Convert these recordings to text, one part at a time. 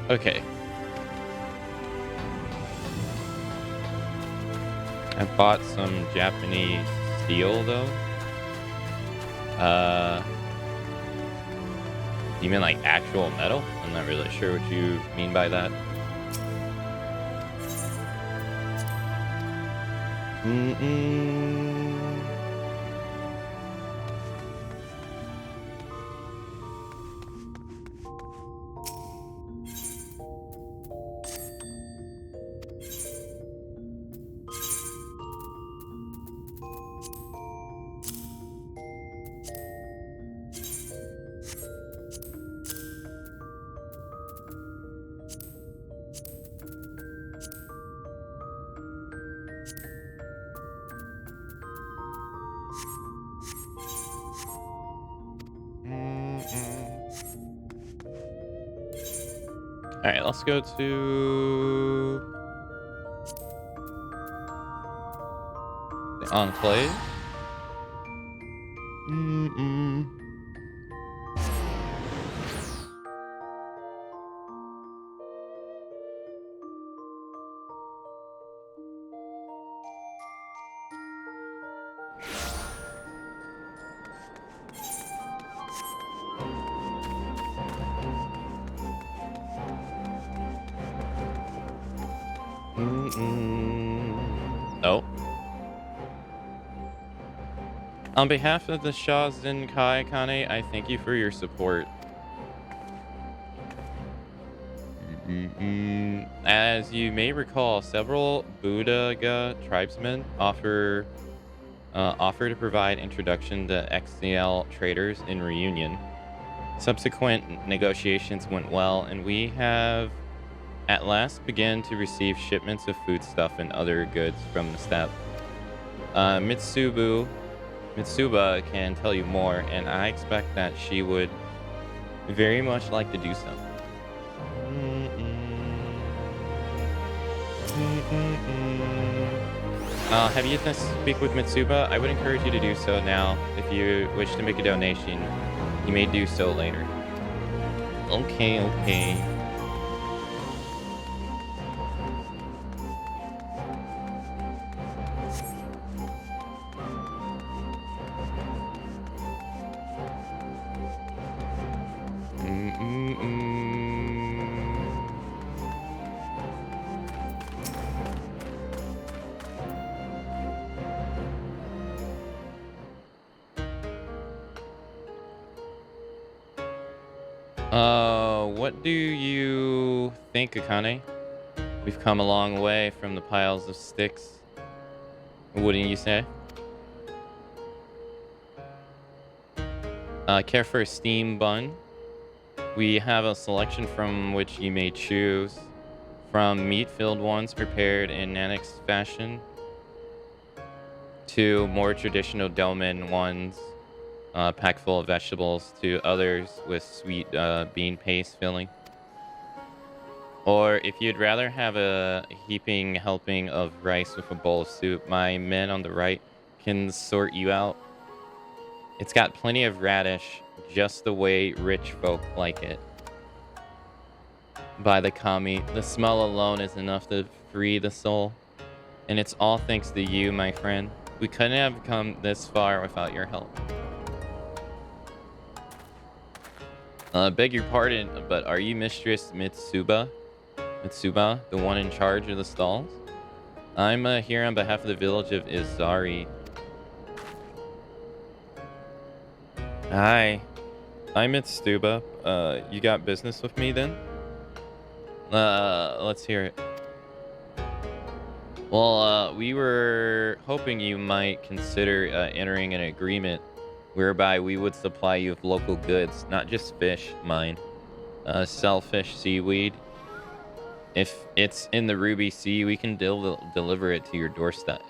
Okay. I bought some Japanese steel though. You mean like actual metal? I'm not really sure what you mean by that. All right, let's go to the enclave. Oh. On behalf of the Shah Zinkai Kane, I thank you for your support. As you may recall, several Budaga tribesmen offer to provide introduction to XCL traders in Reunion. Subsequent negotiations went well, and we have at last began to receive shipments of foodstuff and other goods from the steppe. Mitsuba can tell you more, and I expect that she would very much like to do so. Have you yet to speak with Mitsuba? I would encourage you to do so now. If you wish to make a donation, you may do so later. Okay. What do you think, Akane? We've come a long way from the piles of sticks. Wouldn't you say? Care for a steam bun? We have a selection from which you may choose. From meat-filled ones prepared in Nanix fashion to more traditional dolmen ones packed full of vegetables, to others with sweet bean paste filling. Or if you'd rather have a heaping helping of rice with a bowl of soup, my men on the right can sort you out. It's got plenty of radish, just the way rich folk like it. By the kami, the smell alone is enough to free the soul. And it's all thanks to you, my friend. We couldn't have come this far without your help. Beg your pardon, but are you Mistress Mitsuba, the one in charge of the stalls? I'm here on behalf of the village of Izari. Hi, I'm Mitsuba. You got business with me then? Let's hear it. Well, we were hoping you might consider entering an agreement whereby we would supply you with local goods, not just fish, mind. Sell fish, seaweed. If it's in the Ruby Sea, we can deliver it to your doorstep,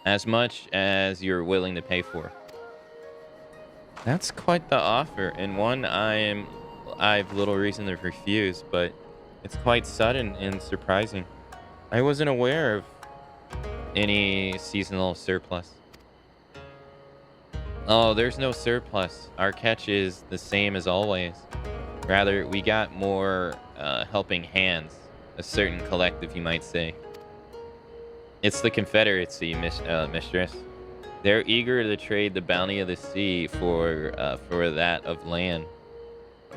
as much as you're willing to pay for. That's quite the offer, and one I've little reason to refuse, but it's quite sudden and surprising. I wasn't aware of any seasonal surplus. Oh, there's no surplus. Our catch is the same as always. Rather, we got more helping hands. A certain collective, you might say. It's the Confederacy, mistress. They're eager to trade the bounty of the sea for that of land.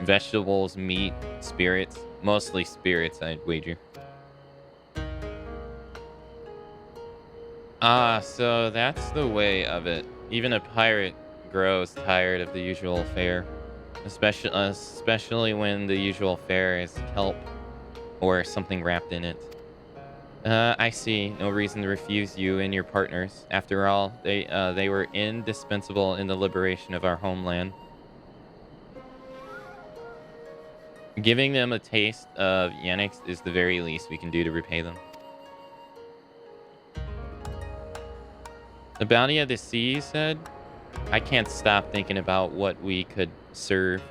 Vegetables, meat, spirits. Mostly spirits, I'd wager. Ah, so that's the way of it. Even a pirate grows tired of the usual fare. Especially when the usual fare is kelp or something wrapped in it. I see. No reason to refuse you and your partners. After all, they were indispensable in the liberation of our homeland. Giving them a taste of Yannick's is the very least we can do to repay them. The bounty of the sea, you said? I can't stop thinking about what we could serve.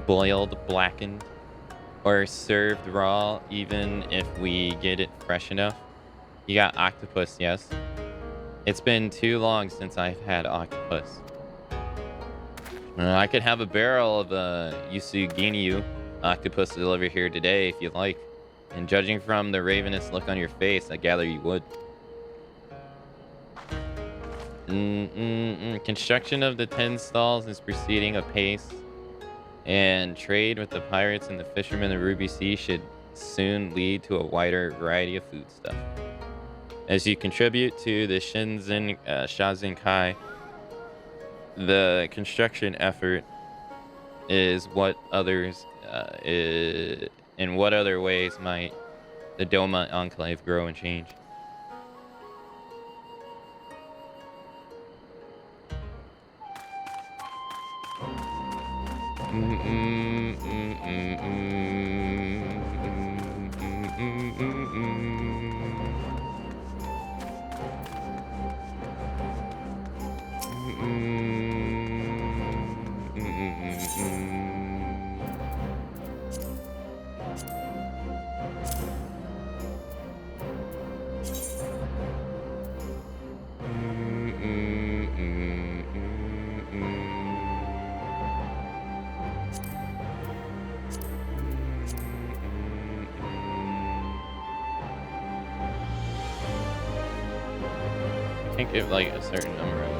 Boiled, blackened, or served raw, even if we get it fresh enough. You got octopus, yes? It's been too long since I've had octopus. I could have a barrel of Yusuginyu octopus delivered here today if you'd like. And judging from the ravenous look on your face, I gather you would. Construction of the 10 stalls is proceeding apace, and trade with the pirates and the fishermen of the Ruby Sea should soon lead to a wider variety of foodstuff. As you contribute to the Shazinkai, the construction effort is what others in what other ways might the Doma Enclave grow and change? I can't give like a certain number of them.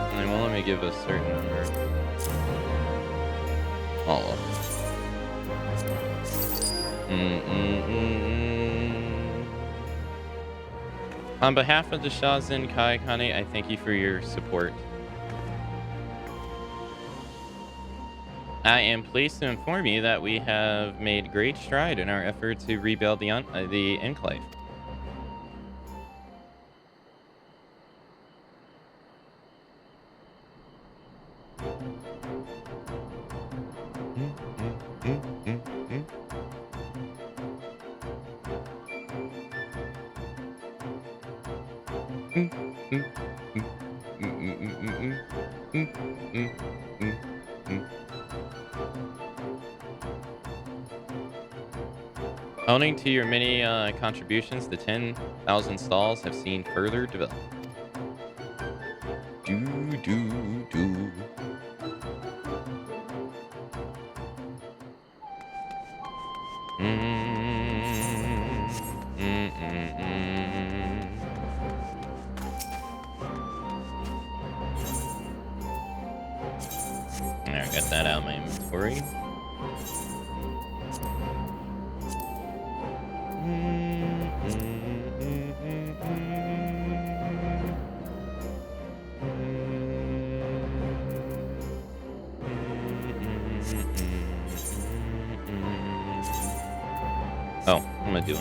And they won't let me give a certain number. All of them. On behalf of the Shazin Kai Kane, I thank you for your support. I am pleased to inform you that we have made great stride in our effort to rebuild the enclave. Owing to your many contributions, the 10,000 stalls have seen further development. There, I got that out of my inventory. Oh, what am I doing?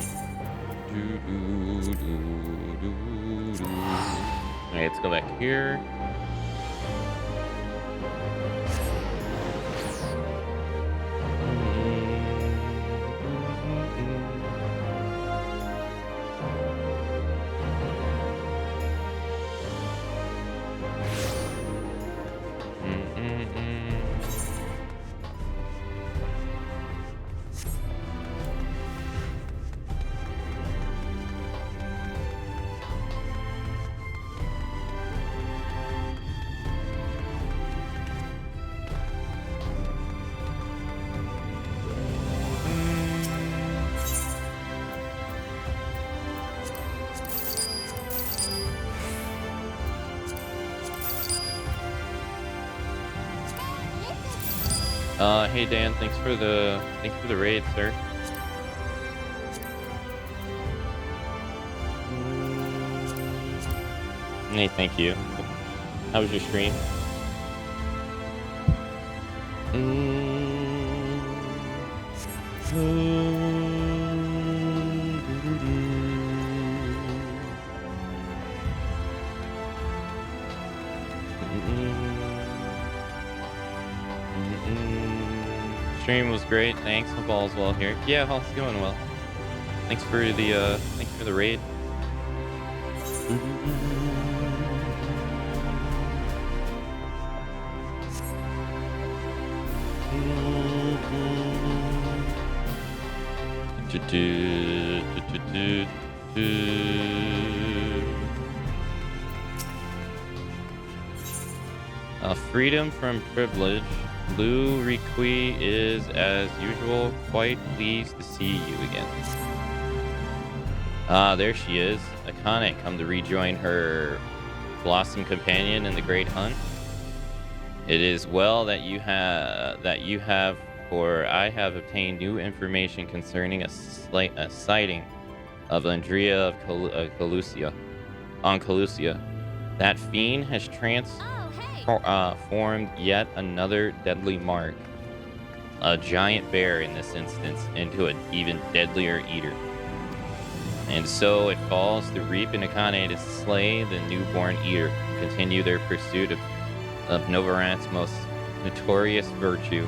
Okay, let's go back here. Hey Dan, thanks for the raid, sir. Hey, thank you. How was your stream? Stream was great. Thanks. Hope all's well here. Yeah, all's going well. Thanks for the raid. Freedom from privilege. Lou Riqui is, as usual, quite pleased to see you again. There she is. Akane, come to rejoin her Blossom companion in the Great Hunt. It is well that you have, for I have obtained new information concerning a sighting of Andrea of Calusia. On Calusia. That fiend has formed yet another deadly mark. A giant bear in this instance into an even deadlier eater. And so it falls to Reap and Akane to slay the newborn eater, continue their pursuit of Novarant's most notorious virtue,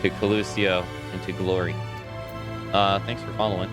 to Calusio and to glory. Thanks for following.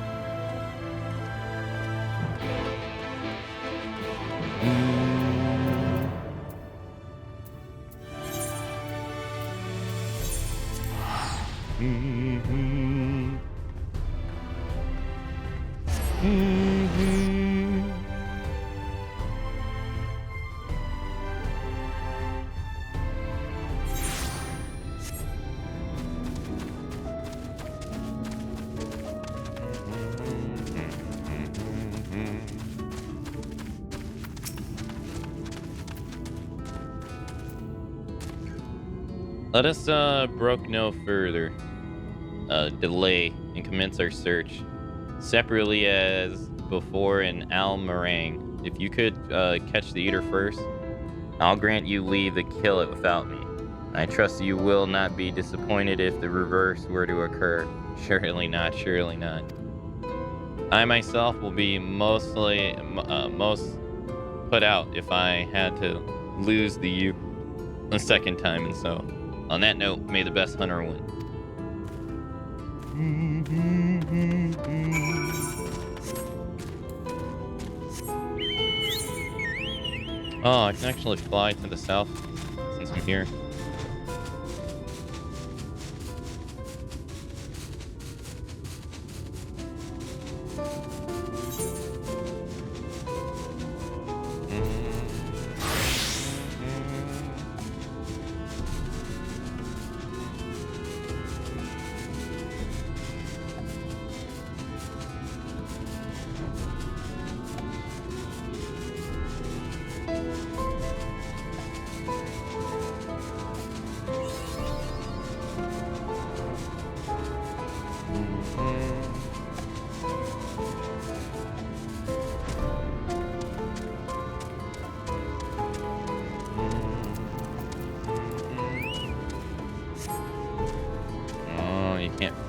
Let us brook no further delay and commence our search. Separately as before in Al Meringue, if you could catch the eater first, I'll grant you leave to kill it without me. I trust you will not be disappointed if the reverse were to occur. Surely not, surely not. I myself will be most put out if I had to lose the you a second time, and so on that note, may the best hunter win. Oh, I can actually fly to the south since I'm here.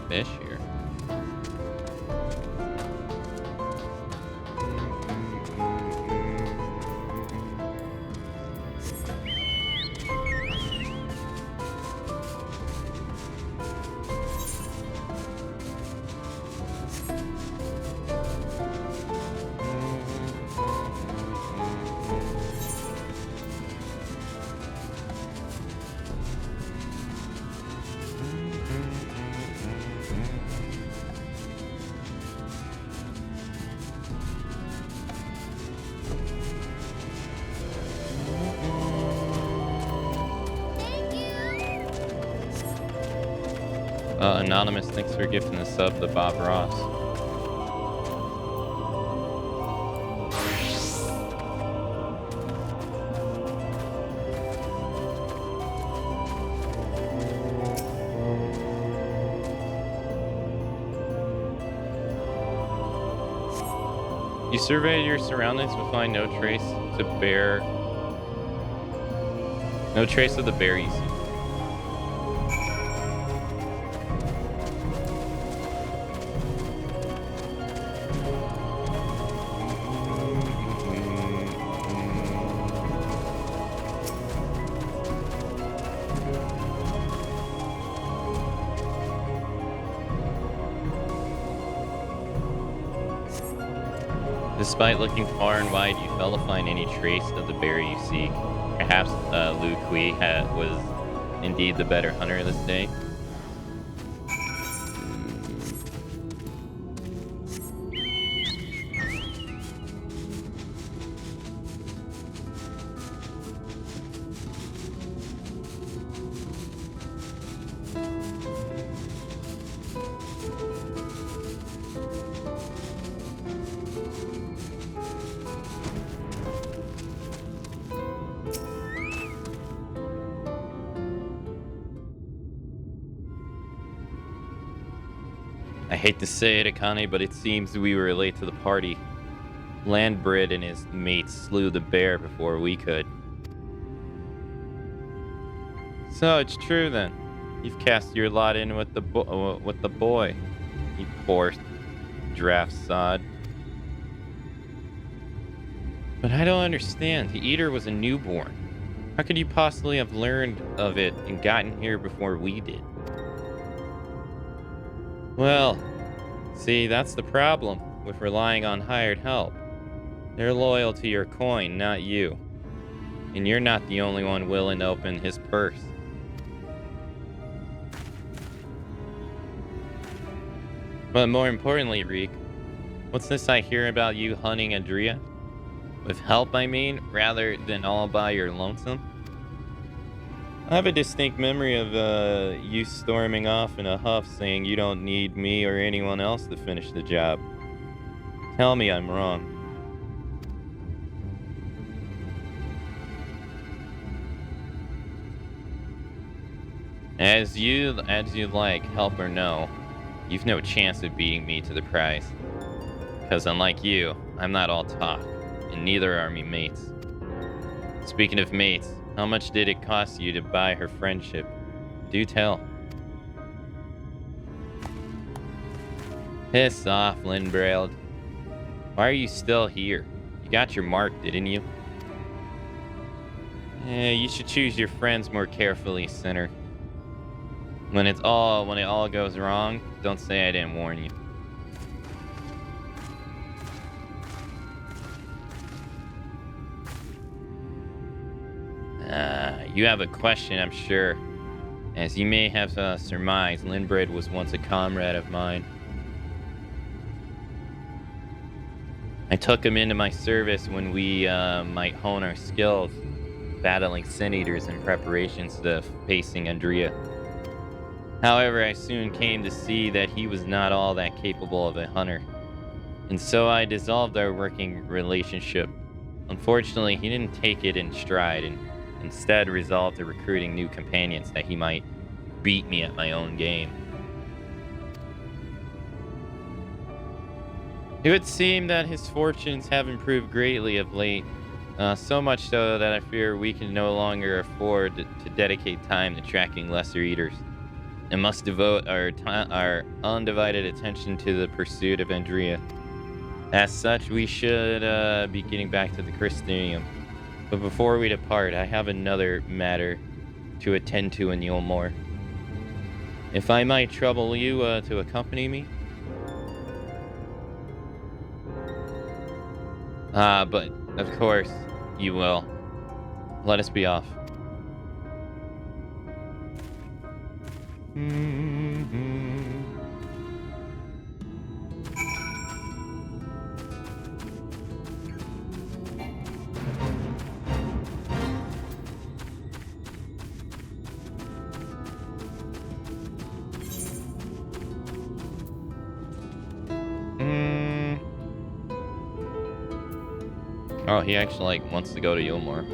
Fish here. Anonymous, thanks for gifting the sub to Bob Ross. You surveyed your surroundings but find no trace to bear. No trace of the bear you see. Despite looking far and wide, you fail to find any trace of the bear you seek. Perhaps Lu Kui was indeed the better hunter this day. I hate to say it, Akane, but it seems we were late to the party. Landbrid and his mates slew the bear before we could. So it's true then. You've cast your lot in with the boy. You poor draft sod. But I don't understand. The eater was a newborn. How could you possibly have learned of it and gotten here before we did? Well, see, that's the problem with relying on hired help. They're loyal to your coin, not you. And you're not the only one willing to open his purse. But more importantly, Reek, what's this I hear about you hunting Andrea? With help, I mean, rather than all by your lonesome? I have a distinct memory of you storming off in a huff saying you don't need me or anyone else to finish the job. Tell me I'm wrong. As you like, help or no, you've no chance of beating me to the prize. Because unlike you, I'm not all talk, and neither are me mates. Speaking of mates, how much did it cost you to buy her friendship? Do tell. Piss off, Lindbrailed. Why are you still here? You got your mark, didn't you? You should choose your friends more carefully, sinner. When it all goes wrong, don't say I didn't warn you. You have a question, I'm sure. As you may have surmised, Lindbred was once a comrade of mine. I took him into my service when we might hone our skills, battling sin eaters in preparations to facing Andrea. However, I soon came to see that he was not all that capable of a hunter, and so I dissolved our working relationship. Unfortunately, he didn't take it in stride and instead resolved to recruiting new companions that he might beat me at my own game. It would seem that his fortunes have improved greatly of late, so much so that I fear we can no longer afford to dedicate time to tracking lesser eaters, and must devote our undivided attention to the pursuit of Andrea. As such, we should be getting back to the Christinium. But before we depart, I have another matter to attend to in Yulmore. If I might trouble you to accompany me? But of course you will. Let us be off. Oh, he actually wants to go to Yulmore.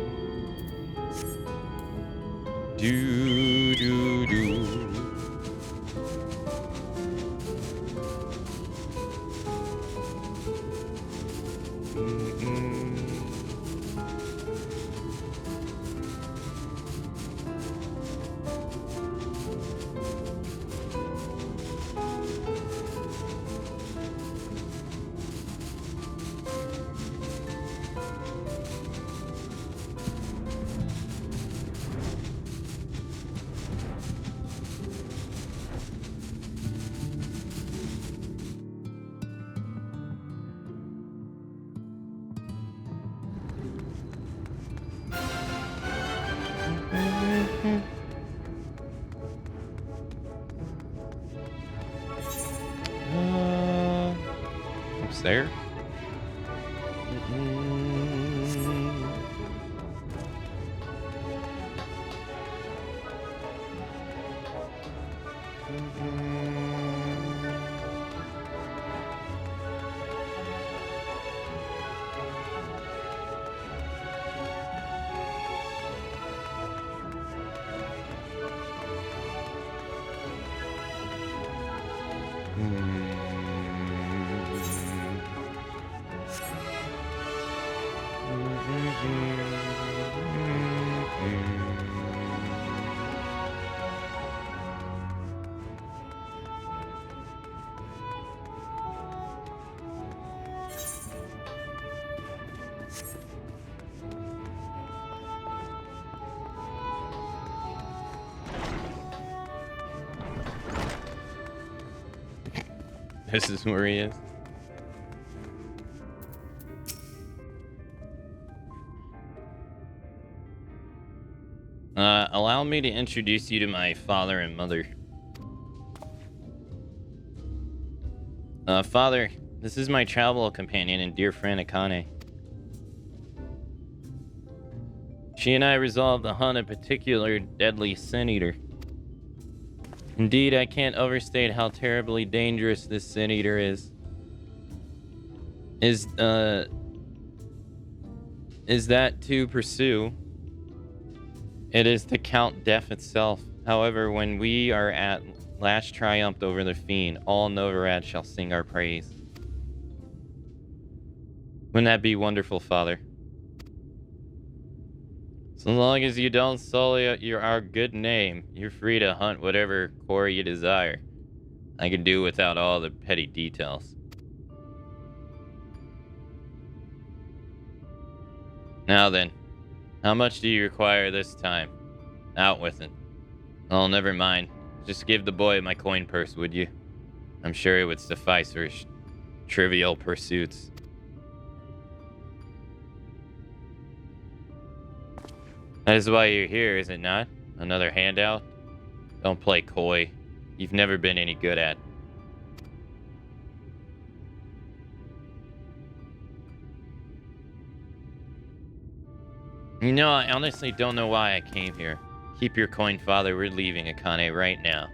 Do do do. almost there. This is where he is. Allow me to introduce you to my father and mother. Father, this is my travel companion and dear friend Akane. She and I resolved to hunt a particular deadly sin eater. Indeed, I can't overstate how terribly dangerous this sin eater is. Is that to pursue? It is to count death itself. However, when we are at last triumphed over the fiend, all Novigrad shall sing our praise. Wouldn't that be wonderful, Father? So long as you don't sully our good name, you're free to hunt whatever quarry you desire. I can do without all the petty details. Now then, how much do you require this time? Out with it. Oh, never mind. Just give the boy my coin purse, would you? I'm sure it would suffice for trivial pursuits. That is why you're here, is it not? Another handout? Don't play coy. You've never been any good at. You know, I honestly don't know why I came here. Keep your coin, Father. We're leaving Akane right now.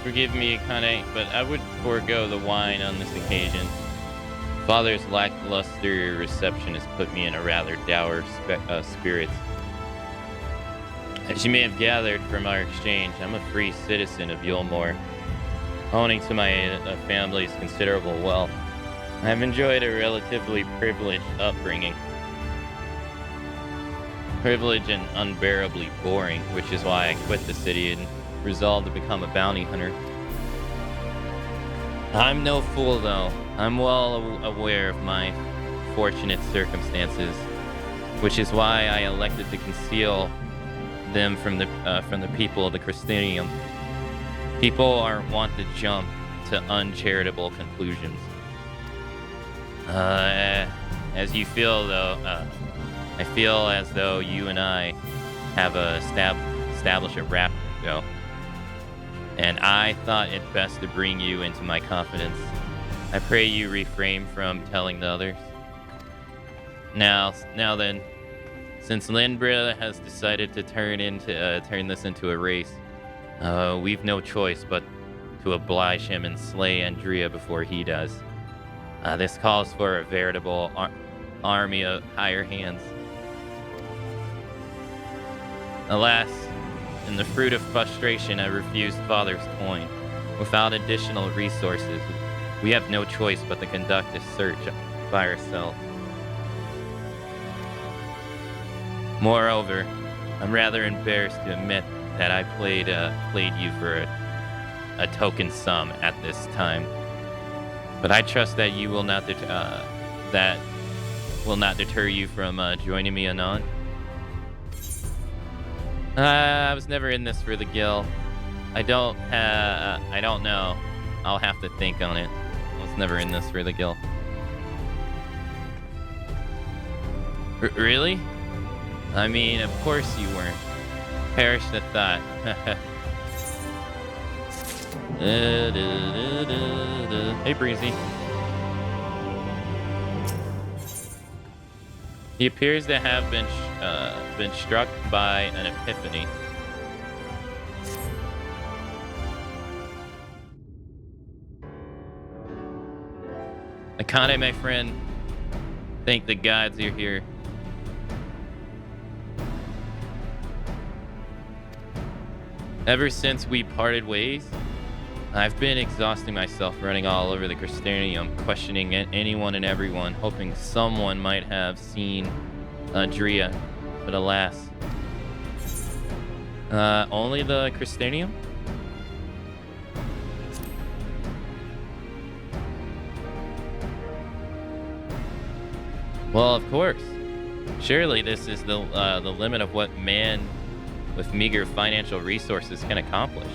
Forgive me, Akane, but I would forego the wine on this occasion. Father's lackluster reception has put me in a rather dour spirits. As you may have gathered from our exchange, I'm a free citizen of Yulmore, owning to my family's considerable wealth. I have enjoyed a relatively privileged upbringing. Privileged and unbearably boring, which is why I quit the city and resolved to become a bounty hunter. I'm no fool, though. I'm well aware of my fortunate circumstances, which is why I elected to conceal them from the people of the Christinium. People aren't wont to jump to uncharitable conclusions. As you feel, though, I feel as though you and I have established a rapport and I thought it best to bring you into my confidence. I pray you refrain from telling the others. Now then, since Lindbra has decided to turn this into a race, we've no choice but to oblige him and slay Andrea before he does. This calls for a veritable army of higher hands. Alas, in the fruit of frustration, I refused Father's coin. Without additional resources, we have no choice but to conduct a search by ourselves. Moreover, I'm rather embarrassed to admit that I played you for a token sum at this time. But I trust that you will not that will not deter you from joining me anon. I was never in this for the gil. I don't know. I'll have to think on it. I was never in this for the gil. Really? I mean, of course you weren't. Perish the thought. Hey, Breezy. He appears to have been struck by an epiphany. Akane, my friend, thank the gods you're here. Ever since we parted ways, I've been exhausting myself running all over the Crystarium, questioning anyone and everyone, hoping someone might have seen Drea, but alas. Only the Crystarium? Well, of course. Surely this is the limit of what man with meager financial resources can accomplish.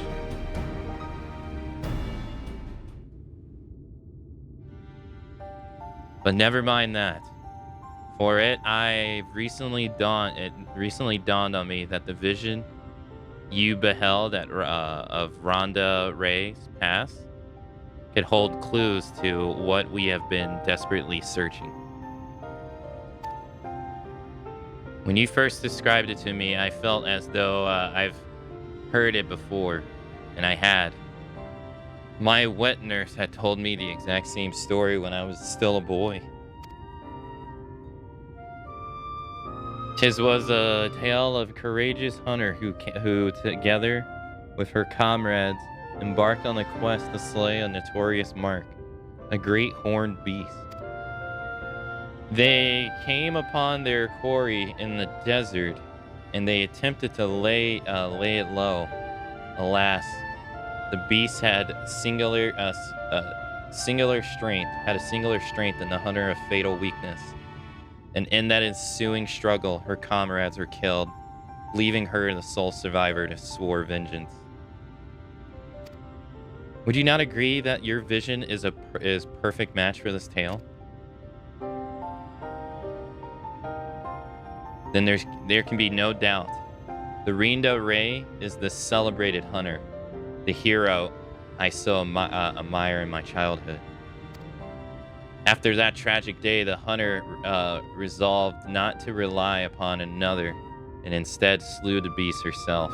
But never mind that. For it recently dawned on me that the vision you beheld of Rhonda Ray's past could hold clues to what we have been desperately searching. When you first described it to me, I felt as though I've heard it before, and I had. My wet nurse had told me the exact same story when I was still a boy. 'Tis was a tale of a courageous hunter who together with her comrades, embarked on a quest to slay a notorious mark, a great horned beast. They came upon their quarry in the desert, and they attempted to lay it low. Alas, the beast had singular strength, and the hunter a fatal weakness. And in that ensuing struggle, her comrades were killed, leaving her the sole survivor to swore vengeance. Would you not agree that your vision is perfect match for this tale? Then there can be no doubt. The Rhonda Ray is the celebrated hunter, the hero I so admire in my childhood. After that tragic day, the hunter resolved not to rely upon another, and instead slew the beast herself.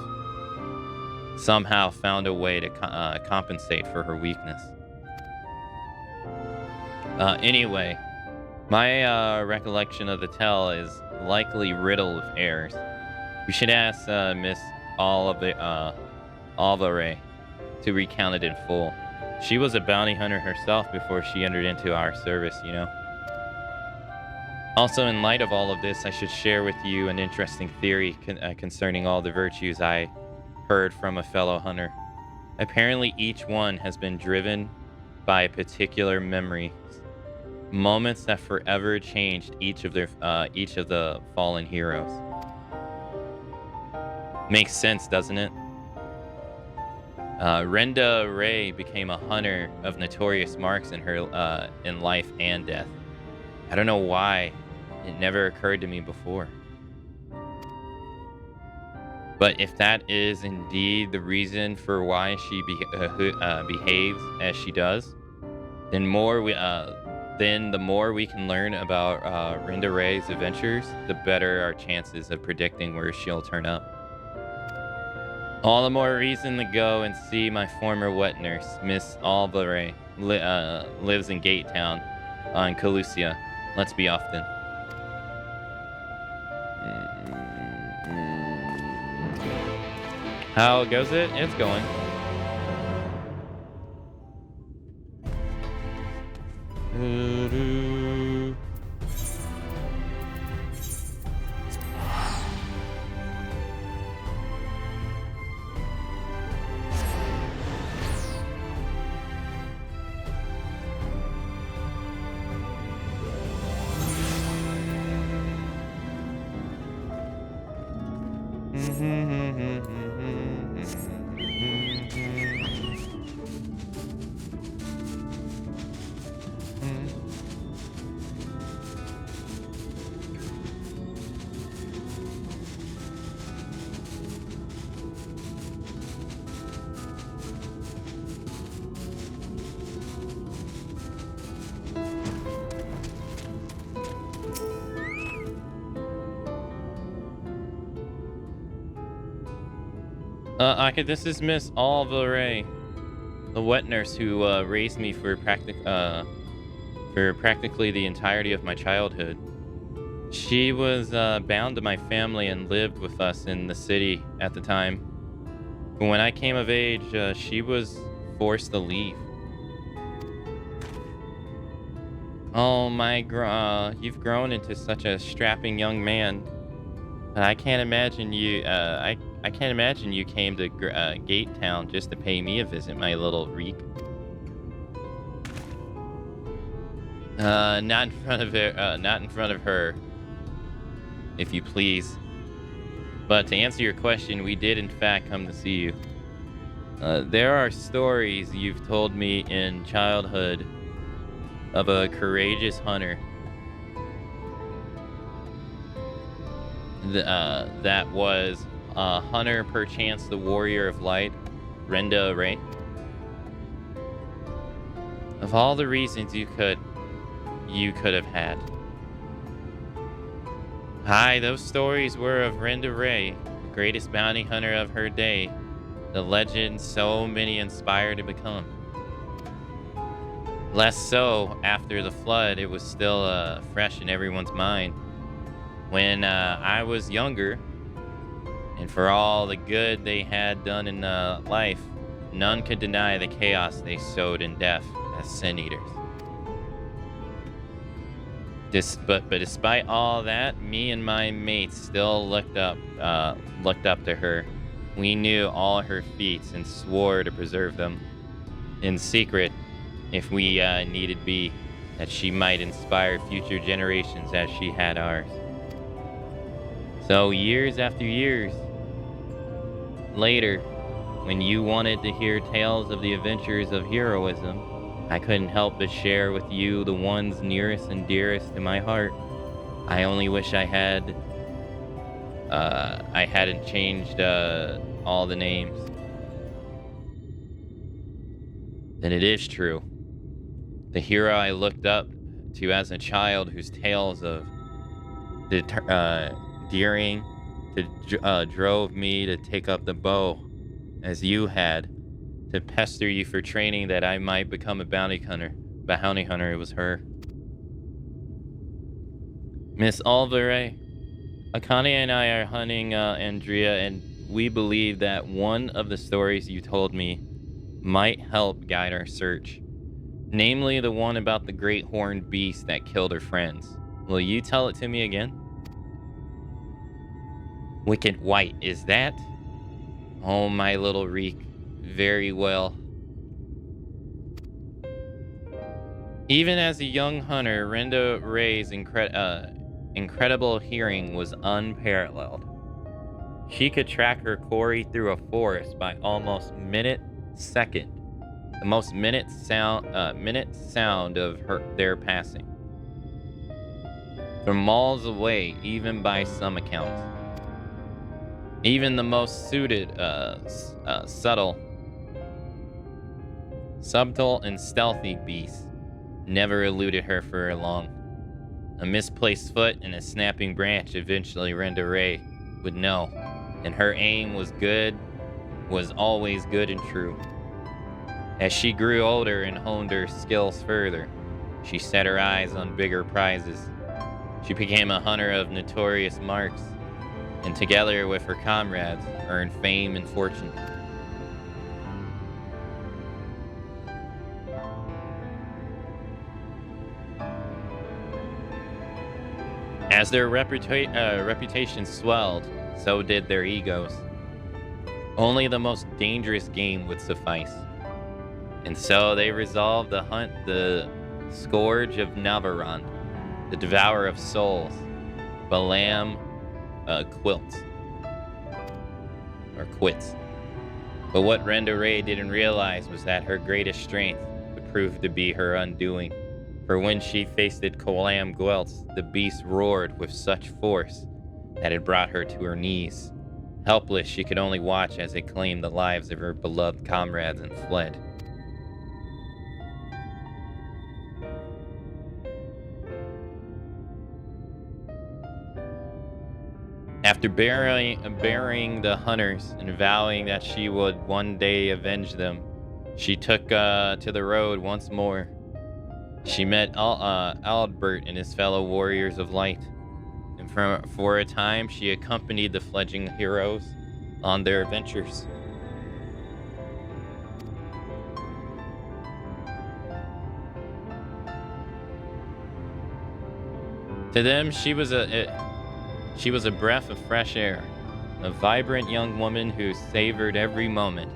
Somehow found a way to compensate for her weakness. Anyway, my recollection of the tale is likely riddled with errors. We should ask Miss Alvarez to recount it in full. She was a bounty hunter herself before she entered into our service, you know. Also, in light of all of this, I should share with you an interesting theory concerning all the virtues I heard from a fellow hunter. Apparently, each one has been driven by a particular memory, moments that forever changed each of the fallen heroes. Makes sense, doesn't it? Rhonda Ray became a hunter of notorious marks in her in life and death. I don't know why it never occurred to me before. But if that is indeed the reason for why she behaves as she does, then the more we can learn about Rinda Ray's adventures, the better our chances of predicting where she'll turn up. All the more reason to go and see my former wet nurse, Miss Alva Ray. Lives in Gate Town on Calusia. Let's be off then. How goes it? It's going. This is Miss Alva Ray, the wet nurse who raised me for practically the entirety of my childhood. She was bound to my family and lived with us in the city at the time. But when I came of age, she was forced to leave. Oh my, you've grown into such a strapping young man. But I can't imagine you. I can't imagine you came to Gate Town just to pay me a visit, my little reek. Not in front of her. Not in front of her, if you please. But to answer your question, we did in fact come to see you. There are stories you've told me in childhood of a courageous hunter. That was Hunter, perchance the warrior of light, Rinda Ray. Of all the reasons you could have had. Aye, those stories were of Rinda Ray, the greatest bounty hunter of her day, the legend so many inspire to become. Less so after the flood, it was still fresh in everyone's mind. When I was younger, and for all the good they had done in life, none could deny the chaos they sowed in death as sin eaters. But despite all that, me and my mates still looked up to her. We knew all her feats and swore to preserve them in secret, if we needed be, that she might inspire future generations as she had ours. So years after years later, when you wanted to hear tales of the adventures of heroism, I couldn't help but share with you the ones nearest and dearest to my heart. I only wish I hadn't changed all the names. Then it is true. The hero I looked up to as a child, whose tales of daring drove me to take up the bow, as you had, to pester you for training that I might become a bounty hunter. It was her. Miss Alva Ray, Akane and I are hunting Andrea, and we believe that one of the stories you told me might help guide our search. Namely, the one about the great horned beast that killed her friends. Will you tell it to me again? Wicked White, is that? Oh, my little reek. Very well. Even as a young hunter, Rinda Ray's incredible hearing was unparalleled. She could track her quarry through a forest by almost minute-second. The most minute sound of their passing. From miles away, even by some accounts. Even the most subtle and stealthy beasts never eluded her for long. A misplaced foot and a snapping branch eventually Renda Ray would know, and her aim was always good and true. As she grew older and honed her skills further, she set her eyes on bigger prizes. She became a hunter of notorious marks, and together with her comrades, earned fame and fortune. As their reputation swelled, so did their egos. Only the most dangerous game would suffice. And so they resolved to hunt the Scourge of Navarand, the Devourer of Souls, Balam Quilts. But what Renda Ray didn't realize was that her greatest strength would prove to be her undoing. For when she faced Balam Quilts, the beast roared with such force that it brought her to her knees. Helpless, she could only watch as it claimed the lives of her beloved comrades and fled. After burying the hunters and vowing that she would one day avenge them, she took to the road once more. She met Albert and his fellow warriors of light, and for a time she accompanied the fledgling heroes on their adventures. To them, she was a breath of fresh air, a vibrant young woman who savored every moment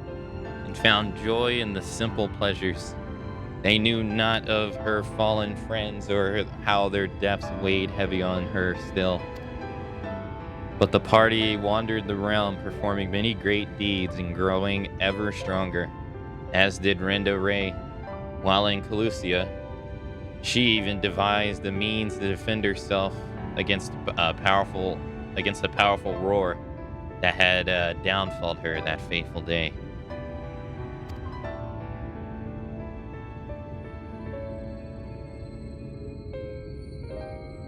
and found joy in the simple pleasures. They knew not of her fallen friends or how their depths weighed heavy on her still. But the party wandered the realm, performing many great deeds and growing ever stronger, as did Renda Ray. While in Calusia, she even devised the means to defend herself against the powerful roar that had downfalled her that fateful day.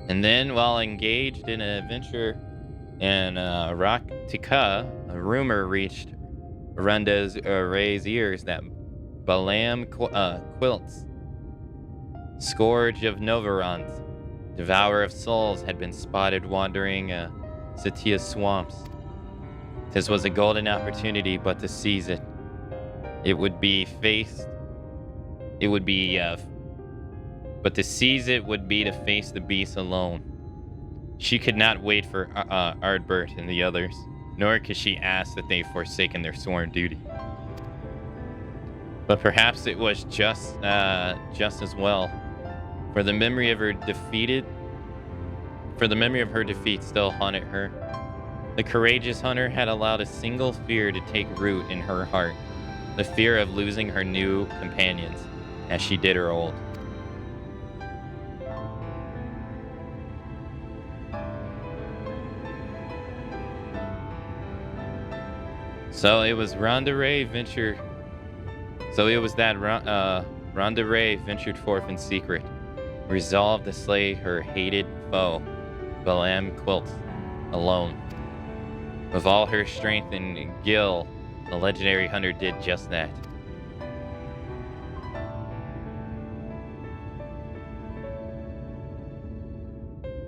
And then, while engaged in an adventure in Raktika, a rumor reached Renda Ray's ears that Balam Quilts, Scourge of Novarand, Devourer of Souls, had been spotted wandering Satia swamps. This was a golden opportunity, but to seize it, but to seize it would be to face the beast alone. She could not wait for Ardbert and the others, nor could she ask that they forsaken their sworn duty. But perhaps it was just as well, for the memory of her defeat still haunted her. The courageous hunter had allowed a single fear to take root in her heart, the fear of losing her new companions, as she did her old. So it was Renda Ray ventured forth in secret, resolved to slay her hated foe, Balam Quilt, alone. With all her strength and gil, the legendary hunter did just that.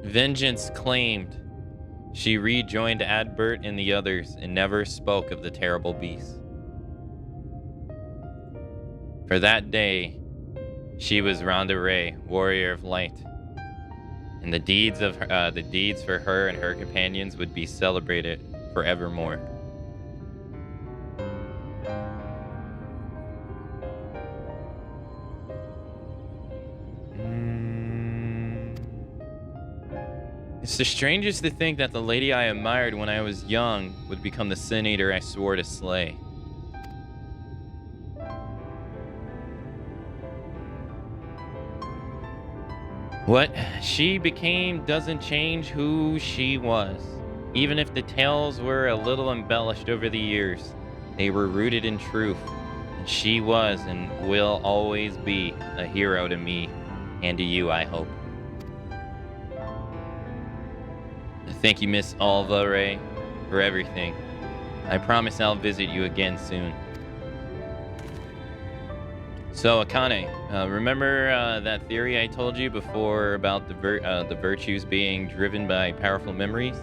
Vengeance claimed, she rejoined Adbert and the others and never spoke of the terrible beast. For that day, she was Renda Ray, warrior of light, and the deeds for her and her companions would be celebrated forevermore. It's the strangest to think that the lady I admired when I was young would become the sin eater I swore to slay. What she became doesn't change who she was. Even if the tales were a little embellished over the years, they were rooted in truth, and she was and will always be a hero to me And to you, I hope. Thank you, Miss Alva Ray, for everything. I promise I'll visit you again soon. So, Akane, remember that theory I told you before about the virtues being driven by powerful memories?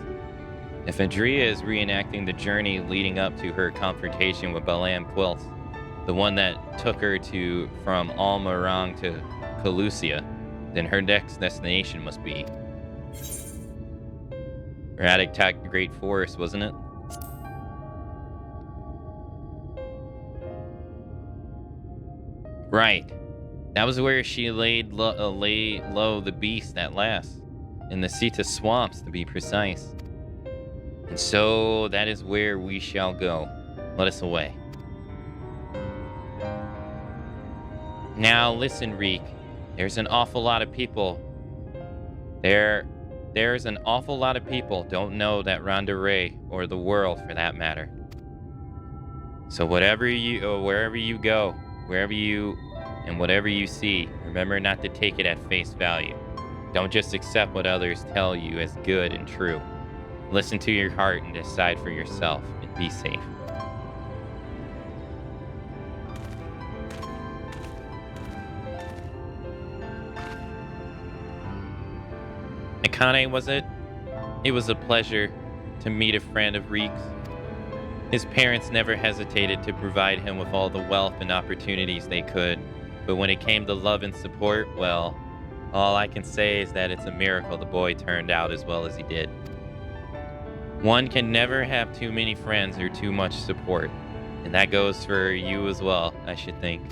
If Adria is reenacting the journey leading up to her confrontation with Balam Quilth, the one that took her from Almarang to Calusia, then her next destination must be Radictac Great Forest, wasn't it? Right. That was where she laid low the beast at last. In the Sita swamps, to be precise. And so that is where we shall go. Let us away. Now listen, Reek. There's an awful lot of people. There's an awful lot of people don't know that Ronda Ray, or the world for that matter. So wherever you go, and whatever you see, remember not to take it at face value. Don't just accept what others tell you as good and true. Listen to your heart and decide for yourself, and be safe. Akane, was it? It was a pleasure to meet a friend of Reek's. His parents never hesitated to provide him with all the wealth and opportunities they could, but when it came to love and support, well, all I can say is that it's a miracle the boy turned out as well as he did. One can never have too many friends or too much support, and that goes for you as well, I should think.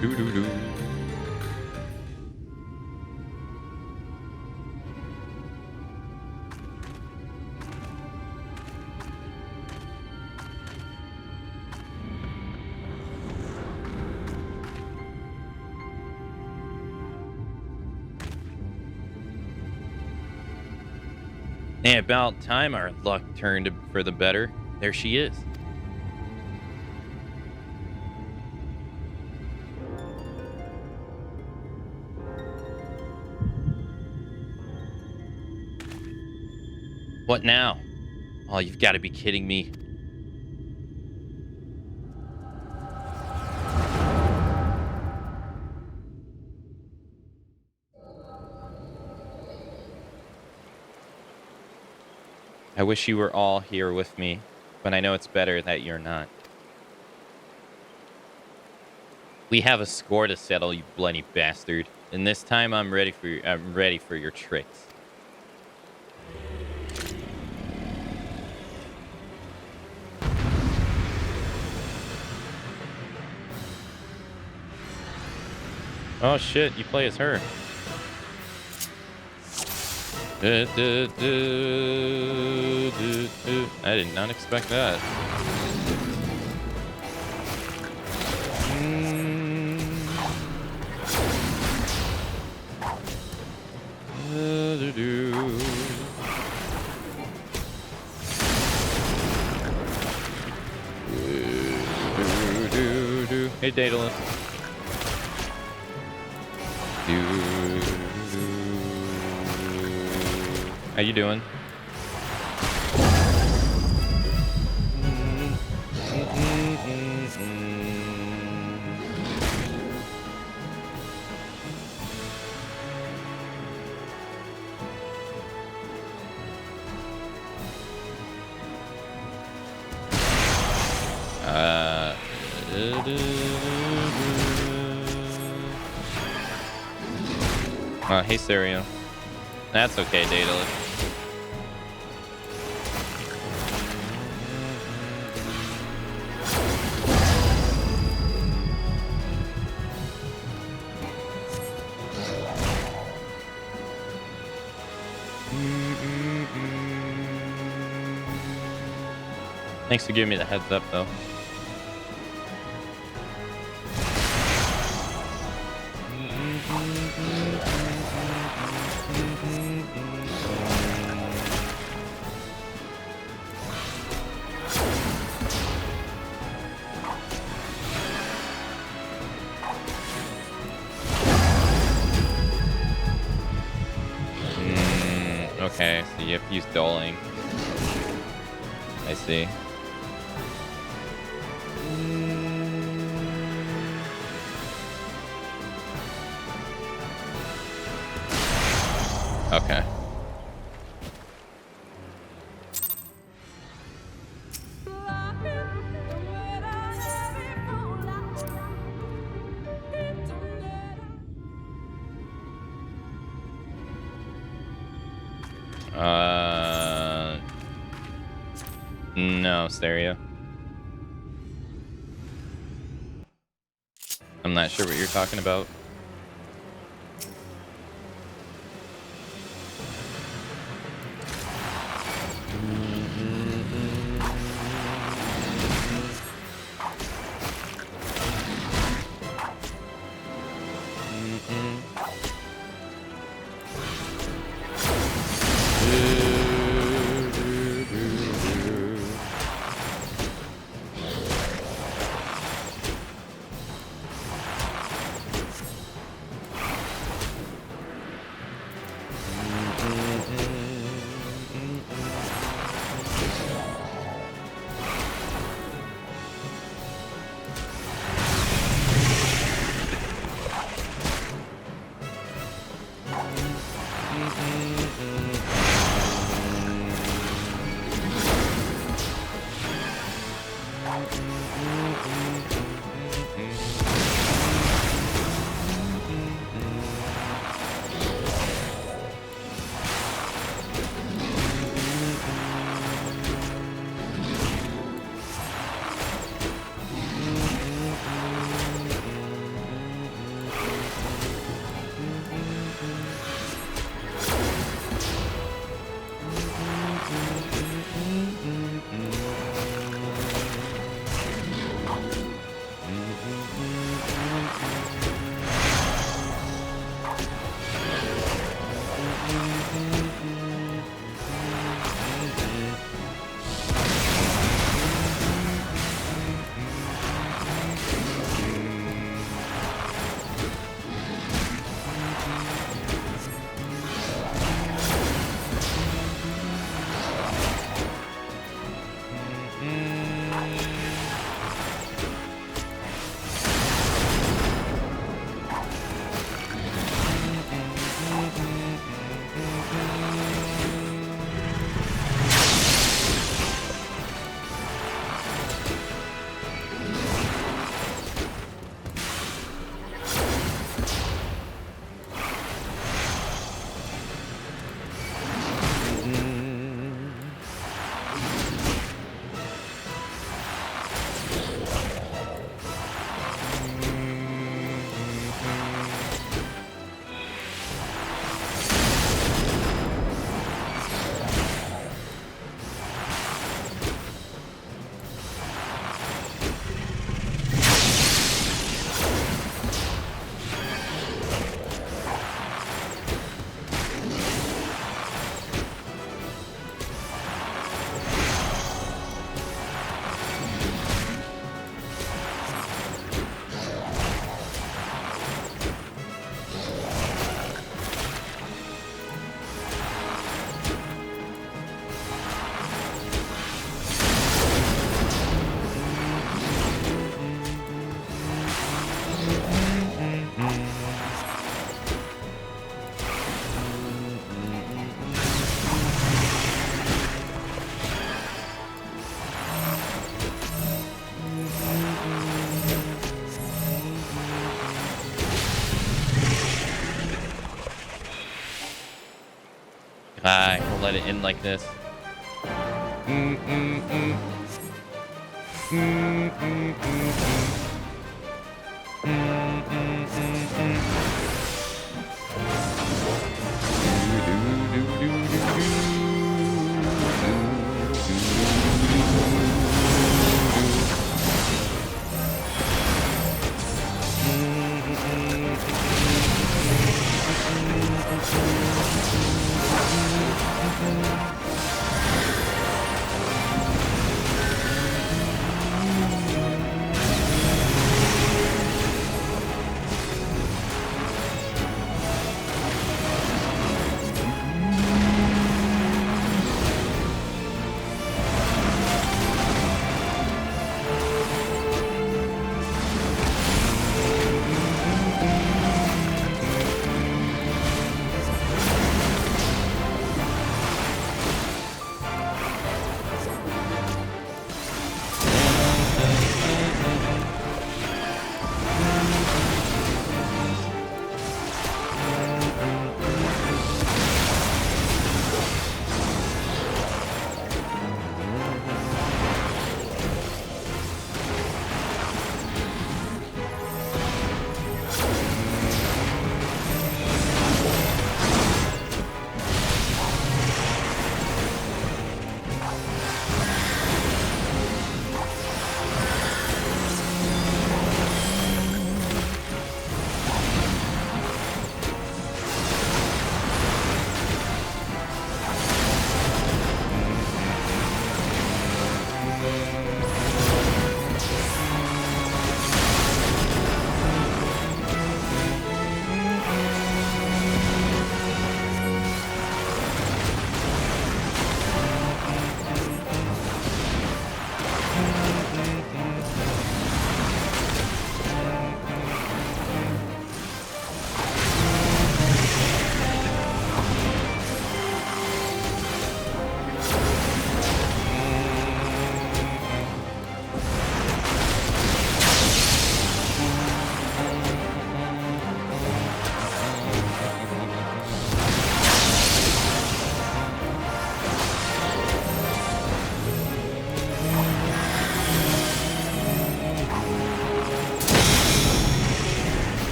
Doo-doo-doo. And about time our luck turned for the better. There she is. What now? Oh, you've got to be kidding me. I wish you were all here with me, but I know it's better that you're not. We have a score to settle, you bloody bastard. And this time I'm ready for your tricks. Oh shit, you play as her. I did not expect that. Hey, Daedalus. How you doing? Hey, Serio. That's okay, Daedalus. Thanks for giving me the heads up, though. Okay, so you have to use dulling. I see. Okay. No, Stereo. I'm not sure what you're talking about. Alright, we'll let it end like this.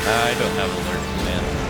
I don't have alerts, man.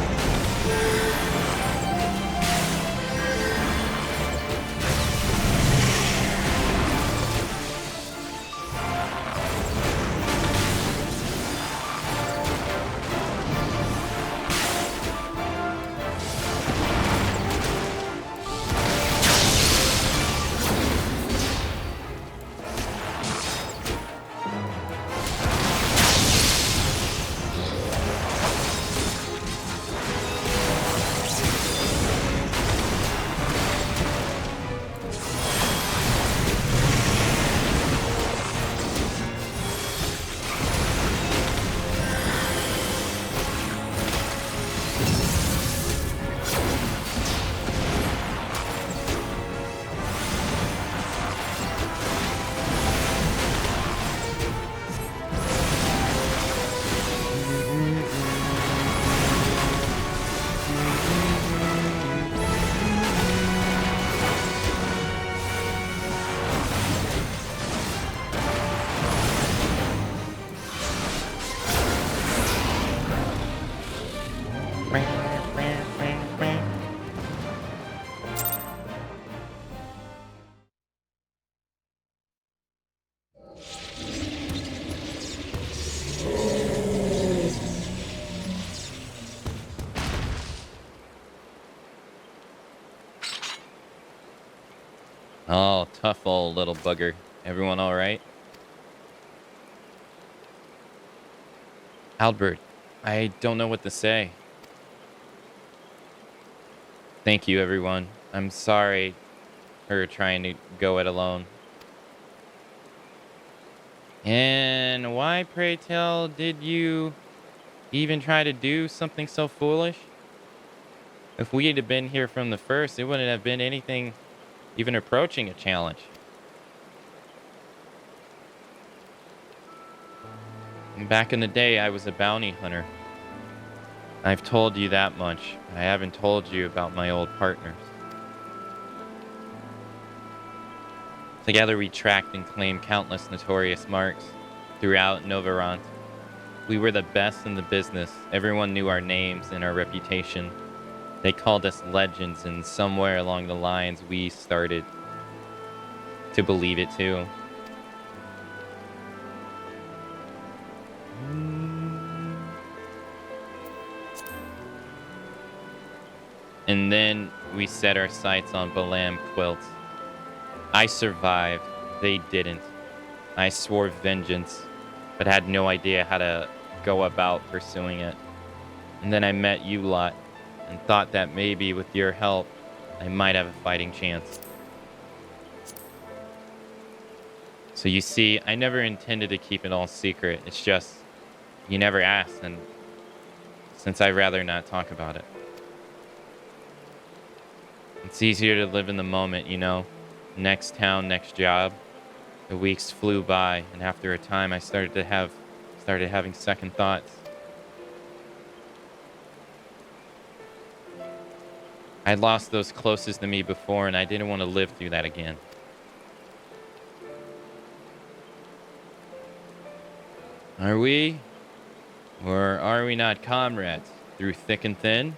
Oh, tough old little bugger. Everyone all right? Albert, I don't know what to say. Thank you, everyone. I'm sorry for trying to go it alone. And why, pray tell, did you even try to do something so foolish? If we had been here from the first, it wouldn't have been anything even approaching a challenge. And back in the day, I was a bounty hunter. I've told you that much. I haven't told you about my old partners. Together we tracked and claimed countless notorious marks throughout Novarant. We were the best in the business. Everyone knew our names and our reputation. They called us legends, and somewhere along the lines we started to believe it too. And then we set our sights on Balam quilts. I survived. They didn't. I swore vengeance, but had no idea how to go about pursuing it. And then I met you lot, and thought that maybe with your help, I might have a fighting chance. So you see, I never intended to keep it all secret. It's just, you never asked, and since I'd rather not talk about it. It's easier to live in the moment, you know? Next town, next job. The weeks flew by, and after a time, I started having second thoughts. I'd lost those closest to me before, and I didn't want to live through that again. Are we? Or are we not comrades through thick and thin?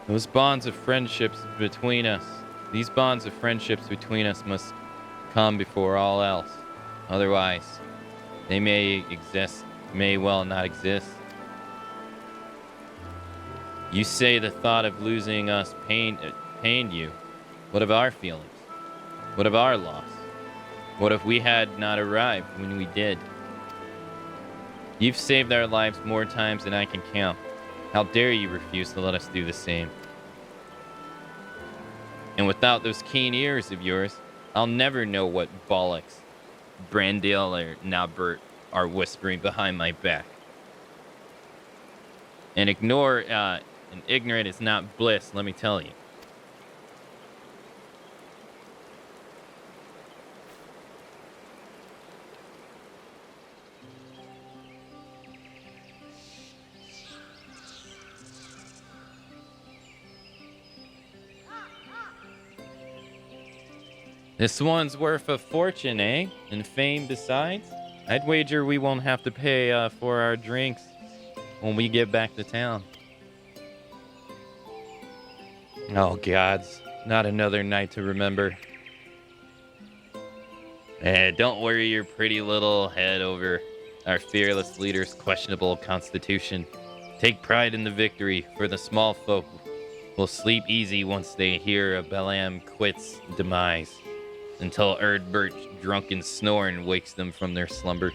Those bonds of friendships between us, these bonds of friendships between us must come before all else. Otherwise, they may exist, may well not exist. You say the thought of losing us pained you. What of our feelings? What of our loss? What if we had not arrived when we did? You've saved our lives more times than I can count. How dare you refuse to let us do the same? And without those keen ears of yours, I'll never know what bollocks Brandale or Naubert are whispering behind my back. And ignorant is not bliss, let me tell you. This one's worth a fortune, eh? And fame besides? I'd wager we won't have to pay for our drinks when we get back to town. Oh, gods. Not another night to remember. Don't worry your pretty little head over our fearless leader's questionable constitution. Take pride in the victory, for the small folk will sleep easy once they hear of Balam Quit's demise. Until Erdbert's drunken snoring wakes them from their slumber.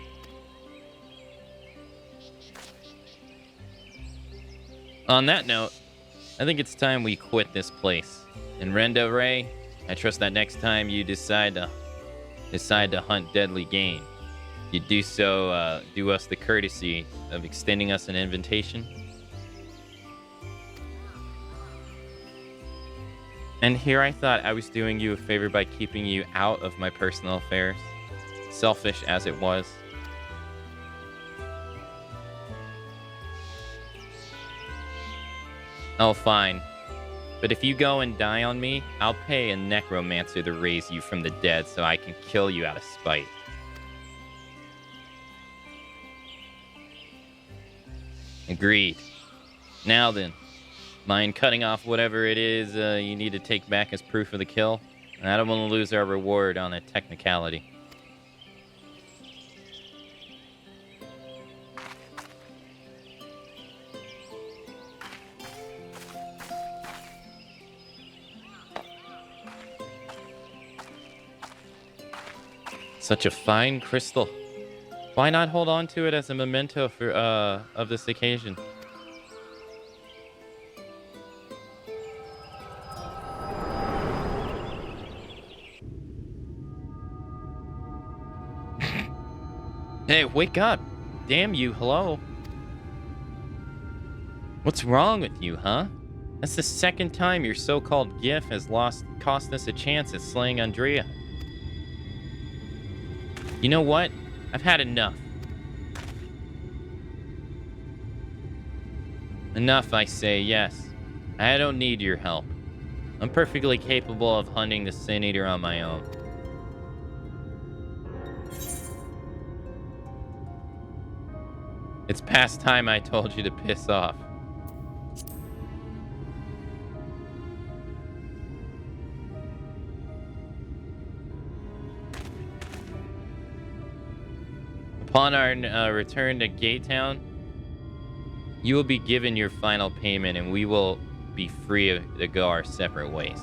On that note, I think it's time we quit this place. And Renda Ray, I trust that next time you decide to hunt deadly game, you do so, do us the courtesy of extending us an invitation. And here I thought I was doing you a favor by keeping you out of my personal affairs, selfish as it was. Oh, fine. But if you go and die on me, I'll pay a necromancer to raise you from the dead so I can kill you out of spite. Agreed. Now then. Mind cutting off whatever it is you need to take back as proof of the kill? I don't want to lose our reward on a technicality. Such a fine crystal. Why not hold on to it as a memento for of this occasion? Hey, wake up! Damn you, hello? What's wrong with you, huh? That's the second time your so-called gift has lost cost us a chance at slaying Andrea. You know what? I've had enough. Enough, I say, yes. I don't need your help. I'm perfectly capable of hunting the Sin Eater on my own. It's past time I told you to piss off. Upon our return to Gate Town, you will be given your final payment and we will be free to go our separate ways.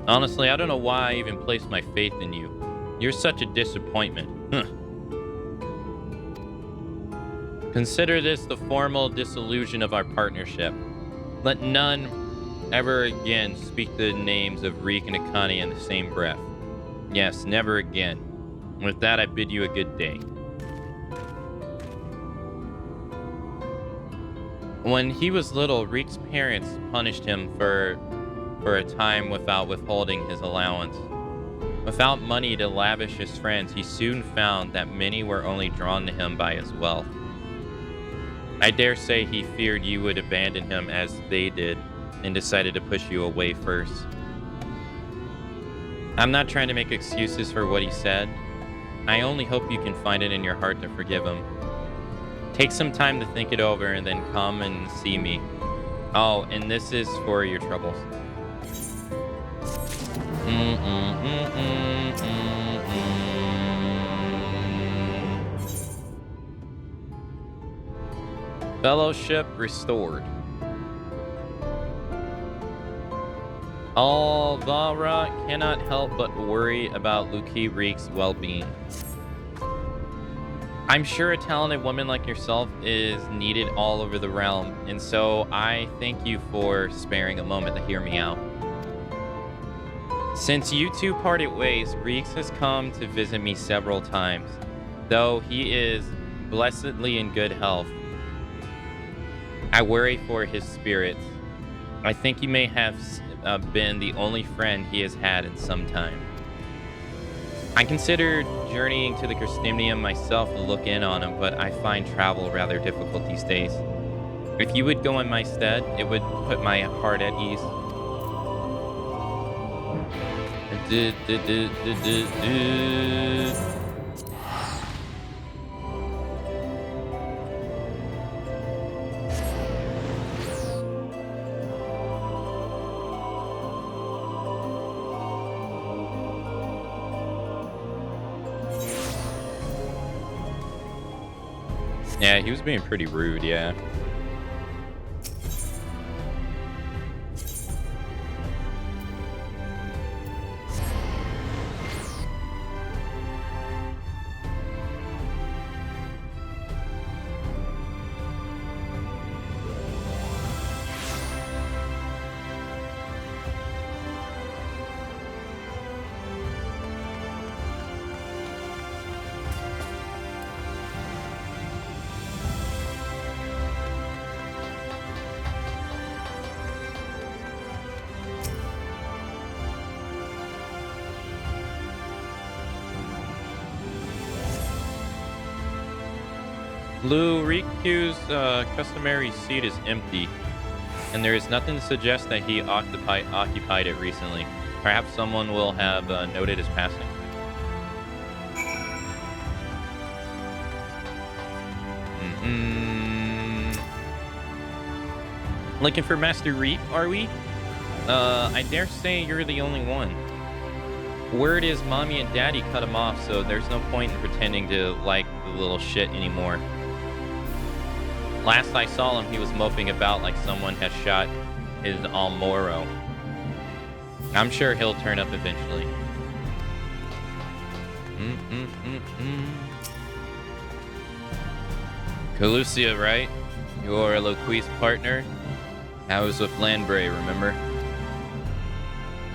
Honestly, I don't know why I even placed my faith in you. You're such a disappointment. Consider this the formal dissolution of our partnership. Let none ever again speak the names of Reek and Akane in the same breath. Yes, never again. With that, I bid you a good day. When he was little, Reek's parents punished him for a time without withholding his allowance. Without money to lavish his friends, he soon found that many were only drawn to him by his wealth. I dare say he feared you would abandon him as they did and decided to push you away first. I'm not trying to make excuses for what he said. I only hope you can find it in your heart to forgive him. Take some time to think it over and then come and see me. Oh, and this is for your troubles. Fellowship restored. Alvara cannot help but worry about Luki Reek's well-being. I'm sure a talented woman like yourself is needed all over the realm, and so I thank you for sparing a moment to hear me out. Since you two parted ways, Reeks has come to visit me several times. Though he is blessedly in good health, I worry for his spirits. I think you may have been the only friend he has had in some time. I considered journeying to the Christinium myself to look in on him, but I find travel rather difficult these days. If you would go in my stead, it would put my heart at ease. Yeah, he was being pretty rude, yeah. Lou Riku's customary seat is empty, and there is nothing to suggest that he occupied it recently. Perhaps someone will have noted his passing. Looking for Master Reap, are we? I dare say you're the only one. Word is Mommy and Daddy cut him off, so there's no point in pretending to like the little shit anymore. Last I saw him, he was moping about like someone had shot his Almoro. I'm sure he'll turn up eventually. Calucia, right? You're Loqui's partner? I was with Landbray, remember?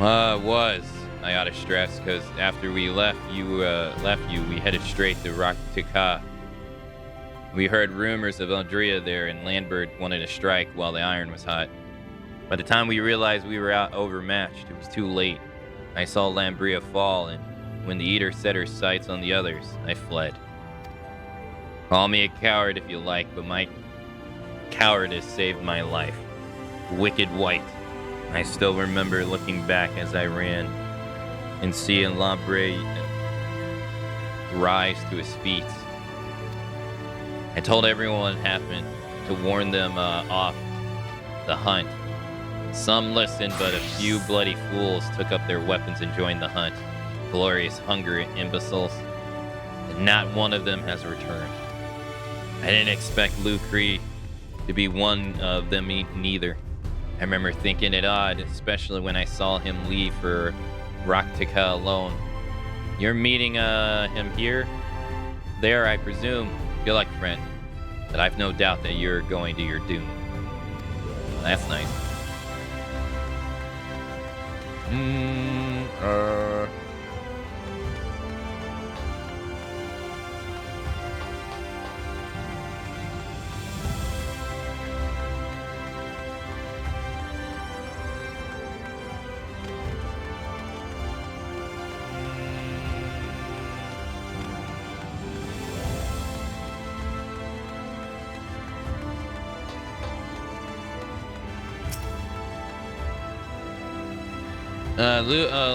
Was. I oughta stress, because after we left you, we headed straight to Raktika. We heard rumors of Andrea there, and Landbird wanted to strike while the iron was hot. By the time we realized we were out overmatched, it was too late. I saw Lambria fall, and when the Eater set her sights on the others, I fled. Call me a coward if you like, but my cowardice saved my life. Wicked White. I still remember looking back as I ran and seeing Lambre rise to his feet. I told everyone what happened to warn them off the hunt. Some listened, but a few bloody fools took up their weapons and joined the hunt. Glorious, hungry imbeciles. And not one of them has returned. I didn't expect Lucre to be one of them neither. I remember thinking it odd, especially when I saw him leave for Raktika alone. You're meeting him here? There, I presume. Good luck, friend. But I've no doubt that you're going to your doom. That's nice.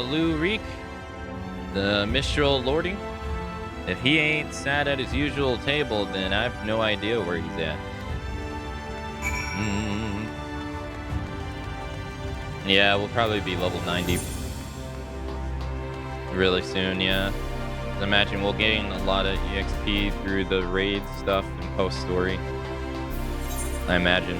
Lou Reek, the Mistral Lording. If he ain't sat at his usual table, then I have no idea where he's at. Yeah, we'll probably be level 90 really soon, yeah. I imagine we'll gain a lot of EXP through the raid stuff and post-story. I imagine.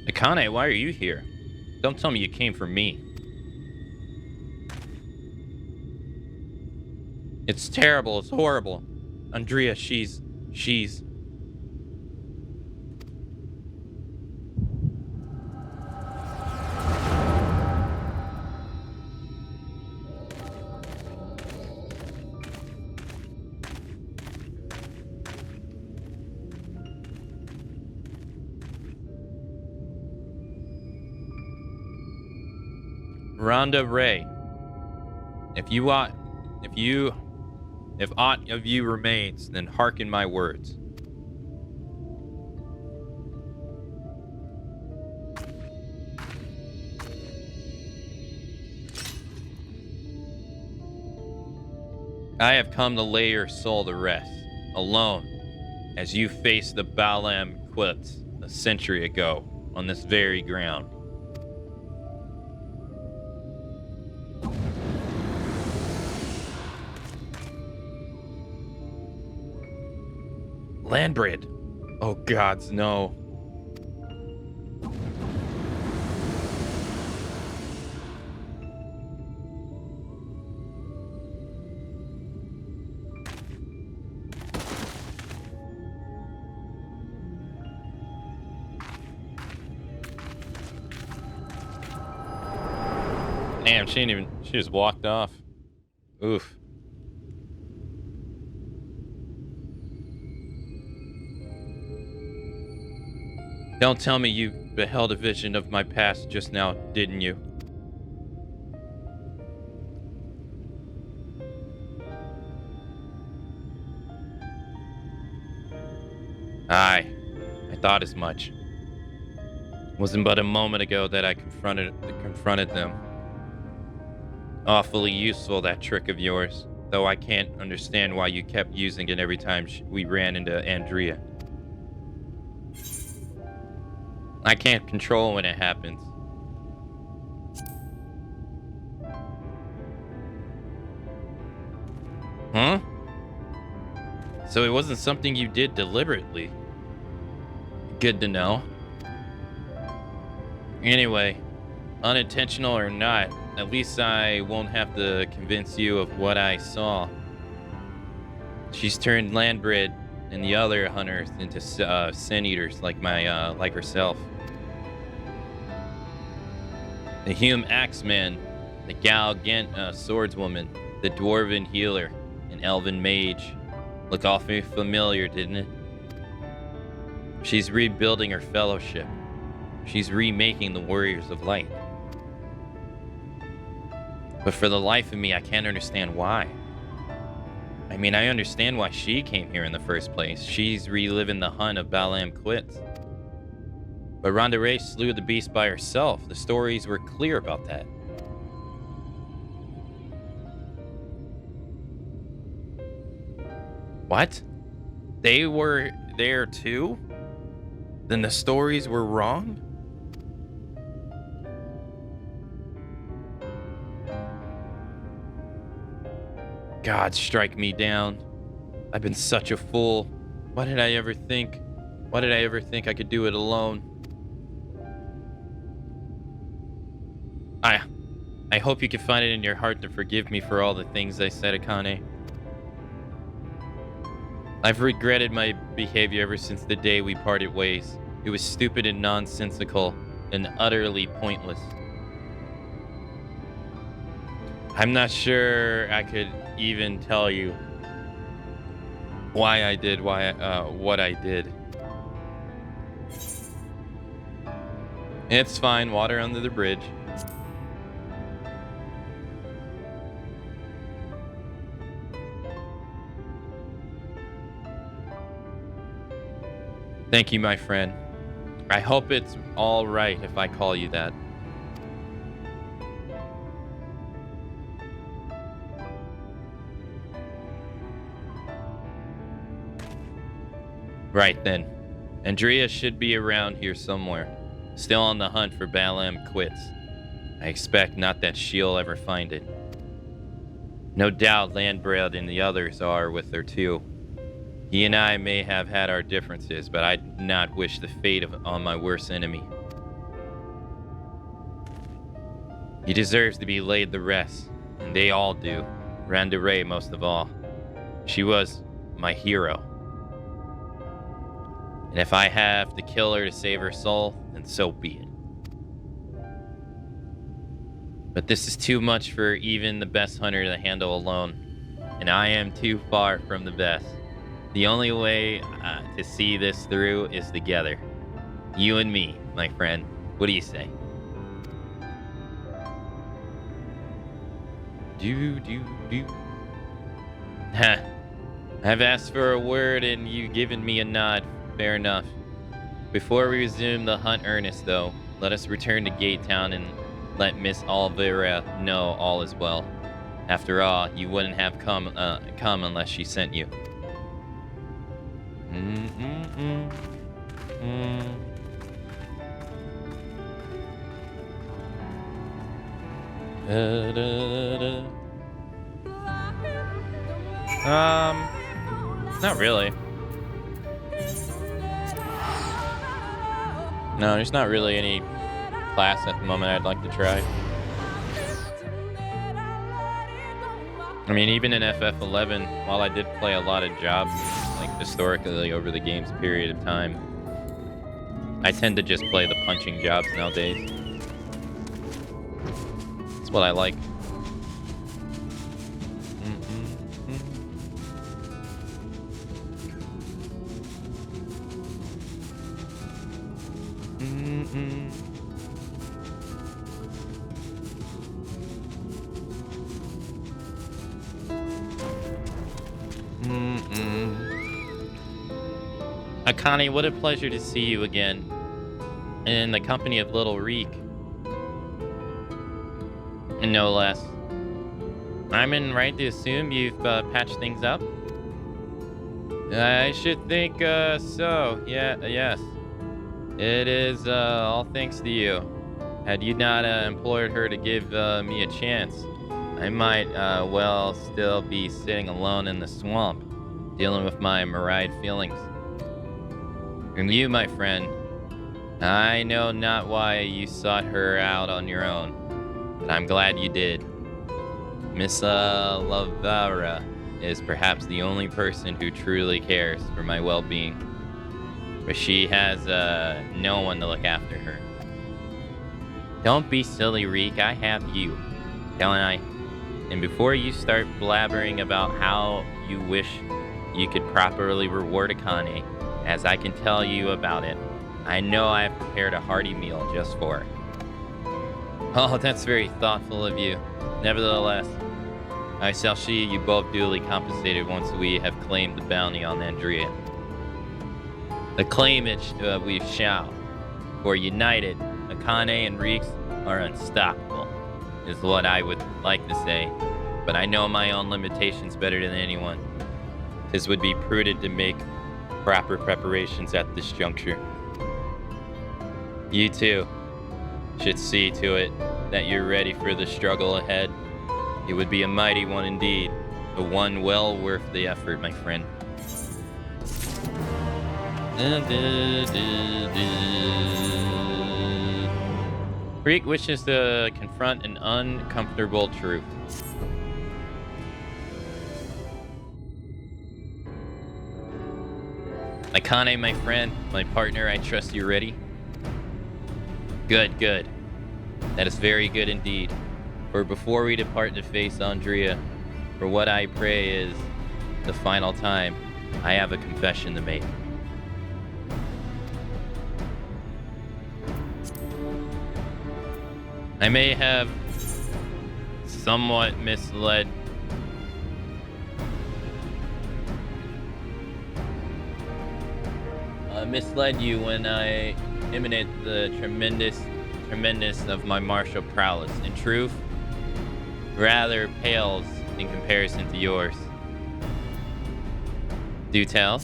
Akane, why are you here? Don't tell me you came for me. It's terrible. It's horrible. Andrea, she's... Rhonda Ray. If aught of you remains, then hearken my words. I have come to lay your soul to rest, alone, as you face the Balam quits a century ago on this very ground. Landbrid. Oh gods, no. Damn, she just walked off. Oof. Don't tell me you beheld a vision of my past just now, didn't you? Aye, I thought as much. It wasn't but a moment ago that I confronted them. Awfully useful, that trick of yours, though I can't understand why you kept using it every time we ran into Andrea. I can't control when it happens. Huh? So it wasn't something you did deliberately. Good to know. Anyway, unintentional or not, at least I won't have to convince you of what I saw. She's turned Landbrid and the other hunters into sin eaters like herself. The Hume Axeman, the Galgant swordswoman, the Dwarven healer, and Elven mage. Look awfully familiar, didn't it? She's rebuilding her fellowship. She's remaking the Warriors of Light. But for the life of me, I can't understand why. I mean, I understand why she came here in the first place. She's reliving the hunt of Balam Quits. But Ronda Ray slew the beast by herself. The stories were clear about that. What? They were there too? Then the stories were wrong? God, strike me down. I've been such a fool. Why did I ever think I could do it alone? I hope you can find it in your heart to forgive me for all the things I said, Akane. I've regretted my behavior ever since the day we parted ways. It was stupid and nonsensical and utterly pointless. I'm not sure I could even tell you why I did what I did. It's fine, water under the bridge. Thank you, my friend. I hope it's all right if I call you that. Right then. Andrea should be around here somewhere, still on the hunt for Balam Quits. I expect not that she'll ever find it. No doubt Landbred and the others are with her too. He and I may have had our differences, but I do not wish the fate on my worst enemy. He deserves to be laid to rest, and they all do. Randa Ray most of all. She was my hero. And if I have to kill her to save her soul, then so be it. But this is too much for even the best hunter to handle alone, and I am too far from the best. The only way to see this through is together. You and me, my friend. What do you say? Ha. I've asked for a word and you've given me a nod. Fair enough. Before we resume the hunt earnest, though, let us return to Gate Town and let Miss Olvera know all is well. After all, you wouldn't have come unless she sent you. Not really. No, there's not really any class at the moment I'd like to try. I mean, even in FF11, while I did play a lot of jobs, like historically over the game's period of time, I tend to just play the punching jobs nowadays. That's what I like. Akane, what a pleasure to see you again in the company of little Reek. And no less. I'm in right to assume you've patched things up? I should think so. Yes. It is all thanks to you. Had you not implored her to give me a chance, I might well still be sitting alone in the swamp, dealing with my marred feelings. And you, my friend, I know not why you sought her out on your own, but I'm glad you did. Miss Lavara is perhaps the only person who truly cares for my well-being, but she has no one to look after her. Don't be silly, Reek. I have you, don't I? And before you start blabbering about how you wish you could properly reward Akane, as I can tell you about it, I know I have prepared a hearty meal just for her. Oh, that's very thoughtful of you. Nevertheless, I shall see you both duly compensated once we have claimed the bounty on Andrea. Acclaim it we shall, for united, Akane and Reeks are unstoppable, is what I would like to say, but I know my own limitations better than anyone. This would be prudent to make proper preparations at this juncture. You too should see to it that you're ready for the struggle ahead. It would be a mighty one indeed, but one well worth the effort, my friend. Reek wishes to confront an uncomfortable truth. Akane, my friend, my partner, I trust you're ready. Good. That is very good indeed. For before we depart to face Andrea, for what I pray is the final time, I have a confession to make. I may have somewhat misled you when I emanate the tremendous of my martial prowess. In truth, rather pales in comparison to yours. Do tell.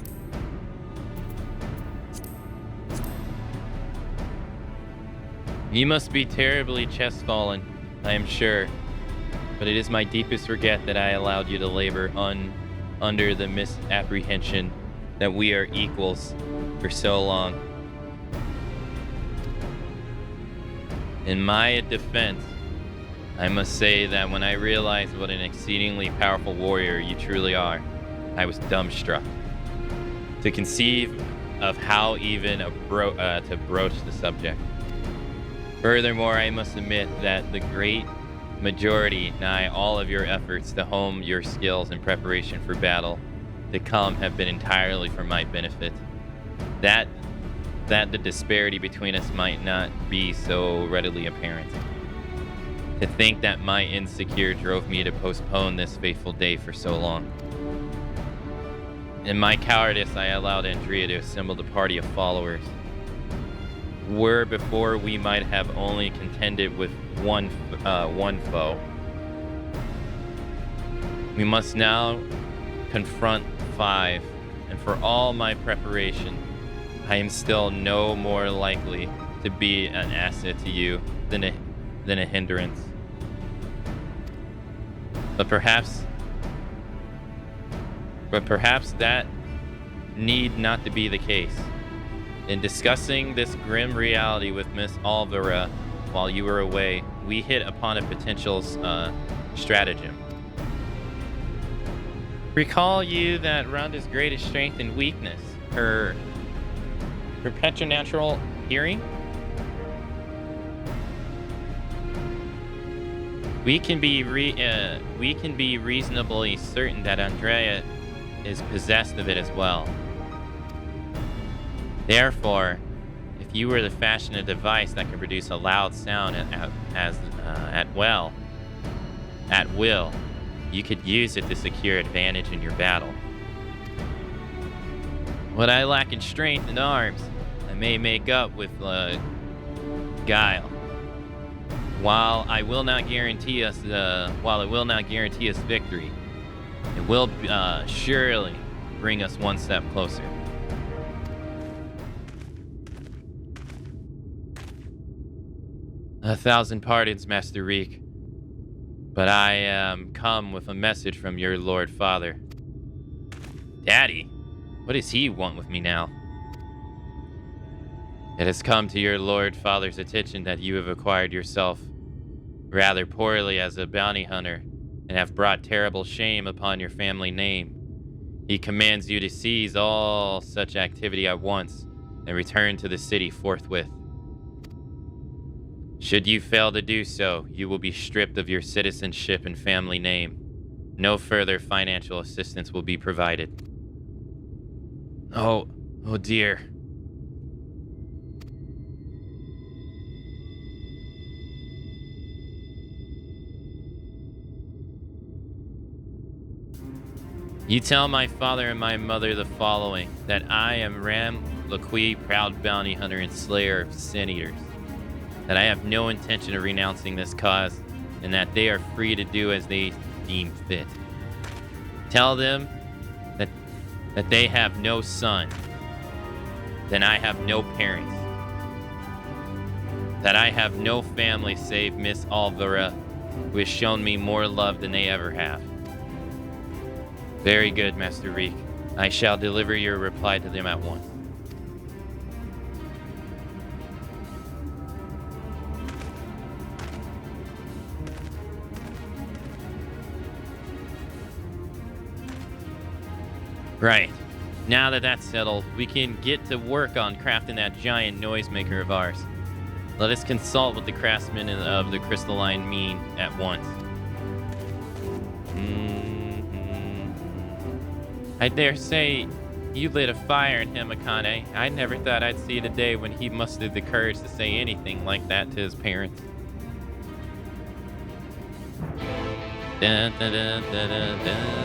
You must be terribly chestfallen, I am sure, but it is my deepest regret that I allowed you to labor under the misapprehension that we are equals for so long. In my defense, I must say that when I realized what an exceedingly powerful warrior you truly are, I was dumbstruck. To conceive of how even to broach the subject. Furthermore, I must admit that the great majority, nigh all of your efforts to hone your skills in preparation for battle to come have been entirely for my benefit. That the disparity between us might not be so readily apparent. To think that my insecure drove me to postpone this fateful day for so long. In my cowardice, I allowed Andrea to assemble the party of followers. Where before we might have only contended with one foe. We must now confront 5, and for all my preparation, I am still no more likely to be an asset to you than a hindrance. But perhaps that need not to be the case. In discussing this grim reality with Miss Alvara while you were away, we hit upon a potential stratagem. Recall you that Rhonda's greatest strength and weakness, her preternatural hearing? We can be reasonably certain that Andrea is possessed of it as well. Therefore, if you were to fashion a device that could produce a loud sound at will, you could use it to secure advantage in your battle. What I lack in strength and arms, I may make up with guile. While it will not guarantee us victory, it will surely bring us one step closer. A thousand pardons, Master Reek, but I am come with a message from your Lord Father. Daddy? What does he want with me now? It has come to your Lord Father's attention that you have acquired yourself rather poorly as a bounty hunter and have brought terrible shame upon your family name. He commands you to cease all such activity at once and return to the city forthwith. Should you fail to do so, you will be stripped of your citizenship and family name. No further financial assistance will be provided. Oh dear. You tell my father and my mother the following, that I am Ram Laqui, proud bounty hunter and slayer of sin eaters, that I have no intention of renouncing this cause, and that they are free to do as they deem fit. Tell them that they have no son, then I have no parents, that I have no family save Miss Alvara, who has shown me more love than they ever have. Very good, Master Reek. I shall deliver your reply to them at once. Right. Now that that's settled, we can get to work on crafting that giant noisemaker of ours. Let us consult with the craftsman of the crystalline mean at once. I dare say you lit a fire in him, Akane. I never thought I'd see the day when he mustered the courage to say anything like that to his parents. Dun, dun, dun, dun, dun, dun.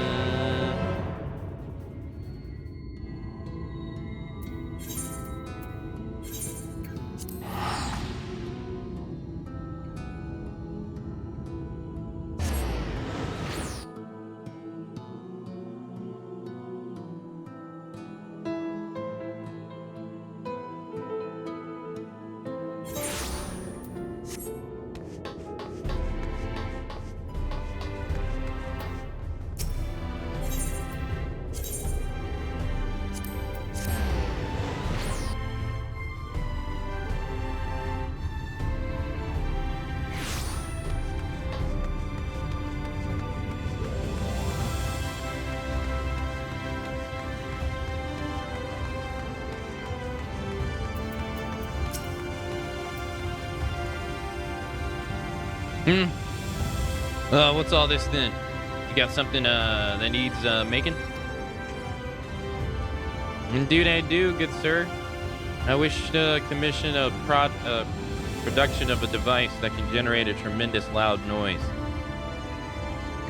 What's all this then? You got something that needs making? Indeed I do, good sir. I wish to commission a production of a device that can generate a tremendous loud noise.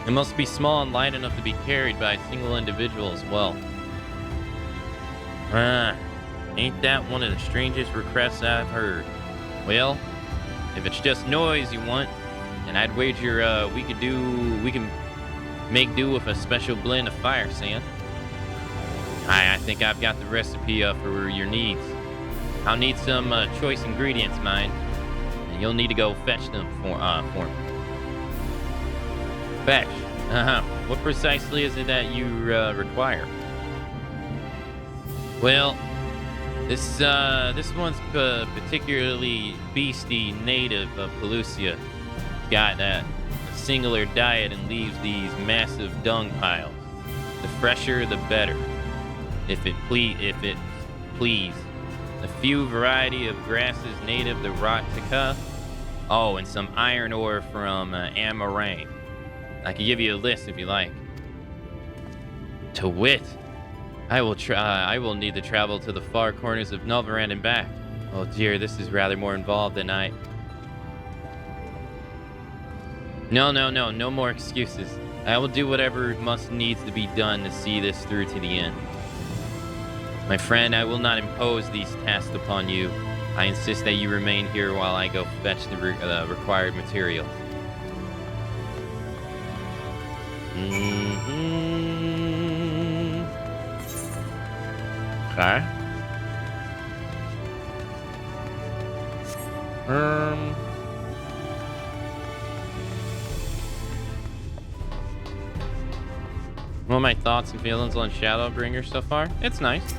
It must be small and light enough to be carried by a single individual as well. Ain't that one of the strangest requests I've heard? Well, if it's just noise you want, and I'd wager we can make do with a special blend of fire sand. I think I've got the recipe for your needs. I'll need some choice ingredients, mind, and you'll need to go fetch them for me. Fetch? What precisely is it that you require? Well, this one's particularly beastie native of Pelusia. Got a singular diet and leaves these massive dung piles. The fresher, the better. If it please. A few variety of grasses native to Rotica. Oh, and some iron ore from Amarang. I can give you a list if you like. To wit, I will need to travel to the far corners of Novaran and back. Oh dear, this is rather more involved than I... No more excuses. I will do whatever needs to be done to see this through to the end. My friend, I will not impose these tasks upon you. I insist that you remain here while I go fetch the required materials. Okay. What are my thoughts and feelings on Shadowbringer so far? It's nice.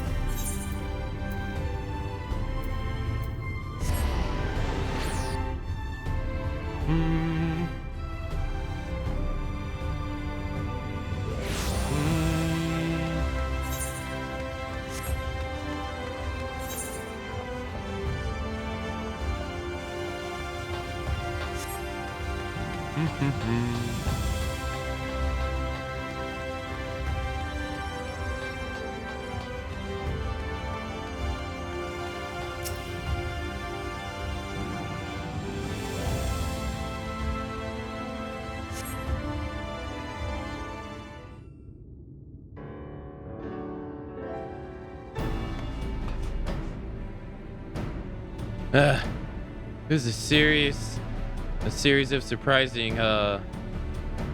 It was a series of surprising,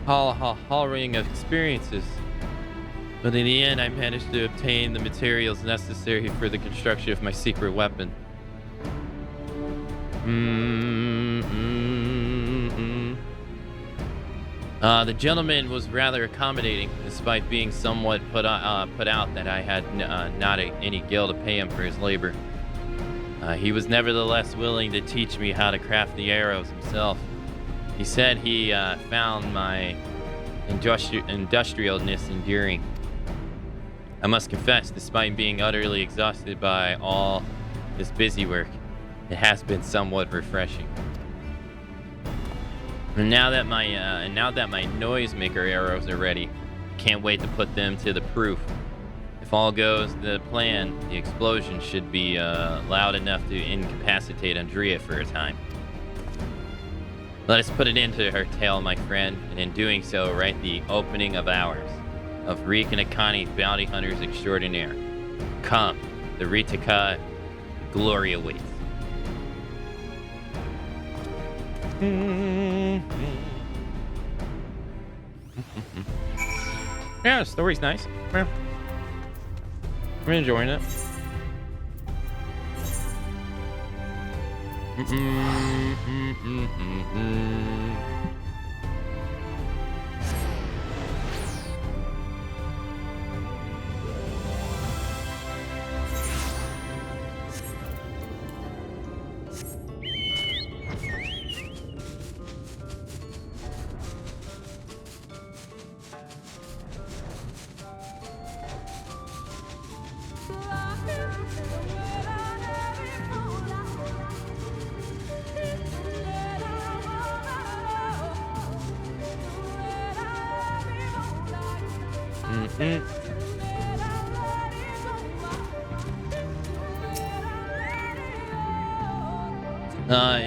harrowing experiences. But in the end, I managed to obtain the materials necessary for the construction of my secret weapon. The gentleman was rather accommodating, despite being somewhat put out that I had not any gil to pay him for his labor. He was nevertheless willing to teach me how to craft the arrows himself. He said he found my industrialness endearing. I must confess, despite being utterly exhausted by all this busy work, it has been somewhat refreshing. And now that my noisemaker arrows are ready, I can't wait to put them to the proof. If all goes to plan, the explosion should be loud enough to incapacitate Andrea for a time. Let us put it into her tale, my friend, and in doing so, write the opening of ours, of Reek and Akani, bounty hunters extraordinaire. Come, the Ritaka glory awaits. Yeah, the story's nice. Yeah. I'm enjoying it.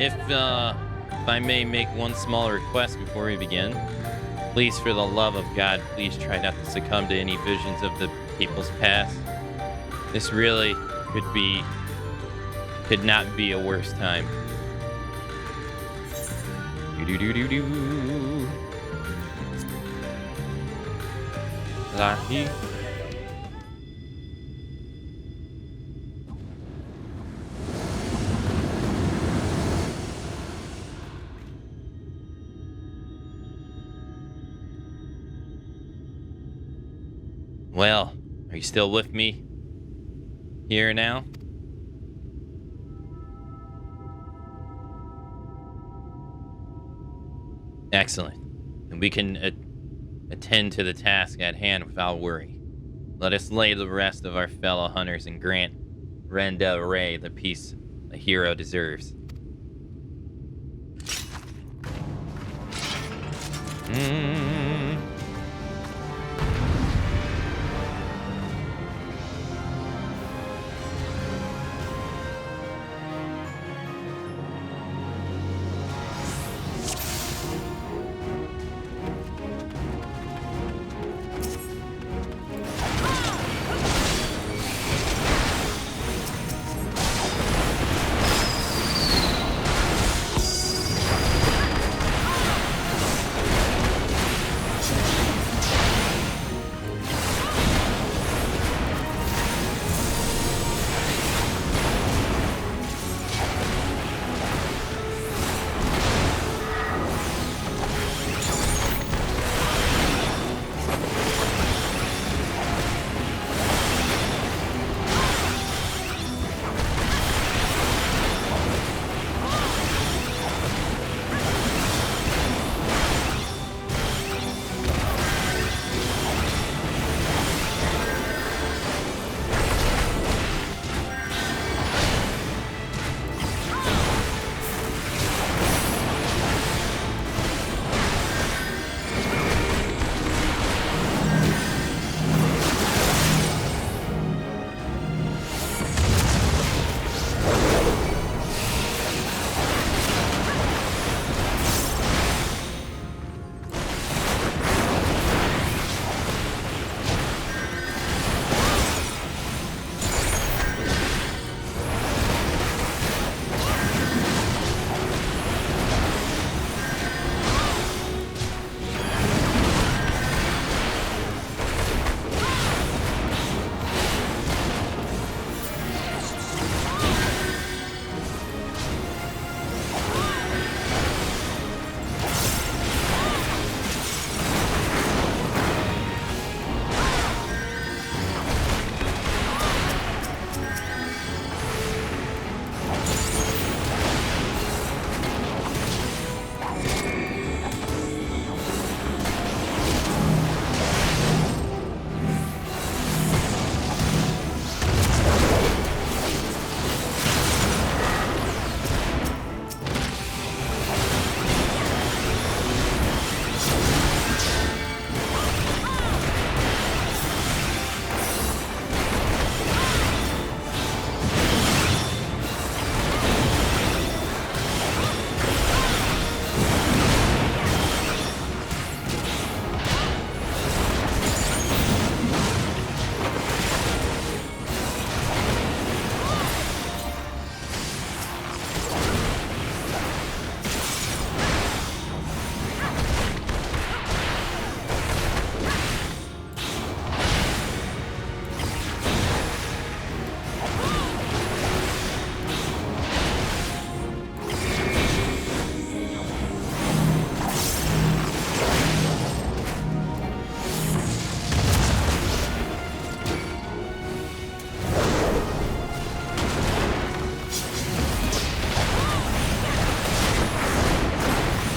If I may make one small request before we begin, please, for the love of God, please try not to succumb to any visions of the people's past. This really could not be a worse time. Asahi. Well, are you still with me here now? Excellent. And we can attend to the task at hand without worry. Let us lay the rest of our fellow hunters and grant Rendell Ray the peace a hero deserves.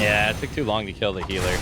Yeah, it took too long to kill the healer.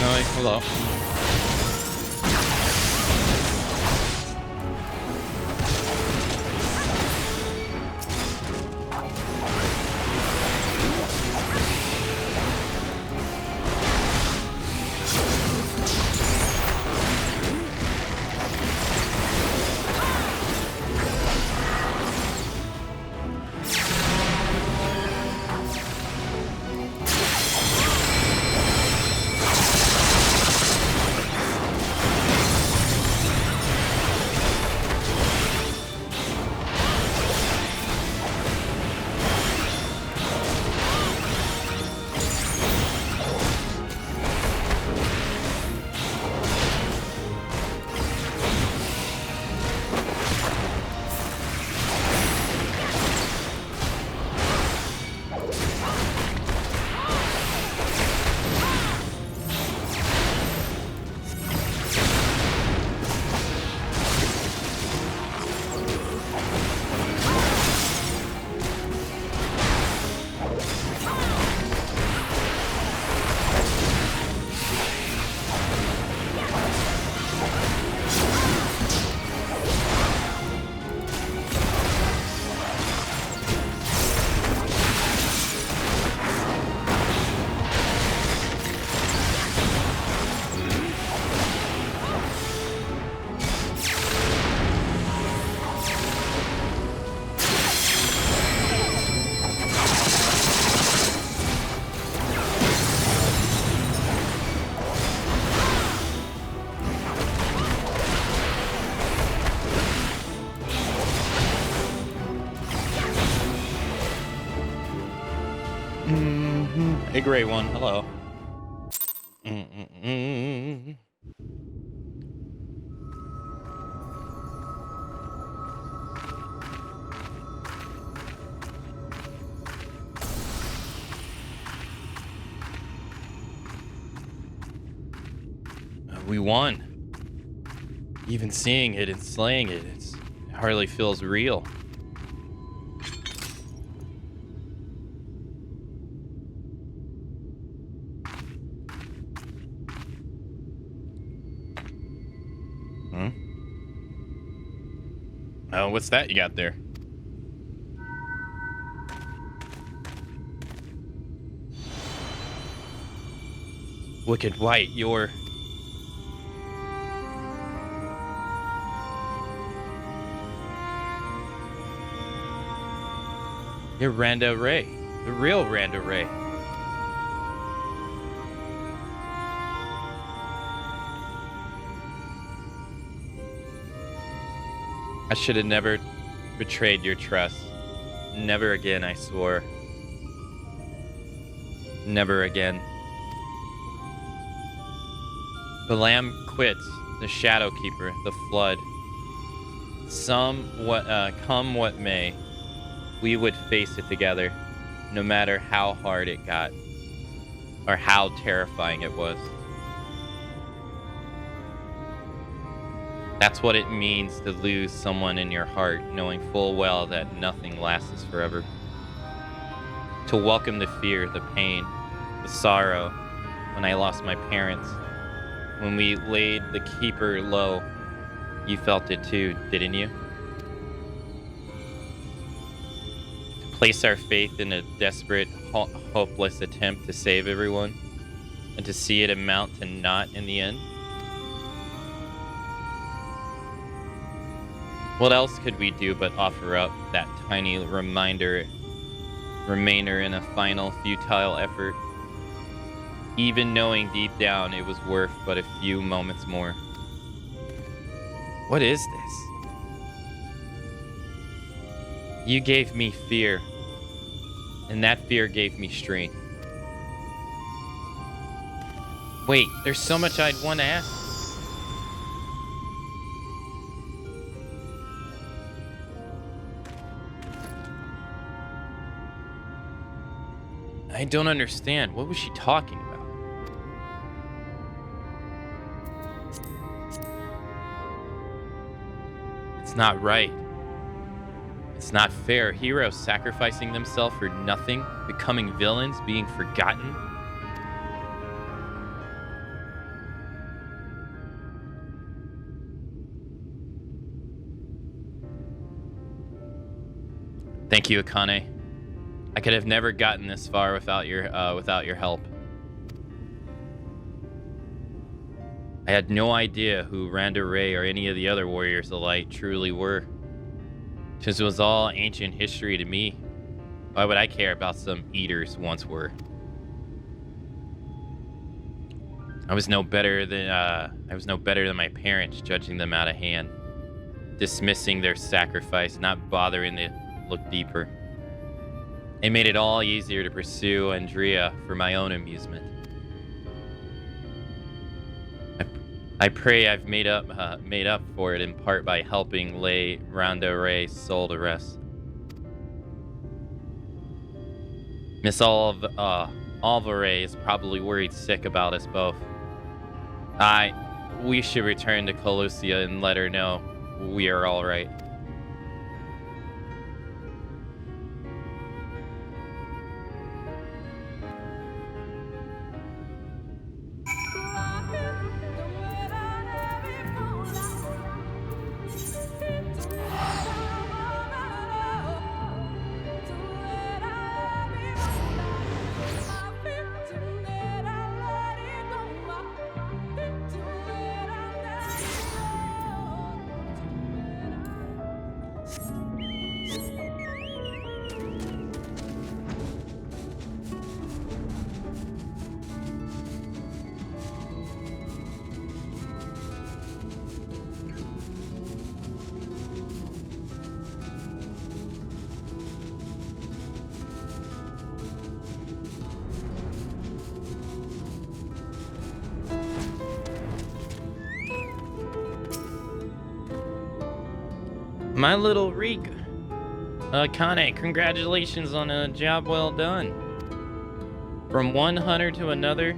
Hi, hello. A gray one, hello. We won. Even seeing it and slaying it, it hardly feels real. Oh, what's that you got there? Wicked White, you're Randa Ray, the real Randa Ray. I should have never betrayed your trust. Never again, I swore. Never again. The Lamb quits, the Shadow Keeper, the Flood. Come what may, we would face it together, no matter how hard it got, or how terrifying it was. That's what it means to lose someone in your heart, knowing full well that nothing lasts forever. To welcome the fear, the pain, the sorrow, when I lost my parents. When we laid the Keeper low, you felt it too, didn't you? To place our faith in a desperate, hopeless attempt to save everyone, and to see it amount to naught in the end. What else could we do but offer up that tiny remainder in a final futile effort, even knowing deep down it was worth but a few moments more? What is this? You gave me fear, and that fear gave me strength. Wait, there's so much I'd want to ask. I don't understand. What was she talking about? It's not right. It's not fair. Heroes sacrificing themselves for nothing, becoming villains, being forgotten. Thank you, Akane. I could have never gotten this far without your help. I had no idea who Randa Ray or any of the other Warriors of the Light truly were. Since it was all ancient history to me, why would I care about some eaters once were? I was no better than my parents, judging them out of hand, dismissing their sacrifice, not bothering to look deeper. It made it all easier to pursue Andrea for my own amusement. I pray I've made up for it in part by helping lay Randa Ray's soul to rest. Miss Alvarez is probably worried sick about us both. We should return to Colusia and let her know we are all right. My little Reek, Kane, congratulations on a job well done. From one hunter to another,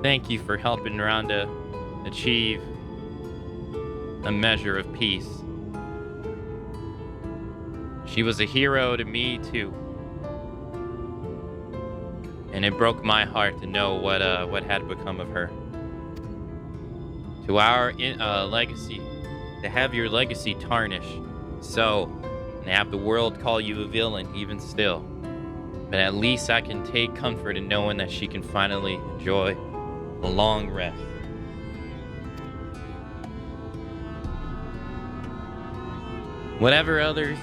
thank you for helping Rhonda achieve a measure of peace. She was a hero to me too, and it broke my heart to know what had become of her. To our legacy, to have your legacy tarnished. So, and have the world call you a villain even still. But at least I can take comfort in knowing that she can finally enjoy a long rest. Whatever others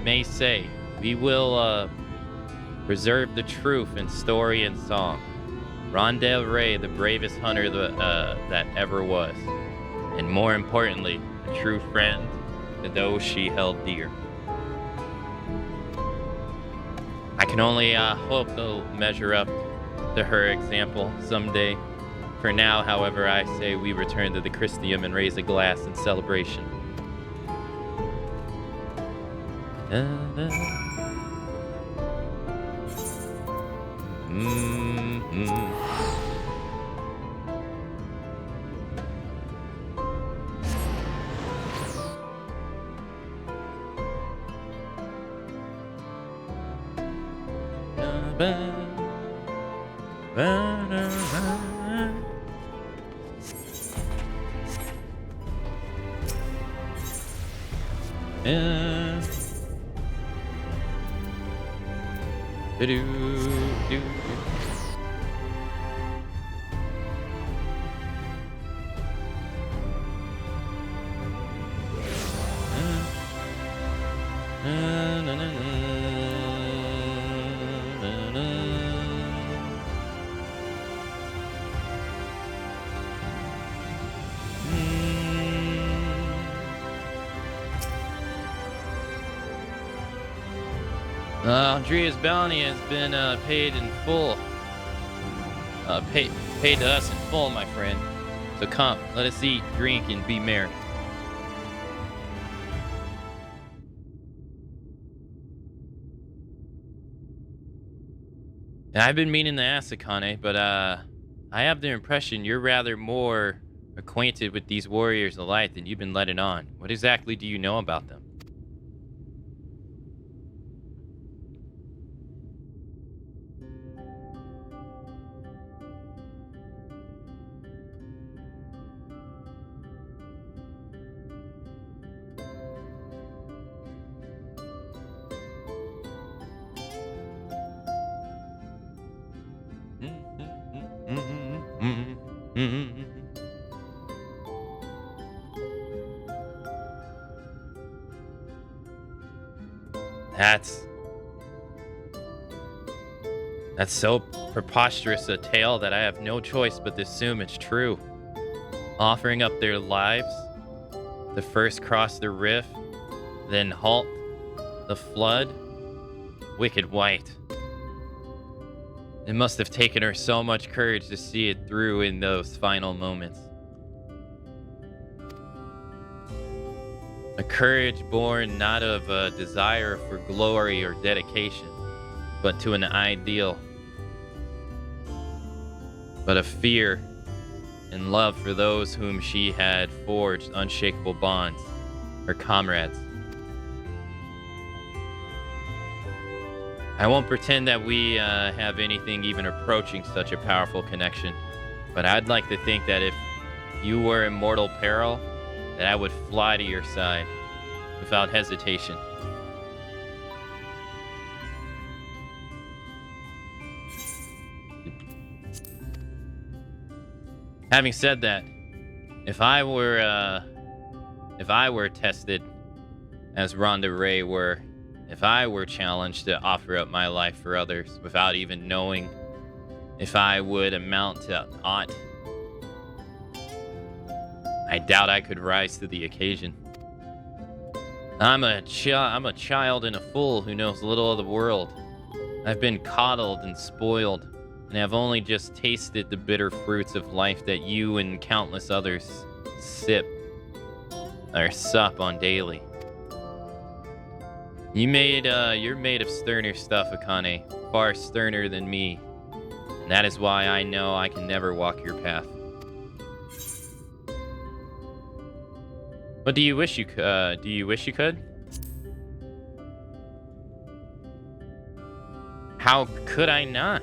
may say, we will preserve the truth in story and song. Rondell Ray, the bravest hunter that ever was. And more importantly, a true friend to those she held dear. I can only hope they'll measure up to her example someday. For now, however, I say we return to the Christium and raise a glass in celebration. Andrea's bounty has been paid in full. Paid to us in full, my friend. So come, let us eat, drink, and be merry. Now, I've been meaning to ask Akane, but I have the impression you're rather more acquainted with these warriors of light than you've been letting on. What exactly do you know about them? That's so preposterous a tale that I have no choice but to assume it's true. Offering up their lives to first cross the rift, then halt the flood. Wicked White. It must have taken her so much courage to see it through in those final moments. A courage born not of a desire for glory or dedication, but to an ideal, but of fear and love for those whom she had forged unshakable bonds, her comrades. I won't pretend that we have anything even approaching such a powerful connection, but I'd like to think that if you were in mortal peril, that I would fly to your side without hesitation. Having said that, if I were tested as Rhonda Ray were, if I were challenged to offer up my life for others without even knowing if I would amount to aught, I doubt I could rise to the occasion. I'm a child and a fool who knows little of the world. I've been coddled and spoiled, and have only just tasted the bitter fruits of life that you and countless others sup on daily. You're made of sterner stuff, Akane, far sterner than me, and that is why I know I can never walk your path. But do you wish you could? How could I not?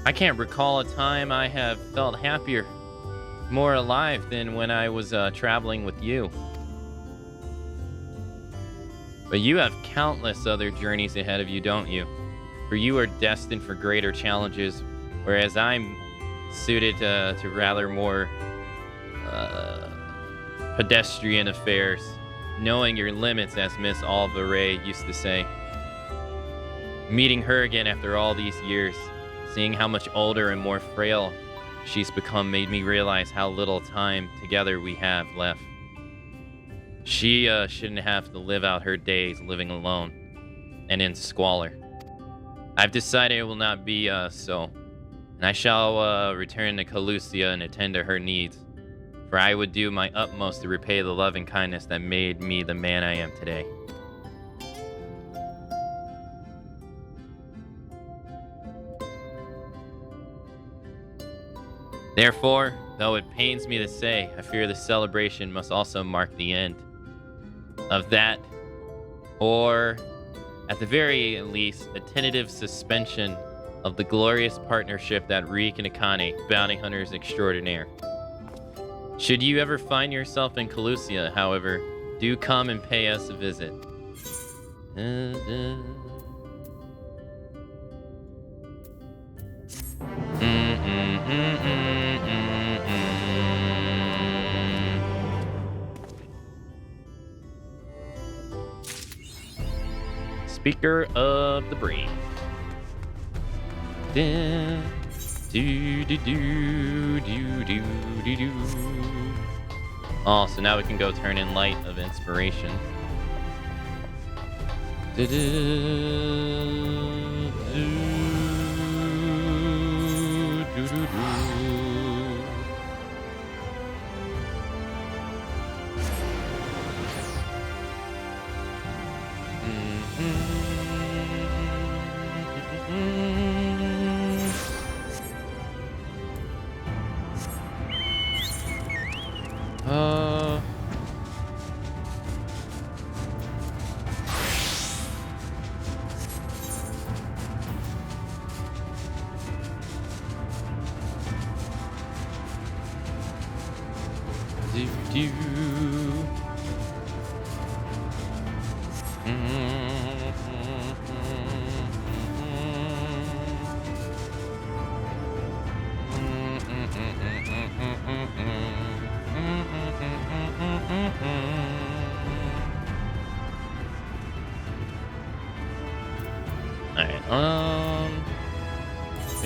I can't recall a time I have felt happier, more alive than when I was traveling with you. But you have countless other journeys ahead of you, don't you? For you are destined for greater challenges, whereas I'm suited to rather more pedestrian affairs, knowing your limits, as Miss Alvaray used to say. Meeting her again after all these years, seeing how much older and more frail she's become, made me realize how little time together we have left. She shouldn't have to live out her days living alone and in squalor. I've decided it will not be so, and I shall return to Calusia and attend to her needs, for I would do my utmost to repay the love and kindness that made me the man I am today. Therefore, though it pains me to say, I fear the celebration must also mark the end of that, or at the very least, a tentative suspension of the glorious partnership that Reek and Akane, bounty hunters extraordinaire. Should you ever find yourself in Calusia, however, do come and pay us a visit. Speaker of the Brave. Oh, so now we can go turn in Light of Inspiration.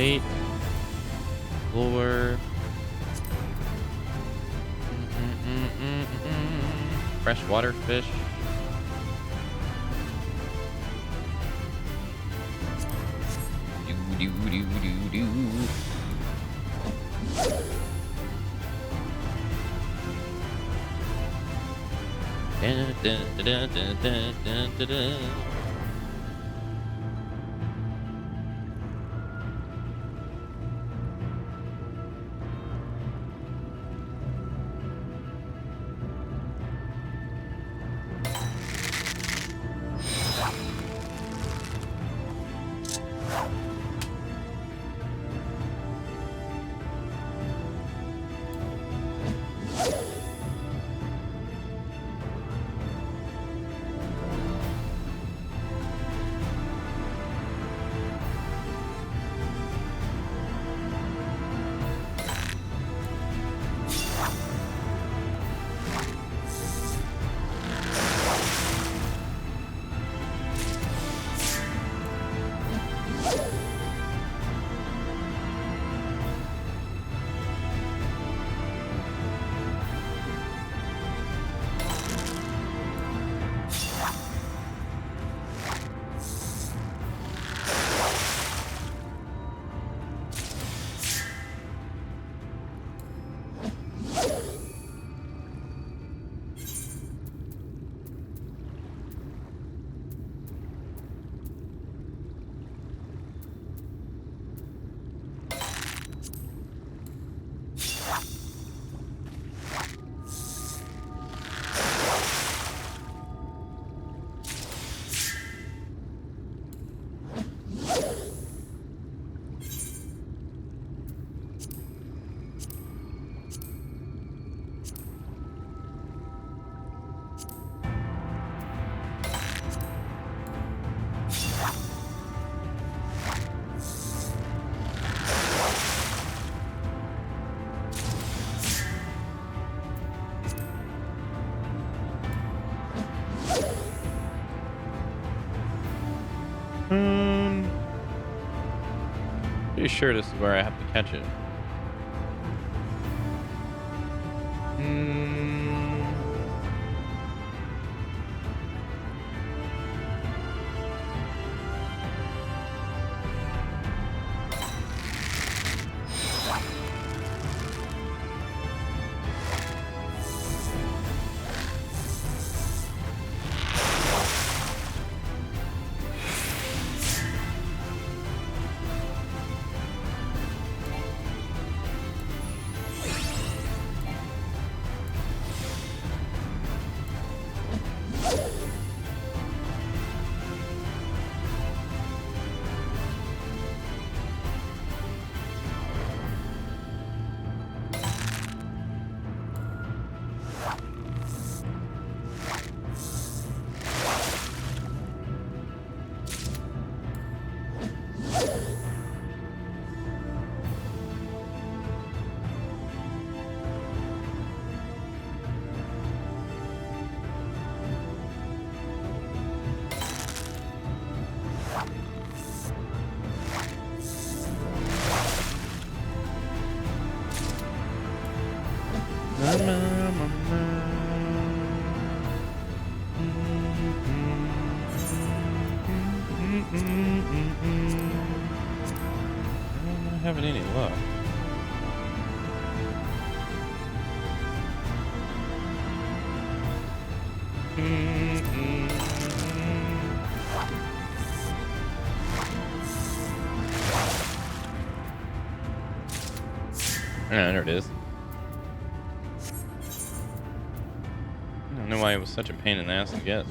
Bait. Lure. Freshwater fish. Do do do do do. Dun, dun, dun, dun, dun, dun, dun, dun. Pretty sure this is where I have to catch it. I'm not having any luck. There it is. I don't know why it was such a pain in the ass to get.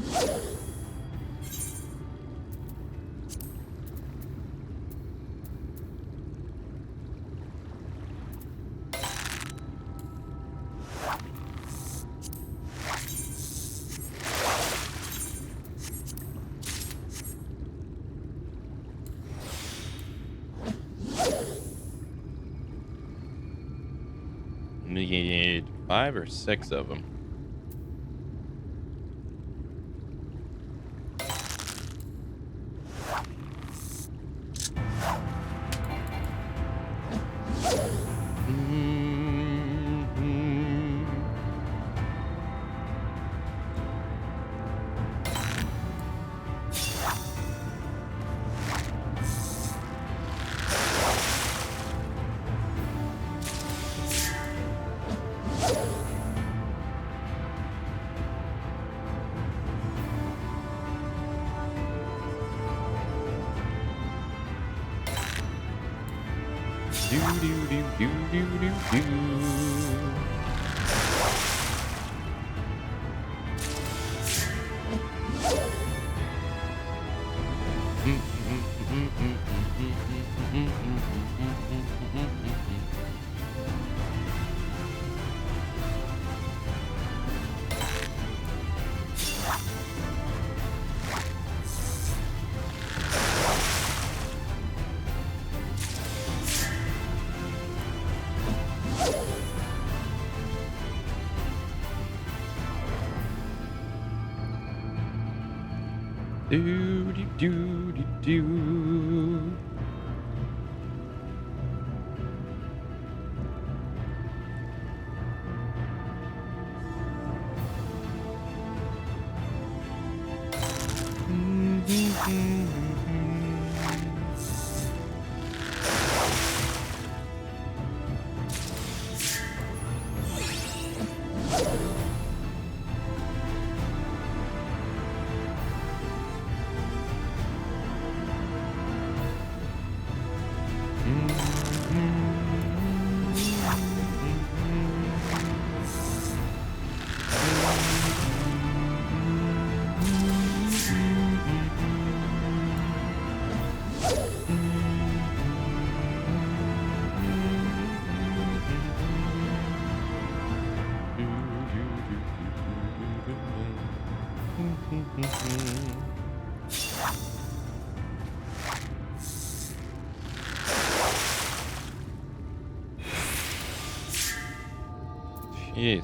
Need 5 or 6 of them. Do do do do do do do. Do do do do do. Jeez.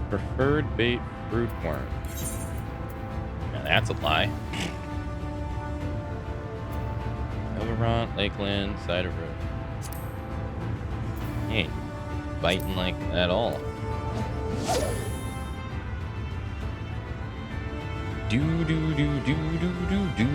Preferred bait fruit worm. Now that's a lie. Overrun, Lakeland, side of road. He ain't biting like that at all. Do do do do do do do.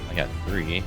I got 3.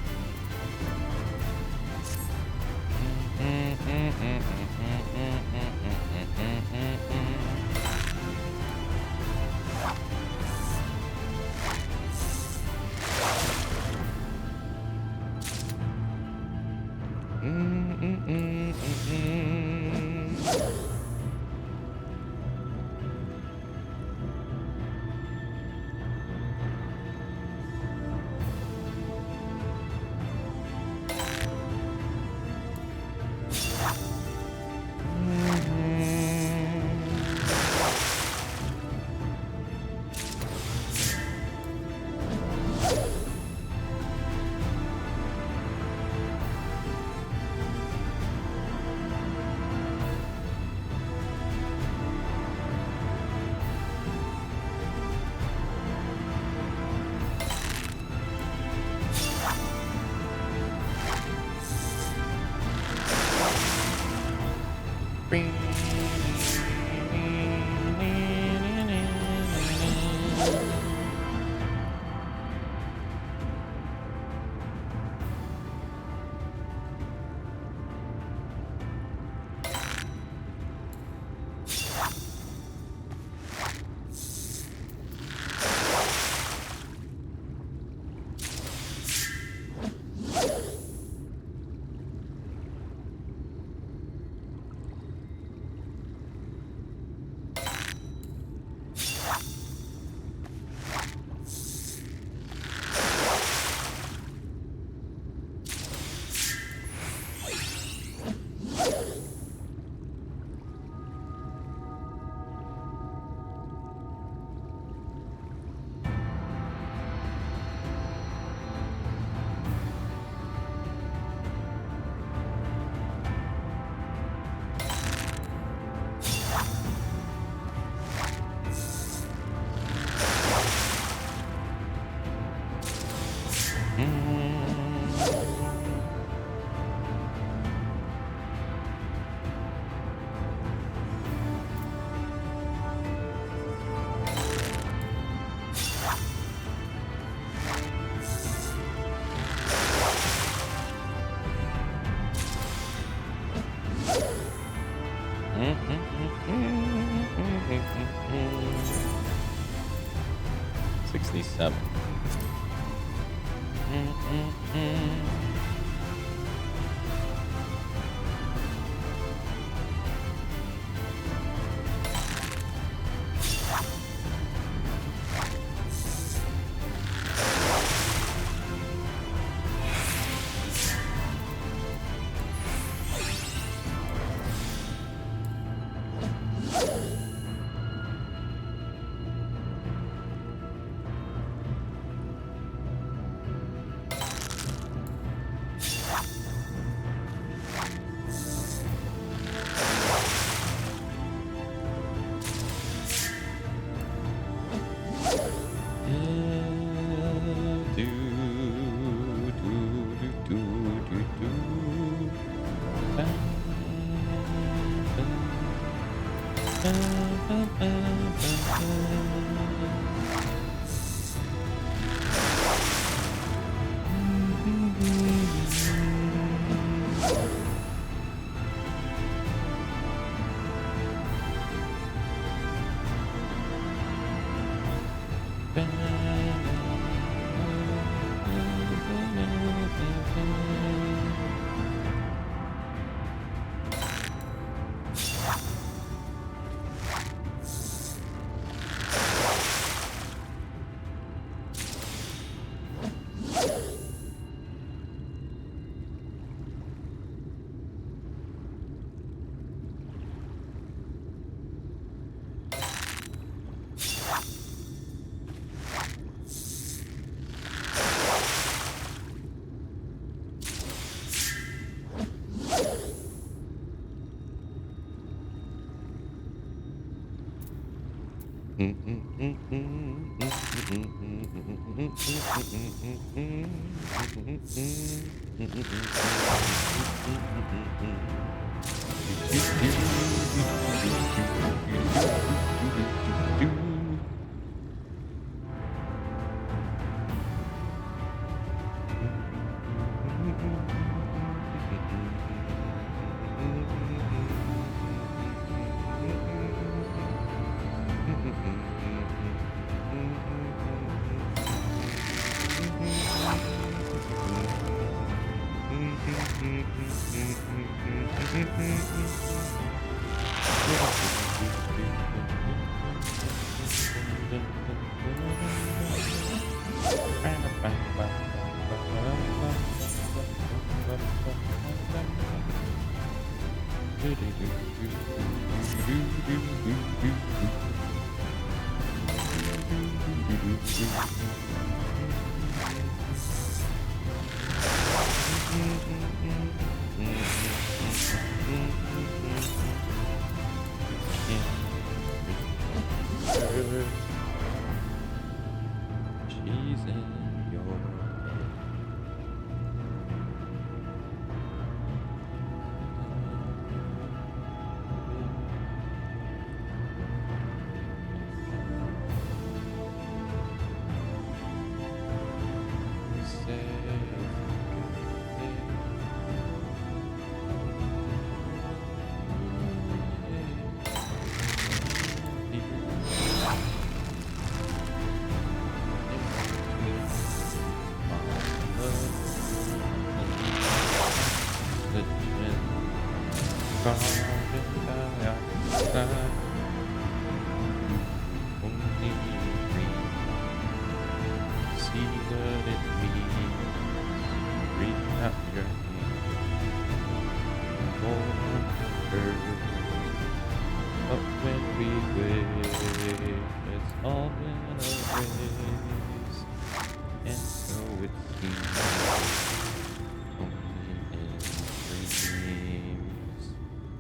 27.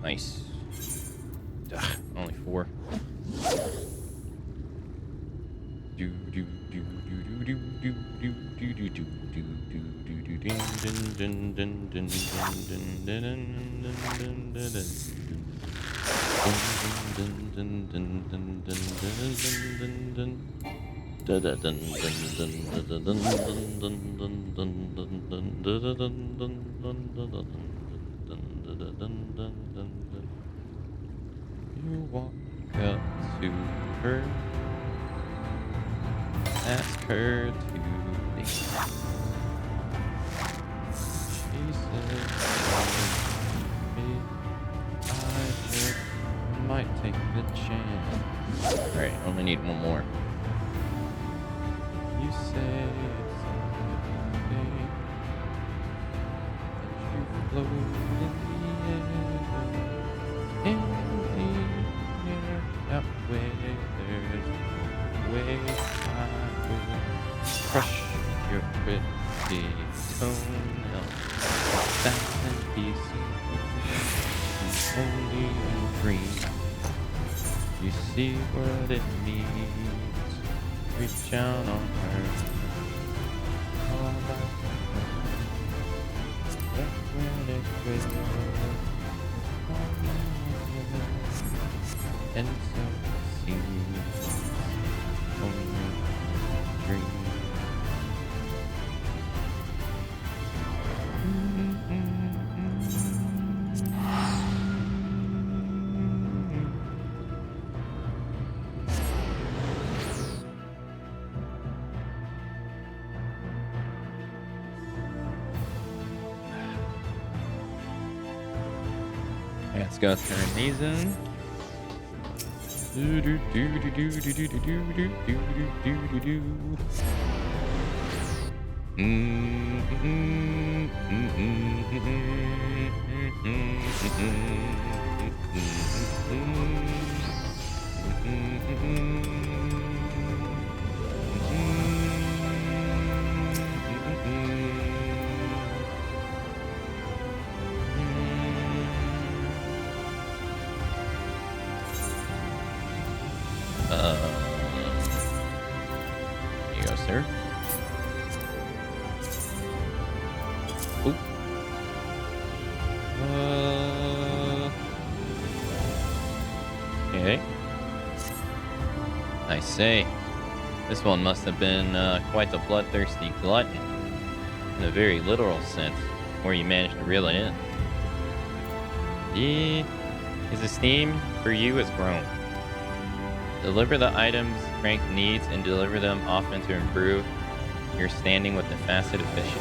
Nice. Ugh, only 4. You walk up to her, ask her today. She said, I might take the chance. Alright, I only need one more. You say it's a day that you float in the air, out where there's way I will crush your pretty toenail. That's in pieces, only in dreams. You see what it means. Reach out on her. All about her. That's when it will. And so it seems only a dream. Let's go turn these in. Here you go, sir. Oop. Okay. I say, this one must have been quite the bloodthirsty glutton, in a very literal sense, where you managed to reel it in. His esteem for you has grown. Deliver the items Frank needs and deliver them often to improve your standing with the facet official.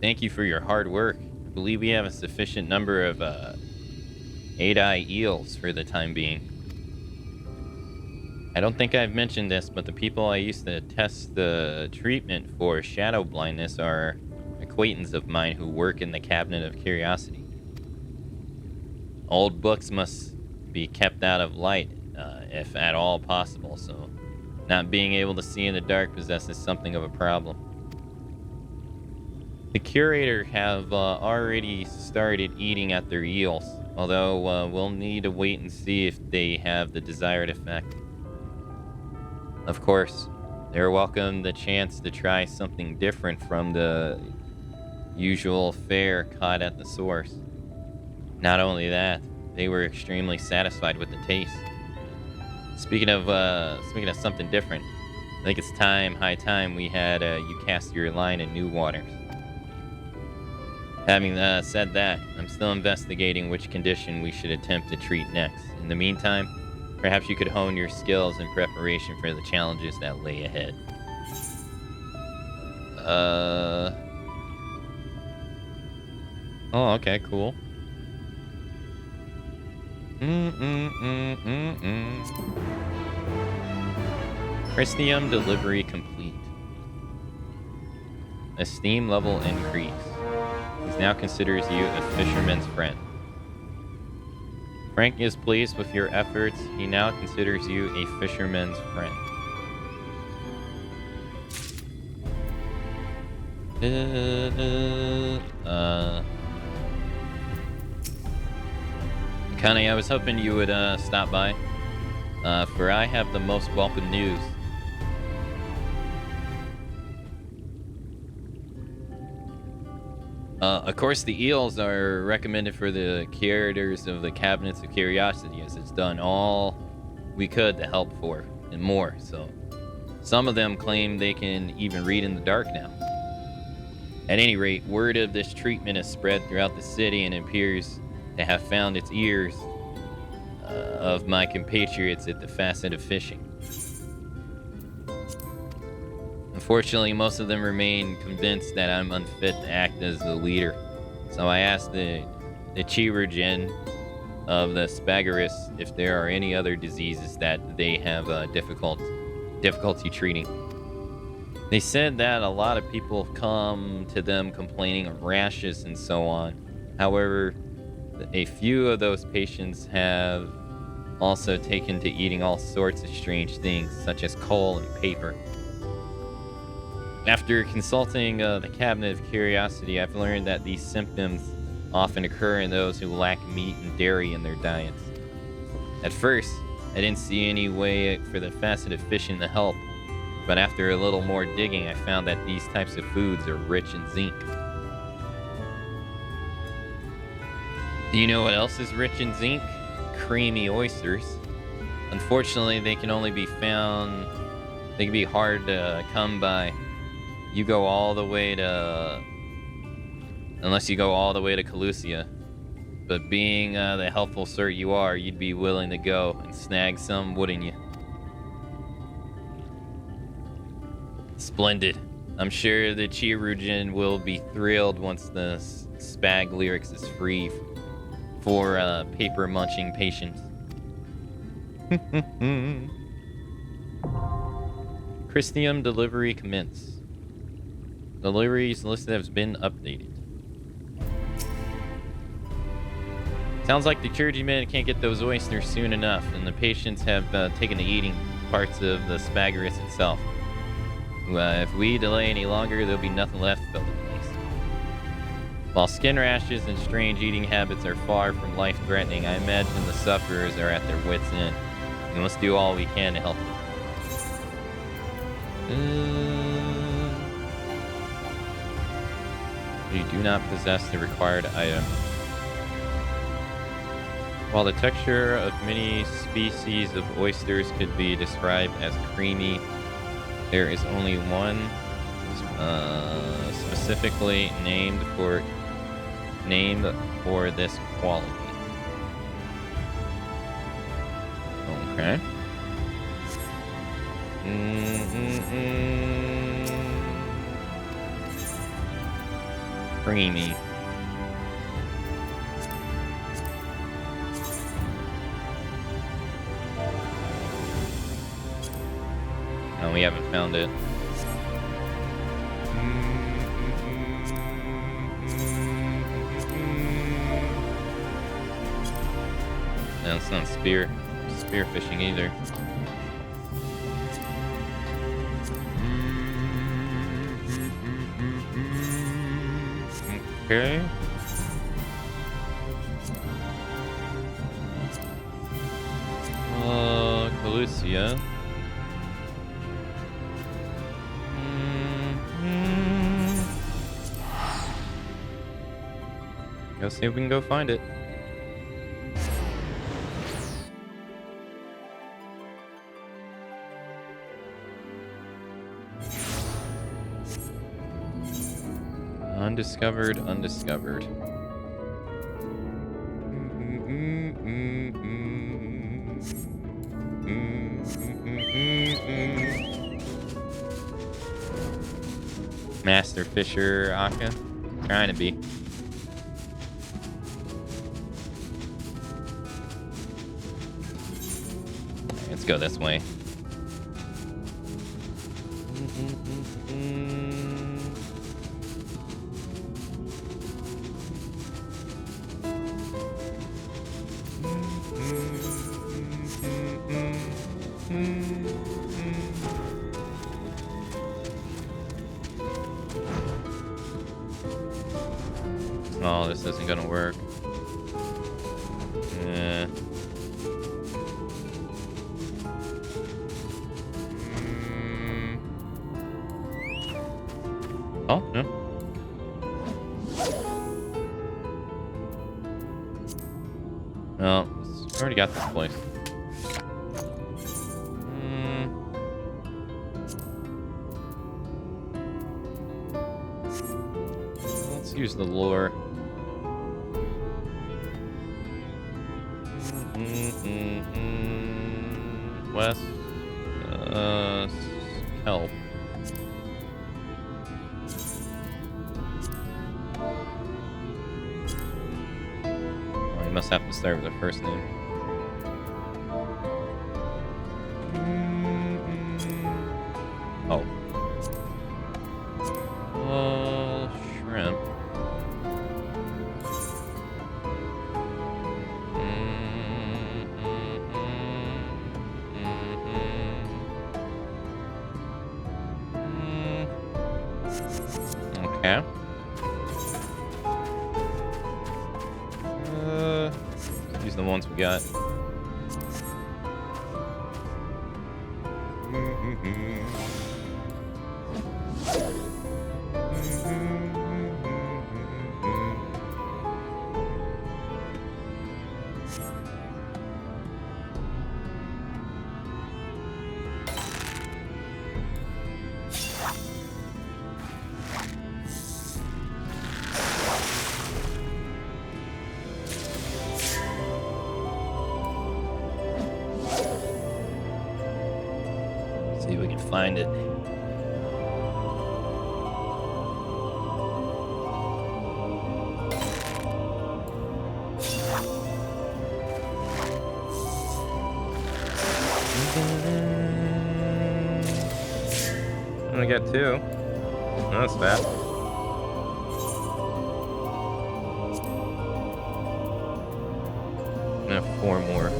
Thank you for your hard work. I believe we have a sufficient number of 8-eye eels for the time being. I don't think I've mentioned this, but the people I used to test the treatment for shadow blindness are acquaintances of mine who work in the Cabinet of Curiosity. Old books must be kept out of light, if at all possible, so not being able to see in the dark possesses something of a problem. The curator have already started eating at their eels, although we'll need to wait and see if they have the desired effect. Of course, they're welcome the chance to try something different from the usual fare caught at the source. Not only that, they were extremely satisfied with the taste. Speaking of something different, I think it's high time we had you cast your line in new waters. Having said that, I'm still investigating which condition we should attempt to treat next. In the meantime, perhaps you could hone your skills in preparation for the challenges that lay ahead. Oh, okay, cool. Christium delivery complete. Esteem level increase. He now considers you a fisherman's friend. Frank is pleased with your efforts. He now considers you a fisherman's friend. Connie, I was hoping you would stop by, for I have the most welcome news. Of course, the eels are recommended for the curators of the Cabinets of Curiosity, as it's done all we could to help for, and more, so some of them claim they can even read in the dark now. At any rate, word of this treatment has spread throughout the city and appears to have found its ears of my compatriots at the facet of fishing. Unfortunately, most of them remain convinced that I'm unfit to act as the leader. So I asked the chirurgeon of the Spagaris if there are any other diseases that they have difficulty treating. They said that a lot of people come to them complaining of rashes and so on. However, a few of those patients have also taken to eating all sorts of strange things, such as coal and paper. After consulting the Cabinet of Curiosity, I've learned that these symptoms often occur in those who lack meat and dairy in their diets. At first, I didn't see any way for the facet of fishing to help, but after a little more digging, I found that these types of foods are rich in zinc. Do you know what else is rich in zinc? Creamy oysters. Unfortunately, they can only be found, they can be hard to come by. You go all the way to, unless you go all the way to Calusia. But being the helpful sir you are, you'd be willing to go and snag some, wouldn't you? Splendid. I'm sure the chirurgeon will be thrilled once the Spag Lyrics is free for paper-munching patients. Christium delivery commence. Deliveries listed has been updated. Sounds like the clergyman can't get those oysters soon enough, and the patients have taken to eating parts of the Spagaris itself. If we delay any longer, there'll be nothing left to fill the place. While skin rashes and strange eating habits are far from life-threatening, I imagine the sufferers are at their wits' end. We must do all we can to help them. You do not possess the required item. While the texture of many species of oysters could be described as creamy, there is only one specifically named for this quality. Okay. Creamy. No, we haven't found it. No, it's not spear fishing either. Okay. Calusia. Go see if we can go find it. Undiscovered. Master Fisher Aka. Trying to be. Let's go this way. Oh, this isn't gonna work. Yeah. Oh, no. Well, I already got this place. use the lure. West. Kelp. Oh, you must have to start with the first name. Oh. Oh, shrimp. Okay. Use the ones we got. See if we can find it. I got 2. That's fast. I have 4 more.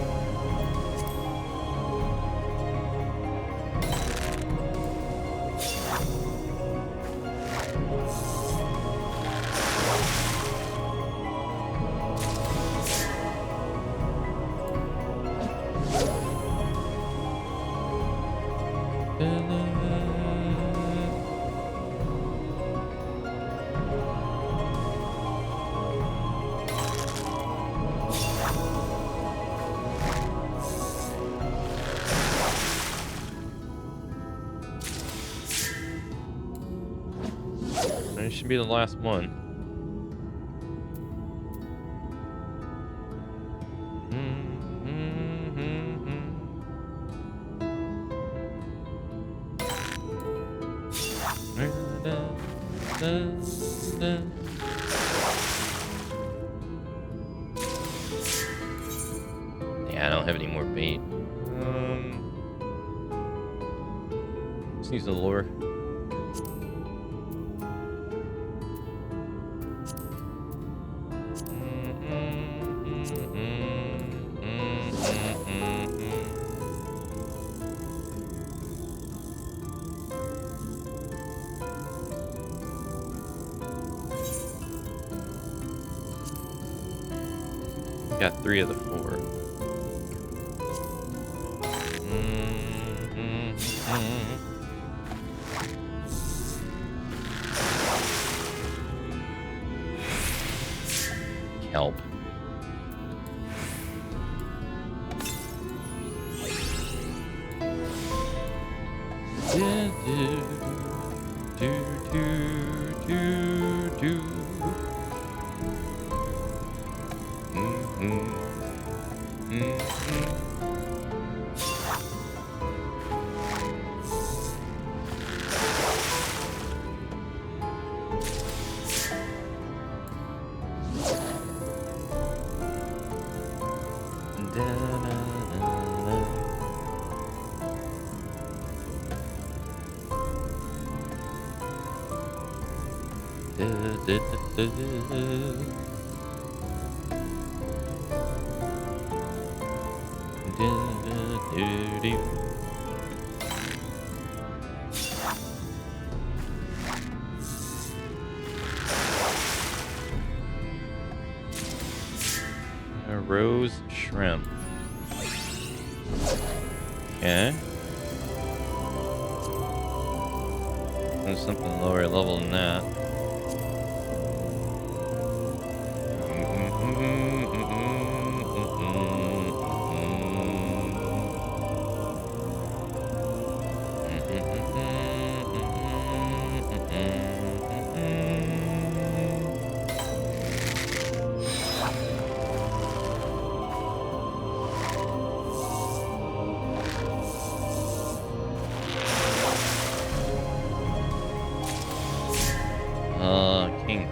It should be the last one. Yeah, I don't have any more bait. Let's use the lure. Got 3 of the 4. Kelp. A rose shrimp. Okay. There's something lower level than that.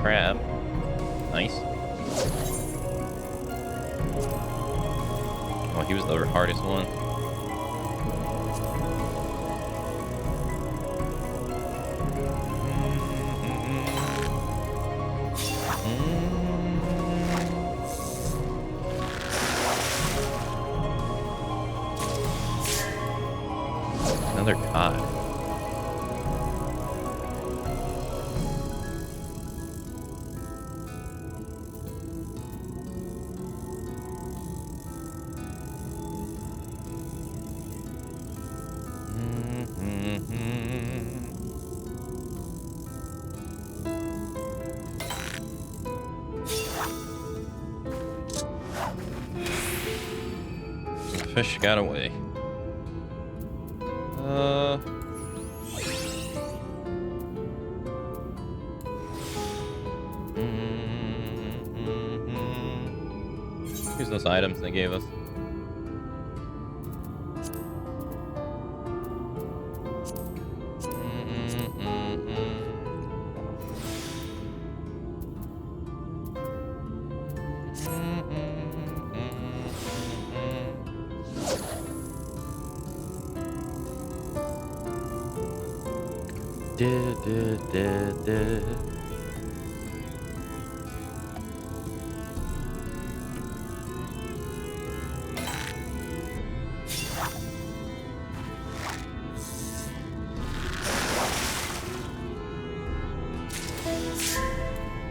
crab. Nice. Oh, he was the hardest one. Another cod. The fish got away. Here's those items they gave us.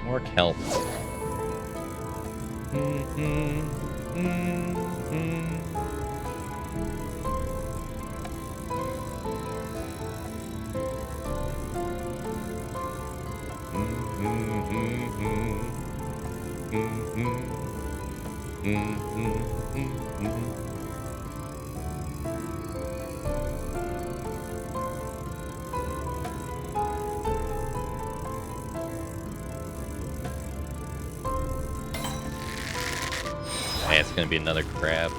More kelp. Hey, it's gonna be another crab.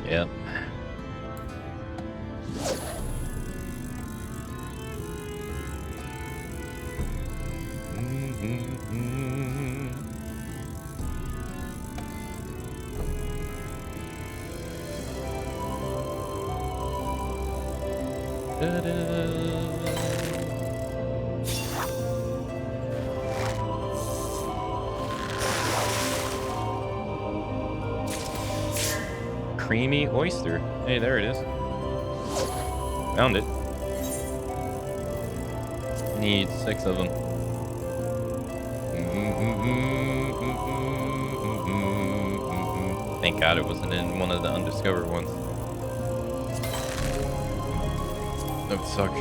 Yep. Creamy oyster. Hey, there it is. Found it. Need 6 of them. Thank God it wasn't in one of the undiscovered ones. That would suck.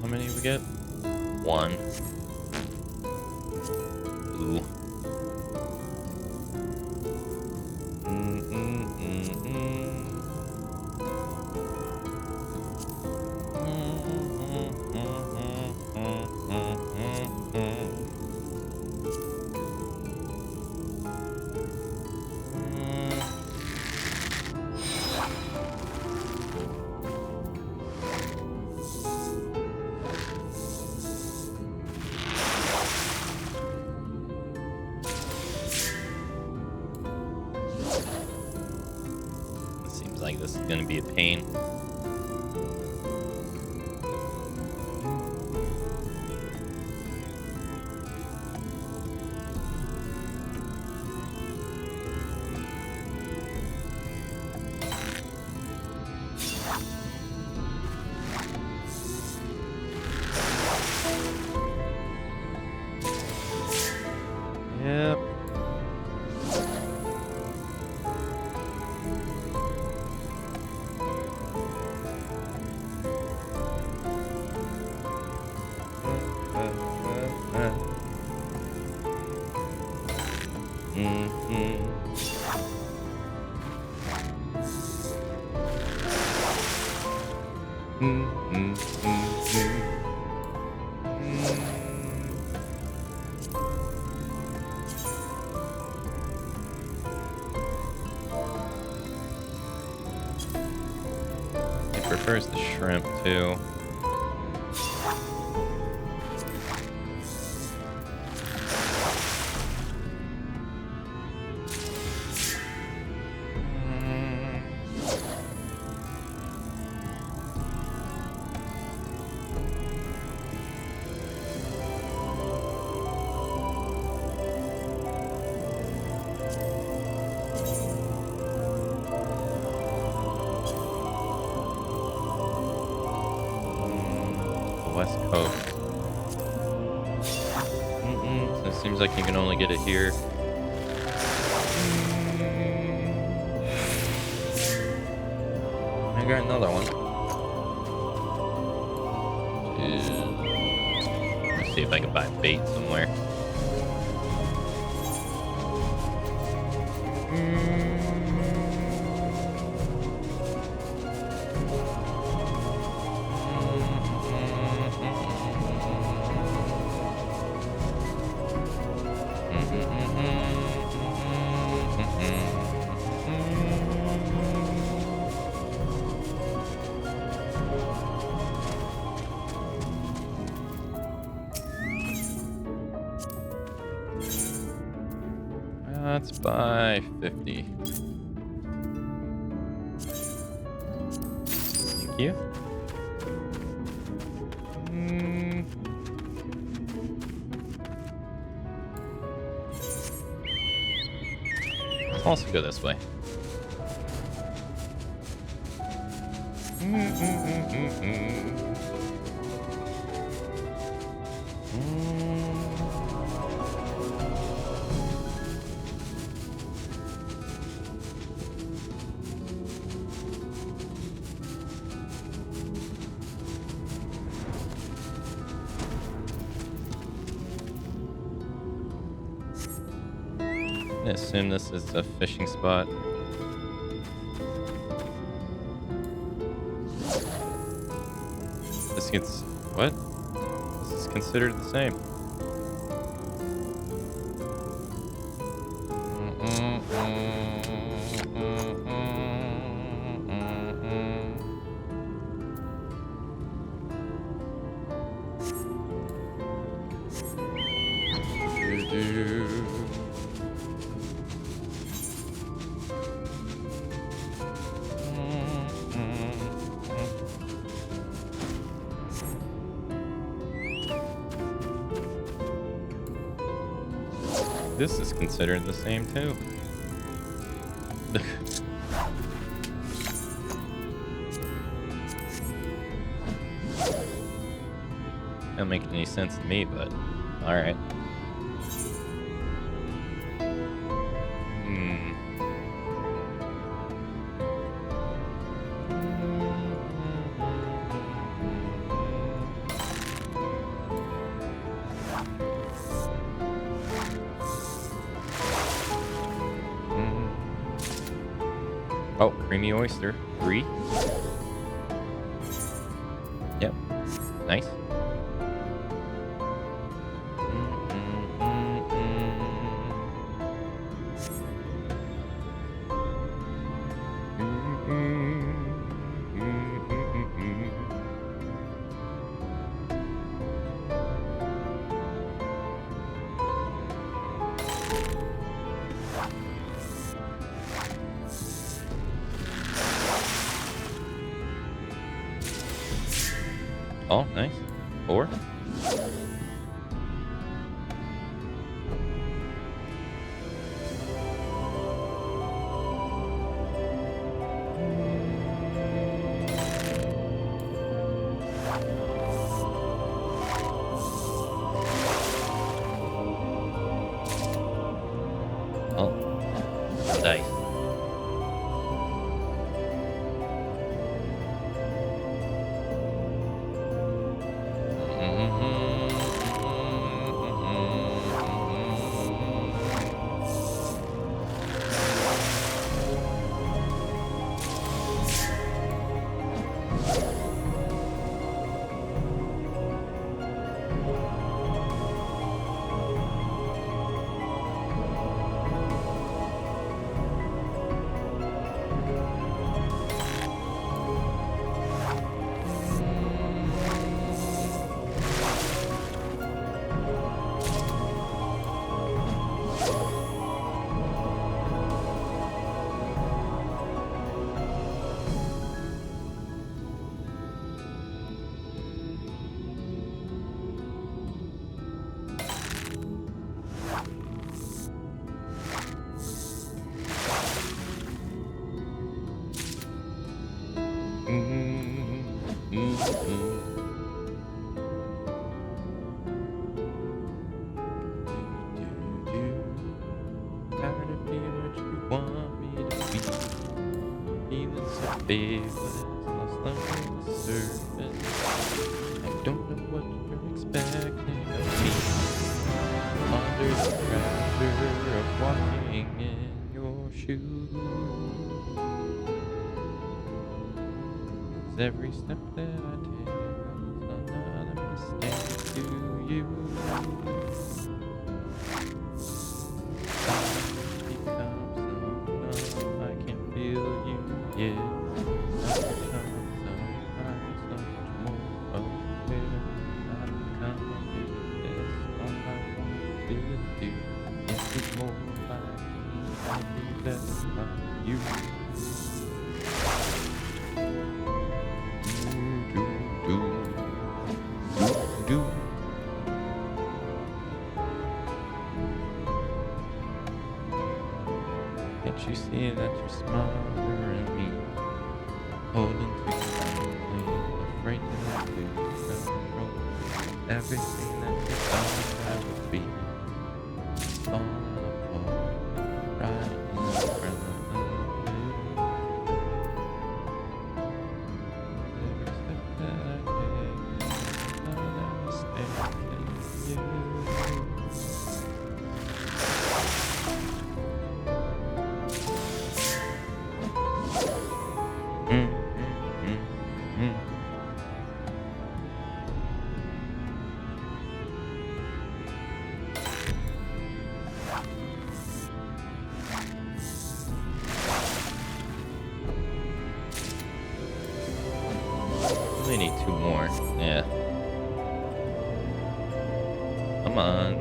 How many we get? 1. Ooh. Like this is gonna be a pain. Yep. He prefers the shrimp too. West Coast. So it seems like you can only get it here. I got another one. Let's see if I can buy bait somewhere. Let's buy 50. Thank you. Let's also go this way. I assume this is a fishing spot. This gets... what? This is considered the same. This is considered the same too. Don't make any sense to me, but all right. Oh, creamy oyster. 3. Yep. Nice. Oh, nice. 4. dice. Every step that I take is another mistake to you. I become so numb, I can feel you, yeah. I become so high, so much more aware. I become this, all I want to do. This is more like me, I think that's like you. Can't you see that you're smarter than me? Holding too tightly, afraid to lose control. Everything that you thought I would be, falling apart right in front of you. Every step that I take is another mistake in you. We need 2 more. Yeah. Come on.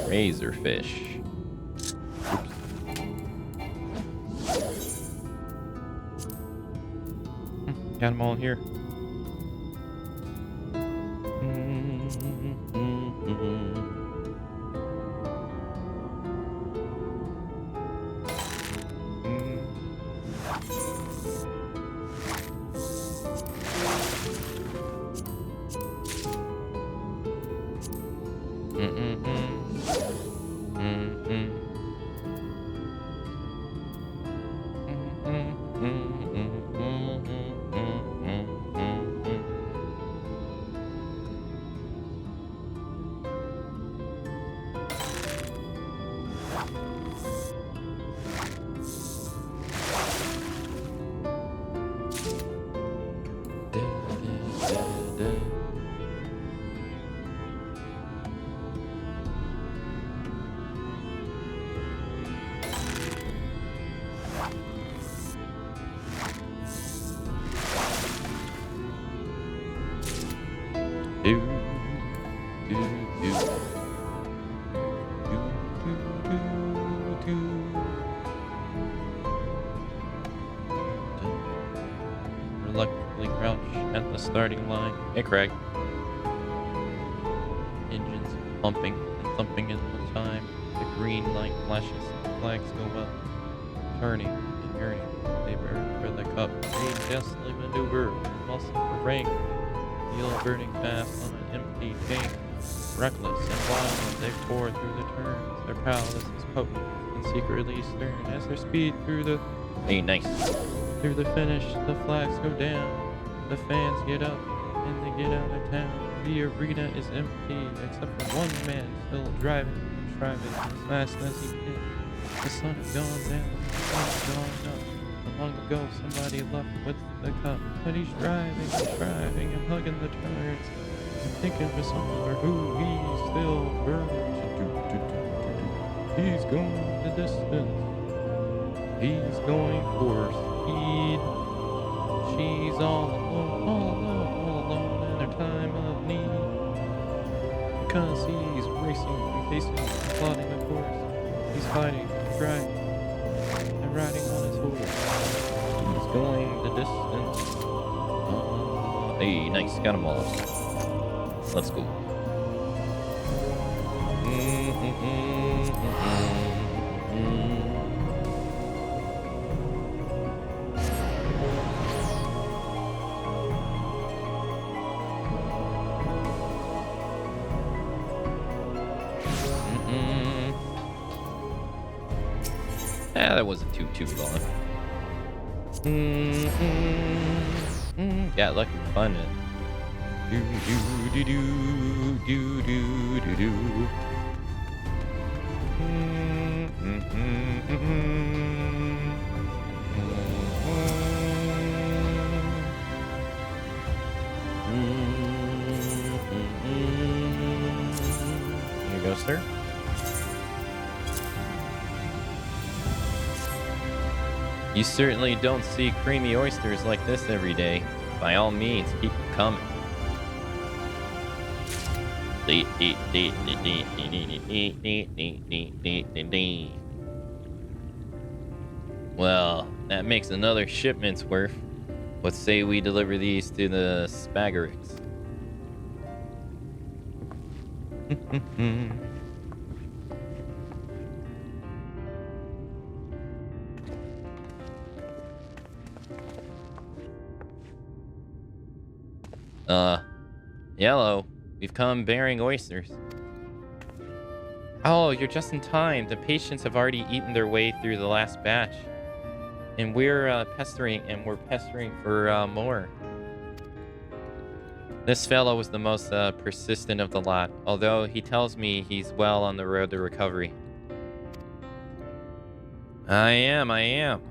Razorfish. Got them all here. Reluctantly crouch at the starting line. Hey, Craig. Engines pumping and thumping in the time. The green light flashes, flags go up. Turning and yearning, they burn for the cup. They justly maneuver, muscle for rank. Wheel burning fast on an empty tank. Reckless and wild, they pour through the turns. Their prowess is potent and secretly stern as their speed through the... Hey, nice. Through the finish, the flags go down. The fans get up and they get out of town. The arena is empty except for one man still driving as fast as he can. The sun has gone down, the sun has gone up. Long ago, somebody left with the cup, but he's driving and hugging the turns. And thinking of somewhere who he still burns. He's going the distance. He's going for speed. She's all alone in her time of need. Because he's racing, facing, plotting a course. He's fighting, driving, and riding on his horse. He's going the distance. Hey, nice, got them all. Let's go. That wasn't too long. Yeah, lucky to find it. Here you go, sir. You certainly don't see creamy oysters like this every day. By all means, keep them coming. Well, that makes another shipment's worth. Let's say we deliver these to the Spagarix. Yellow, we've come bearing oysters. Oh, you're just in time. The patients have already eaten their way through the last batch. And we're pestering for more. This fellow was the most persistent of the lot, although he tells me he's well on the road to recovery. I am.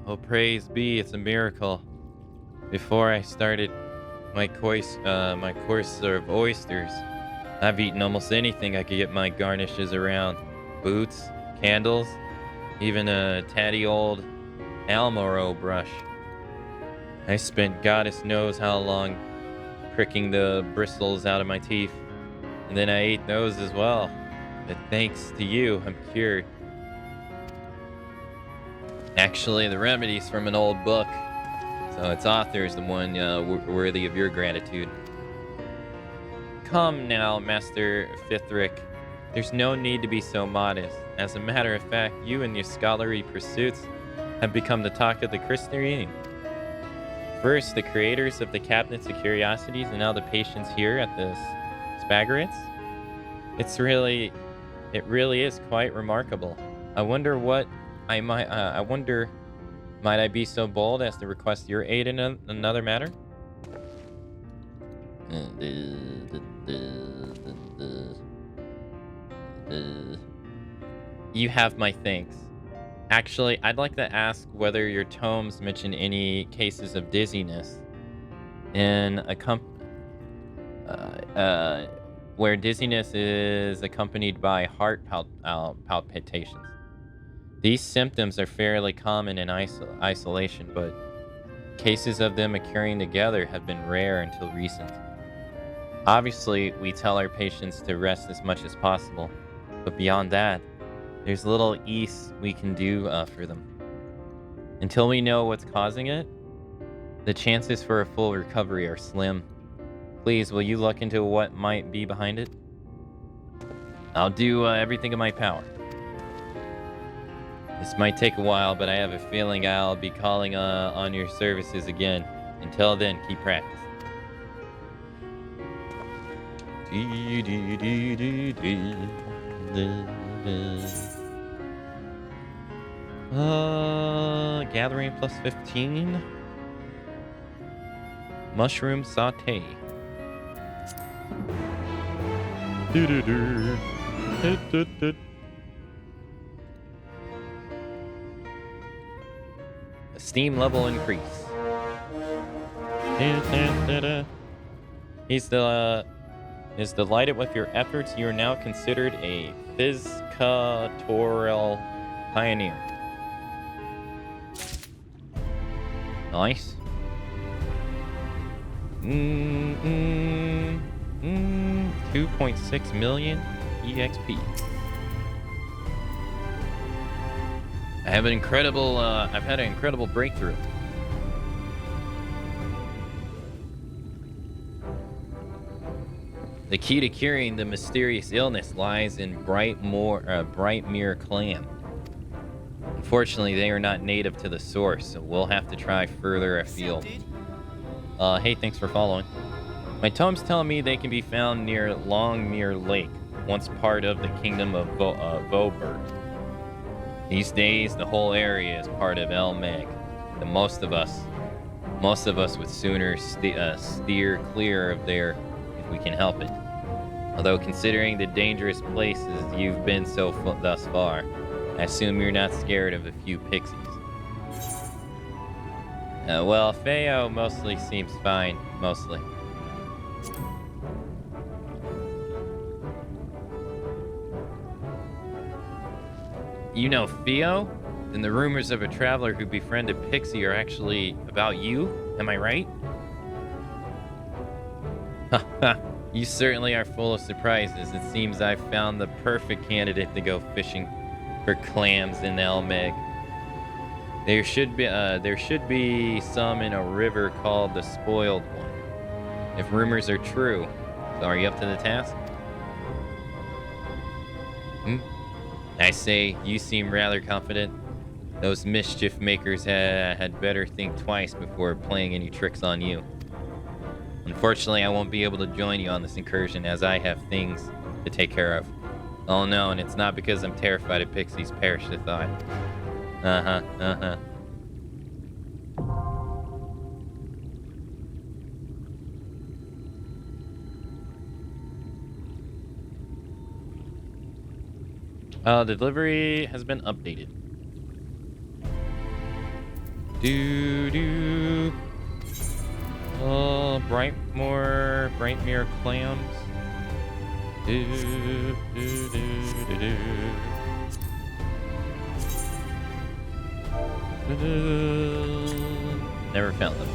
Oh, praise be, it's a miracle. Before I started my course of oysters, I've eaten almost anything I could get my garnishes around. Boots, candles, even a tatty old Almoro brush. I spent goddess knows how long pricking the bristles out of my teeth, and then I ate those as well. But thanks to you, I'm cured. Actually, the remedy's from an old book, so its author is the one worthy of your gratitude. Come now, Master Fithric. There's no need to be so modest. As a matter of fact, you and your scholarly pursuits have become the talk of the Christian. First, the creators of the Cabinets of Curiosities, and now the patients here at the Spagarits. It really is quite remarkable. I wonder, might I be so bold as to request your aid in another matter? You have my thanks. Actually, I'd like to ask whether your tomes mention any cases of dizziness in where dizziness is accompanied by heart palpitations. These symptoms are fairly common in isolation, but cases of them occurring together have been rare until recent. Obviously, we tell our patients to rest as much as possible, but beyond that, there's little else we can do for them. Until we know what's causing it, the chances for a full recovery are slim. Please, will you look into what might be behind it? I'll do everything in my power. This might take a while, but I have a feeling I'll be calling on your services again. Until then, keep practicing. Gathering plus 15. Mushroom saute. Steam level increase. Is delighted with your efforts. You are now considered a piscatorial pioneer. Nice. 2.6 million EXP. I've had an incredible breakthrough. The key to curing the mysterious illness lies in Brightmere clan. Unfortunately, they are not native to the source, so we'll have to try further afield. Hey, thanks for following. My tomes tell me they can be found near Longmere Lake, once part of the kingdom of Voberg. These days, the whole area is part of Elmeg, and most of us would sooner steer clear of there if we can help it. Although considering the dangerous places you've been thus far, I assume you're not scared of a few pixies. Well, Feo mostly seems fine, mostly. You know Feo? Then the rumors of a traveler who befriended Pixie are actually about you? Am I right? Haha, you certainly are full of surprises. It seems I've found the perfect candidate to go fishing for clams in Elmeg. There should be some in a river called the Spoiled One. If rumors are true, so are you up to the task? I say, you seem rather confident. Those mischief makers had better think twice before playing any tricks on you. Unfortunately, I won't be able to join you on this incursion as I have things to take care of. Oh no, and it's not because I'm terrified of pixies, perish the thought. Delivery has been updated. Brightmere clams. Never found them.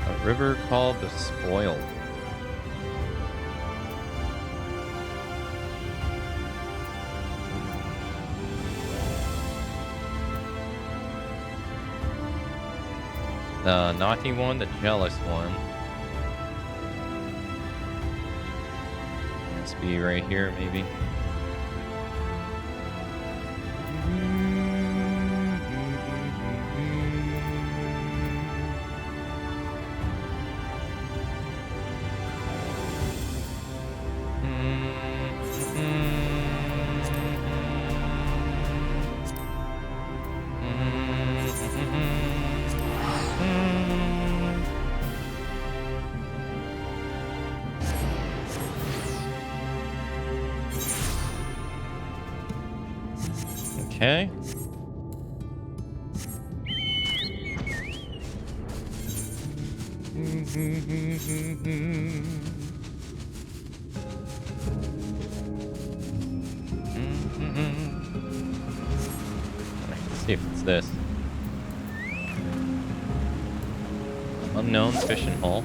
A river called the Spoiled. The naughty one, the jealous one. Must be right here, maybe. Okay. see if it's this. Unknown fishing hole.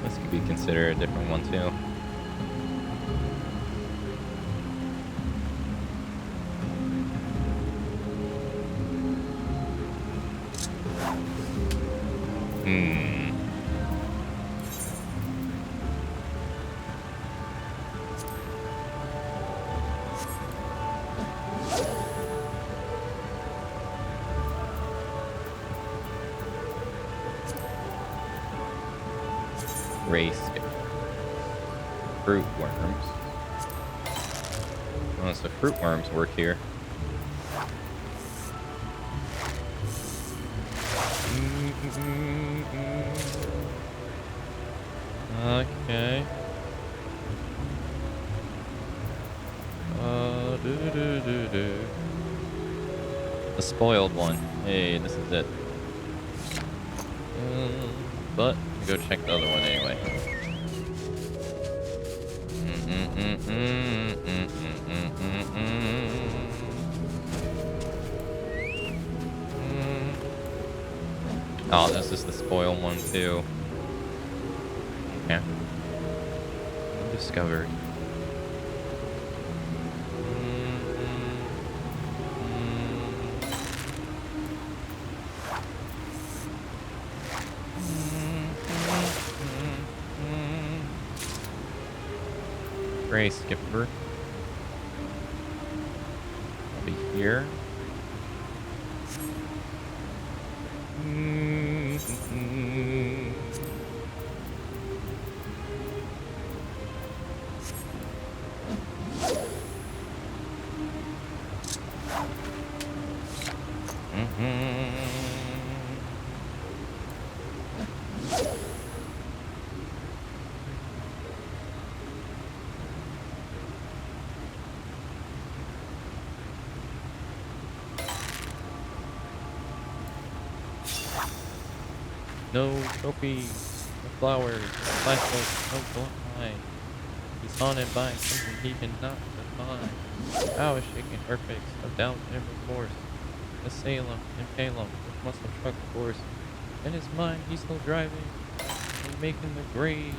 This could be considered a different one too. Race fruit worms. Oh, so fruit worms work here. Okay. The spoiled one. Hey, this is it. But go check the other one anyway. Oh, this is the spoiled one too. Yeah. Undiscovered. Gray skipper. I'll be here. No trophies, no flowers, no bicycles, no blind. He's haunted by something he cannot define. Power is shaking earthquakes of doubt and remorse. Assail him, impale him with muscle truck force. In his mind, he's still driving and making the grade.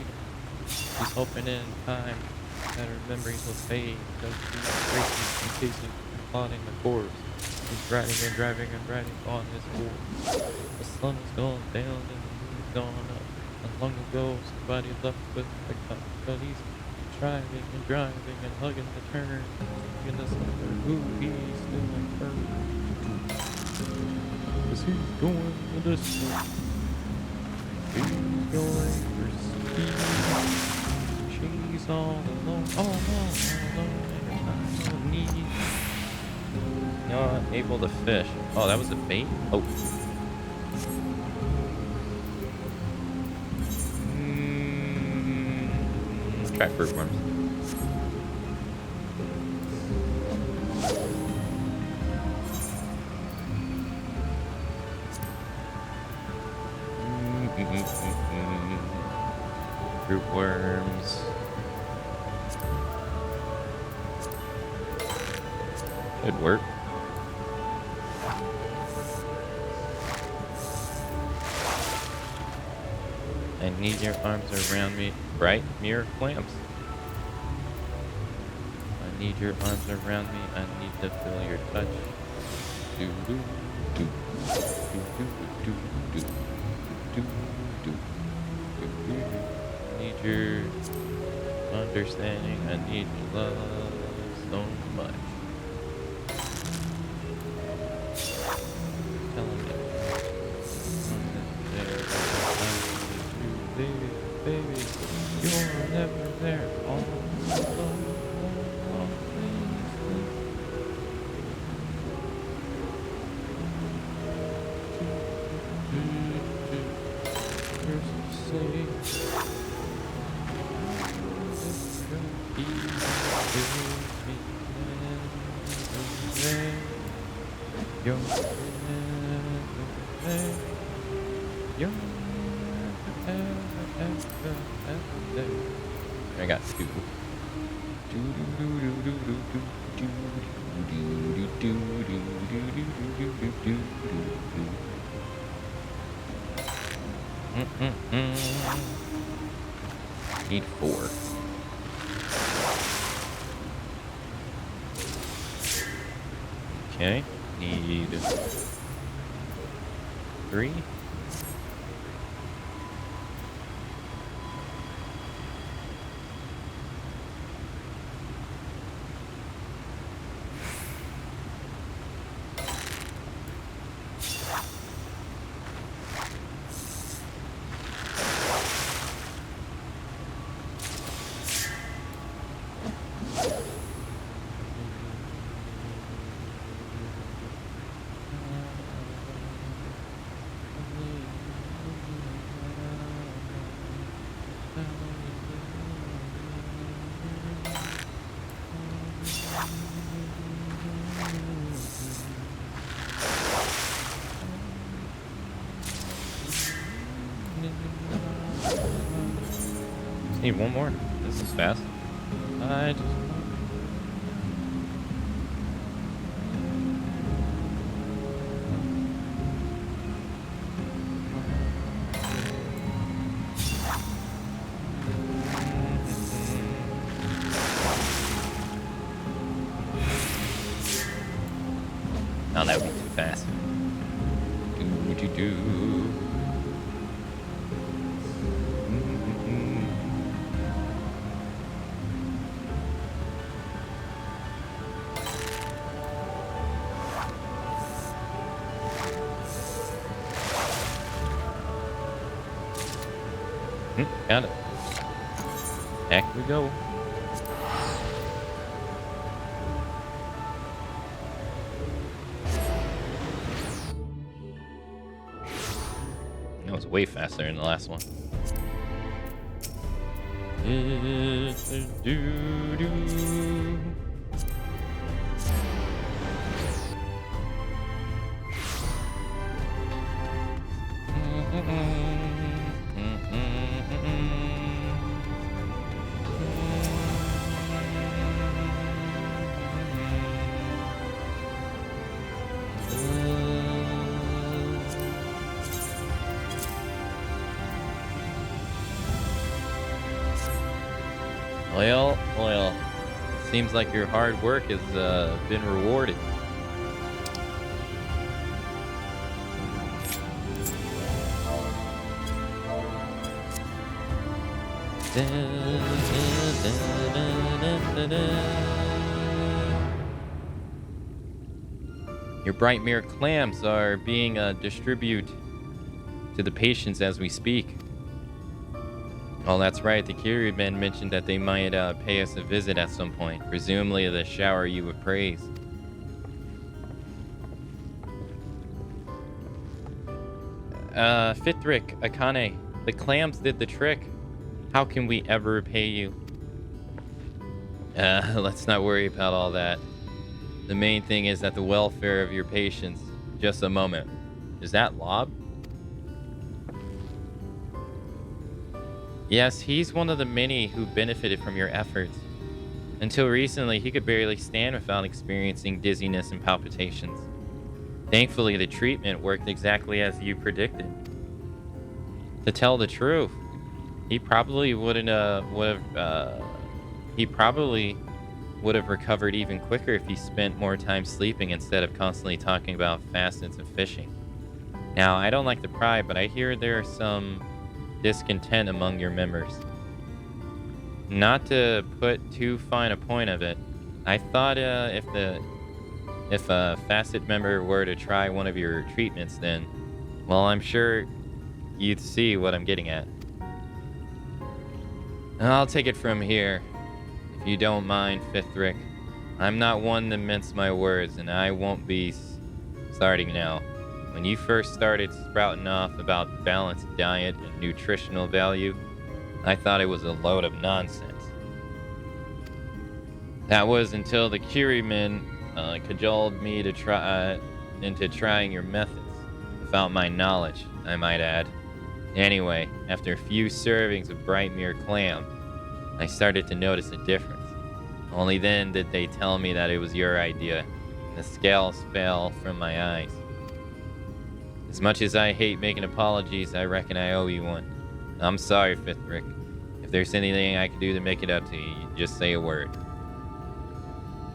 He's hoping in time that her memories will fade. Though he's racing and chasing and plotting the course. He's riding and driving and riding on his horse. The sun has gone down and the moon's gone up. And long ago, somebody left with the cup. But he's driving and driving and hugging the turn. In the summer, who he's doing first. 'Cause he's going to the sun. He's going for speed. She's all alone, all alone, in her time of need. Not able to fish. Oh, that was a bait? Oh. Let's try fruit worms. Fruit worms. Should work. I need your arms around me. Bright mirror clamps. I need your arms around me. I need to feel your touch. Do do do do do do do do do do. I need your understanding. I need your love so much. Baby, you're never there all alone. I got two. Need 4. Okay. Need 3. Need one more. This is fast. I just... Oh, that would be too fast. Do. Got it. Back we go. That was way faster than the last one. Well, seems like your hard work has been rewarded. Your bright mirror clams are being distributed to the patients as we speak. Oh, that's right. The Kyrie-men mentioned that they might pay us a visit at some point, presumably to shower you with praise. Fithric, Akane, the clams did the trick. How can we ever repay you? Let's not worry about all that. The main thing is that the welfare of your patients. Just a moment. Is that Lob? Yes, he's one of the many who benefited from your efforts. Until recently, he could barely stand without experiencing dizziness and palpitations. Thankfully, the treatment worked exactly as you predicted. To tell the truth, he probably would have recovered even quicker if he spent more time sleeping instead of constantly talking about fastness and fishing. Now, I don't like to pry, but I hear there are some discontent among your members. Not to put too fine a point of it, I thought if a facet member were to try one of your treatments, then, well, I'm sure you'd see what I'm getting at. I'll take it from here, if you don't mind, Fithric. I'm not one to mince my words, and I won't be starting now. When you first started sprouting off about balanced diet and nutritional value, I thought it was a load of nonsense. That was until the Kyrie-men cajoled me to try into trying your methods, without my knowledge, I might add. Anyway, after a few servings of bright mirror clam, I started to notice a difference. Only then did they tell me that it was your idea. The scales fell from my eyes. As much as I hate making apologies, I reckon I owe you one. I'm sorry, Fithrick. If there's anything I can do to make it up to you, just say a word.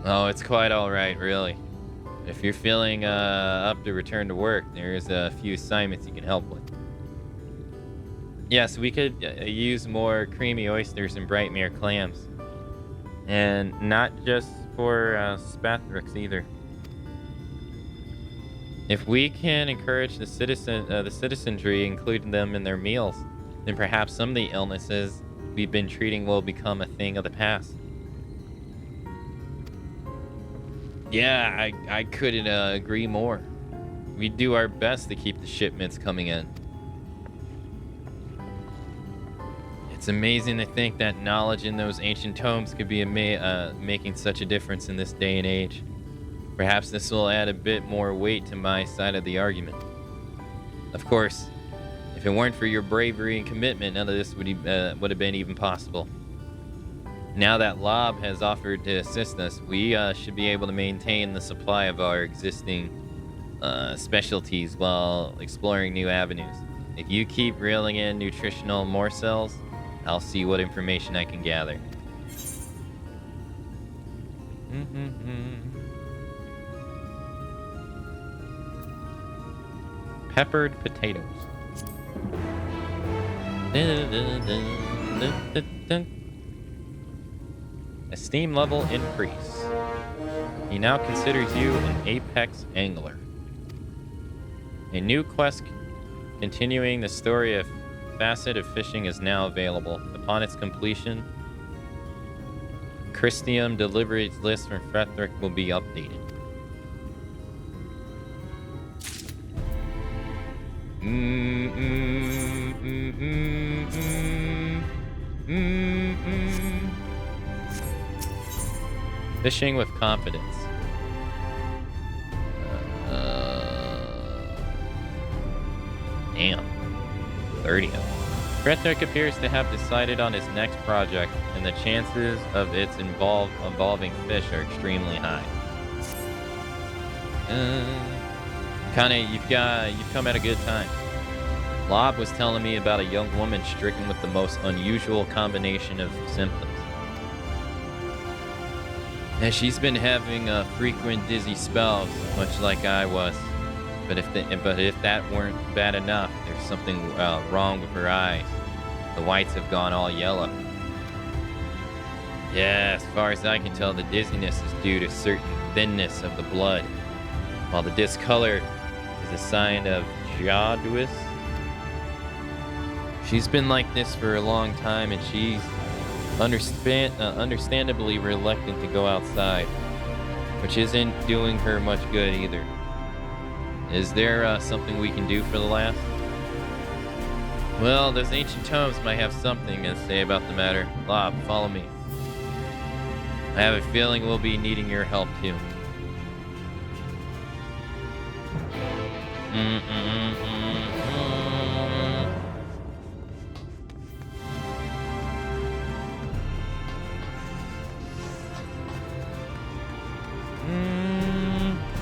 Oh, it's quite alright, really. If you're feeling up to return to work, there's a few assignments you can help with. Yes, we could use more creamy oysters and Brightmere clams. And not just for Spathrix either. If we can encourage the citizenry, including them in their meals, then perhaps some of the illnesses we've been treating will become a thing of the past. Yeah, I couldn't agree more. We do our best to keep the shipments coming in. It's amazing to think that knowledge in those ancient tomes could be making such a difference in this day and age. Perhaps this will add a bit more weight to my side of the argument. Of course, if it weren't for your bravery and commitment, none of this would have been even possible. Now that Lob has offered to assist us, we should be able to maintain the supply of our existing specialties while exploring new avenues. If you keep reeling in nutritional morsels, I'll see what information I can gather. Peppered potatoes. Esteem level increase. He now considers you an apex angler. A new quest continuing the story of facet of fishing is now available. Upon its completion, Christium deliveries list from Fethric will be updated. Fishing with confidence. Damn. 30 of them. Fethric appears to have decided on his next project, and the chances of its involving fish are extremely high. You've come at a good time. Lob was telling me about a young woman stricken with the most unusual combination of symptoms. And she's been having frequent dizzy spells, much like I was. But if that weren't bad enough, there's something wrong with her eyes. The whites have gone all yellow. Yeah, as far as I can tell, the dizziness is due to certain thinness of the blood, while the discolor is a sign of jaundice. She's been like this for a long time, and she's understandably reluctant to go outside, which isn't doing her much good either. Is there something we can do for the lass? Well, those ancient tomes might have something to say about the matter. Lob, follow me. I have a feeling we'll be needing your help too.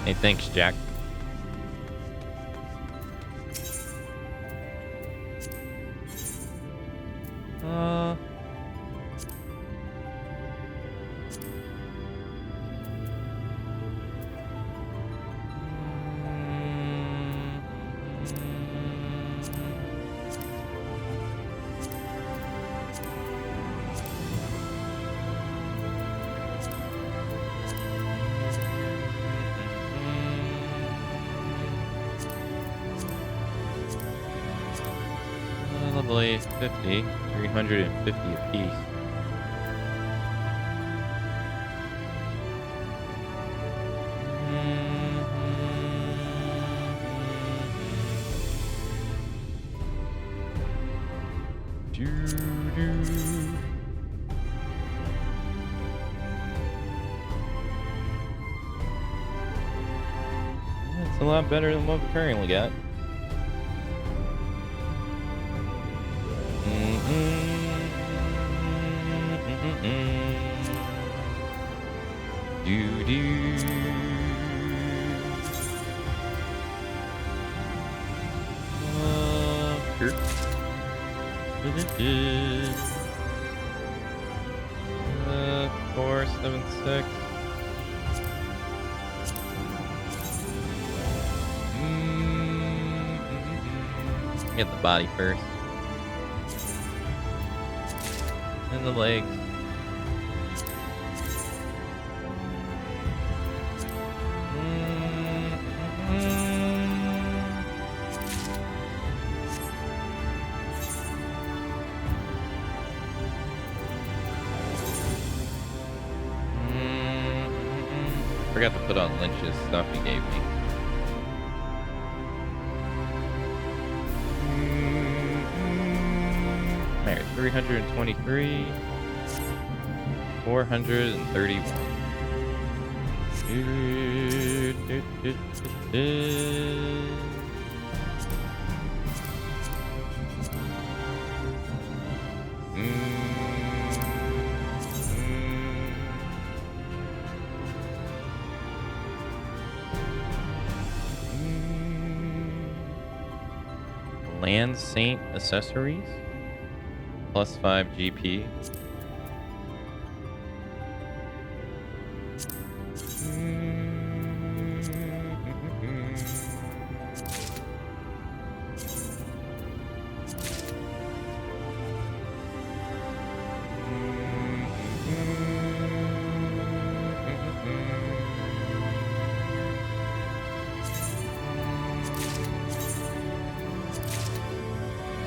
Hey, thanks, Jack. Lovely, 50, 350 apiece. That's a lot better than what we currently got. Do do. Sure. 476. Get the body first. And the legs. Forgot to put on Lynch's stuff he gave me. There, 323, 431. Land Saint accessories plus 5 GP.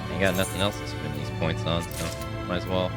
I got nothing else to spend these points on, so might as well.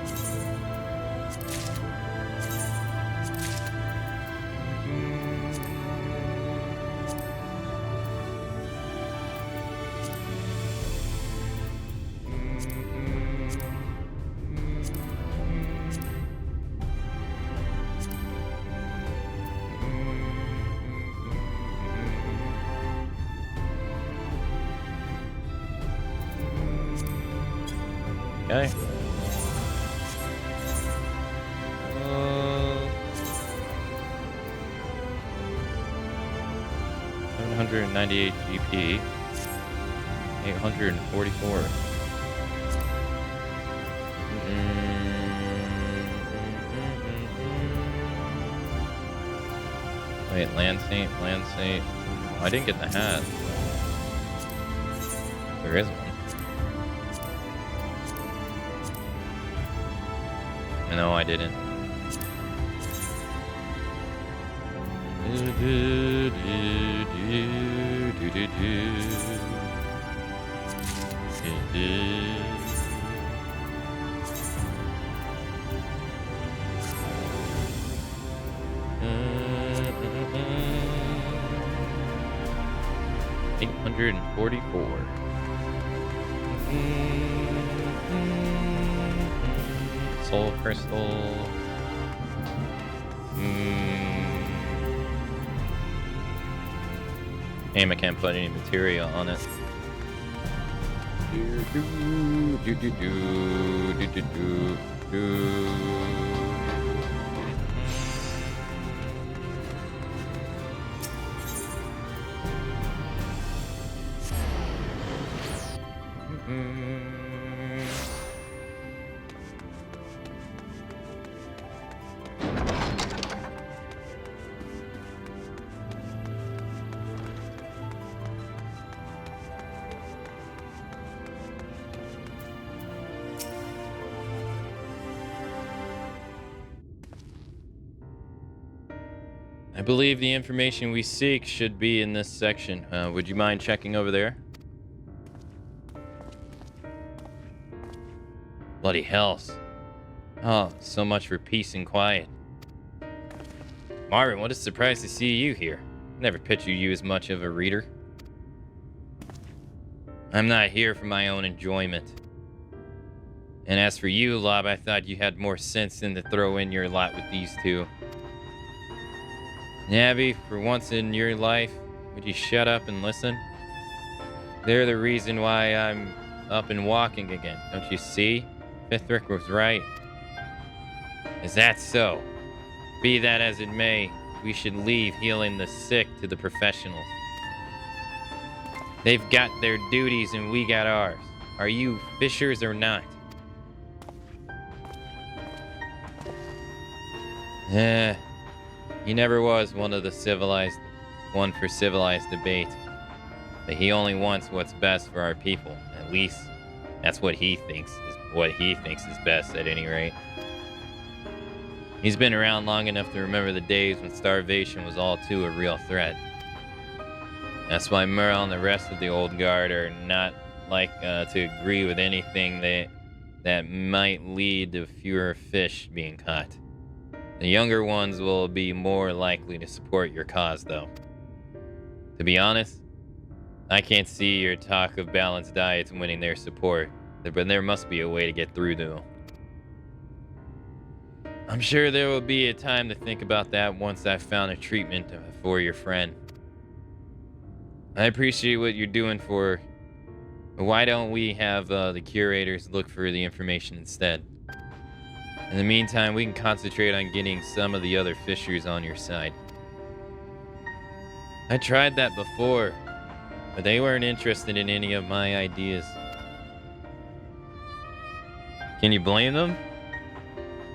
Okay. 798 GP. 844. Wait, Land Saint. Oh, I didn't get the hat. There is one. No, I didn't. $844. Soul crystal. Damn, I can't put any material on it. I believe the information we seek should be in this section. Would you mind checking over there? Bloody hells. Oh, so much for peace and quiet. Marvin, what a surprise to see you here. Never pictured you as much of a reader. I'm not here for my own enjoyment. And as for you, Lob, I thought you had more sense than to throw in your lot with these two. Navi, for once in your life, would you shut up and listen? They're the reason why I'm up and walking again. Don't you see? Fithric was right. Is that so? Be that as it may, we should leave healing the sick to the professionals. They've got their duties and we got ours. Are you fishers or not? He never was one for civilized debate. But he only wants what's best for our people. At least that's what he thinks is best at any rate. He's been around long enough to remember the days when starvation was all too a real threat. That's why Merle and the rest of the old guard are not to agree with anything that might lead to fewer fish being caught. The younger ones will be more likely to support your cause, though. To be honest, I can't see your talk of balanced diets winning their support, but there must be a way to get through to them. I'm sure there will be a time to think about that once I've found a treatment for your friend. I appreciate what you're doing for. Why don't we have the curators look for the information instead? In the meantime, we can concentrate on getting some of the other fishers on your side. I tried that before, but they weren't interested in any of my ideas. Can you blame them?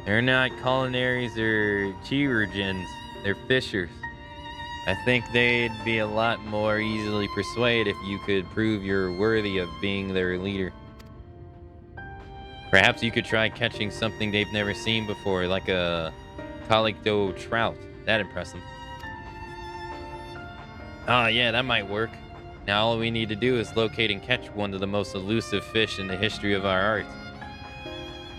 They're not culinaries or chirurgeons, they're fishers. I think they'd be a lot more easily persuaded if you could prove you're worthy of being their leader. Perhaps you could try catching something they've never seen before, like a calico trout. That'd impress them. Oh yeah, that might work. Now all we need to do is locate and catch one of the most elusive fish in the history of our art.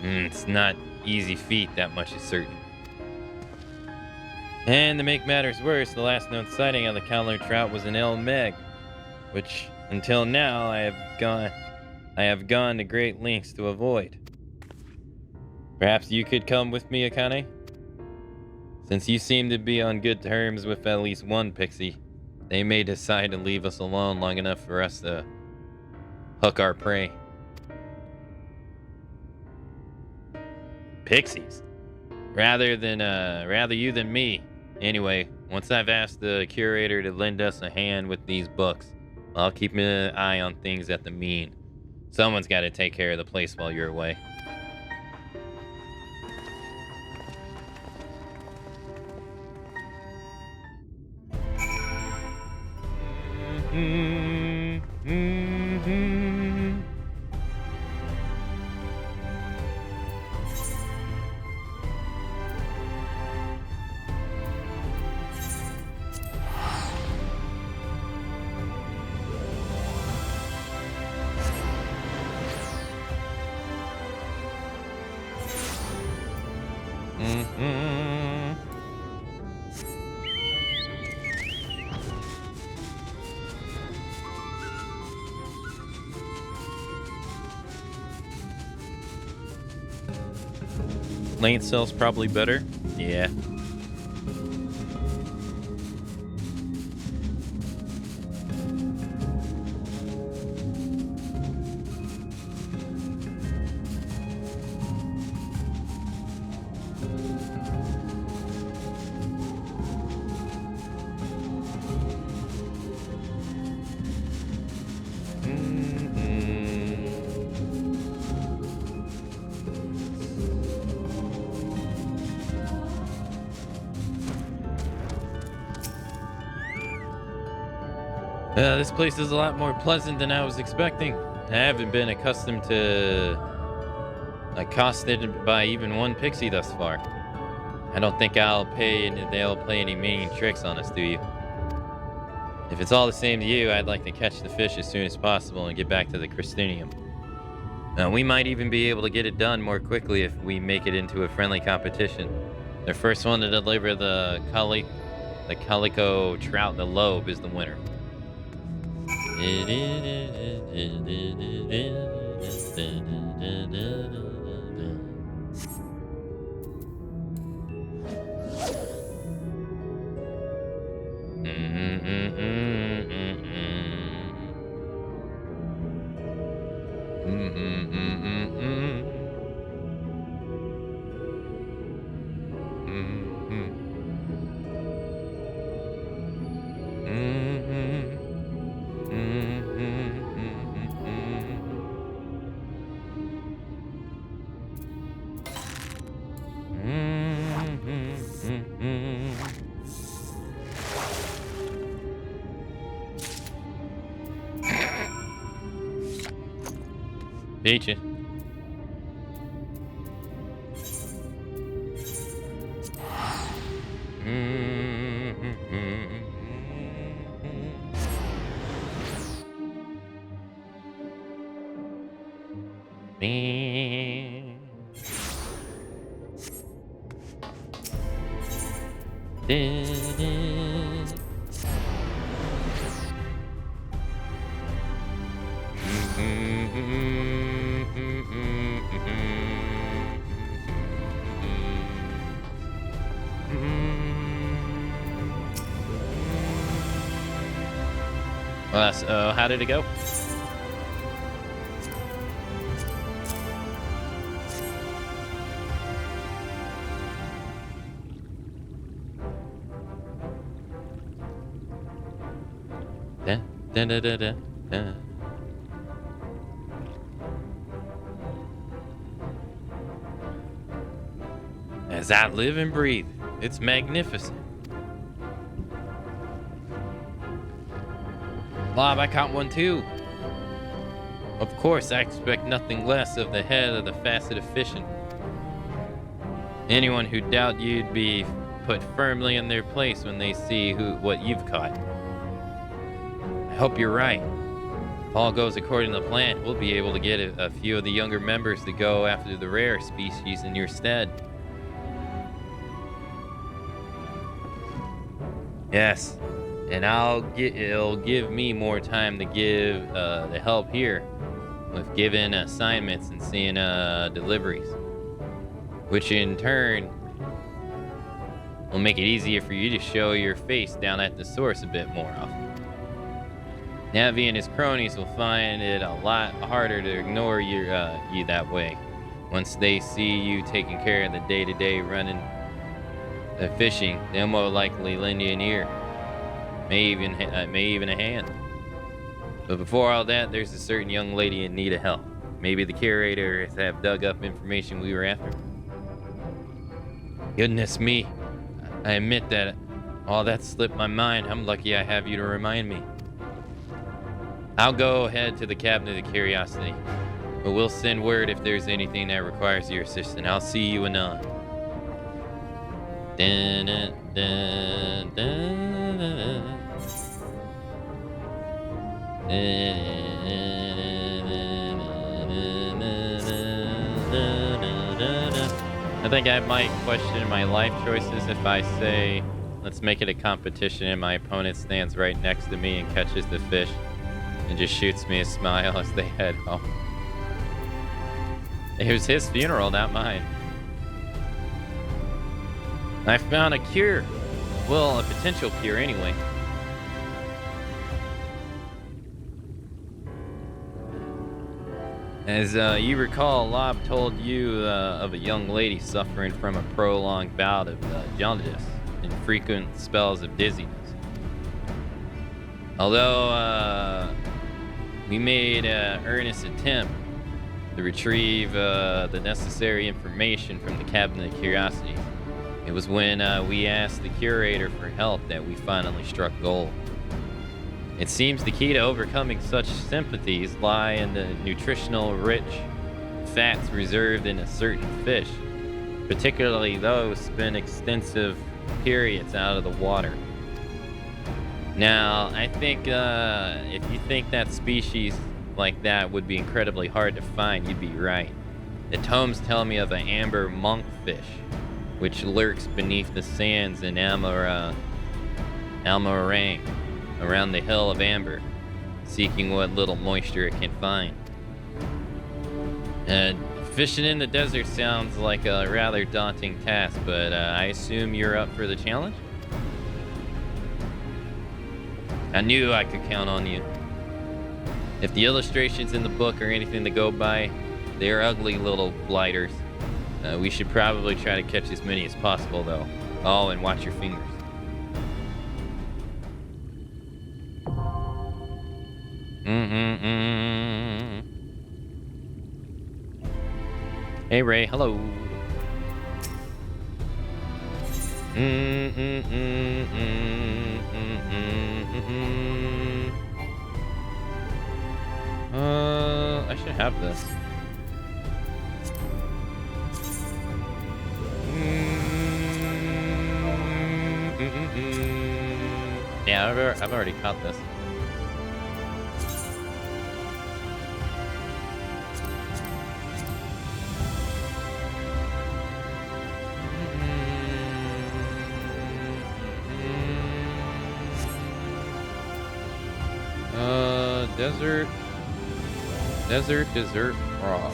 It's not easy feat, that much is certain. And to make matters worse, the last known sighting of the calico trout was in El Meg, which until now I have gone to great lengths to avoid. Perhaps you could come with me, Akane? Since you seem to be on good terms with at least one pixie, they may decide to leave us alone long enough for us to hook our prey. Pixies? Rather you than me. Anyway, once I've asked the curator to lend us a hand with these books, I'll keep an eye on things at the mean. Someone's got to take care of the place while you're away. Lane cell's probably better. Yeah. This place is a lot more pleasant than I was expecting. I haven't been accustomed to accosted by even one pixie thus far. I don't think they'll play any mean tricks on us, do you? If it's all the same to you, I'd like to catch the fish as soon as possible and get back to the Crystinium. We might even be able to get it done more quickly if we make it into a friendly competition. The first one to deliver the calico trout, the lobe, is the winner. Peachy. Well, so how did it go? Da, da, da, da, da, da. As I live and breathe, it's magnificent. Lob, I caught one too. Of course, I expect nothing less of the head of the facet of fishing. Anyone who doubt you'd be put firmly in their place when they see what you've caught. I hope you're right. If all goes according to plan, we'll be able to get a few of the younger members to go after the rare species in your stead. Yes, and it'll give me more time to give the help here with giving assignments and seeing deliveries, which in turn will make it easier for you to show your face down at the source a bit more often. Navi and his cronies will find it a lot harder to ignore you that way. Once they see you taking care of the day-to-day running the fishing, they'll more likely lend you an ear, may even a hand. But before all that, there's a certain young lady in need of help. Maybe the curators have dug up information we were after. Goodness me, I admit that all that slipped my mind. I'm lucky I have you to remind me. I'll go ahead to the Cabinet of Curiosity, but we'll send word if there's anything that requires your assistance. I'll see you anon. Dun, dun, dun, dun, dun. I think I might question my life choices if I say, let's make it a competition and my opponent stands right next to me and catches the fish and just shoots me a smile as they head home. It was his funeral, not mine. I found a cure. Well, a potential cure anyway. As you recall, Lob told you of a young lady suffering from a prolonged bout of jaundice and frequent spells of dizziness. Although we made an earnest attempt to retrieve the necessary information from the Cabinet of Curiosity, it was when we asked the curator for help that we finally struck gold. It seems the key to overcoming such sympathies lie in the nutritional rich fats reserved in a certain fish, particularly those spend extensive periods out of the water. Now, I think if you think that species like that would be incredibly hard to find, you'd be right. The tomes tell me of an amber monkfish, which lurks beneath the sands in Almarang, around the Hill of Amber, seeking what little moisture it can find. Fishing in the desert sounds like a rather daunting task, but I assume you're up for the challenge? I knew I could count on you. If the illustrations in the book are anything to go by, they're ugly little blighters. We should probably try to catch as many as possible, though. Oh, and watch your fingers. Hey, Ray. Hello. I should have this. Yeah, I've already caught this. Desert frog.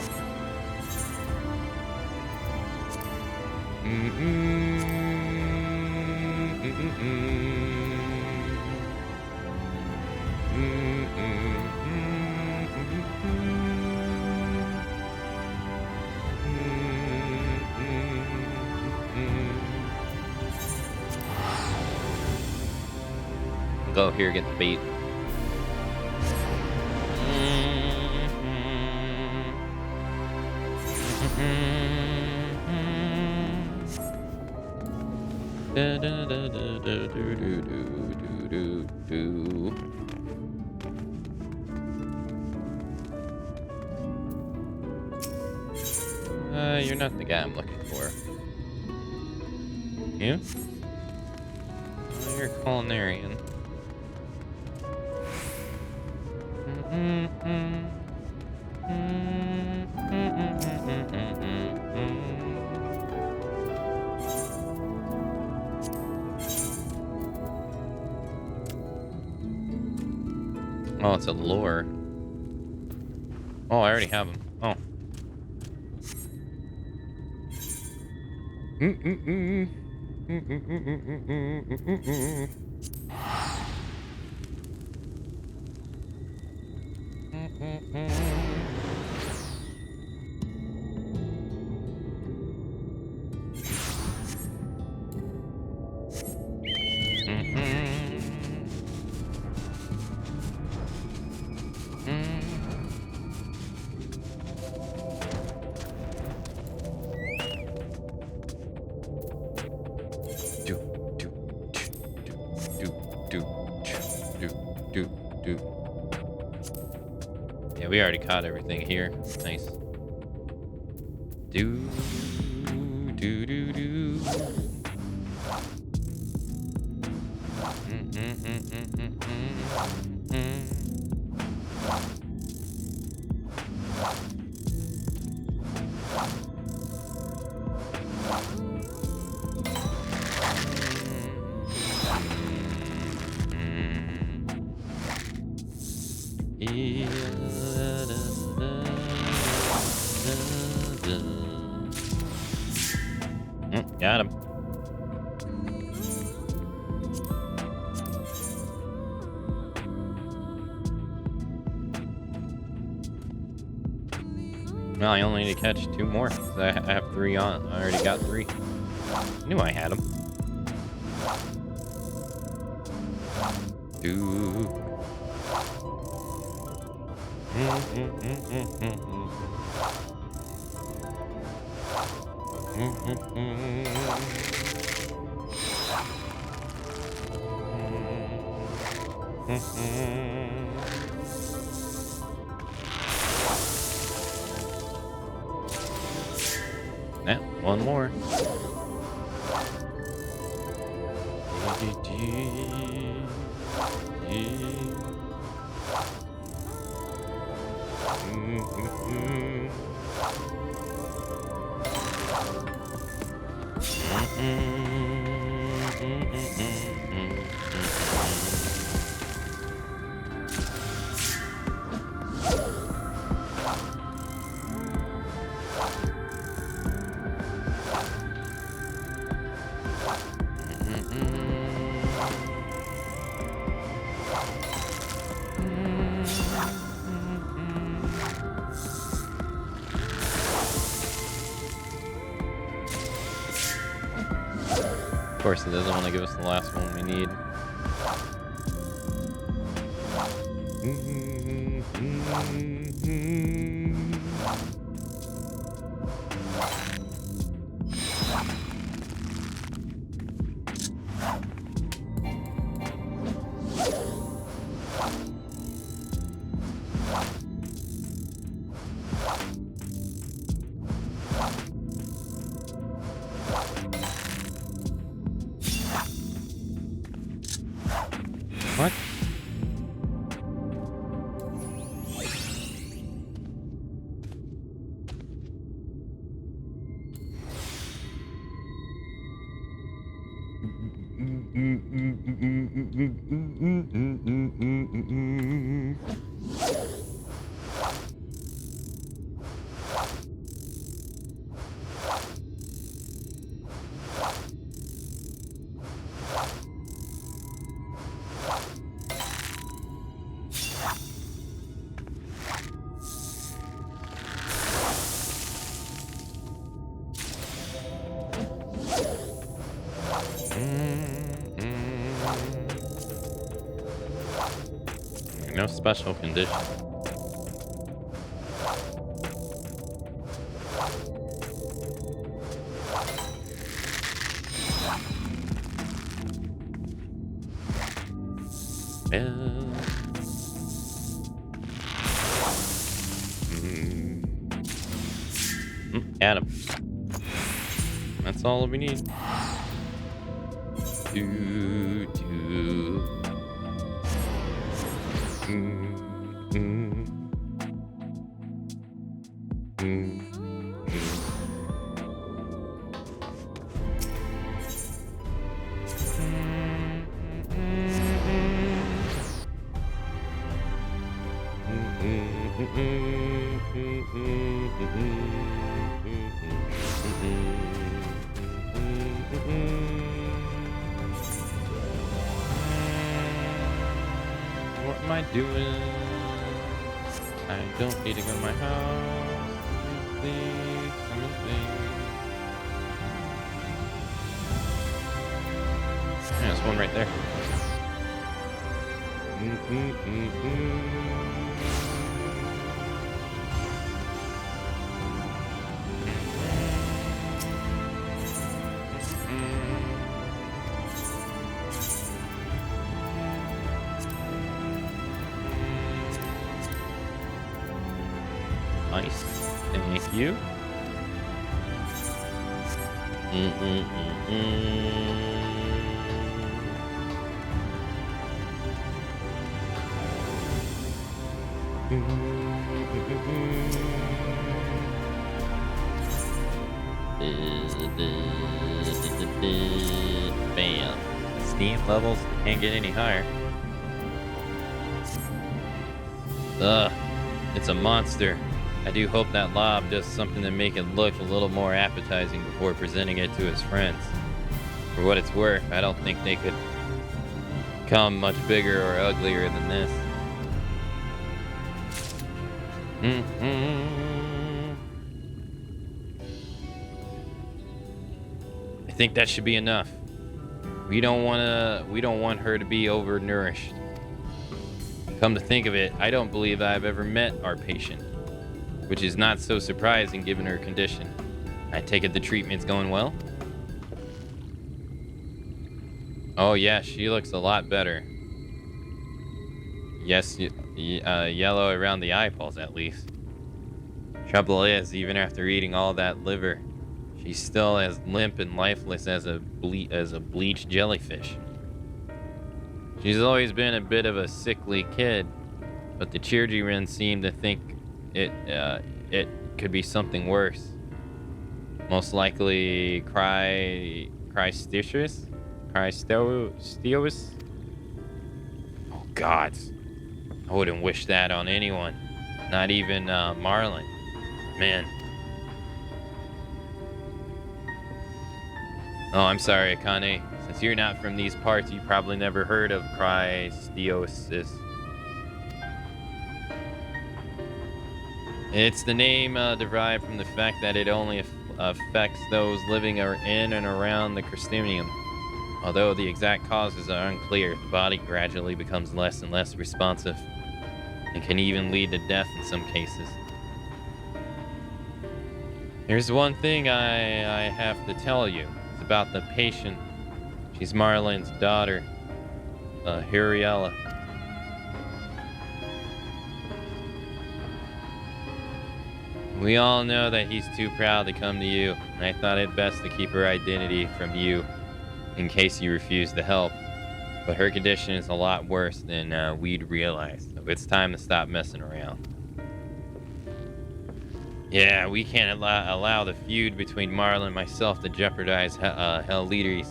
Go here, get the bait. You're not the guy I'm looking for. You? Oh, you're a culinarian. Oh, it's a lure. Oh, I already have him. Oh. Yeah, we already caught everything here. Nice. Do. Got him. Well, I only need to catch 2 more. I have 3 on. I already got 3. I knew I had them. Now, 1 more. Of course, it doesn't want to give us the last one we need. No special condition. Adam. That's all we need. What am I doing? I don't need to go to my house. Please, come and please. There's one right there. Nice. Thank you. Bam. Steam levels can't get any higher. Ugh. It's a monster. I do hope that Lob does something to make it look a little more appetizing before presenting it to his friends. For what it's worth, I don't think they could come much bigger or uglier than this. I think that should be enough. We don't want her to be overnourished. Come to think of it, I don't believe I've ever met our patient, which is not so surprising given her condition. I take it the treatment's going well? Oh yeah, she looks a lot better. Yes, yellow around the eyeballs at least. Trouble is, even after eating all that liver, she's still as limp and lifeless as a bleached jellyfish. She's always been a bit of a sickly kid, but the Chirjiren seem to think it could be something worse. Most likely Christosteus? Oh God, I wouldn't wish that on anyone, not even Marlin. Man. Oh, I'm sorry, Akane. Since you're not from these parts, you probably never heard of Christosteus. It's the name derived from the fact that it only affects those living in and around the Christinium. Although the exact causes are unclear, the body gradually becomes less and less responsive and can even lead to death in some cases. Here's one thing I have to tell you. It's about the patient. She's Marlin's daughter, Huriella. We all know that he's too proud to come to you, and I thought it best to keep her identity from you in case you refuse to help. But her condition is a lot worse than we'd realize, so it's time to stop messing around. Yeah, we can't allow the feud between Marlin and myself to jeopardize Hell Leader's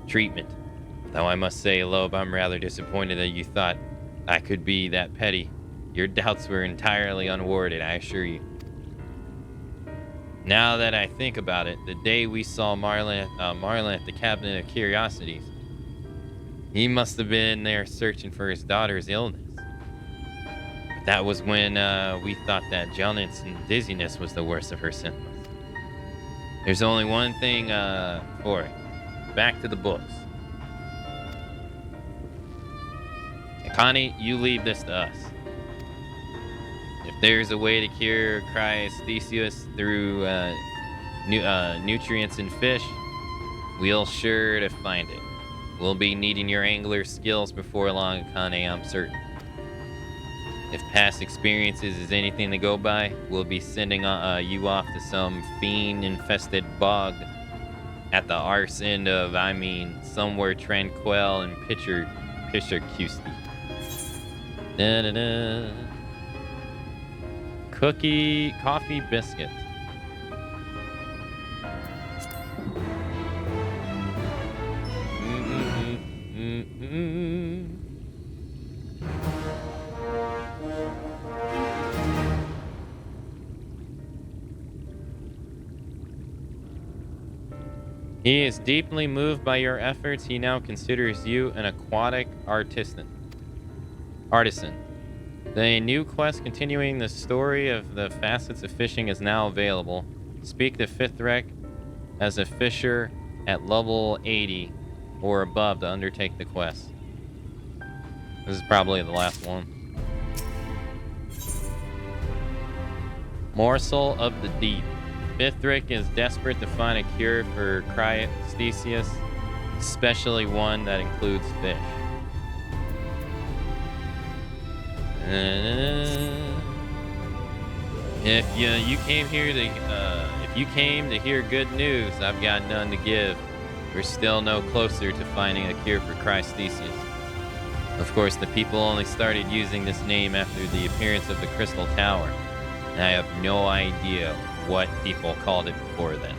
treatment. Though I must say, Loeb, I'm rather disappointed that you thought I could be that petty. Your doubts were entirely unwarranted, I assure you. Now that I think about it, the day we saw Marlin at the Cabinet of Curiosities, he must have been there searching for his daughter's illness. But that was when we thought that jaundice and dizziness was the worst of her symptoms. There's only one thing for it. Back to the books. Connie, you leave this to us. If there's a way to cure cryesthesia through nutrients in fish, we'll sure to find it. We'll be needing your angler skills before long, Connie, I'm certain. If past experiences is anything to go by, we'll be sending you off to some fiend-infested bog at the arse end of, somewhere tranquil and picturesque. Da-da-da. Coffee biscuit. He is deeply moved by your efforts. He now considers you an aquatic artisan. The new quest continuing the story of the facets of fishing is now available. Speak to Fifth Rec as a fisher at level 80 or above to undertake the quest. This is probably the last one. Morsel of the Deep. Fifth Rec is desperate to find a cure for cryesthesia, especially one that includes fish. If you came to hear good news, I've got none to give. We're still no closer to finding a cure for cryesthesia. Of course, the people only started using this name after the appearance of the Crystal Tower, and I have no idea what people called it before then.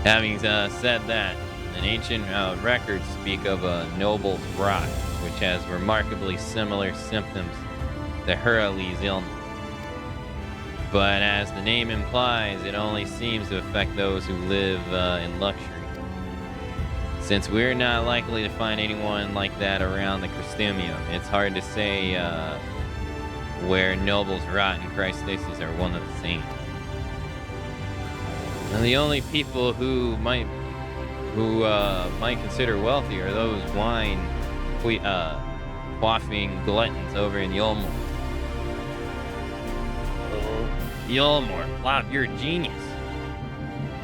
Having said that, an ancient records speak of a noble's rot, which has remarkably similar symptoms to Hurley's illness. But as the name implies, it only seems to affect those who live in luxury. Since we're not likely to find anyone like that around the Cristumium, it's hard to say where nobles rot and cryesthesis are one of the same. And the only people who might consider wealthy are those quaffing gluttons over in Yulmore. Yulmore, wow, you're a genius.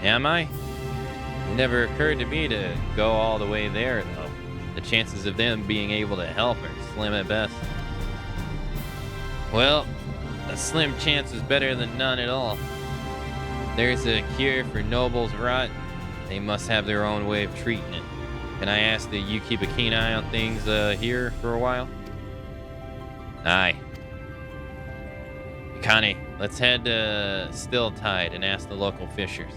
Am I? It never occurred to me to go all the way there, though. The chances of them being able to help are slim at best. Well, a slim chance is better than none at all. There's a cure for nobles' rot. They must have their own way of treating it. Can I ask that you keep a keen eye on things here for a while? Aye. Connie, let's head to Still Tide and ask the local fishers.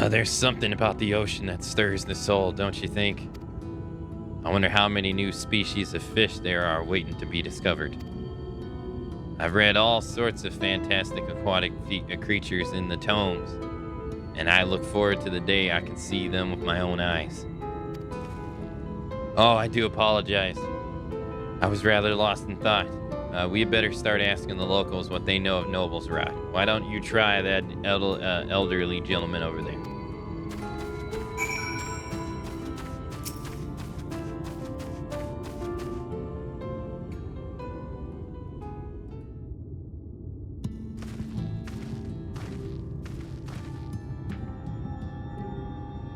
There's something about the ocean that stirs the soul, don't you think? I wonder how many new species of fish there are waiting to be discovered. I've read all sorts of fantastic aquatic creatures in the tomes, and I look forward to the day I can see them with my own eyes. Oh, I do apologize. I was rather lost in thought. We better start asking the locals what they know of Noble's Rot. Why don't you try that elderly gentleman over there?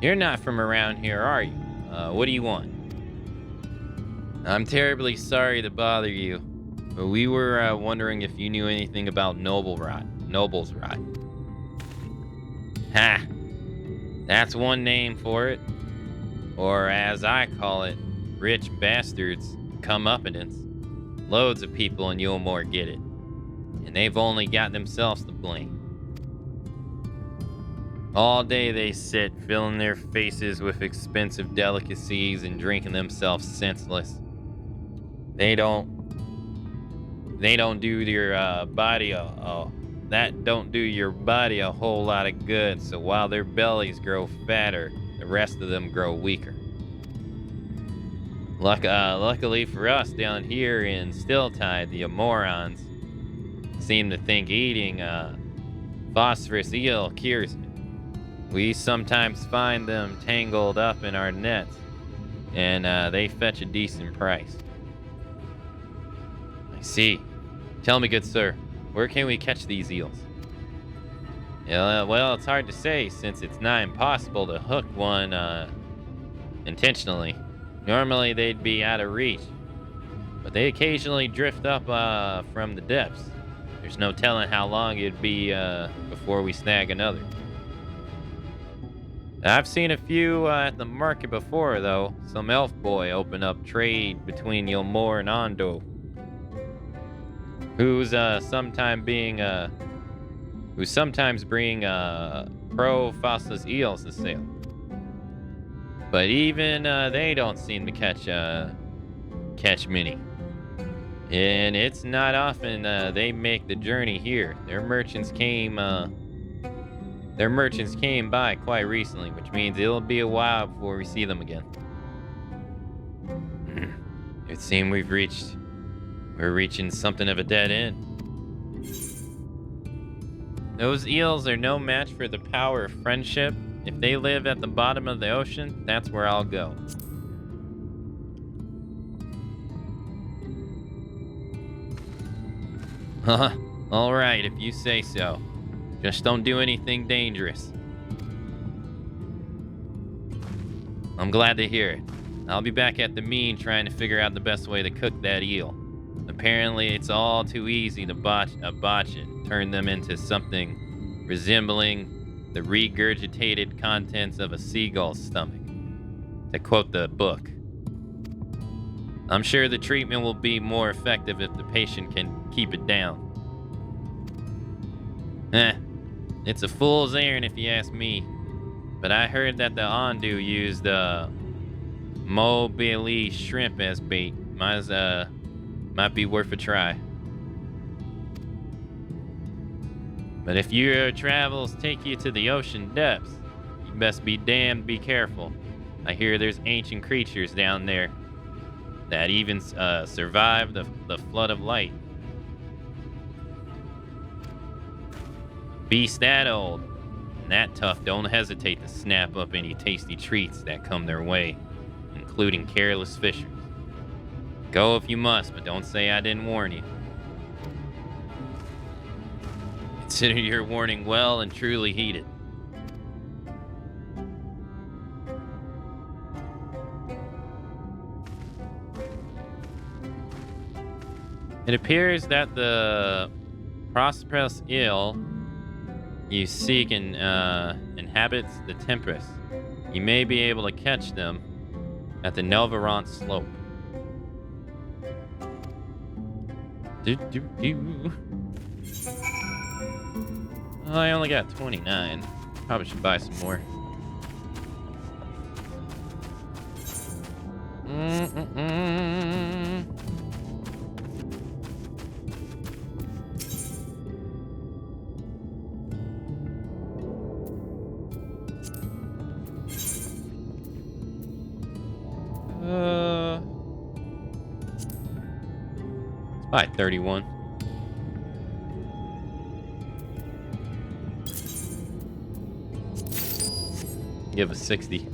You're not from around here, are you? What do you want? I'm terribly sorry to bother you, but we were wondering if you knew anything about Noble's Rot. Ha! That's one name for it. Or as I call it, rich bastards comeuppance. Loads of people in Yulmore get it. And they've only got themselves to blame. All day they sit, filling their faces with expensive delicacies and drinking themselves senseless. They don't do your body that don't do your body a whole lot of good. So while their bellies grow fatter, the rest of them grow weaker. Luckily for us down here in Stilltide, the morons seem to think eating phosphorus eel cures it. We sometimes find them tangled up in our nets, and they fetch a decent price. I see. Tell me, good sir, where can we catch these eels? Well, it's hard to say since it's not impossible to hook one intentionally. Normally they'd be out of reach, but they occasionally drift up from the depths. There's no telling how long it'd be before we snag another. I've seen a few at the market before, though. Some elf boy opened up trade between Yulmore and Ondo, who's sometimes bring pro-fossilus eels to sale. But even they don't seem to catch many. And it's not often they make the journey here. Their merchants came by quite recently, which means it'll be a while before we see them again. It seems we're reaching something of a dead end. Those eels are no match for the power of friendship. If they live at the bottom of the ocean, that's where I'll go. All right, if you say so. Just don't do anything dangerous. I'm glad to hear it. I'll be back at the mean trying to figure out the best way to cook that eel. Apparently, it's all too easy to botch it, turn them into something resembling the regurgitated contents of a seagull's stomach, to quote the book. I'm sure the treatment will be more effective if the patient can keep it down. It's a fool's errand if you ask me, but I heard that the Ondu used mobile shrimp as bait. Might be worth a try. But if your travels take you to the ocean depths, you best be be careful. I hear there's ancient creatures down there that even survived the flood of light. Beasts that old and that tough don't hesitate to snap up any tasty treats that come their way, including careless fishers. Go if you must, but don't say I didn't warn you. Consider your warning well and truly heeded. It appears that the prosperous eel you seek inhabits the Tempest. You may be able to catch them at the Nelvarant slope. Oh, I only got 29. Probably should buy some more. Let's buy 31. Give us 60.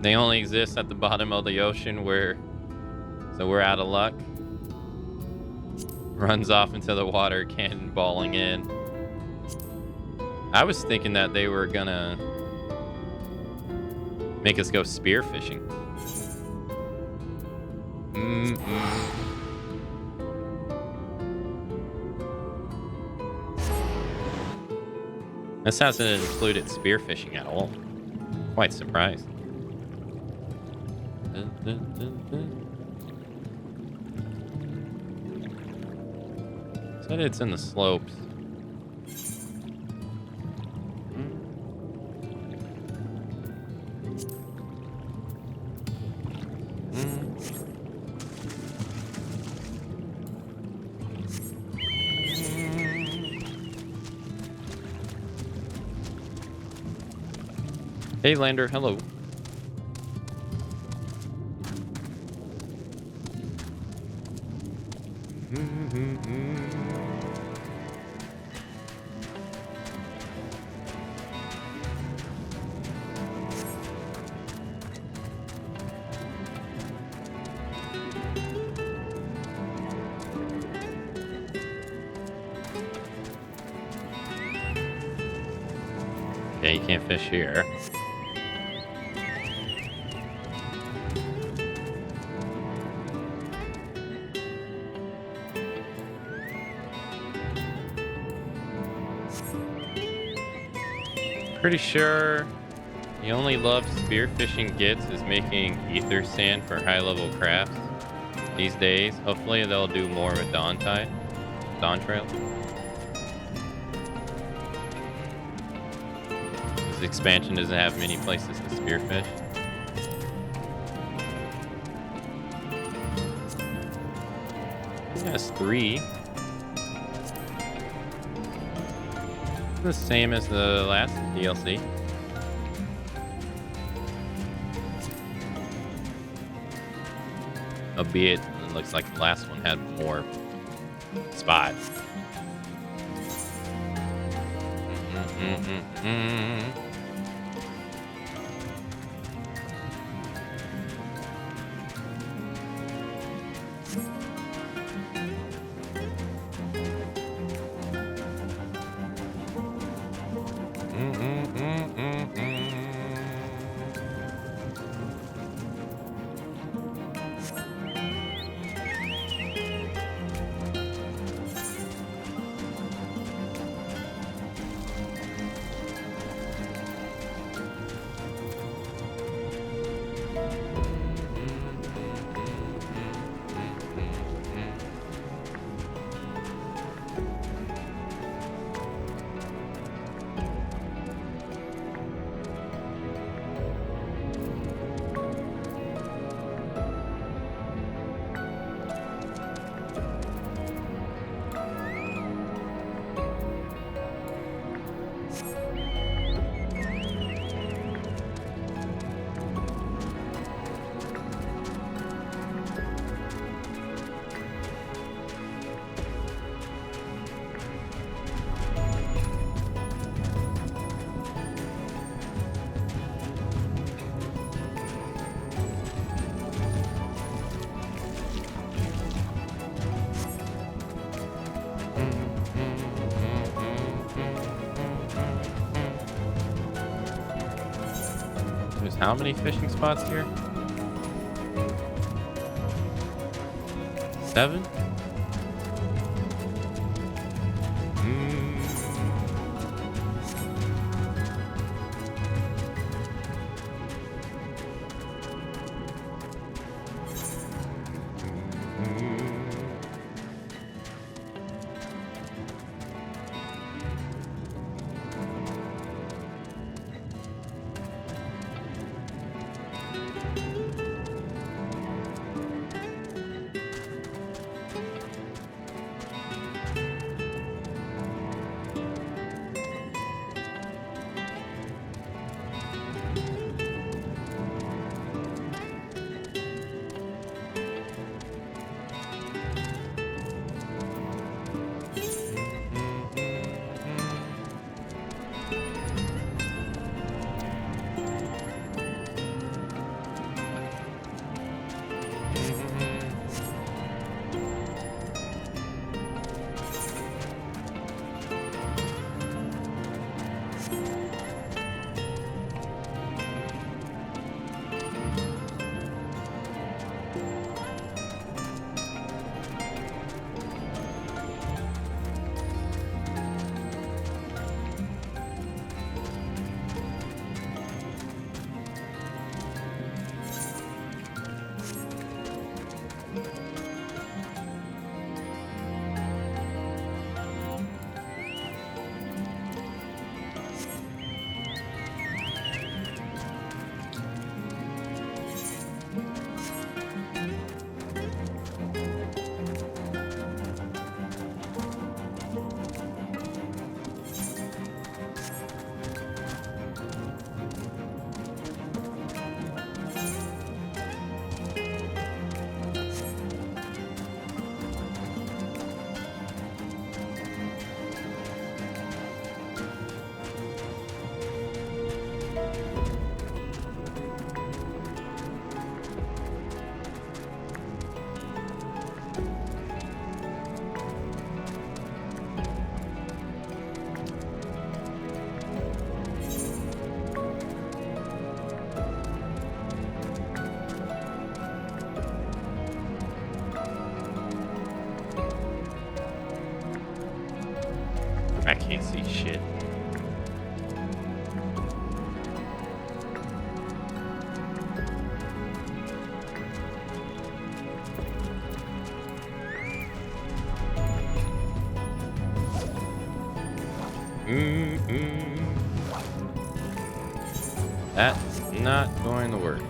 They only exist at the bottom of the ocean so we're out of luck. Runs off into the water, cannonballing in. I was thinking that they were gonna make us go spearfishing. This hasn't included spearfishing at all. Quite surprised. Said it's in the slopes. Hey, Lander, hello. Okay, you can't fish here. Pretty sure the only love spearfishing gets is making ether sand for high-level crafts these days. Hopefully they'll do more with Dawn Trail. This expansion doesn't have many places to spearfish. It has 3. The same as the last DLC. Albeit, it looks like the last one had more spots. There's how many fishing spots here? 7? I can't see shit. That's not going to work.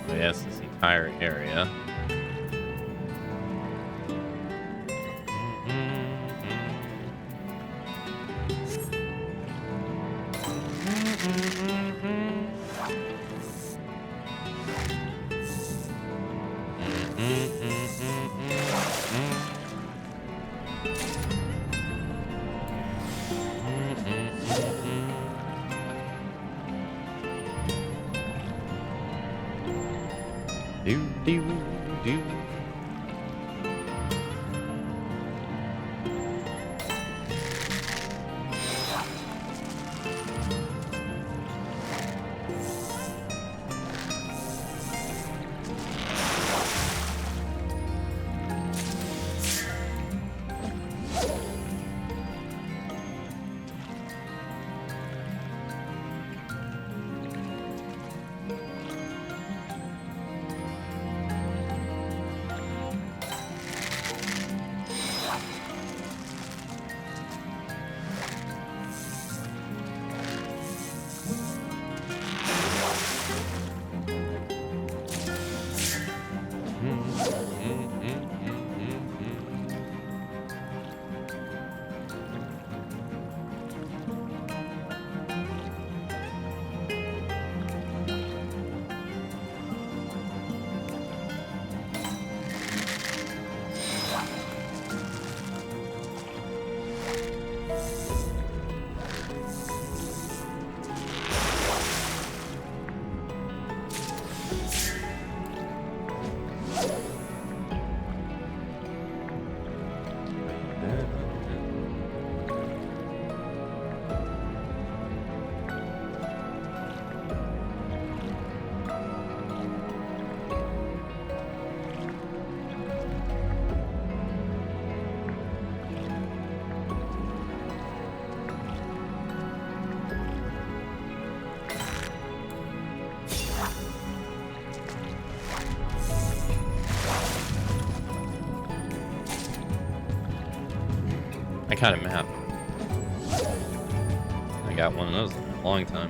Yes, this entire area. I kind of map. I got one of those in a long time.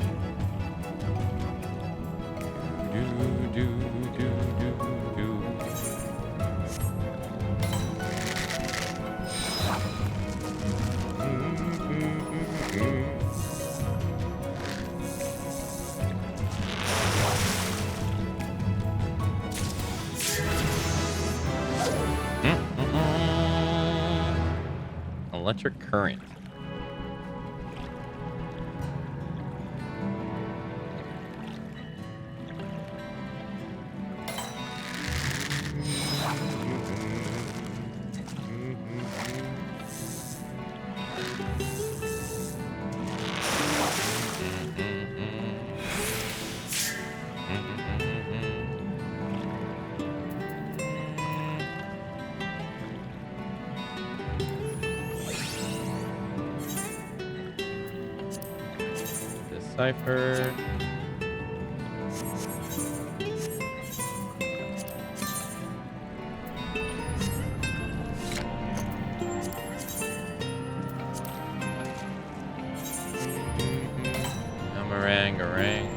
Electric current. Decipher. Meringue.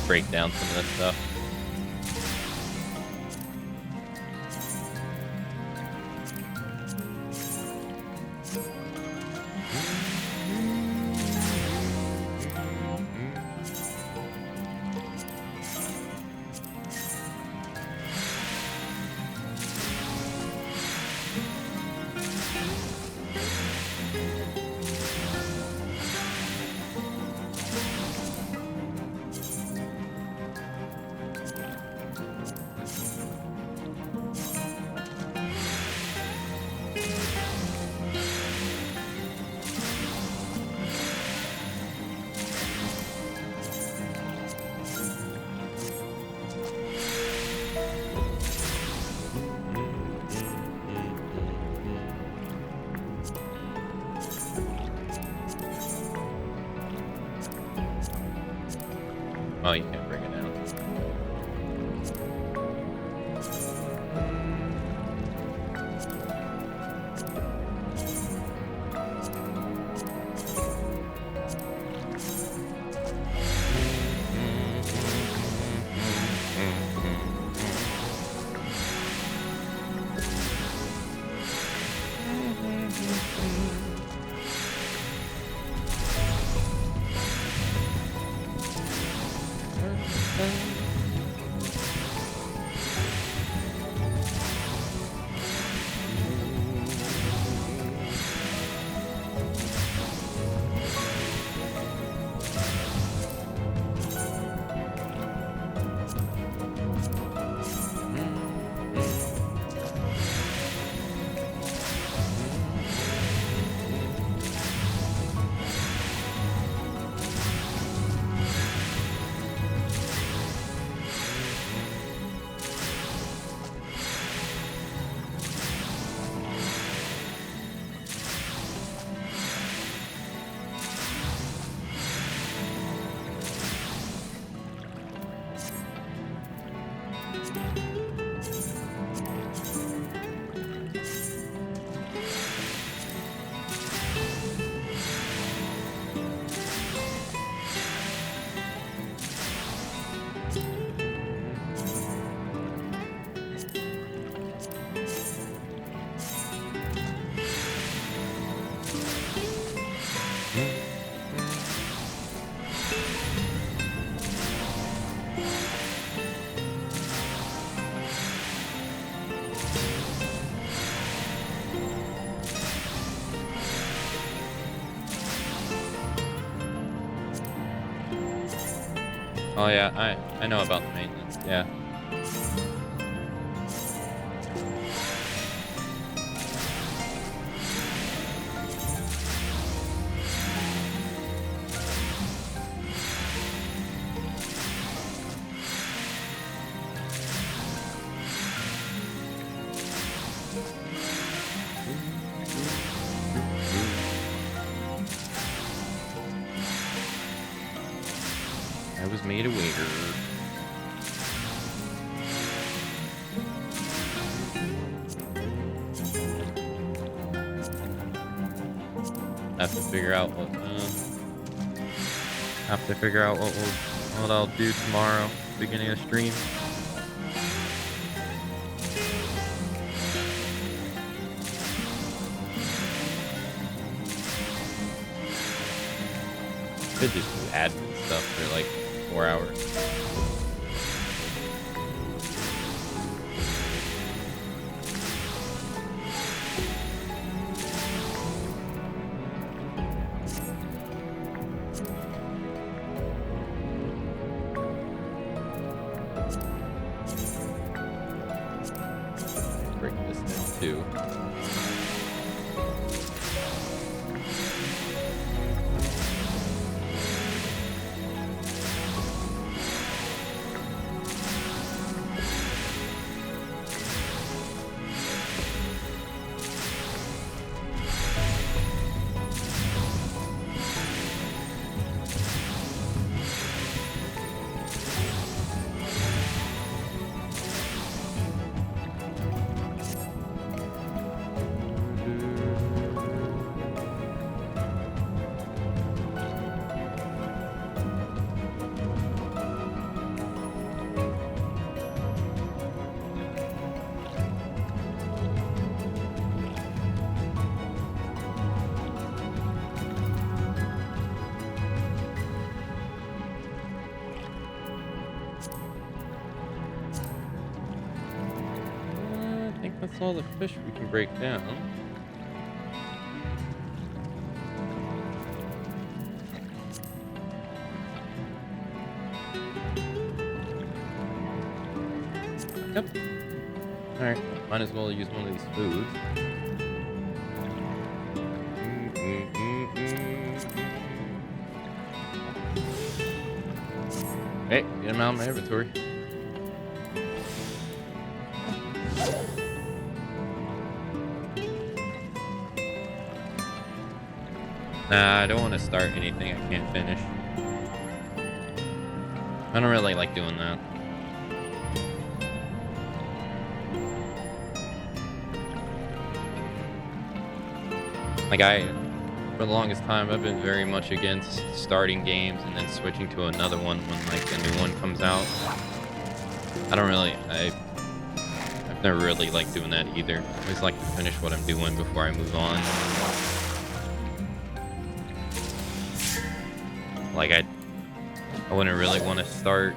break down some of this stuff. Oh, you can't bring it down. Oh yeah, I know about the maintenance. Yeah. I was made a waiter. Have to figure out what I'll do tomorrow, beginning of stream. Could just do admin stuff for like 4 hours. Break this down too. That's all the fish we can break down. Yep. Alright, might as well use one of these foods. Hey, get them out of my inventory. Nah, I don't want to start anything I can't finish. I don't really like doing that. Like for the longest time, I've been very much against starting games and then switching to another one when like the new one comes out. I've never really liked doing that either. I always like to finish what I'm doing before I move on. Like I wouldn't really want to start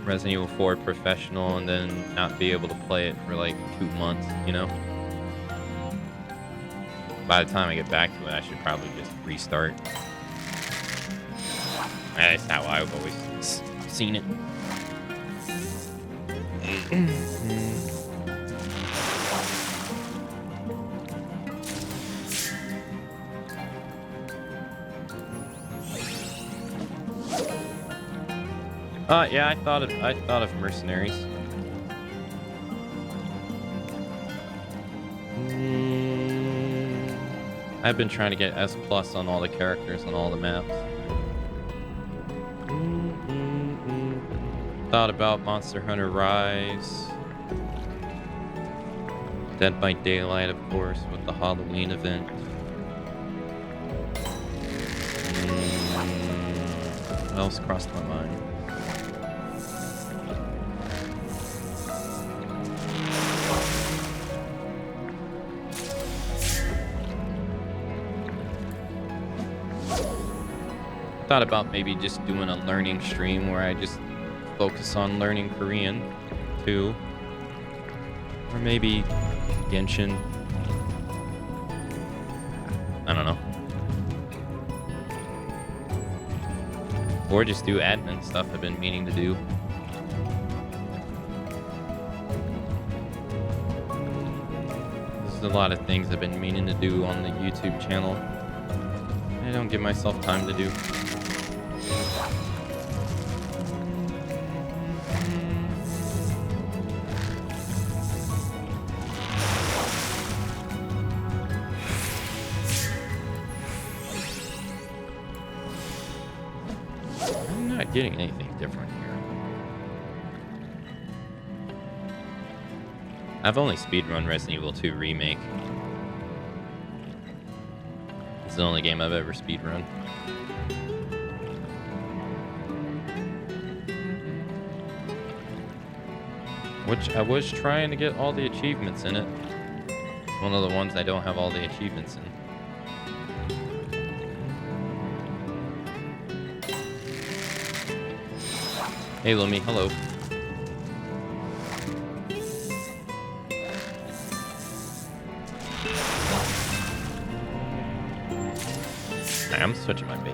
Resident Evil 4 Professional and then not be able to play it for like 2 months, you know? By the time I get back to it, I should probably just restart. That's how I've always seen it. Yeah, I thought of mercenaries. I've been trying to get S+ on all the characters on all the maps. Thought about Monster Hunter Rise. Dead by Daylight, of course, with the Halloween event. What else crossed my mind? Thought about maybe just doing a learning stream where I just focus on learning Korean too, or maybe Genshin. I don't know, or just do admin stuff I've been meaning to do. There's a lot of things I've been meaning to do on the YouTube channel. I don't give myself time to do. I'm not getting anything different here. I've only speedrun Resident Evil 2 Remake. It's the only game I've ever speedrun. Which I was trying to get all the achievements in it. It's one of the ones I don't have all the achievements in. Hey Lumi, hello. I'm switching my bait.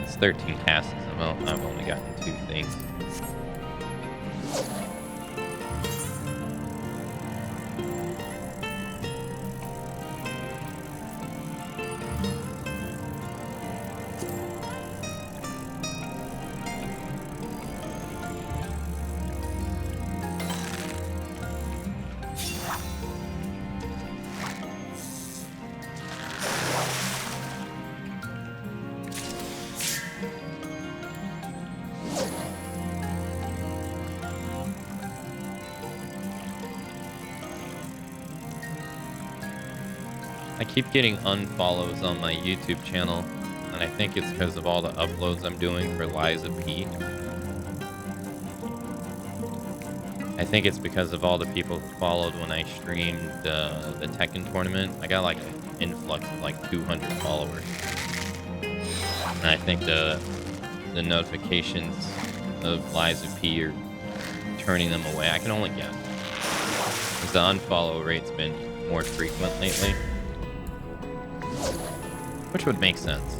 It's 13 passes. I've only gotten 2 things. I keep getting unfollows on my YouTube channel, and I think it's because of all the uploads I'm doing for Liza P. I think it's because of all the people who followed when I streamed the Tekken tournament. I got like an influx of like 200 followers. And I think the notifications of Liza P are turning them away. I can only guess. 'Cause the unfollow rate's been more frequent lately. Which would make sense.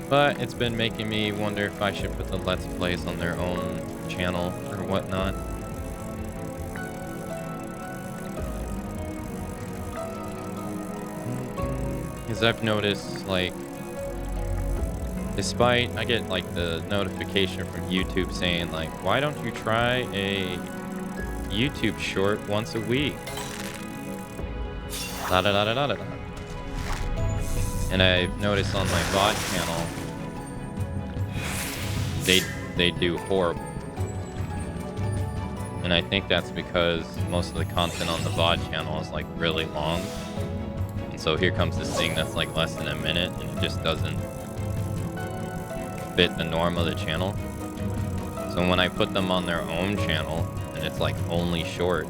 But it's been making me wonder if I should put the Let's Plays on their own channel or whatnot. Because I've noticed, like, despite I get like the notification from YouTube saying like, why don't you try a YouTube short once a week? La da da da da da. And I've noticed on my VOD channel, they do horrible. And I think that's because most of the content on the VOD channel is like really long. And so here comes this thing that's like less than a minute and it just doesn't fit the norm of the channel. So when I put them on their own channel and it's like only shorts,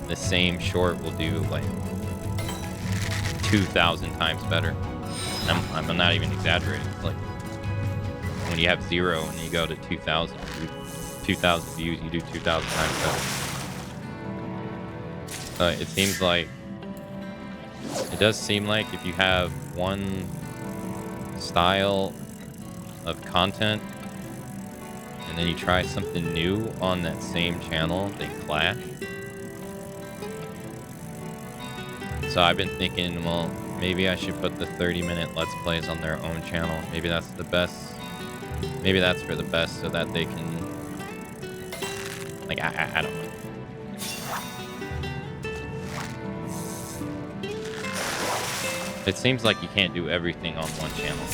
the same short will do like 2,000 times better. I'm not even exaggerating. It's like when you have 0 and you go to 2,000, 2,000 views, you do 2,000 times better. It seems like, it does seem like if you have one style of content and then you try something new on that same channel, they clash. So I've been thinking, well, maybe I should put the 30-minute Let's Plays on their own channel. Maybe that's the best. Maybe that's for the best so that they can, like, I don't know. It seems like you can't do everything on one channel.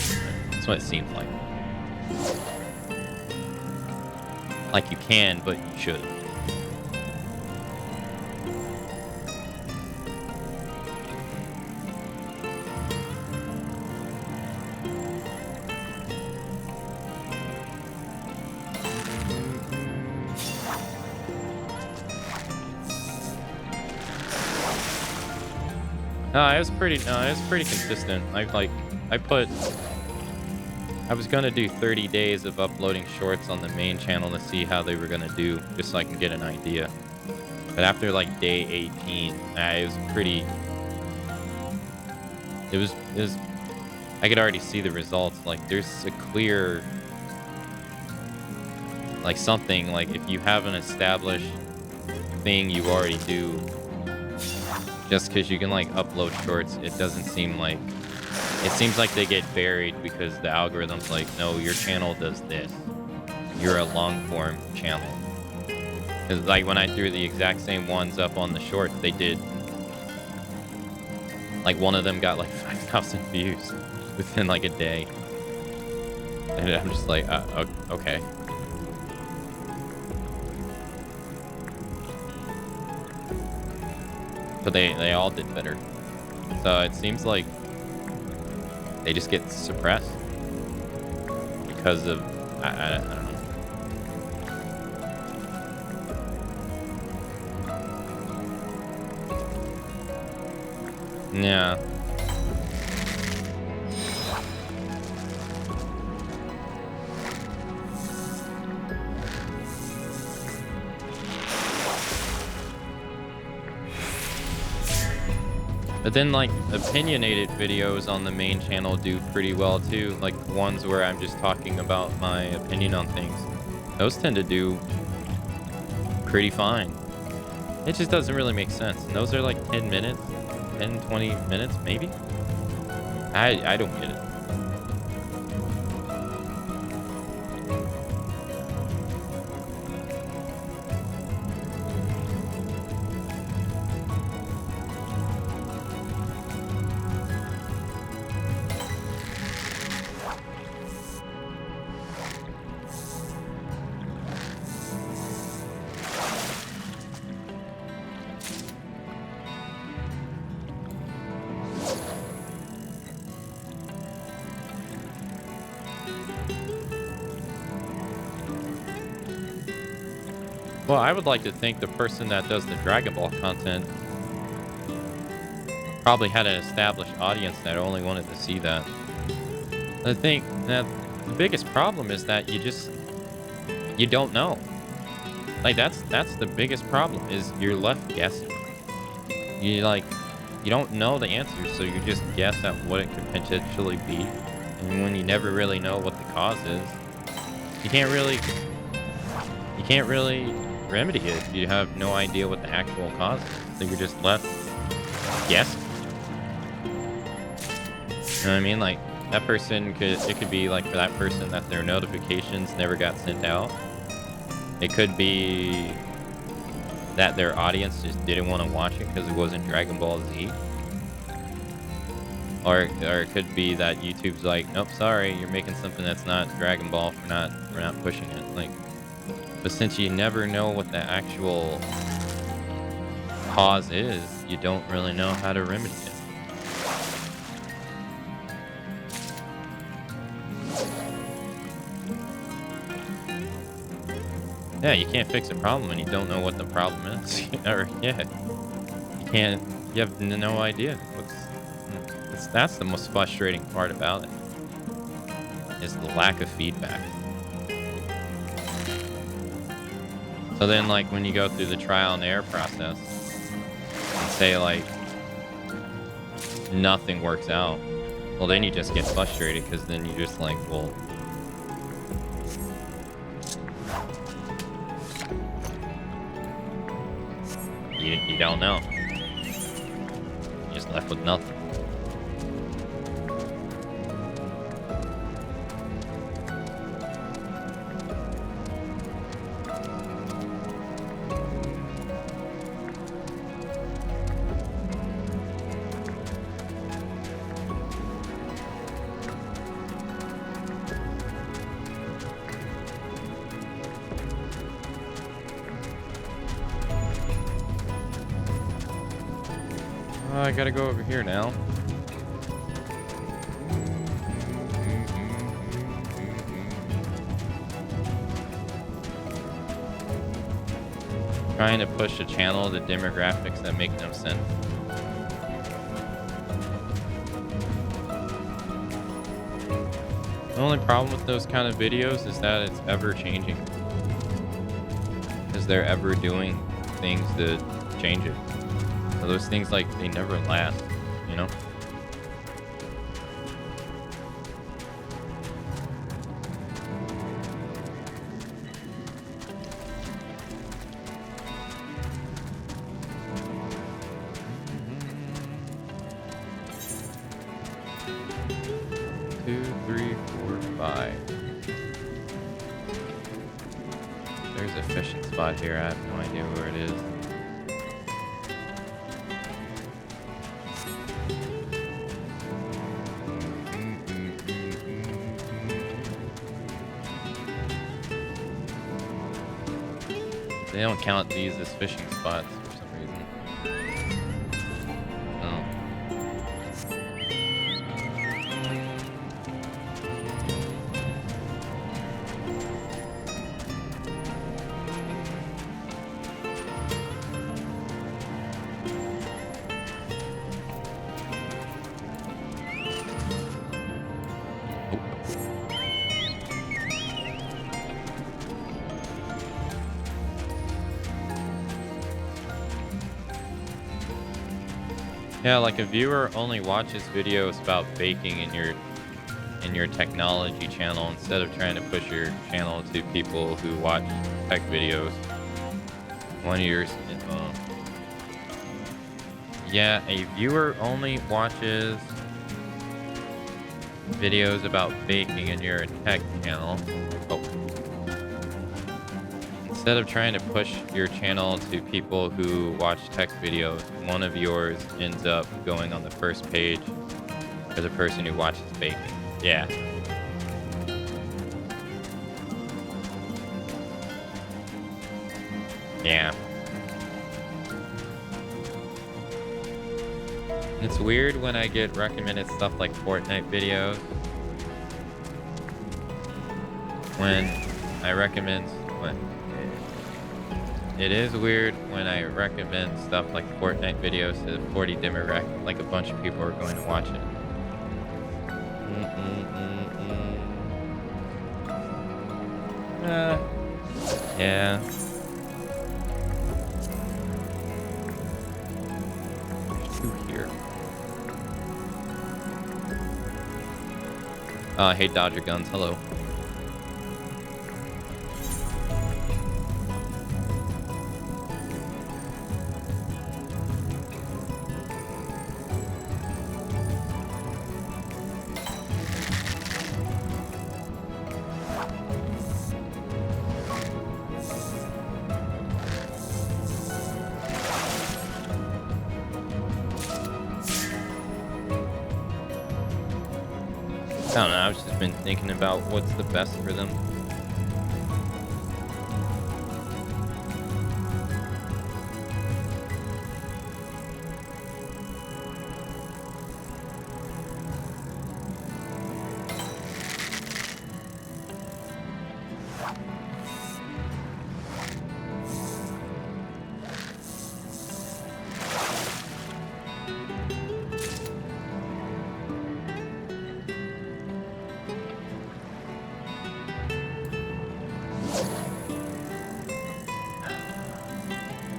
That's what it seems like. Like you can, but you should. No, it was pretty consistent. I was gonna do 30 days of uploading shorts on the main channel to see how they were gonna do, just so I can get an idea. But after like day 18, it was pretty. It was. I could already see the results. Like there's a clear, like something. Like if you have an established thing you already do. Just because you can like upload shorts, it doesn't seem like, it seems like they get buried because the algorithm's like, no, your channel does this. You're a long form channel. Because like when I threw the exact same ones up on the short, they did, like one of them got like 5,000 views within like a day. And I'm just like, okay. But they all did better. So it seems like they just get suppressed because of, I don't know. Yeah. But then, like, opinionated videos on the main channel do pretty well, too. Like, ones where I'm just talking about my opinion on things. Those tend to do pretty fine. It just doesn't really make sense. And those are, like, 10 minutes, 10, 20 minutes, maybe? I don't get it. Well, I would like to think the person that does the Dragon Ball content probably had an established audience that only wanted to see that. I think that the biggest problem is that you don't know. Like that's the biggest problem is you're left guessing. You don't know the answers, so you just guess at what it could potentially be. And when you never really know what the cause is, you can't really remedy it. You have no idea what the actual cause is. So you're just left guessing. You know what I mean? Like that person it could be like for that person that their notifications never got sent out. It could be that their audience just didn't want to watch it because it wasn't Dragon Ball Z. Or it could be that YouTube's like, nope, sorry, you're making something that's not Dragon Ball for not pushing it. Like, but since you never know what the actual cause is, you don't really know how to remedy it. Yeah, you can't fix a problem when you don't know what the problem is. Or yeah, you have no idea that's the most frustrating part about it, is the lack of feedback. So then, like, when you go through the trial and error process and say, like, nothing works out, well, then you just get frustrated because then you're just like, well, you don't know. You're just left with nothing. I gotta go over here now. Trying to push a channel to demographics that make no sense. The only problem with those kind of videos is that it's ever changing. Because they're ever doing things to change it. So those things, like, they never last, you know? There's a fishing spot here. I have no idea where it is. They don't count these as fishing spots for some reason. Oh. Yeah, like a viewer only watches videos about baking in your technology channel instead of trying to push your channel to people who watch tech videos. One of yours, yeah, a viewer only watches videos about baking in your tech channel. Oh. Instead of trying to push your channel to people who watch tech videos, one of yours ends up going on the first page for the person who watches baking. Yeah. Yeah. It's weird when I get recommended stuff like Fortnite videos. When I recommend... What? It is weird when I recommend stuff like Fortnite videos to 40 demographic, like a bunch of people are going to watch it. Yeah. There's two here. Hey Dodger Guns, hello. I don't know, I've just been thinking about what's the best for them.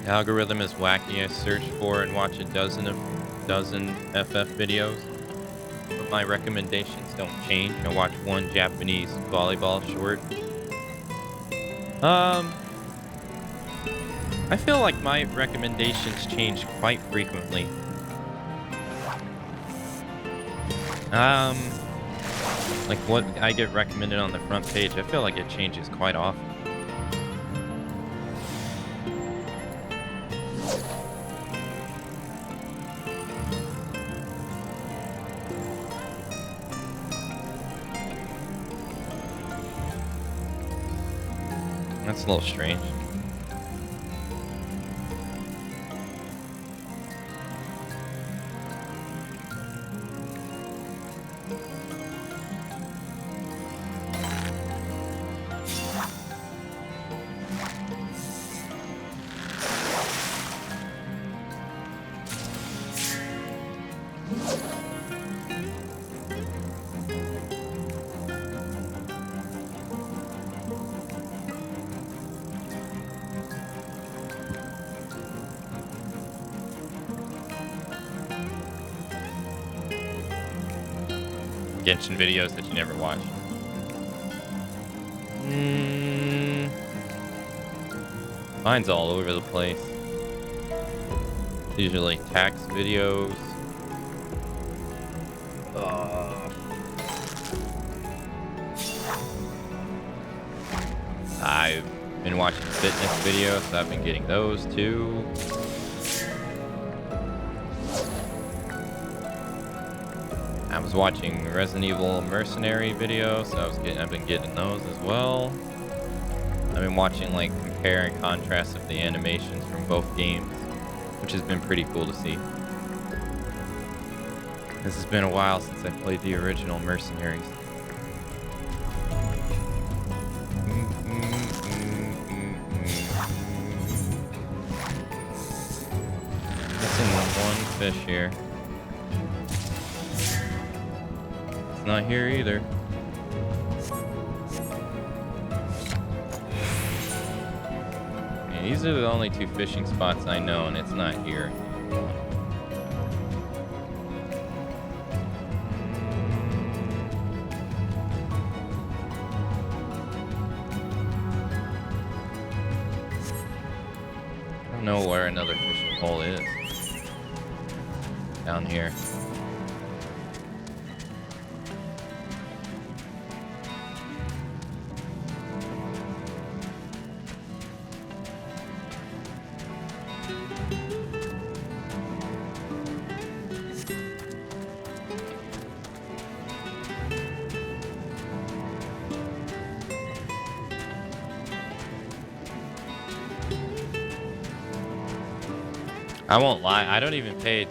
The algorithm is wacky. I search for and watch a dozen FF videos, but my recommendations don't change. I watch one Japanese volleyball short. I feel like my recommendations change quite frequently. Like what I get recommended on the front page, I feel like it changes quite often. That's a little strange. Genshin videos that you never watch. Mine's all over the place. Usually tax videos. I've been watching fitness videos, so I've been getting those too. I was watching Resident Evil Mercenary videos, so I've been getting those as well. I've been watching like compare and contrast of the animations from both games, which has been pretty cool to see. This has been a while since I played the original Mercenaries. Missing one fish here. Not here either. Yeah, these are the only two fishing spots I know, and it's not here. I don't know where another fishing hole is. Down here. I won't lie. I don't even pay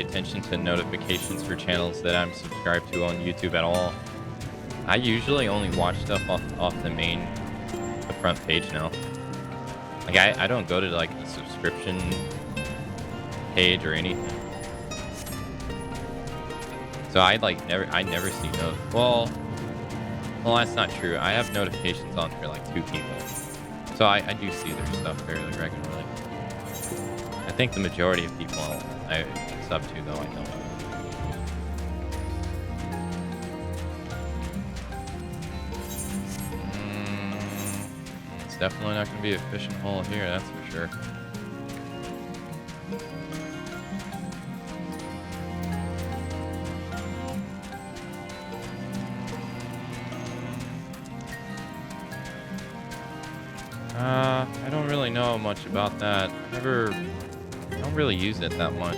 attention to notifications for channels that I'm subscribed to on YouTube at all. I usually only watch stuff off the front page now. Like I don't go to like the subscription page or anything. So I never see well, that's not true. I have notifications on for like 2 people. So I do see their stuff fairly regularly. I think the majority of people I sub to, though, I don't. It's definitely not going to be a fishing hole here, that's for sure. I don't really know much about that. I don't really use it that much.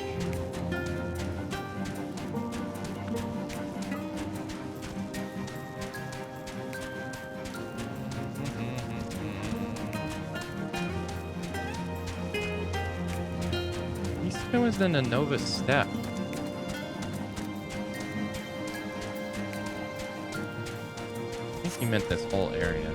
He said it was in a Nova step. I think he meant this whole area.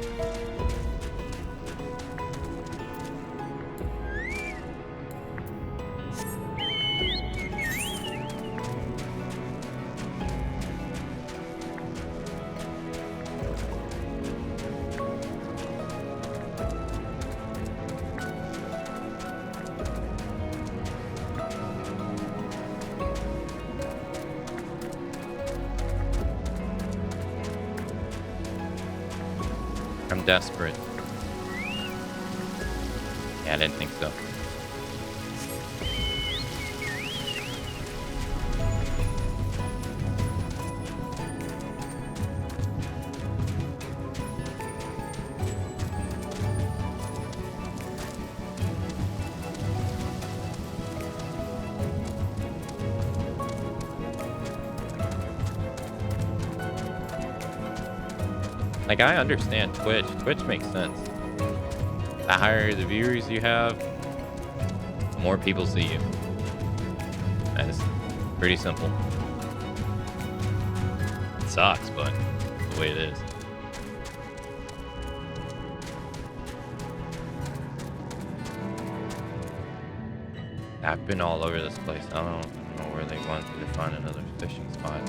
I'm desperate. Yeah, I didn't think so. Like, I understand Twitch. Twitch makes sense. The higher the viewers you have, the more people see you. That is pretty simple. It sucks, but it's the way it is. I've been all over this place. I don't know where they wanted to find another fishing spot.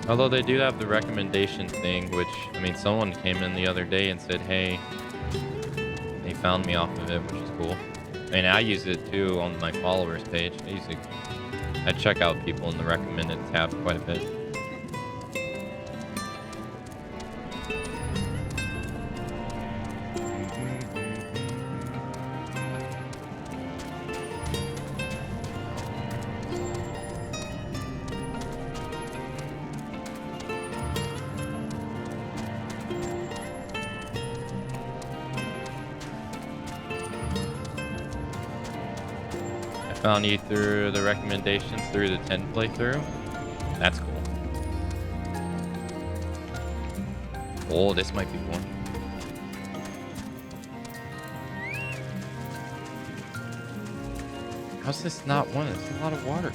Although they do have the recommendation thing, which, I mean, someone came in the other day and said, hey, they found me off of it, which is cool. I mean, I use it too on my followers page. I check out people in the recommended tab quite a bit. Found you through the recommendations through the 10 playthrough. That's cool. Oh, this might be one. How's this not one? It's a lot of water.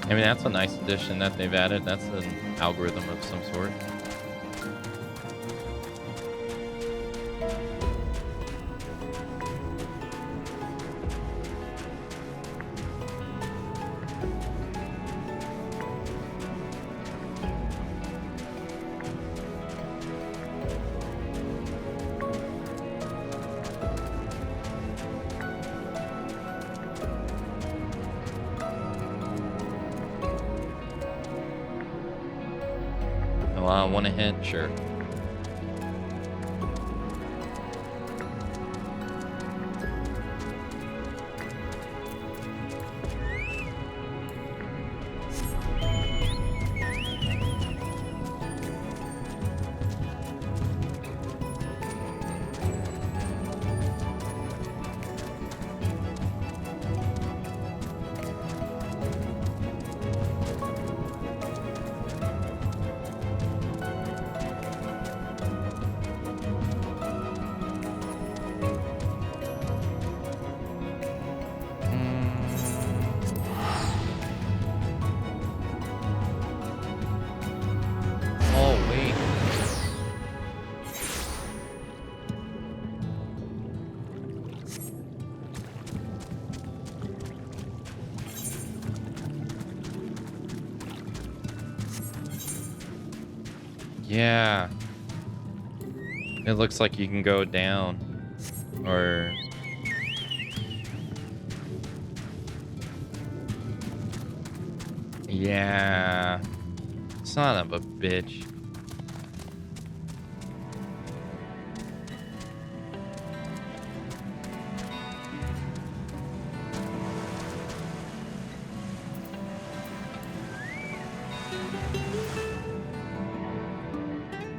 I mean, that's a nice addition that they've added. That's an algorithm of some sort. Want a hint? Sure. Yeah. It looks like you can go down. Or... Yeah. Son of a bitch.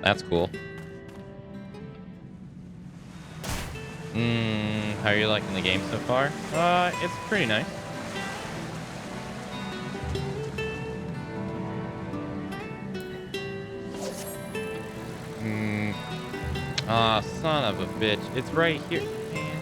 That's cool. How are you liking the game so far? It's pretty nice. Aw, son of a bitch. It's right here. Man.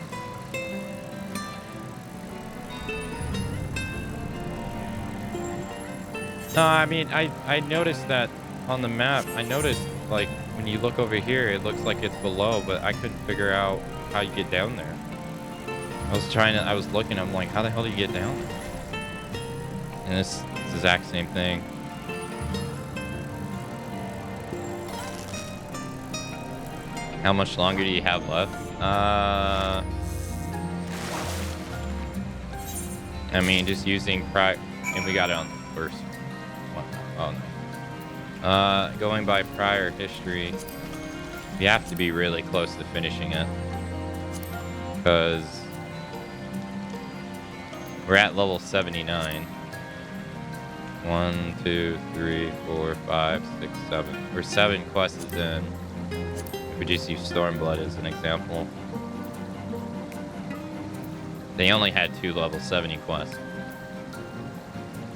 No, I mean, I noticed that on the map. I noticed, like, when you look over here, it looks like it's below, but I couldn't figure out how you get down there. I was looking, I'm like, how the hell do you get down there? And it's the exact same thing. How much longer do you have left? I mean, just using and we got it on the first one. Oh no. Going by prior history, you have to be really close to finishing it. Because we're at level 79. 1, 2, 3, 4, 5, 6, 7. We're 7 quests in. If we just use Stormblood as an example. They only had 2 level 70 quests.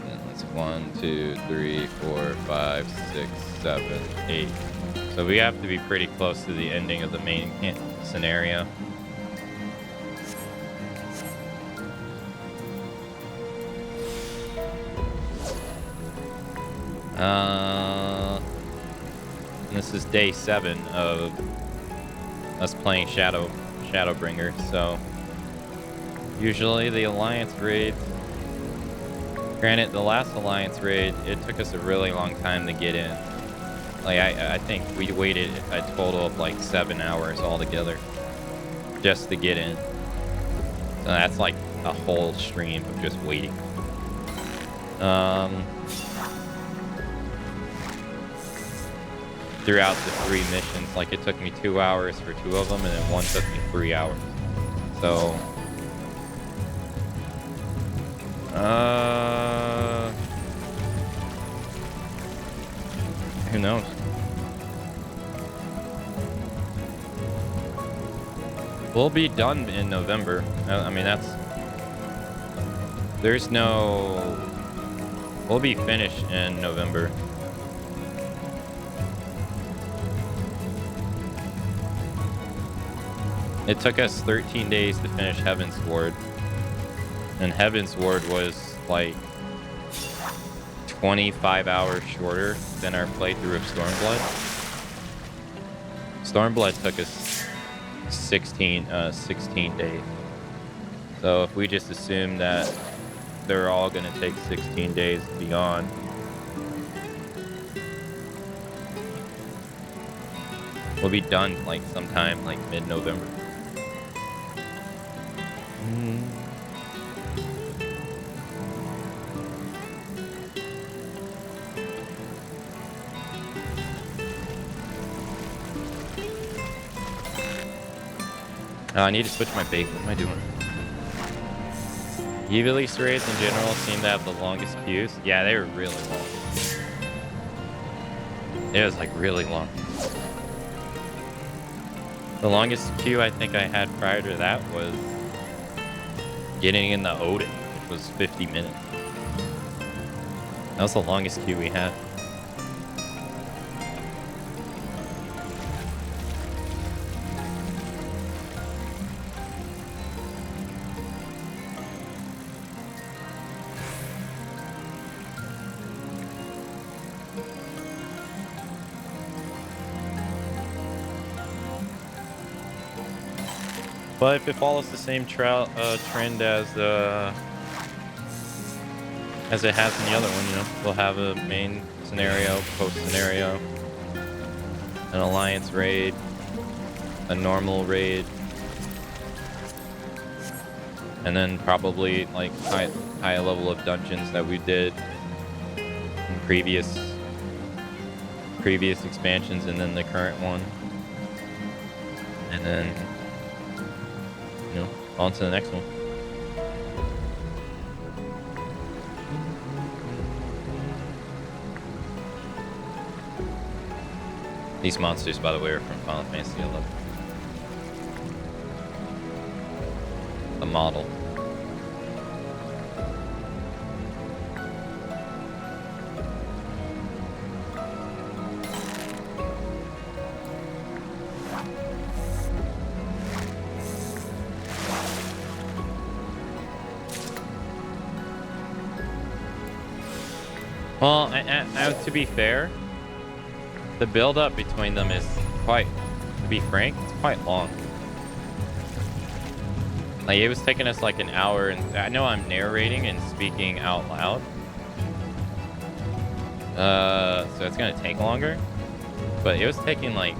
And that's 1, 2, 3, 4, 5, 6, 7, 8. So we have to be pretty close to the ending of the main scenario. This is day 7 of us playing Shadowbringer, so usually the Alliance raid, granted the last Alliance raid, it took us a really long time to get in. Like I think we waited a total of like 7 hours altogether just to get in. So that's like a whole stream of just waiting. Throughout the 3 missions, like it took me 2 hours for 2 of them, and then one took me 3 hours. So, who knows? We'll be done in November. I mean, we'll be finished in November. It took us 13 days to finish Heaven's Ward. And Heaven's Ward was like 25 hours shorter than our playthrough of Stormblood. Stormblood took us 16 days. So if we just assume that they're all going to take 16 days beyond, we'll be done like sometime like mid-November. I need to switch my bait. What am I doing? E-release raids in general seem to have the longest queues. Yeah, they were really long. It was like really long. The longest queue I think I had prior to that was getting in the Odin, which was 50 minutes. That was the longest queue we had. But if it follows the same trend as it has in the other one, you know, we'll have a main scenario, post scenario, an alliance raid, a normal raid, and then probably like high level of dungeons that we did in previous expansions, and then the current one, and then on to the next one. These monsters, by the way, are from Final Fantasy XI. The model. Well, to be fair, the build-up between them is quite, to be frank, it's quite long. Like, it was taking us like an hour, and I know I'm narrating and speaking out loud. So it's gonna take longer. But it was taking like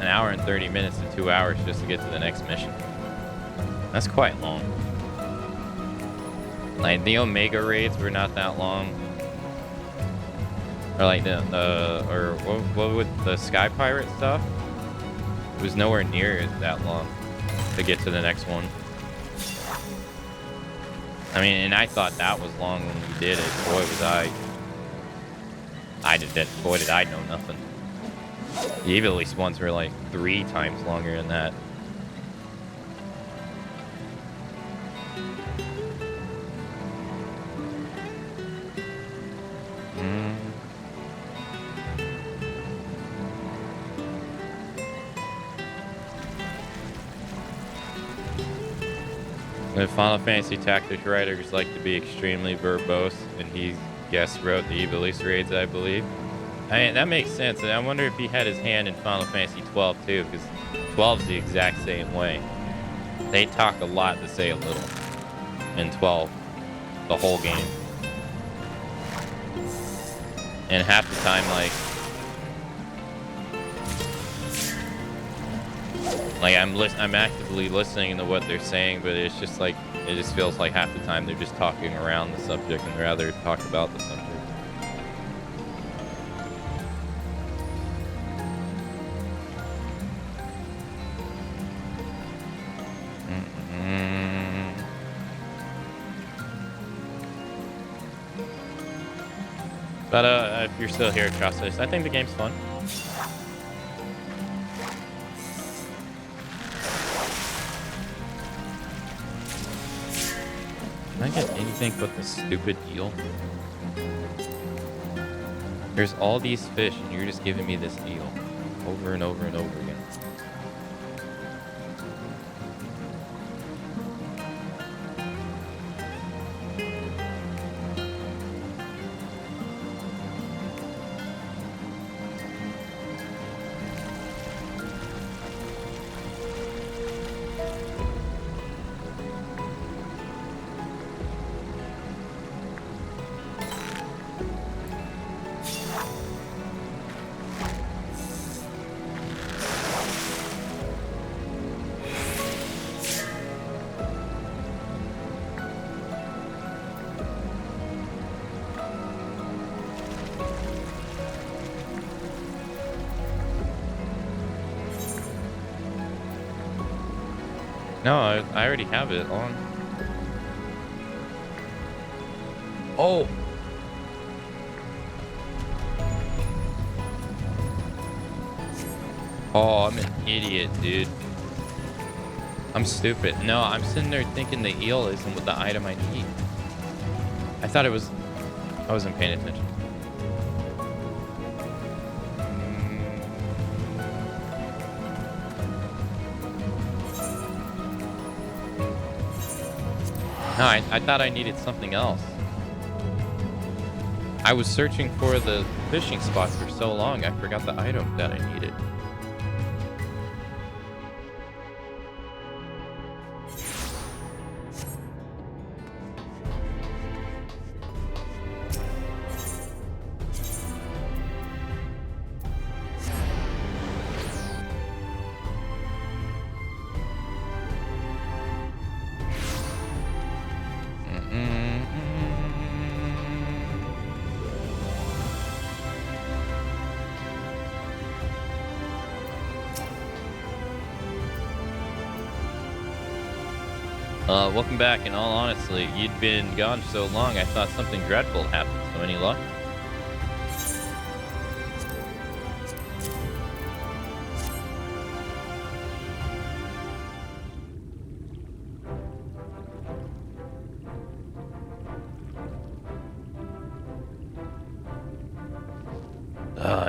an hour and 30 minutes to 2 hours just to get to the next mission. That's quite long. Like, the Omega raids were not that long. Or like what with the Sky Pirate stuff? It was nowhere near that long to get to the next one. I mean, and I thought that was long when we did it. Boy, was boy, did I know nothing. The Evilise ones were like 3 times longer than that. The Final Fantasy Tactics writers like to be extremely verbose, and he guest wrote the Evilise raids, I believe. I mean, that makes sense. And I wonder if he had his hand in Final Fantasy XII too, because 12's the exact same way. They talk a lot to say a little in 12, the whole game. And half the time, like I'm actively listening to what they're saying, but it's just like, it just feels like half the time they're just talking around the subject and rather talk about the subject. But if you're still here, trust us. I think the game's fun. Can I get anything but the stupid eel? There's all these fish, and you're just giving me this eel over and over and over again. No, I already have it on. Oh! Oh, I'm an idiot, dude. I'm stupid. No, I'm sitting there thinking the eel isn't with the item I need. I thought it was... I wasn't paying attention. No, I thought I needed something else. I was searching for the fishing spot for so long, I forgot the item that I needed. Welcome back. In all honesty, you'd been gone so long, I thought something dreadful happened. So any luck?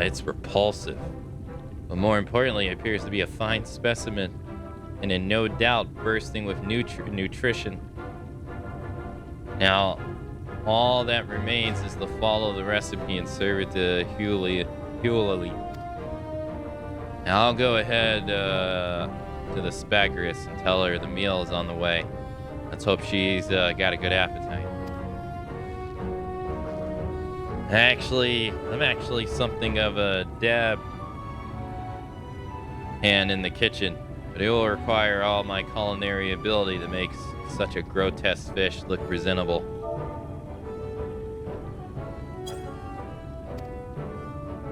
It's repulsive. But more importantly, it appears to be a fine specimen, and in no doubt bursting with nutrition. Now, all that remains is to follow the recipe and serve it to Hewley. Now, I'll go ahead to the Spagarus and tell her the meal is on the way. Let's hope she's got a good appetite. I'm actually something of a dab hand in the kitchen, but it will require all my culinary ability to make such a grotesque fish look presentable.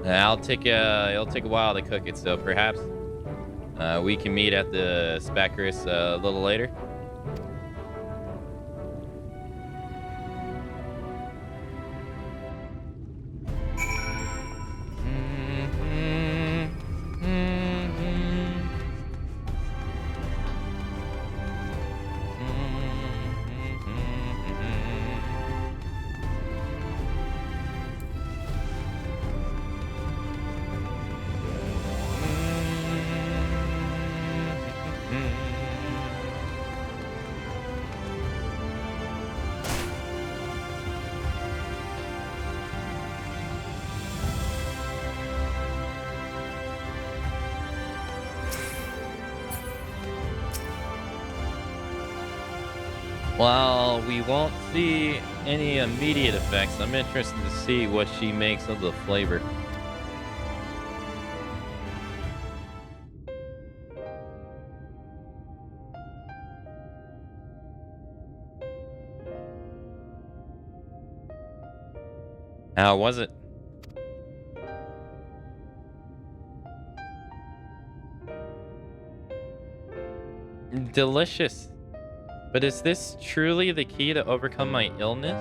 It'll take a while to cook it, so perhaps we can meet at the Spagarus a little later. While we won't see any immediate effects, I'm interested to see what she makes of the flavor. How was it? Delicious. But is this truly the key to overcome my illness?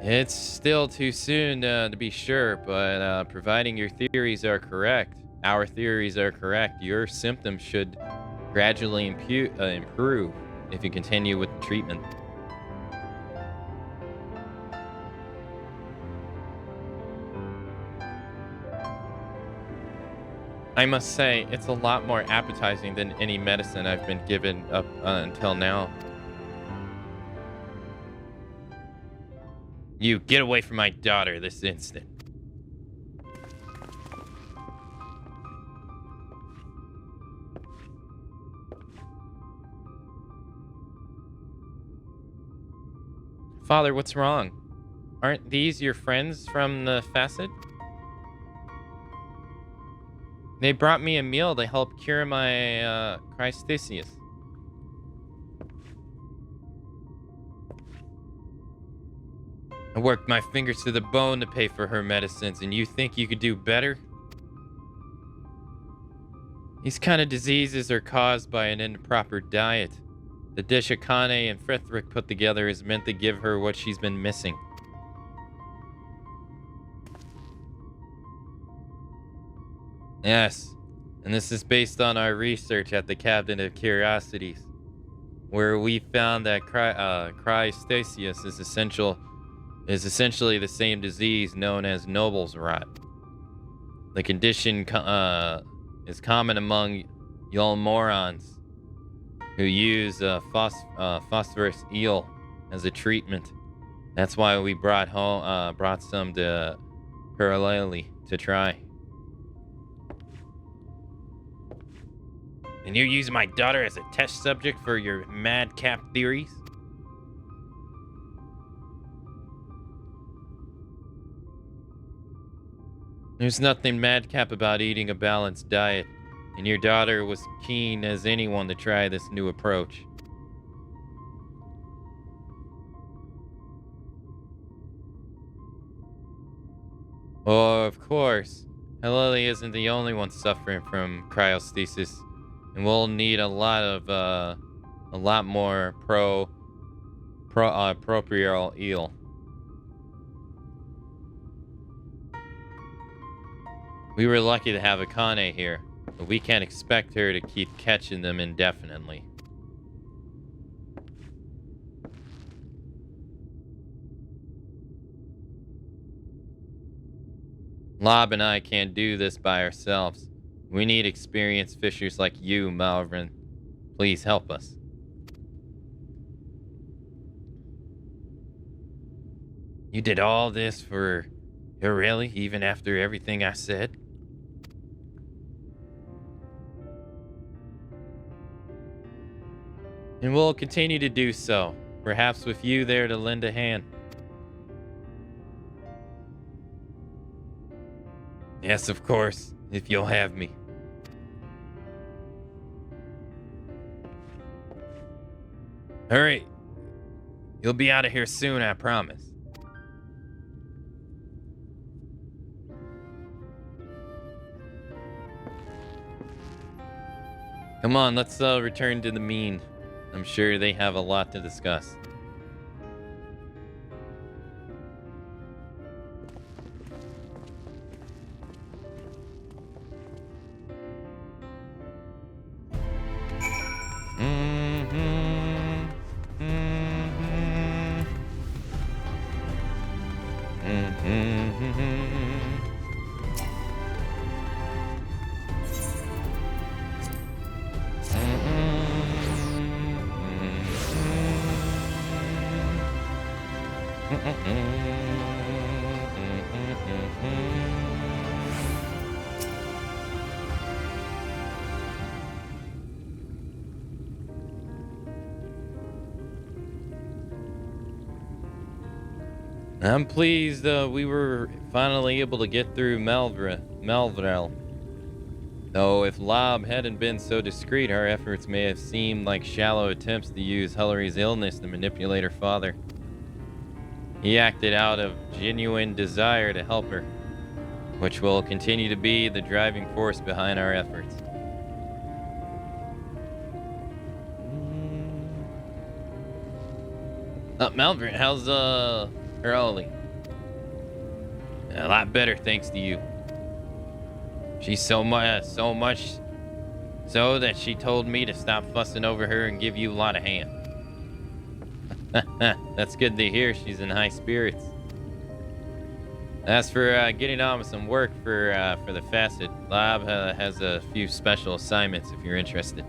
It's still too soon to be sure, but providing your theories are correct, our theories are correct, your symptoms should gradually improve if you continue with the treatment. I must say, it's a lot more appetizing than any medicine I've been given up until now. You get away from my daughter this instant. Father, what's wrong? Aren't these your friends from the facet? They brought me a meal to help cure my crystasis. I worked my fingers to the bone to pay for her medicines, and you think you could do better? These kind of diseases are caused by an improper diet. The dish Akane and Frithric put together is meant to give her what she's been missing. Yes, and this is based on our research at the Cabinet of Curiosities, where we found that crystasis is essentially the same disease known as Noble's rot. The condition is common among Yulmorons who use phosphorus eel as a treatment. That's why we brought some to Kuraleli to try. And you're using my daughter as a test subject for your madcap theories? There's nothing madcap about eating a balanced diet, and your daughter was keen as anyone to try this new approach. Oh, of course. Lily isn't the only one suffering from cryostasis, and we'll need a lot more proprial eel. We were lucky to have Akane here, but we can't expect her to keep catching them indefinitely. Lob and I can't do this by ourselves. We need experienced fishers like you, Malvern. Please help us. You did all this for her, really? Even after everything I said? And we'll continue to do so, perhaps with you there to lend a hand. Yes, of course, if you'll have me. Hurry. You'll be out of here soon, I promise. Come on, let's return to the mean. I'm sure they have a lot to discuss. I'm pleased we were finally able to get through Melvrel. Though if Lob hadn't been so discreet, our efforts may have seemed like shallow attempts to use Hillary's illness to manipulate her father. He acted out of genuine desire to help her, which will continue to be the driving force behind our efforts. Malvern, how's her Ollie? A lot better, thanks to you. She's so much so that she told me to stop fussing over her and give you a lot of hand. That's good to hear. She's in high spirits. As for getting on with some work for the Facet, Lab has a few special assignments if you're interested.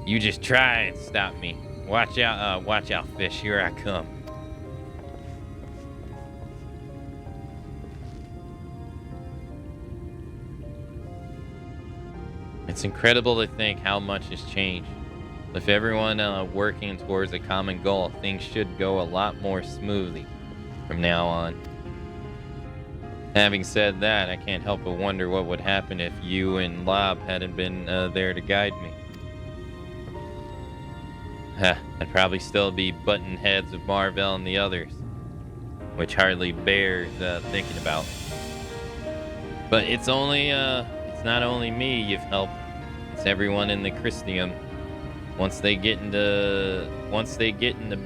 You just try and stop me. Watch out, fish. Here I come. It's incredible to think how much has changed. With everyone working towards a common goal, things should go a lot more smoothly from now on. Having said that, I can't help but wonder what would happen if you and Lob hadn't been there to guide me. I'd probably still be butting heads with Marvell and the others, which hardly bears thinking about. But it's not only me you've helped, it's everyone in the Christium. Once they get into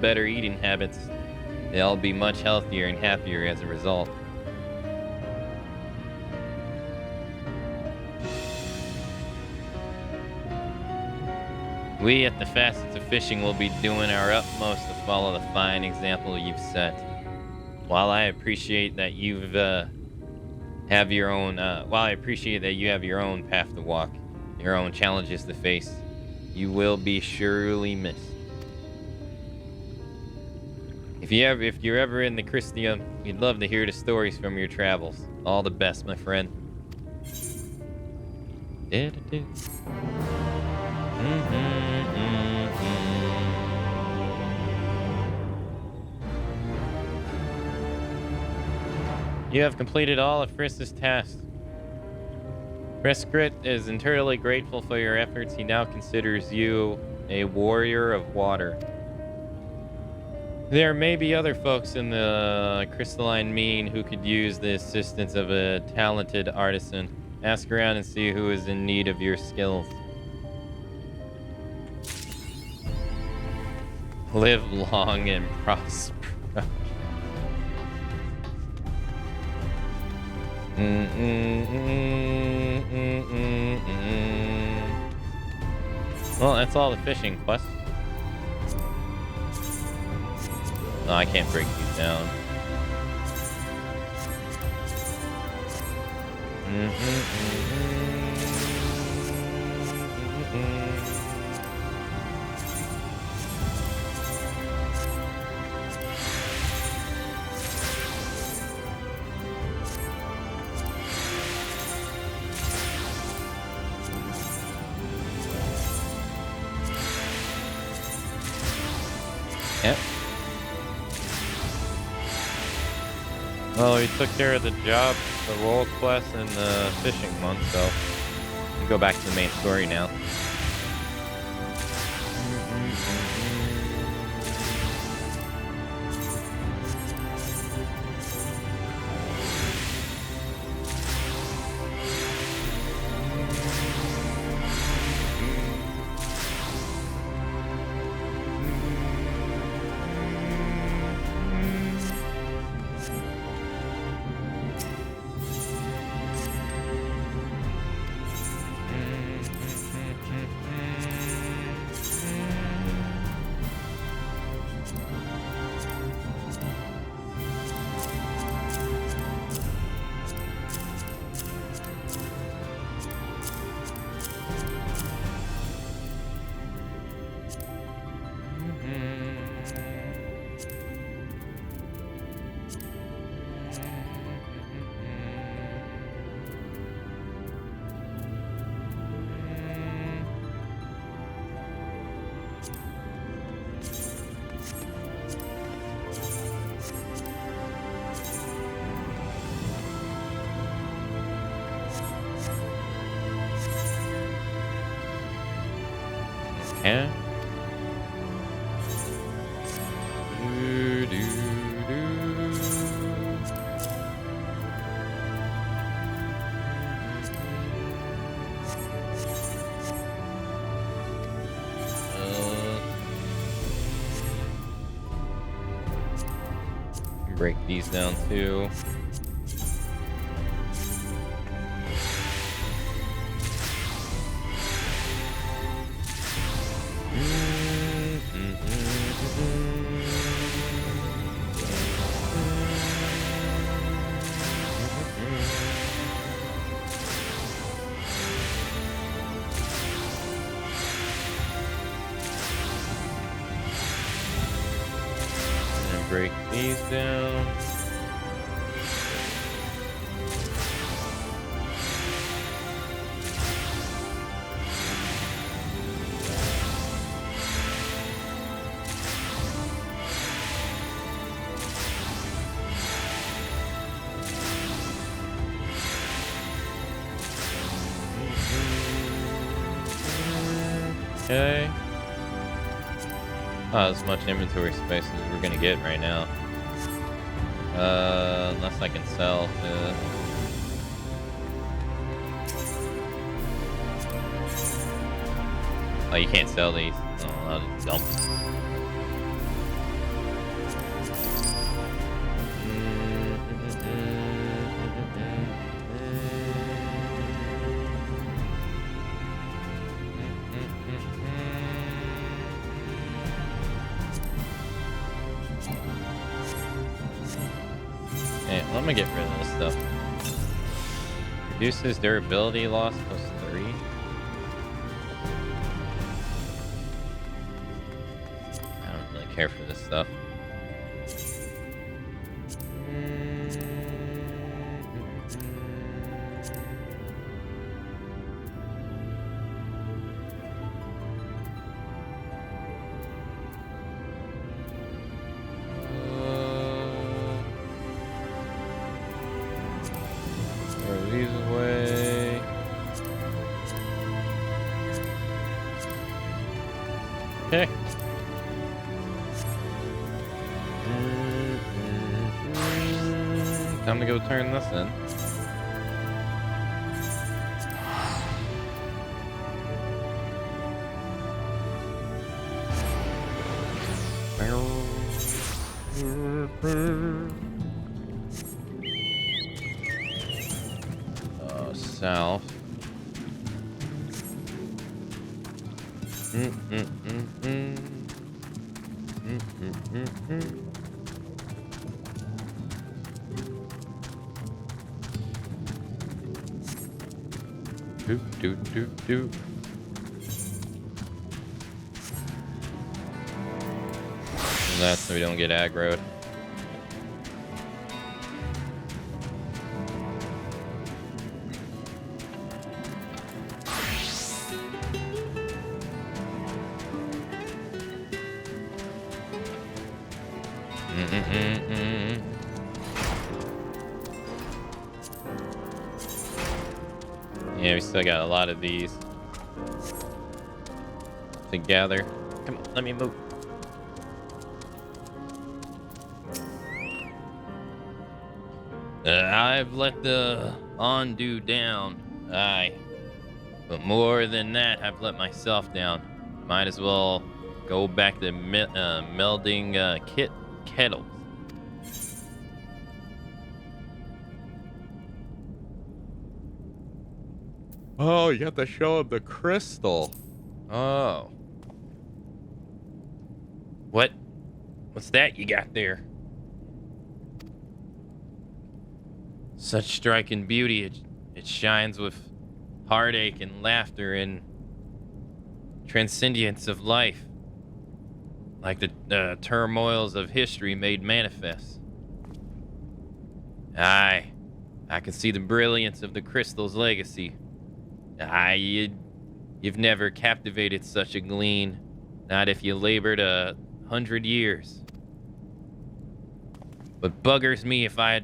better eating habits, they'll be much healthier and happier as a result. We at the Facets of Fishing will be doing our utmost to follow the fine example you've set. While I appreciate that you have your own path to walk, your own challenges to face, you will be surely missed. If you're ever in the Christium, we'd love to hear the stories from your travels. All the best, my friend. You have completed all of Frisk's tasks. Friskrit is entirely grateful for your efforts. He now considers you a warrior of water. There may be other folks in the crystalline mean who could use the assistance of a talented artisan. Ask around and see who is in need of your skills. Live long and prosper. Well, that's all the fishing quests. No, I can't break these down. Yep. Well, we took care of the job, the role quest, and the fishing one, so we can go back to the main story now. Yeah. Break these down too. Break these down. Okay. Oh, as much inventory space as we're gonna get right now. Unless I can sell to... Oh, you can't sell these. Oh, I'll just dump. I'm gonna get rid of this stuff. Reduces durability loss +3. I don't really care for this stuff. Time to go turn this in. South. Do. And that's so we don't get aggroed. Yeah, we still got a lot of these to gather. Come on, let me move. I've let the undo down. Aye. But more than that, I've let myself down. Might as well go back to melding kettles. Oh, you got to show him the crystal. Oh. What's that you got there? Such striking beauty. It shines with heartache and laughter and transcendence of life. Like the turmoils of history made manifest. Aye. I can see the brilliance of the crystal's legacy. You've never captivated such a glean, not if you labored 100 years. But buggers me if I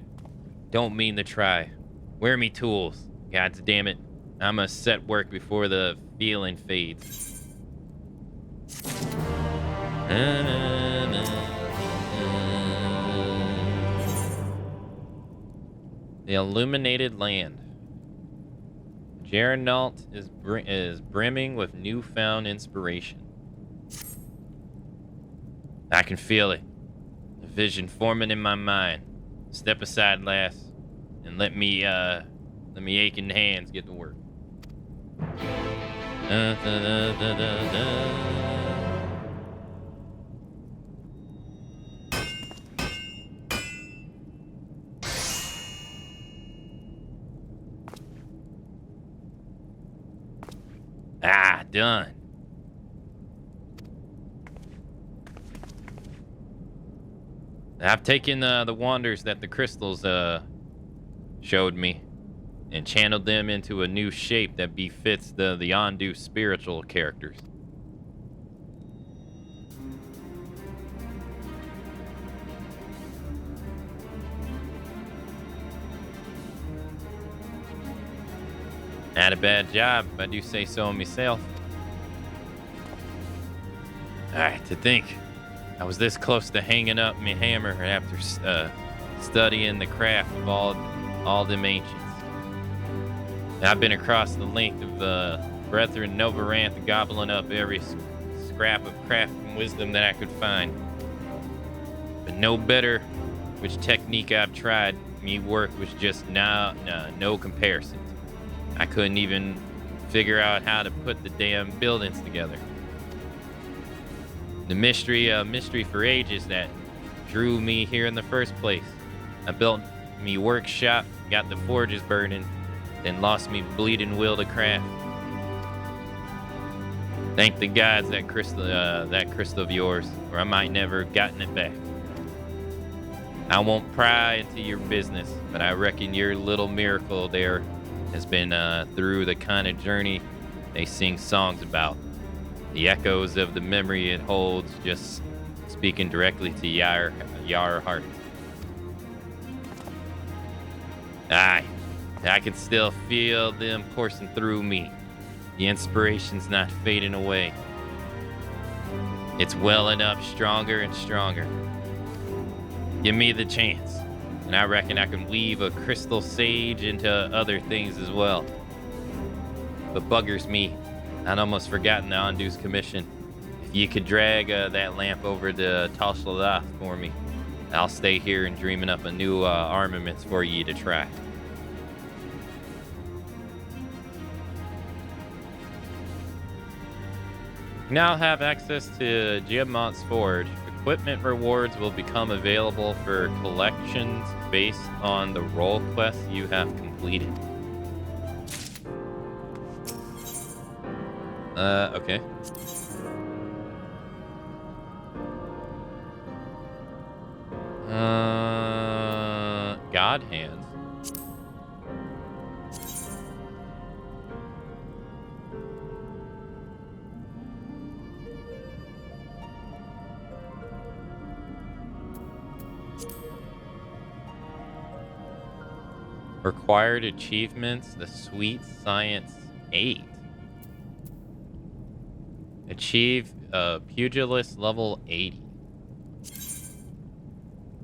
don't mean to try. Where me tools? Gods damn it. I must set work before the feeling fades. The illuminated land. Jarnault is brimming with newfound inspiration. I can feel it. A vision forming in my mind. Step aside, lass, and let me aching hands get to work. Done. I've taken the wonders that the crystals showed me and channeled them into a new shape that befits the Yondu spiritual characters. Not a bad job, if I do say so myself. Alright, to think, I was this close to hanging up my hammer after studying the craft of all them ancients. And I've been across the length of the Brethren Novaranth, gobbling up every scrap of craft and wisdom that I could find. But no better which technique I've tried, me work was just no comparison. I couldn't even figure out how to put the damn buildings together. The mystery for ages that drew me here in the first place. I built me workshop, got the forges burning, then lost me bleeding will to craft. Thank the gods that crystal of yours, or I might never have gotten it back. I won't pry into your business, but I reckon your little miracle there has been through the kind of journey they sing songs about. The echoes of the memory it holds, just speaking directly to your heart. Aye, I can still feel them coursing through me. The inspiration's not fading away. It's welling up stronger and stronger. Give me the chance, And I reckon I can weave a crystal sage into other things as well. But buggers me, I'd almost forgotten the Ondu's commission. If you could drag that lamp over to Talshalath for me, I'll stay here and dreaming up a new armaments for you to try. You now have access to Giamont's Forge. Equipment rewards will become available for collections based on the role quests you have completed. Okay. God hands. Required achievements, the Sweet Science 8. Achieve Pugilist level 80.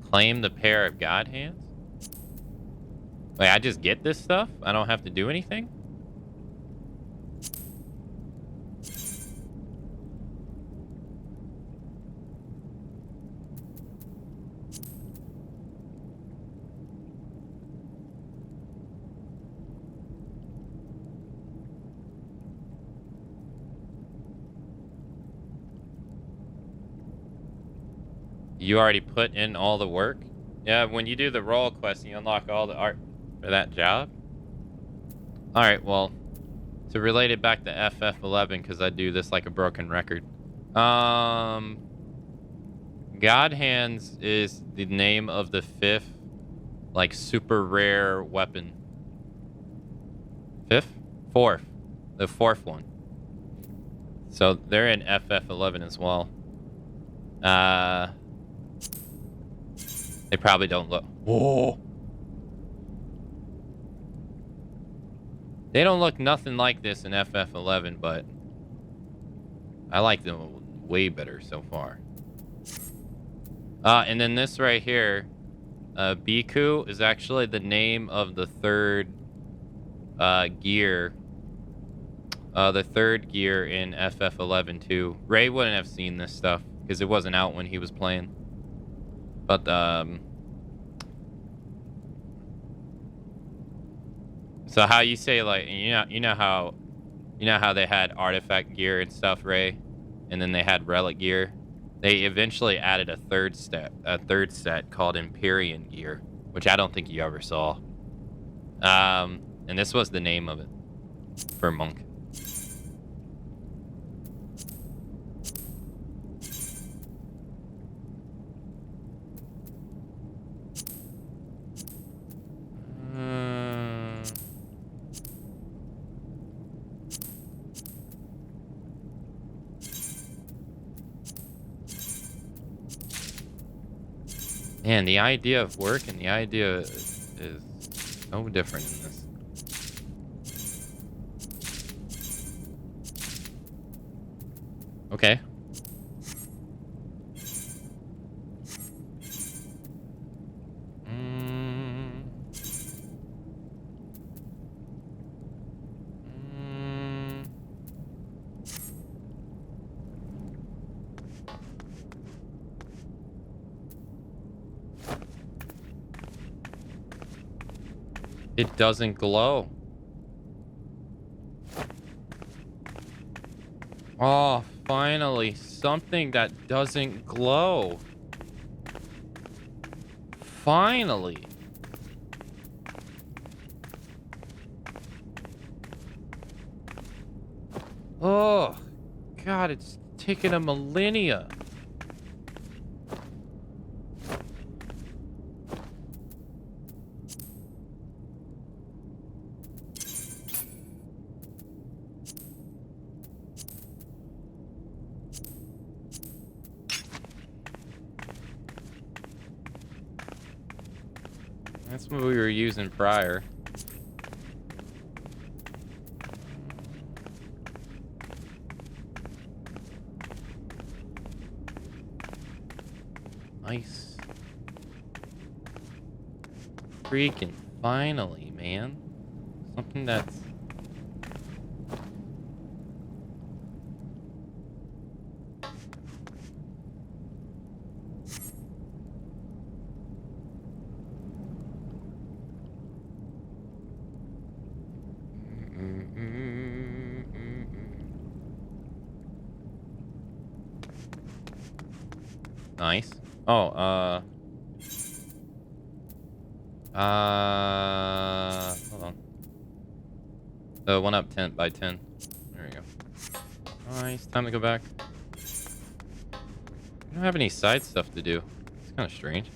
Claim the pair of God hands? Wait, I just get this stuff? I don't have to do anything? You already put in all the work? Yeah, when you do the role quest, you unlock all the art for that job. Alright, well, to relate it back to FF11, because I do this like a broken record. God Hands is the name of the 5th, like, super rare weapon. 5th? 4th. The 4th one. So they're in FF11 as well. They probably don't look... Whoa! They don't look nothing like this in FF11, but I like them way better so far. And then this right here, Biku is actually the name of the 3rd gear. The 3rd gear in FF11 too. Ray wouldn't have seen this stuff because it wasn't out when he was playing. But so how you say, like, you know how they had artifact gear and stuff, Ray, and then they had relic gear. They eventually added a third set called Empyrean gear, which I don't think you ever saw. And this was the name of it for Monk. Man, the idea of work and the idea is so different in this. Okay. It doesn't glow. Oh, finally, something that doesn't glow. Finally. Oh, God, it's taken a millennia. That's what we were using prior. Nice. Freaking finally, man. Something that's... Nice. Oh, hold on. The one up 10 by 10. There we go. Nice. Time to go back. I don't have any side stuff to do. It's kind of strange.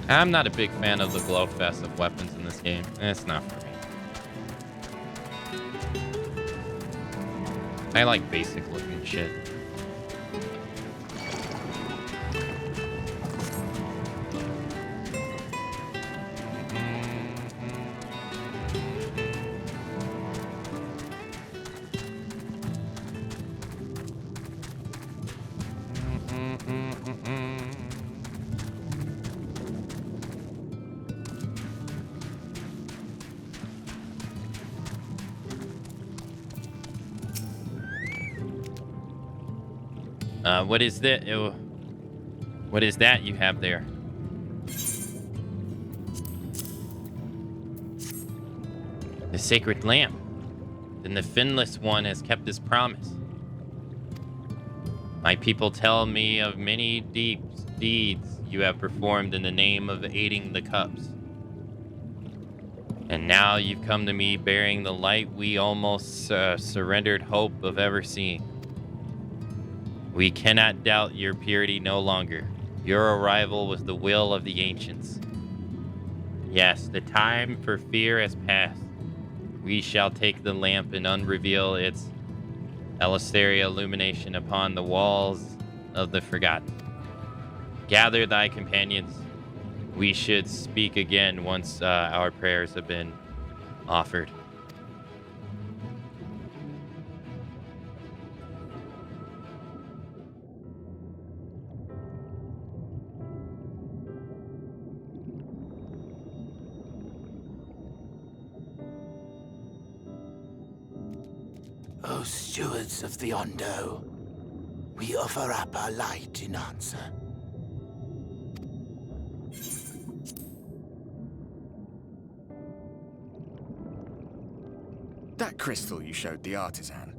I'm not a big fan of the glow fest of weapons in this game. It's not for me. I like basic looking shit. What is that? What is that you have there? The sacred lamp. Then the finless one has kept his promise. My people tell me of many deeds you have performed in the name of aiding the cups. And now you've come to me bearing the light we almost surrendered hope of ever seeing. We cannot doubt your purity no longer. Your arrival was the will of the ancients. Yes, the time for fear has passed. We shall take the lamp and unreveal its Elasteria illumination upon the walls of the forgotten. Gather thy companions. We should speak again once our prayers have been offered. O stewards of the Ondo, we offer up our light in answer. That crystal you showed the artisan.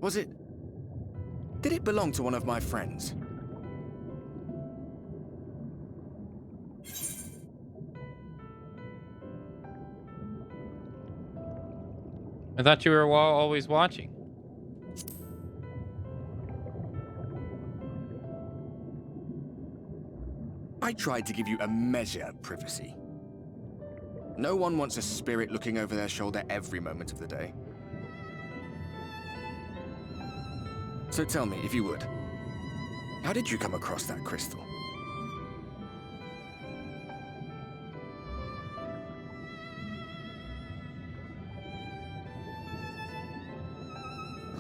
Was it... Did it belong to one of my friends? I thought you were always watching. I tried to give you a measure of privacy. No one wants a spirit looking over their shoulder every moment of the day. So tell me, if you would, how did you come across that crystal?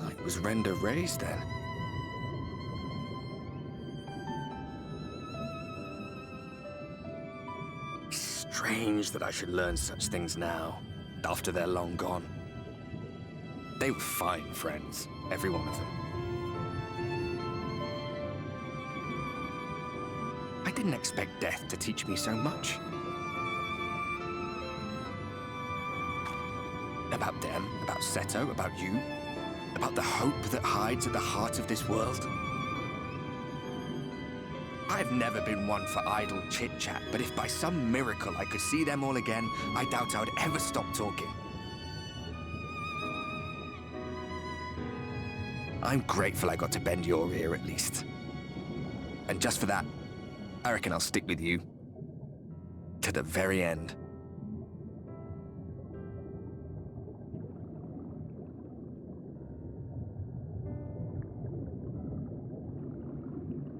It was render raised then. Strange that I should learn such things now, after they're long gone. They were fine friends, every one of them. I didn't expect death to teach me so much. About them, about Seto, about you. About the hope that hides at the heart of this world. I've never been one for idle chit-chat, but if by some miracle I could see them all again, I doubt I would ever stop talking. I'm grateful I got to bend your ear at least. And just for that, I reckon I'll stick with you to the very end.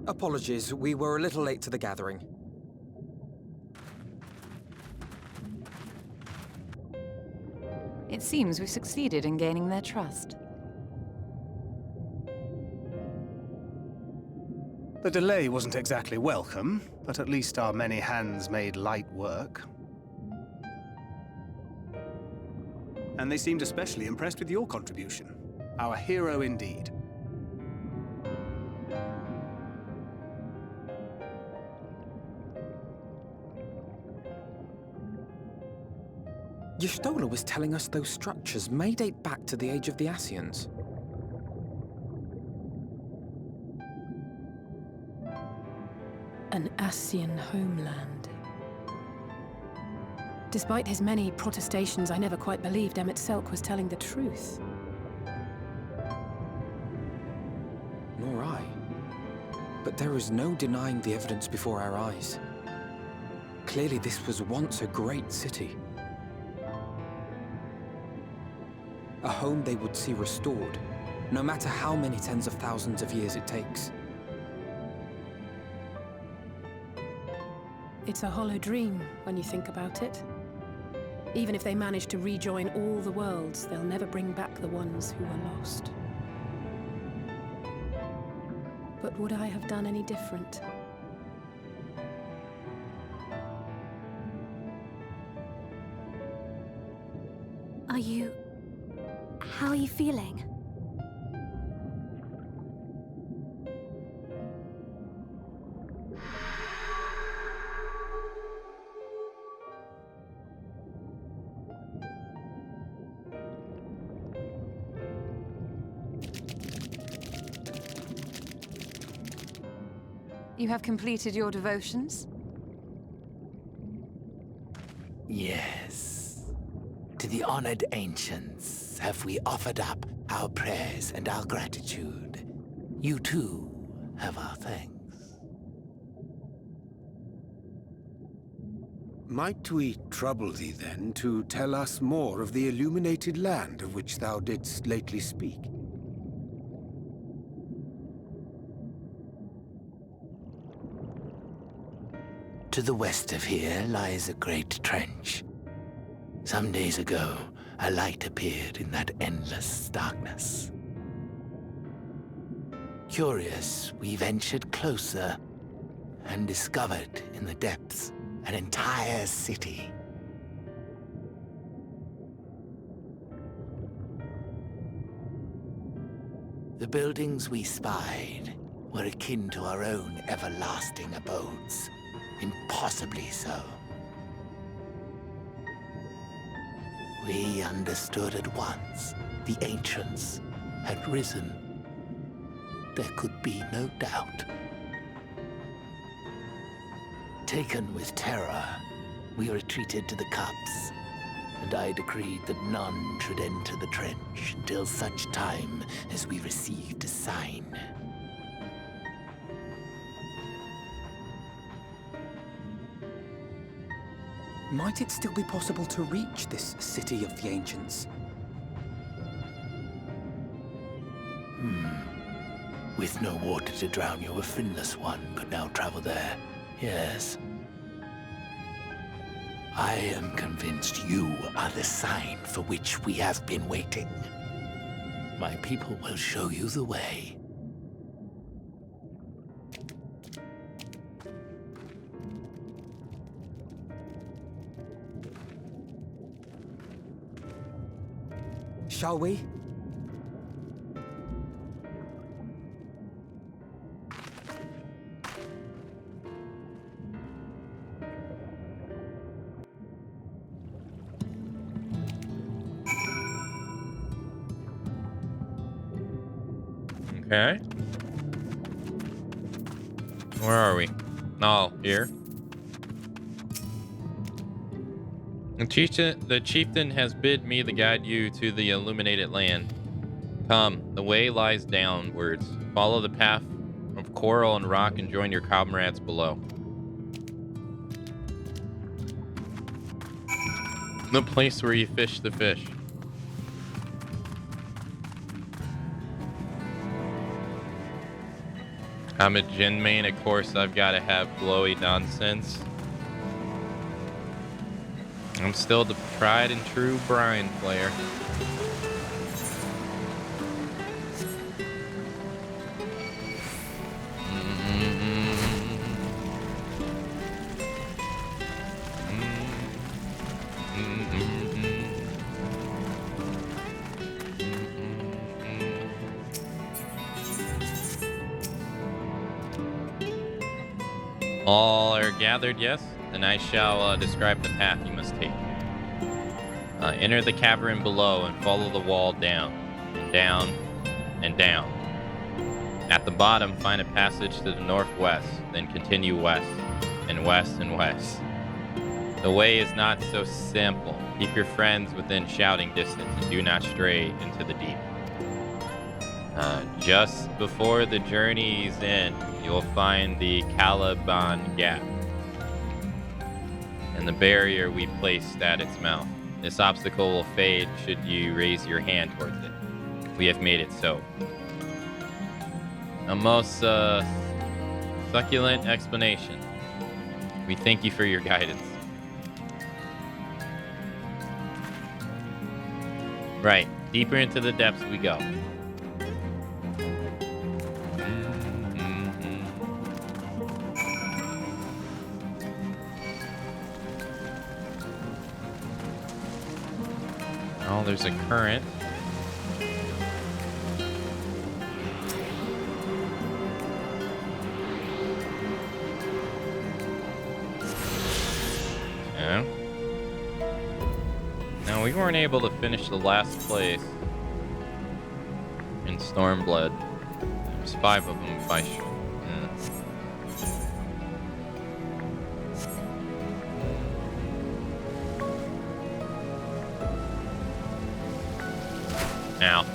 Apologies, we were a little late to the gathering. It seems we succeeded in gaining their trust. The delay wasn't exactly welcome, but at least our many hands made light work. And they seemed especially impressed with your contribution. Our hero indeed. Y'shtola was telling us those structures may date back to the age of the Ascians. An Ascian homeland. Despite his many protestations, I never quite believed Emmett Selk was telling the truth. Nor I. But there is no denying the evidence before our eyes. Clearly this was once a great city. A home they would see restored, no matter how many tens of thousands of years it takes. It's a hollow dream when you think about it. Even if they manage to rejoin all the worlds, they'll never bring back the ones who were lost. But would I have done any different? How are you feeling? You have completed your devotions? Yes. To the honored ancients have we offered up our prayers and our gratitude. You too have our thanks. Might we trouble thee then to tell us more of the illuminated land of which thou didst lately speak? To the west of here lies a great trench. Some days ago, a light appeared in that endless darkness. Curious, we ventured closer and discovered in the depths an entire city. The buildings we spied were akin to our own everlasting abodes. Impossibly so. We understood at once the ancients had risen. There could be no doubt. Taken with terror, we retreated to the cups, and I decreed that none should enter the trench until such time as we received a sign. Might it still be possible to reach this city of the ancients? With no water to drown you, a finless one could now travel there. Yes. I am convinced you are the sign for which we have been waiting. My people will show you the way. Shall we? Okay. Where are we? Oh, here. The chieftain has bid me to guide you to the illuminated land. Come, the way lies downwards. Follow the path of coral and rock and join your comrades below. The place where you fish the fish. I'm a Jin main, of course I've got to have glowy nonsense. I'm still the tried and true Brian player. All are gathered, yes? Then I shall describe the path you must take. Enter the cavern below and follow the wall down, and down, and down. At the bottom, find a passage to the northwest, then continue west, and west, and west. The way is not so simple. Keep your friends within shouting distance and do not stray into the deep. Just before the journey's end, you'll find the Caliban Gap and the barrier we placed at its mouth. This obstacle will fade should you raise your hand towards it. We have made it so. A most succulent explanation. We thank you for your guidance. Right, deeper into the depths we go. Oh, there's a current. Yeah. Now, we weren't able to finish the last place in Stormblood. There's 5 of them if I should. Now.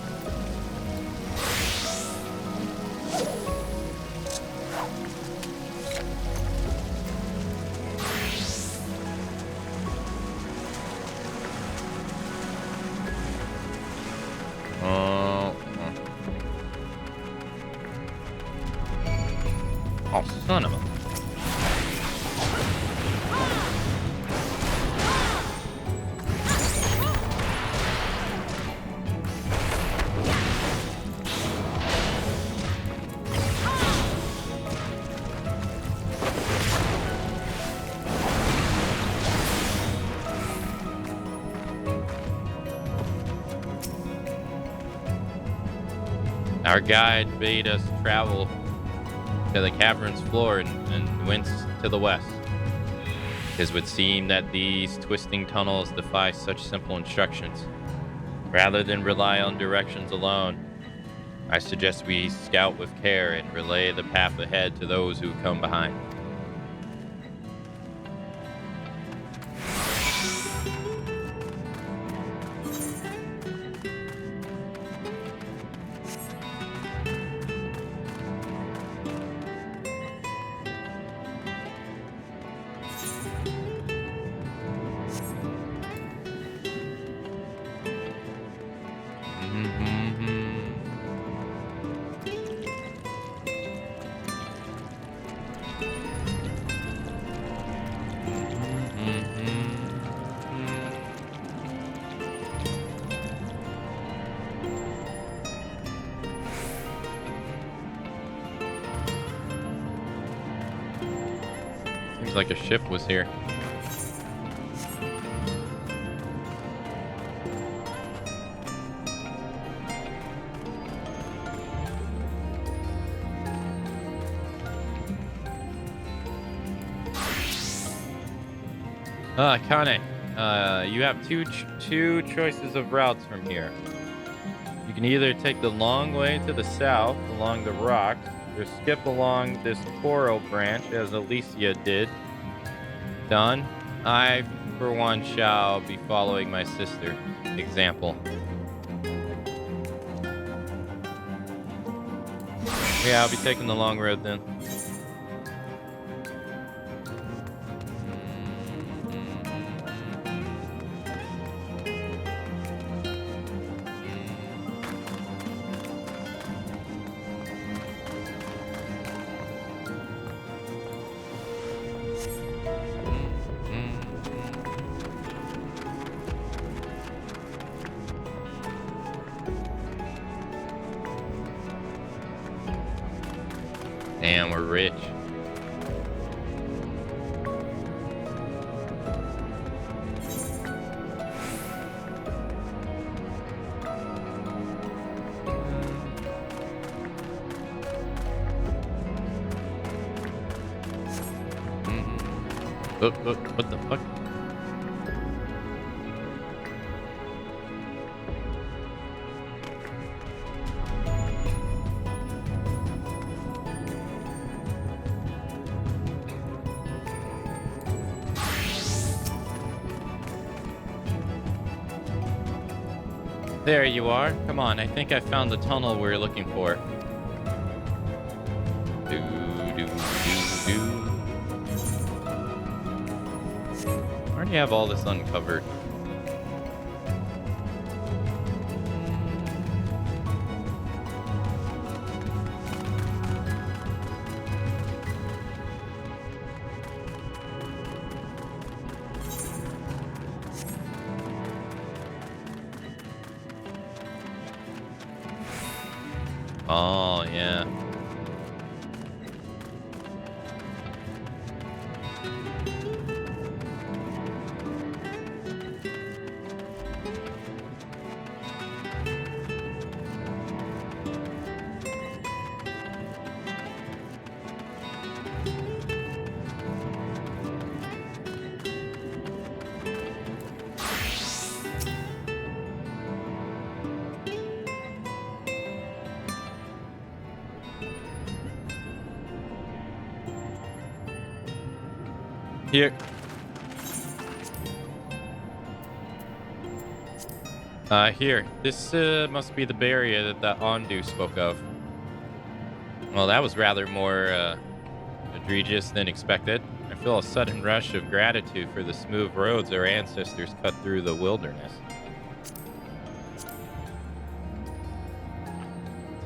Oh, son of a... Our guide bade us travel to the cavern's floor and went to the west. It would seem that these twisting tunnels defy such simple instructions. Rather than rely on directions alone, I suggest we scout with care and relay the path ahead to those who come behind. Seems like a ship was here. Kane, you have two choices of routes from here. You can either take the long way to the south along the rocks, or skip along this coral branch as Alicia did. Done. I, for one, shall be following my sister. Example. Yeah, I'll be taking the long road then. rich. What the fuck? There you are. Come on, I think I found the tunnel we're looking for. Do, do, do, do. I already have all this uncovered. Oh, yeah. Here. Here. This must be the barrier that Ondu spoke of. Well, that was rather more egregious than expected. I feel a sudden rush of gratitude for the smooth roads our ancestors cut through the wilderness.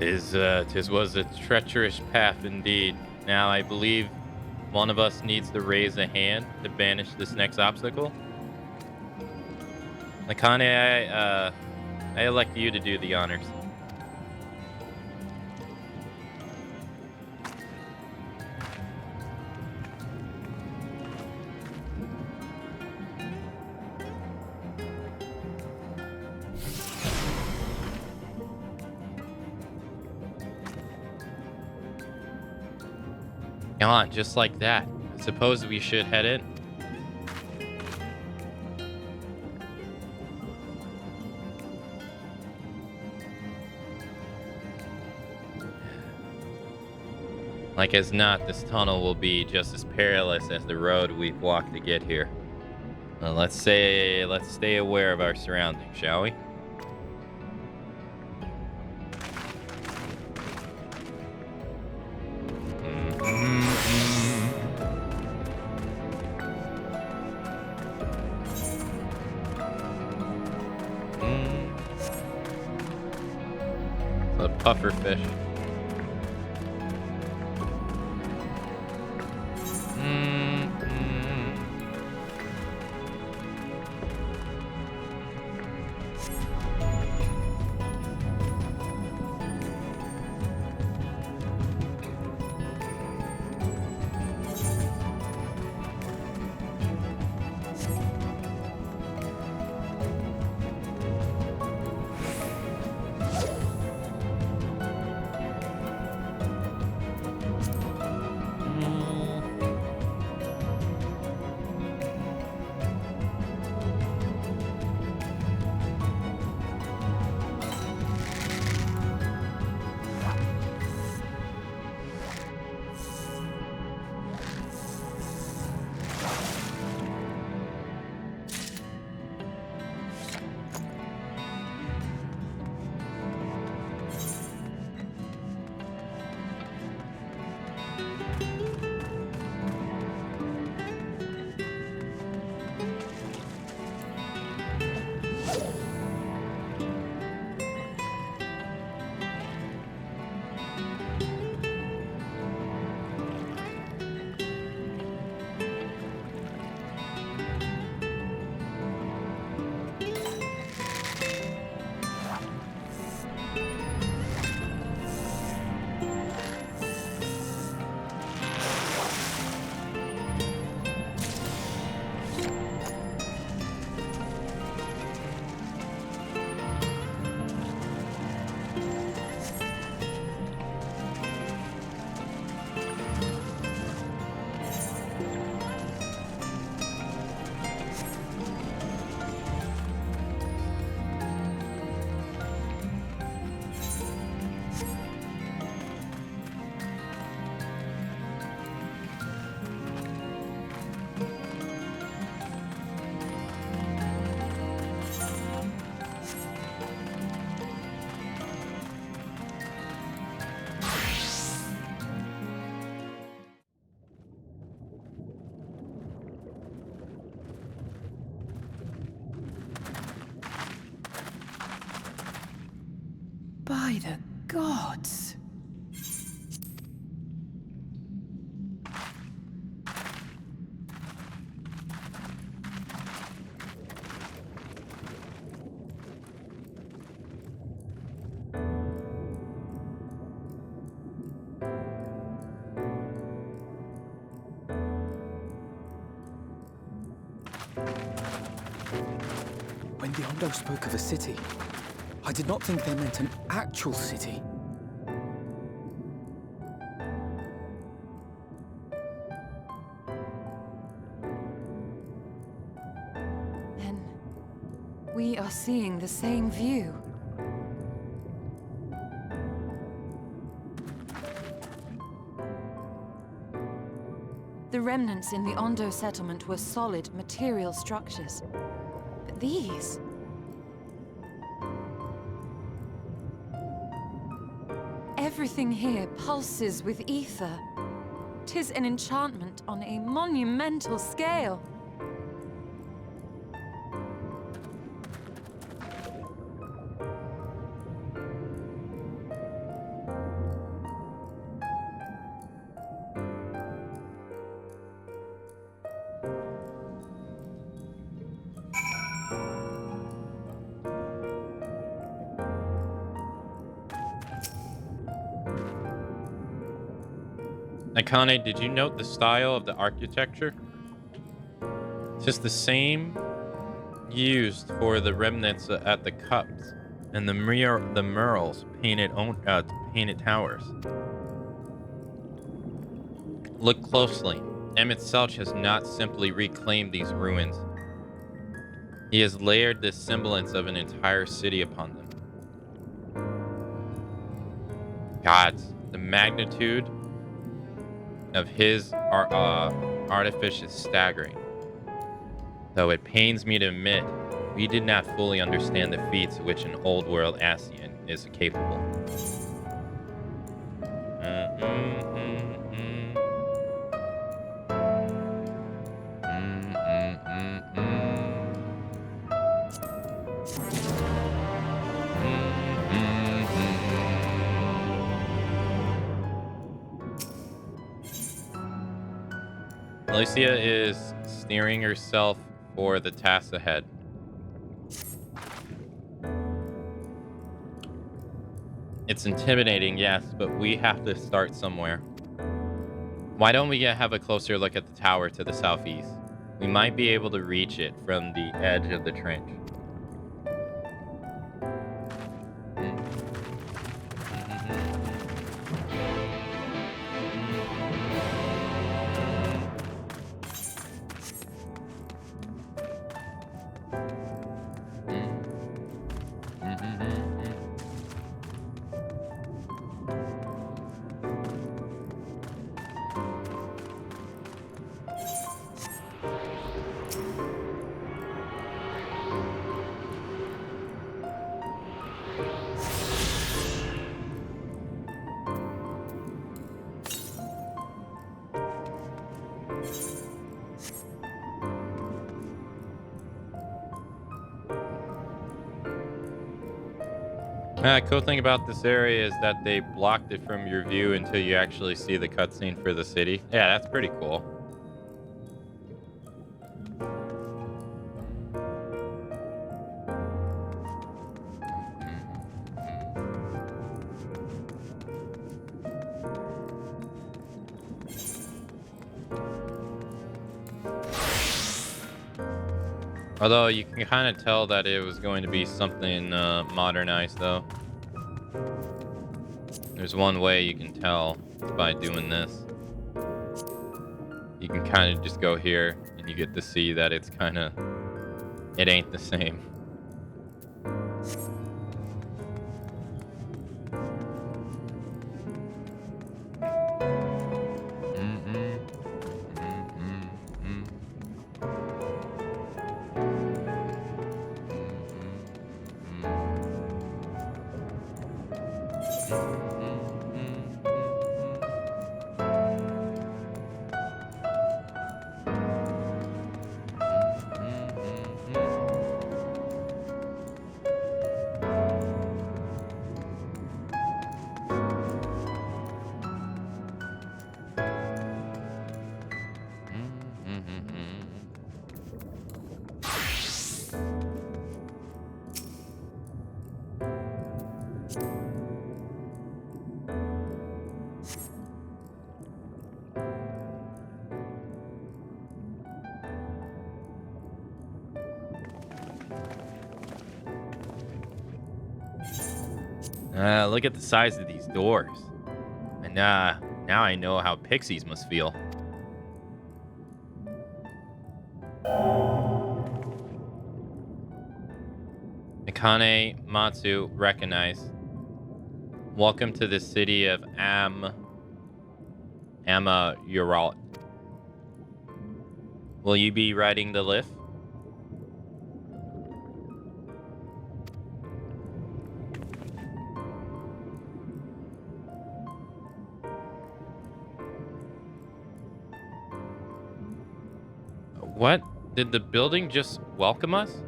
Tis was a treacherous path indeed. Now I believe one of us needs to raise a hand to banish this next obstacle. Nakane, I elect you to do the honors. Come on, just like that. I suppose we should head in. Like as not, this tunnel will be just as perilous as the road we've walked to get here. Well, let's stay aware of our surroundings, shall we? The puffer fish. By the gods. When the Ondo spoke of a city, I did not think they meant an actual city. Then we are seeing the same view. The remnants in the Ondo settlement were solid material structures. But these... everything here pulses with ether. 'Tis an enchantment on a monumental scale. Akane, did you note the style of the architecture? It's just the same used for the remnants at the cups and the murals painted towers. Look closely. Emmett Selch has not simply reclaimed these ruins. He has layered this semblance of an entire city upon them. Gods, the magnitude of his artifice is staggering. Though it pains me to admit, we did not fully understand the feats of which an old world Ascian is capable. Alicia is steering herself for the task ahead. It's intimidating, yes, but we have to start somewhere. Why don't we have a closer look at the tower to the southeast? We might be able to reach it from the edge of the trench. Cool thing about this area is that they blocked it from your view until you actually see the cutscene for the city. Yeah, that's pretty cool. Although you can kind of tell that it was going to be something modernized, though. There's one way you can tell, it's by doing this. You can kind of just go here, and you get to see that it's kind of... it ain't the same. Look at the size of these doors. And now I know how pixies must feel. Akamatzu, recognize. Welcome to the city of Ural. Will you be riding the lift? What? Did the building just welcome us?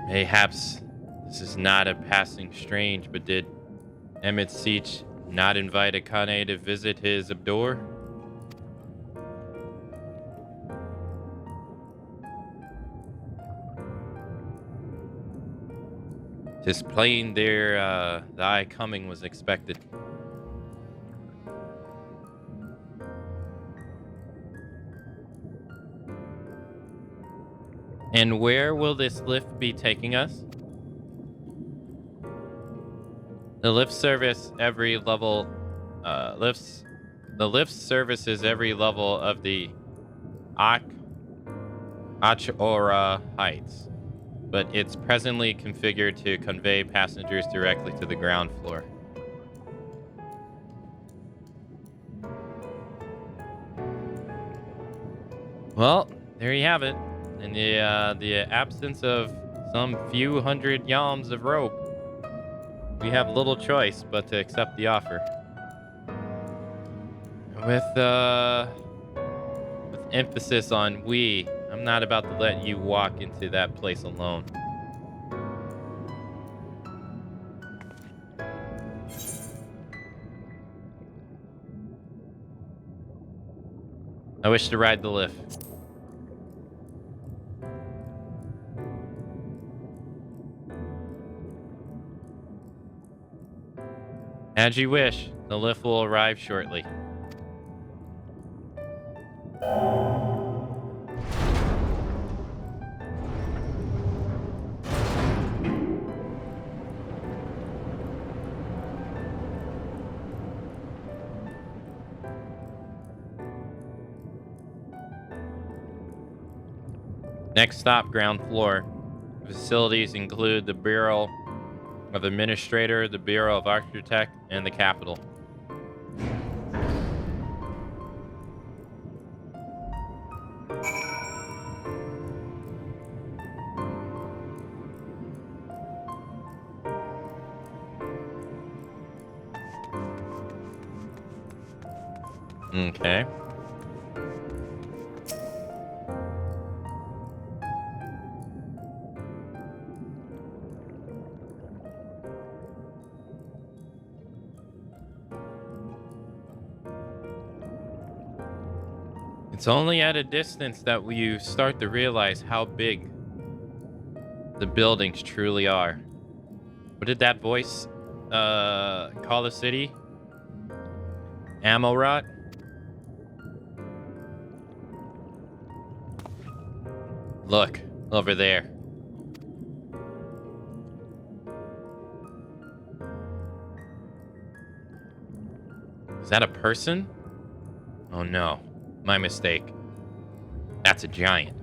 Mayhaps this is not a passing strange, but did Emmett Seach not invite Akane to visit his abdor? Tis plain there thy coming was expected. And where will this lift be taking us? The lift service every level the lift services every level of the Achora Heights, but it's presently configured to convey passengers directly to the ground floor. Well, there you have it. In the absence of some few hundred yalms of rope, we have little choice but to accept the offer. With emphasis on we, I'm not about to let you walk into that place alone. I wish to ride the lift. As you wish, the lift will arrive shortly. Next stop, ground floor. Facilities include the Bureau of Administrator, the Bureau of Architect, and the Capitol. Okay. It's only at a distance that you start to realize how big the buildings truly are. What did that voice call the city? Amorot? Look, over there. Is that a person? Oh no. My mistake. That's a giant.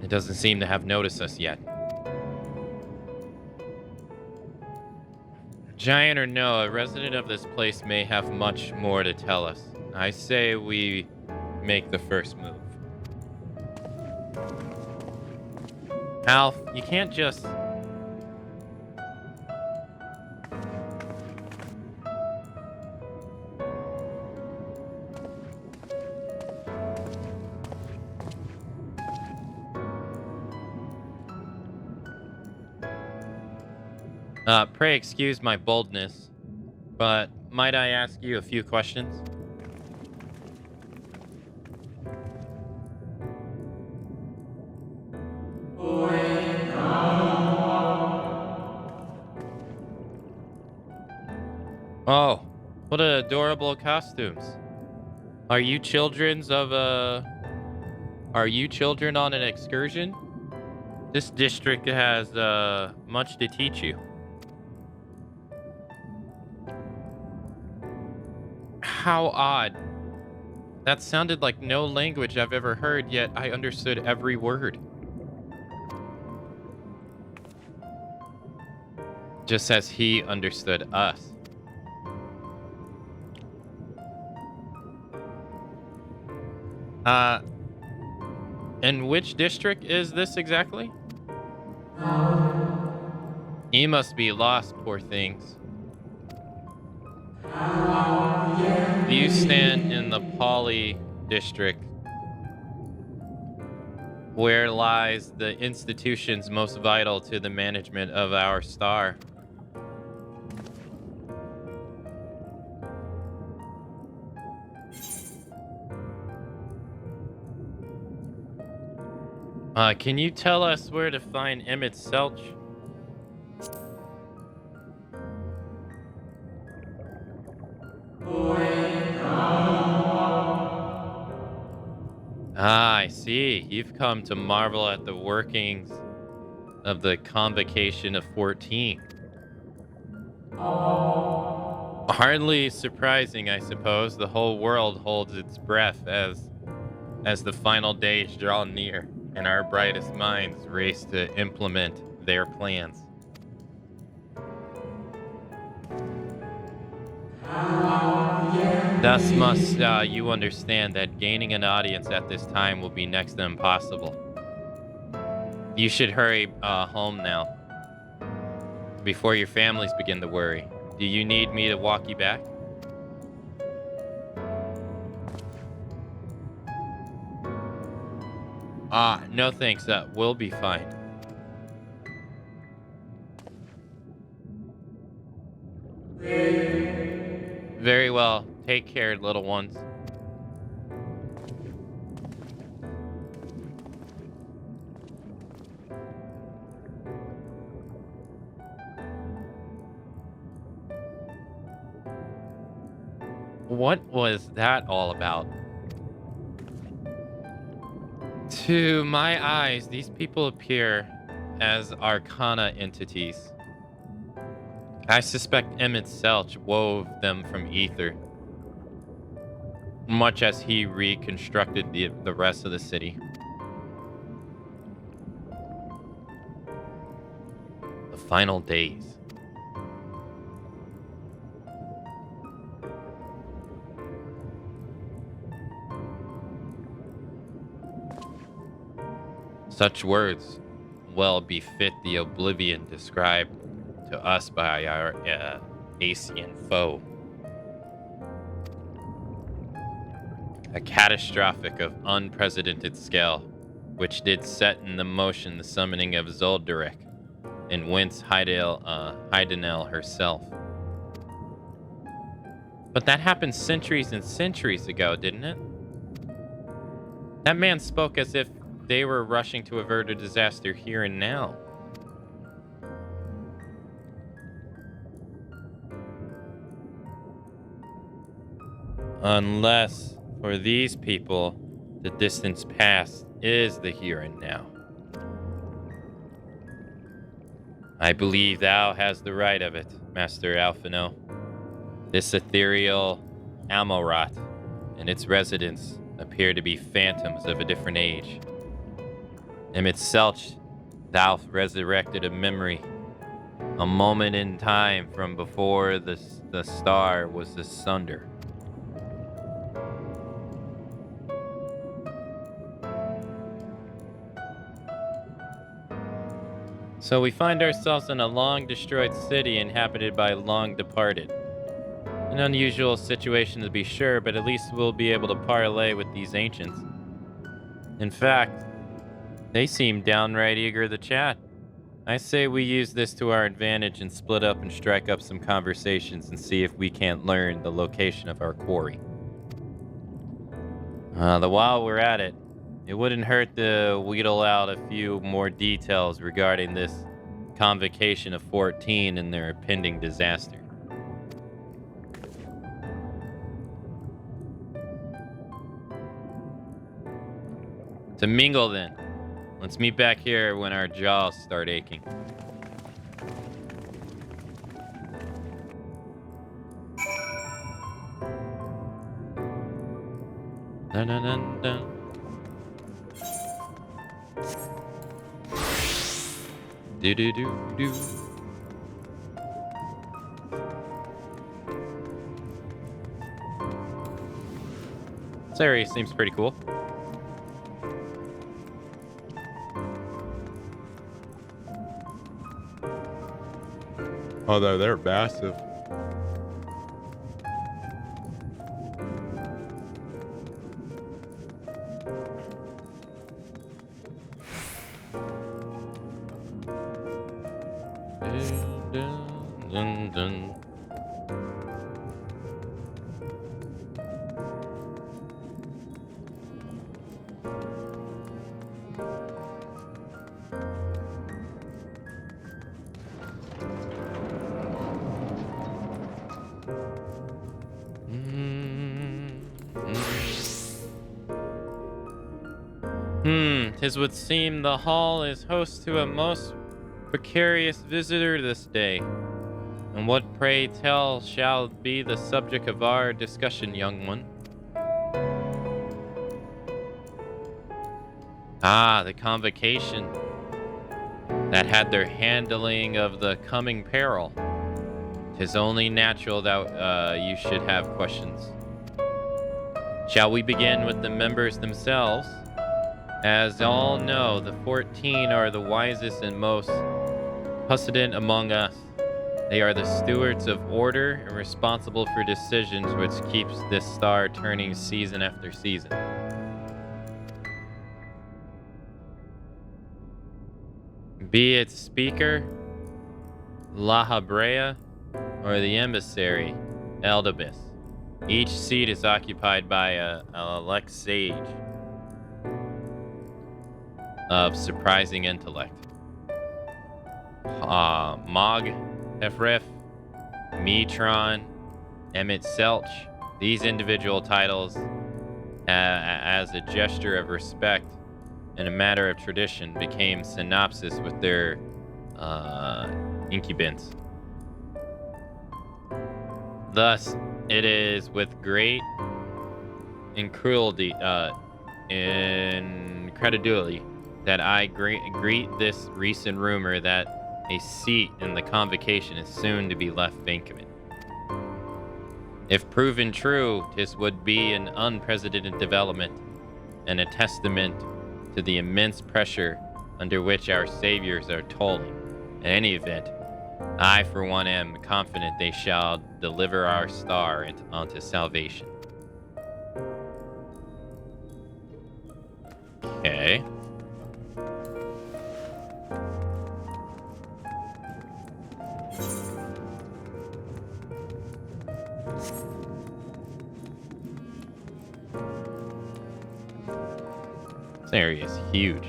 It doesn't seem to have noticed us yet. Giant or no, a resident of this place may have much more to tell us. I say we make the first move. Alf, you can't just... Pray excuse my boldness, but might I ask you a few questions? What adorable costumes. Are you children on an excursion? This district has much to teach you. How odd. That sounded like no language I've ever heard, yet I understood every word. Just as he understood us. And which district is this exactly? He must be lost, poor things. You stand in the Poly district, where lies the institutions most vital to the management of our star. Can you tell us where to find Emmett Selch? Ah, I see. You've come to marvel at the workings of the Convocation of 14. Hardly surprising, I suppose. The whole world holds its breath as the final days draw near and our brightest minds race to implement their plans. Thus must you understand that gaining an audience at this time will be next to impossible. You should hurry home now, before your families begin to worry. Do you need me to walk you back? No thanks, we'll be fine. Very well. Take care, little ones. What was that all about? To my eyes, these people appear as arcana entities. I suspect Emmett Selch wove them from ether, much as he reconstructed the rest of the city. The final days. Such words well befit the oblivion described to us by our Asian foe. A catastrophic of unprecedented scale, which did set in the motion the summoning of Zolderek, and whence Heidenel herself. But that happened centuries and centuries ago, didn't it? That man spoke as if they were rushing to avert a disaster here and now. Unless, for these people, the distance past is the here and now. I believe thou hast the right of it, Master Alphino. This ethereal Amorat and its residents appear to be phantoms of a different age. Emmett Selch, thou resurrected a memory, a moment in time from before the star was asunder. So we find ourselves in a long-destroyed city inhabited by long-departed. An unusual situation to be sure, but at least we'll be able to parlay with these ancients. In fact, they seem downright eager to chat. I say we use this to our advantage and split up and strike up some conversations and see if we can't learn the location of our quarry. While we're at it, it wouldn't hurt to wheedle out a few more details regarding this Convocation of 14 and their impending disaster. To mingle then. Let's meet back here when our jaws start aching. Dun, dun, dun, dun. Do do do do. This area seems pretty cool. Although they're massive. Dun, dun, dun. Tis would seem the hall is host to a most precarious visitor this day. And what, pray tell, shall be the subject of our discussion, young one? Ah, the convocation that had their handling of the coming peril. 'Tis only natural that you should have questions. Shall we begin with the members themselves? As all know, the 14 are the wisest and most puissant among us. They are the stewards of order and responsible for decisions which keeps this star turning season after season. Be it speaker, La Habrea, or the emissary, Eldabus. Each seat is occupied by an elect sage of surprising intellect. Mog, Efref, Metron, Emmett Selch. These individual titles, as a gesture of respect and a matter of tradition, became synopsis with their incubants. Thus, it is with great incredulity that I greet this recent rumor that a seat in the convocation is soon to be left vacant. If proven true, this would be an unprecedented development and a testament to the immense pressure under which our saviors are toiling. In any event, I, for one, am confident they shall deliver our star onto salvation. Okay. This area is huge.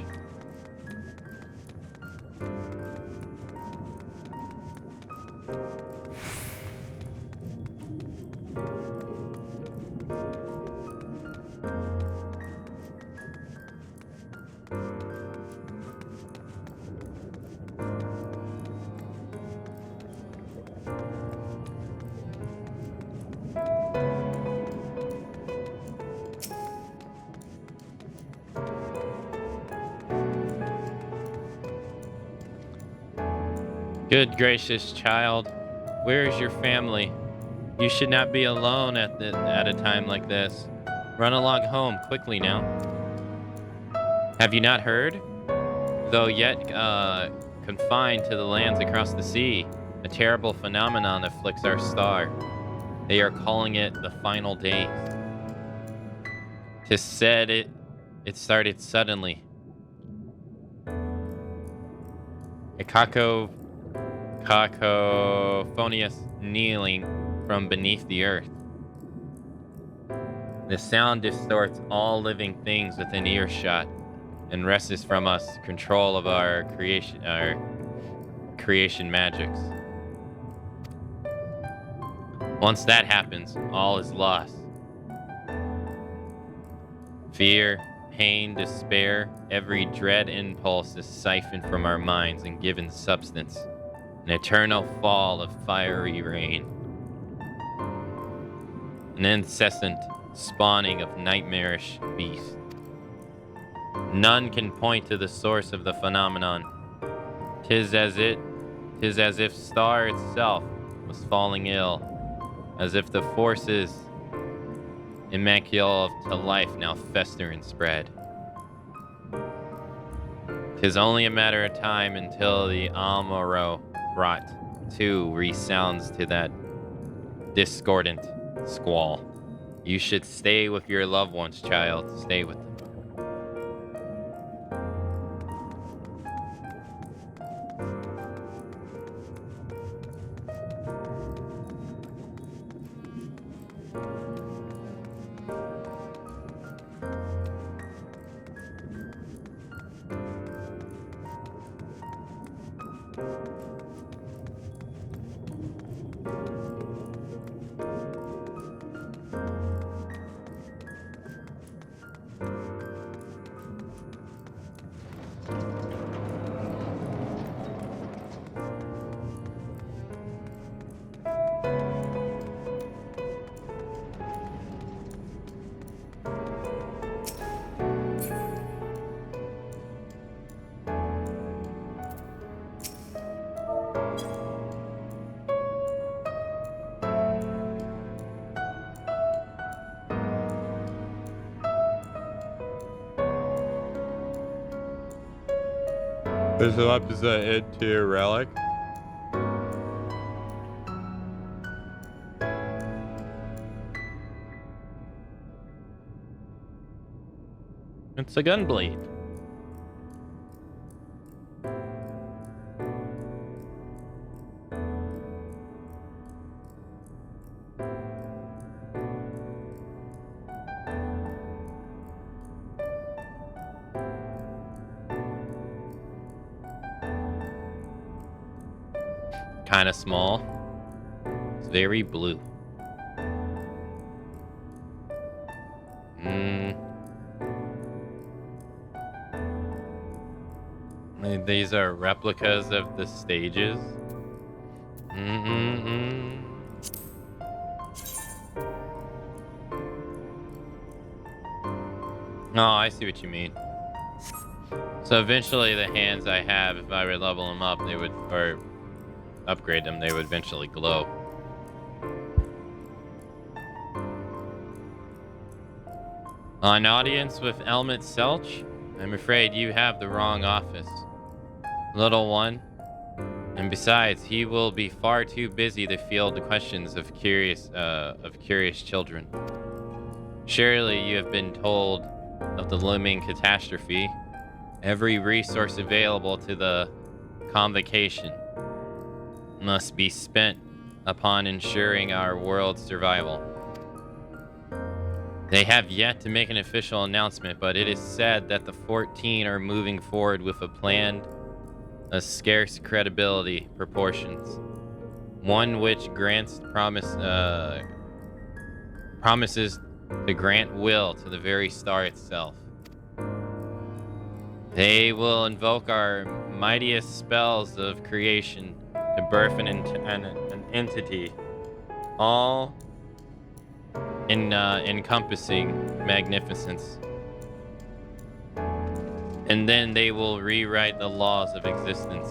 Good gracious child, where is your family? You should not be alone at a time like this. Run along home quickly now. Have you not heard? Though yet confined to the lands across the sea, a terrible phenomenon afflicts our star. They are calling it the final days. 'Tis said it started suddenly. A cacophonious kneeling from beneath the earth. The sound distorts all living things within earshot and wrests from us control of our creation magics. Once that happens, all is lost. Fear, pain, despair, every dread impulse is siphoned from our minds and given substance. An eternal fall of fiery rain. An incessant spawning of nightmarish beasts. None can point to the source of the phenomenon. Tis as if star itself was falling ill, as if the forces immaculate to life now fester and spread. 'Tis only a matter of time until the Amaro rot too resounds to that discordant squall. You should stay with your loved ones, child. Stay with them. This up is an end-tier relic. It's a gunblade. Kind of small. It's very blue. These are replicas of the stages. Oh, I see what you mean. So eventually the hands I have, if I would level them up, they would, or upgrade them, they would eventually glow. An audience with Elmet Selch? I'm afraid you have the wrong office, little one. And besides, he will be far too busy to field the questions of curious children. Surely you have been told of the looming catastrophe. Every resource available to the convocation must be spent upon ensuring our world's survival. They have yet to make an official announcement, but it is said that the 14 are moving forward with a plan of scarce credibility proportions. One which promises to grant will to the very star itself. They will invoke our mightiest spells of creation to birth an entity, all encompassing magnificence. And then they will rewrite the laws of existence.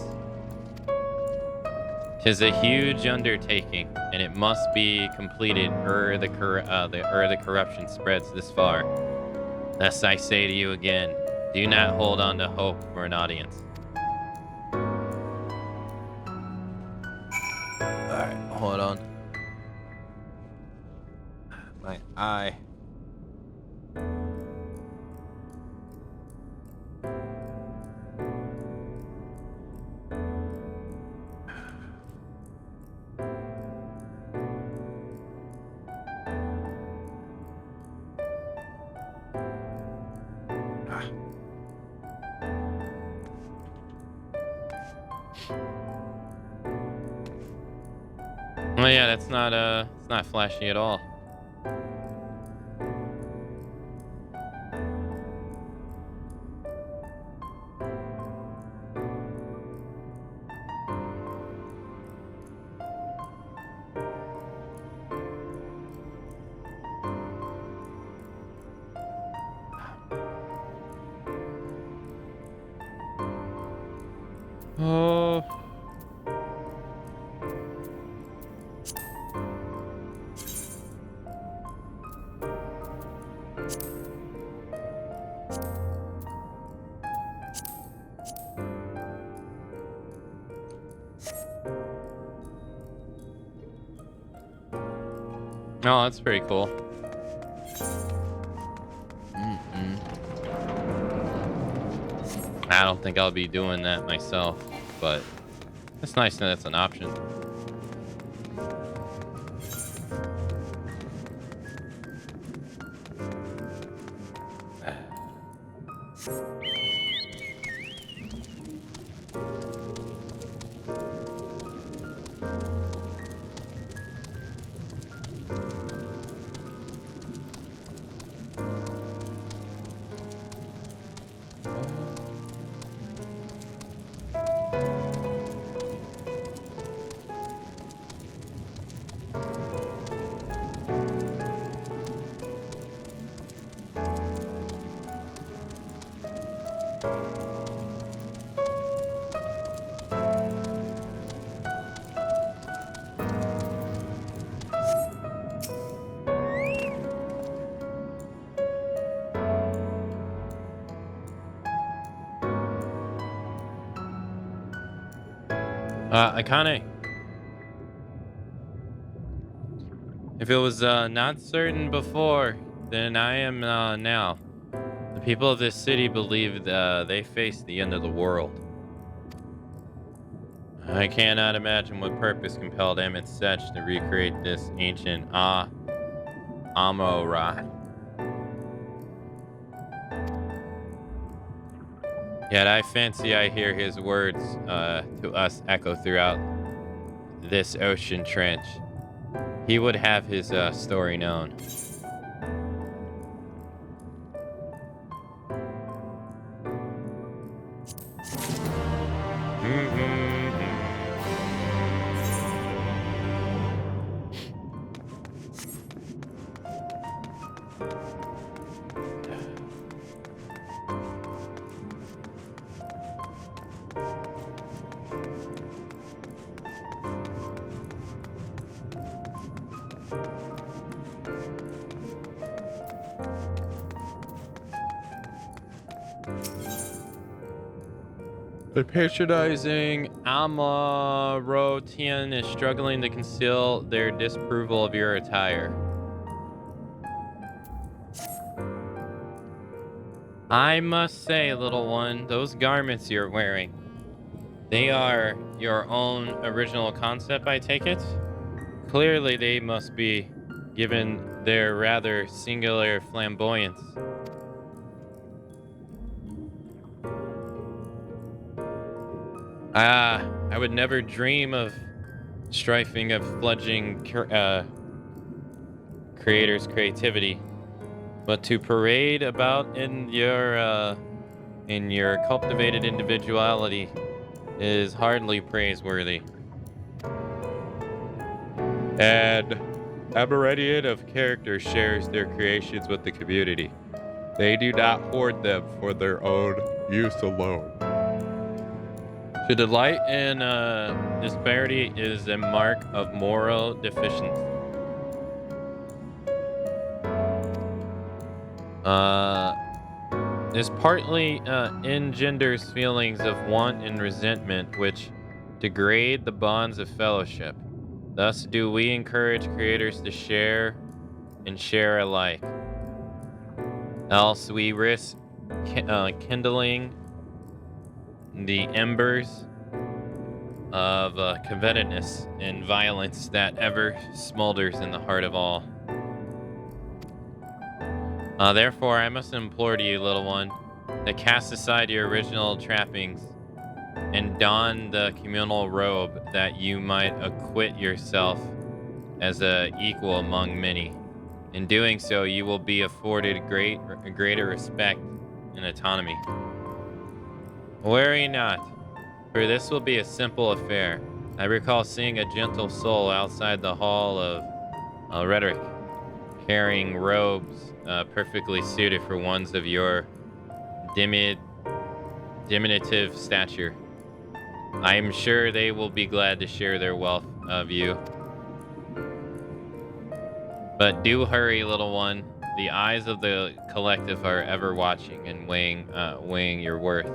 'Tis a huge undertaking, and it must be completed ere the corruption spreads this far. Thus I say to you again, do not hold on to hope for an audience. Alright, hold on. My eye. Oh yeah, that's not it's not flashy at all. Oh. Oh, that's pretty cool. I don't think I'll be doing that myself, but it's nice that it's an option. Akane. If it was not certain before, then I am now. The people of this city believe they face the end of the world. I cannot imagine what purpose compelled Emmett Setch to recreate this ancient Amora. Yet I fancy I hear his words to us echo throughout this ocean trench. He would have his story known. The patronizing Amarotian is struggling to conceal their disapproval of your attire. I must say, little one, those garments you're wearing, they are your own original concept, I take it? Clearly they must be, given their rather singular flamboyance. I would never dream of strifing a fledgling creator's creativity, but to parade about in your cultivated individuality is hardly praiseworthy. And Aberradian of character shares their creations with the community. They do not hoard them for their own use alone. To delight in disparity is a mark of moral deficiency. This partly engenders feelings of want and resentment which degrade the bonds of fellowship. Thus do we encourage creators to share and share alike. Else we risk kindling the embers of covetousness and violence that ever smolders in the heart of all. Therefore, I must implore to you, little one, to cast aside your original trappings and don the communal robe that you might acquit yourself as a equal among many. In doing so, you will be afforded greater respect and autonomy. Worry not, for this will be a simple affair. I recall seeing a gentle soul outside the hall of rhetoric, carrying robes perfectly suited for ones of your diminutive stature. I'm sure they will be glad to share their wealth of you. But do hurry, little one. The eyes of the collective are ever watching and weighing your worth.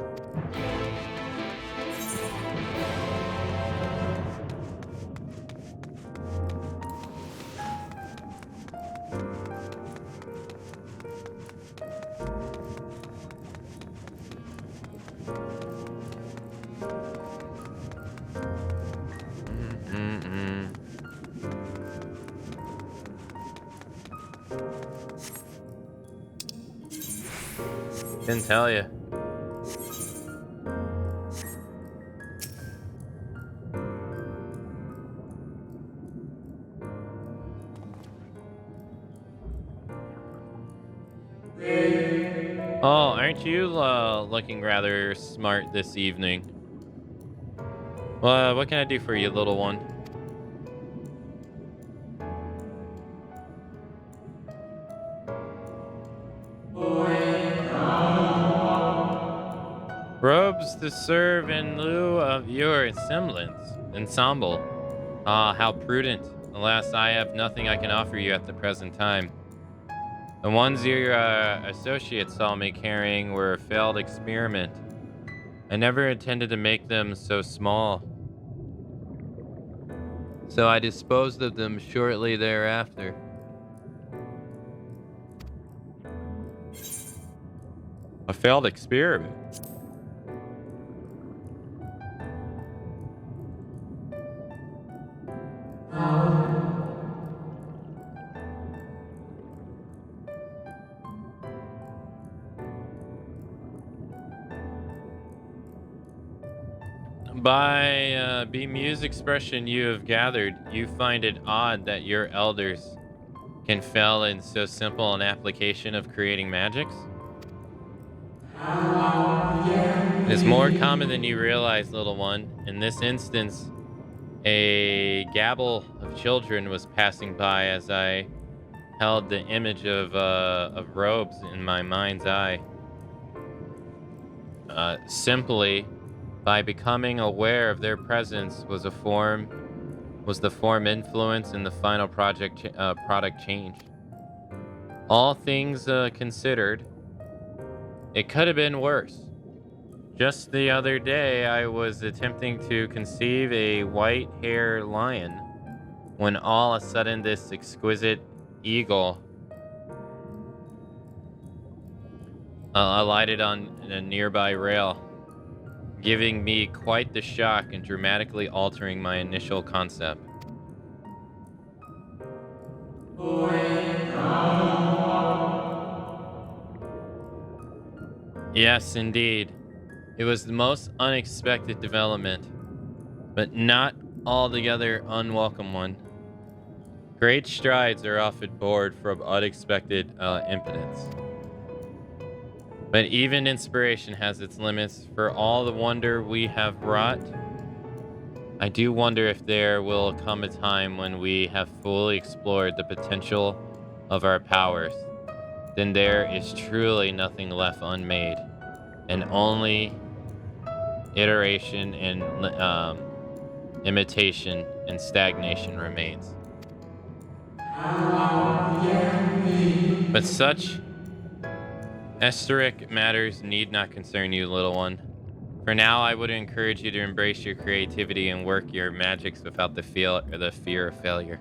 Didn't tell you. Oh, aren't you looking rather smart this evening? Well, what can I do for you, little one? Robes to serve in lieu of your ensemble. Ah, how prudent. Alas, I have nothing I can offer you at the present time. The ones your associates saw me carrying were a failed experiment. I never intended to make them so small. So I disposed of them shortly thereafter. A failed experiment? By Bemused expression you have gathered, you find it odd that your elders can fail in so simple an application of creating magics? It is more common than you realize, little one. In this instance, a gabble of children was passing by as I held the image of robes in my mind's eye. Simply by becoming aware of their presence was the form influence in the final product change. All things considered, it could have been worse. Just the other day, I was attempting to conceive a white-haired lion when all of a sudden this exquisite eagle alighted on a nearby rail, giving me quite the shock and dramatically altering my initial concept. Yes, indeed. It was the most unexpected development, but not altogether unwelcome one. Great strides are often born from unexpected impotence. But even inspiration has its limits. For all the wonder we have wrought, I do wonder if there will come a time when we have fully explored the potential of our powers. Then there is truly nothing left unmade, and only iteration and imitation and stagnation remains. But such esoteric matters need not concern you, little one. For now, I would encourage you to embrace your creativity and work your magics without the fear of failure.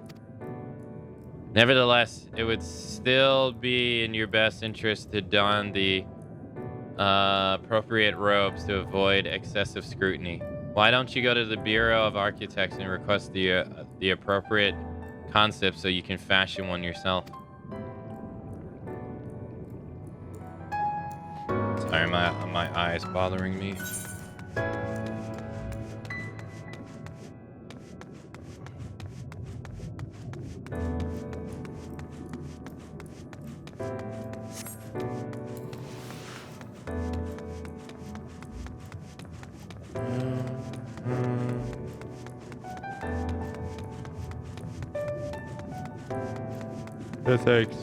Nevertheless, it would still be in your best interest to don the appropriate robes to avoid excessive scrutiny. Why don't you go to the Bureau of Architects and request the appropriate concept so you can fashion one yourself? Sorry, my eyes bothering me. Thanks.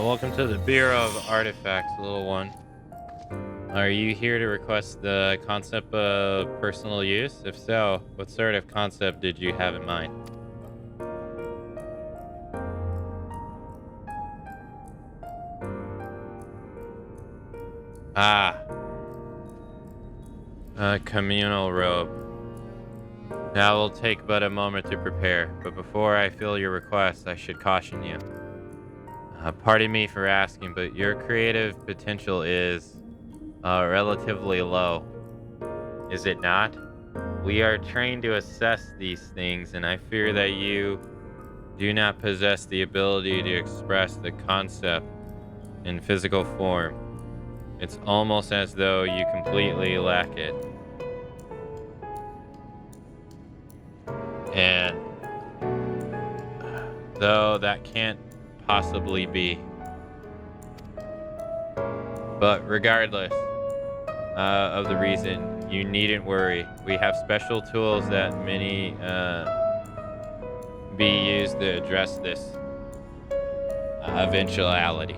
Welcome to the Bureau of Artifacts, little one. Are you here to request the concept of personal use? If so, what sort of concept did you have in mind? A communal robe. That will take but a moment to prepare, but before I fill your request, I should caution you. Pardon me for asking, but your creative potential is relatively low. Is it not? We are trained to assess these things, and I fear that you do not possess the ability to express the concept in physical form. It's almost as though you completely lack it. And though that can't possibly be. But regardless of the reason, you needn't worry. We have special tools that many be used to address this eventuality.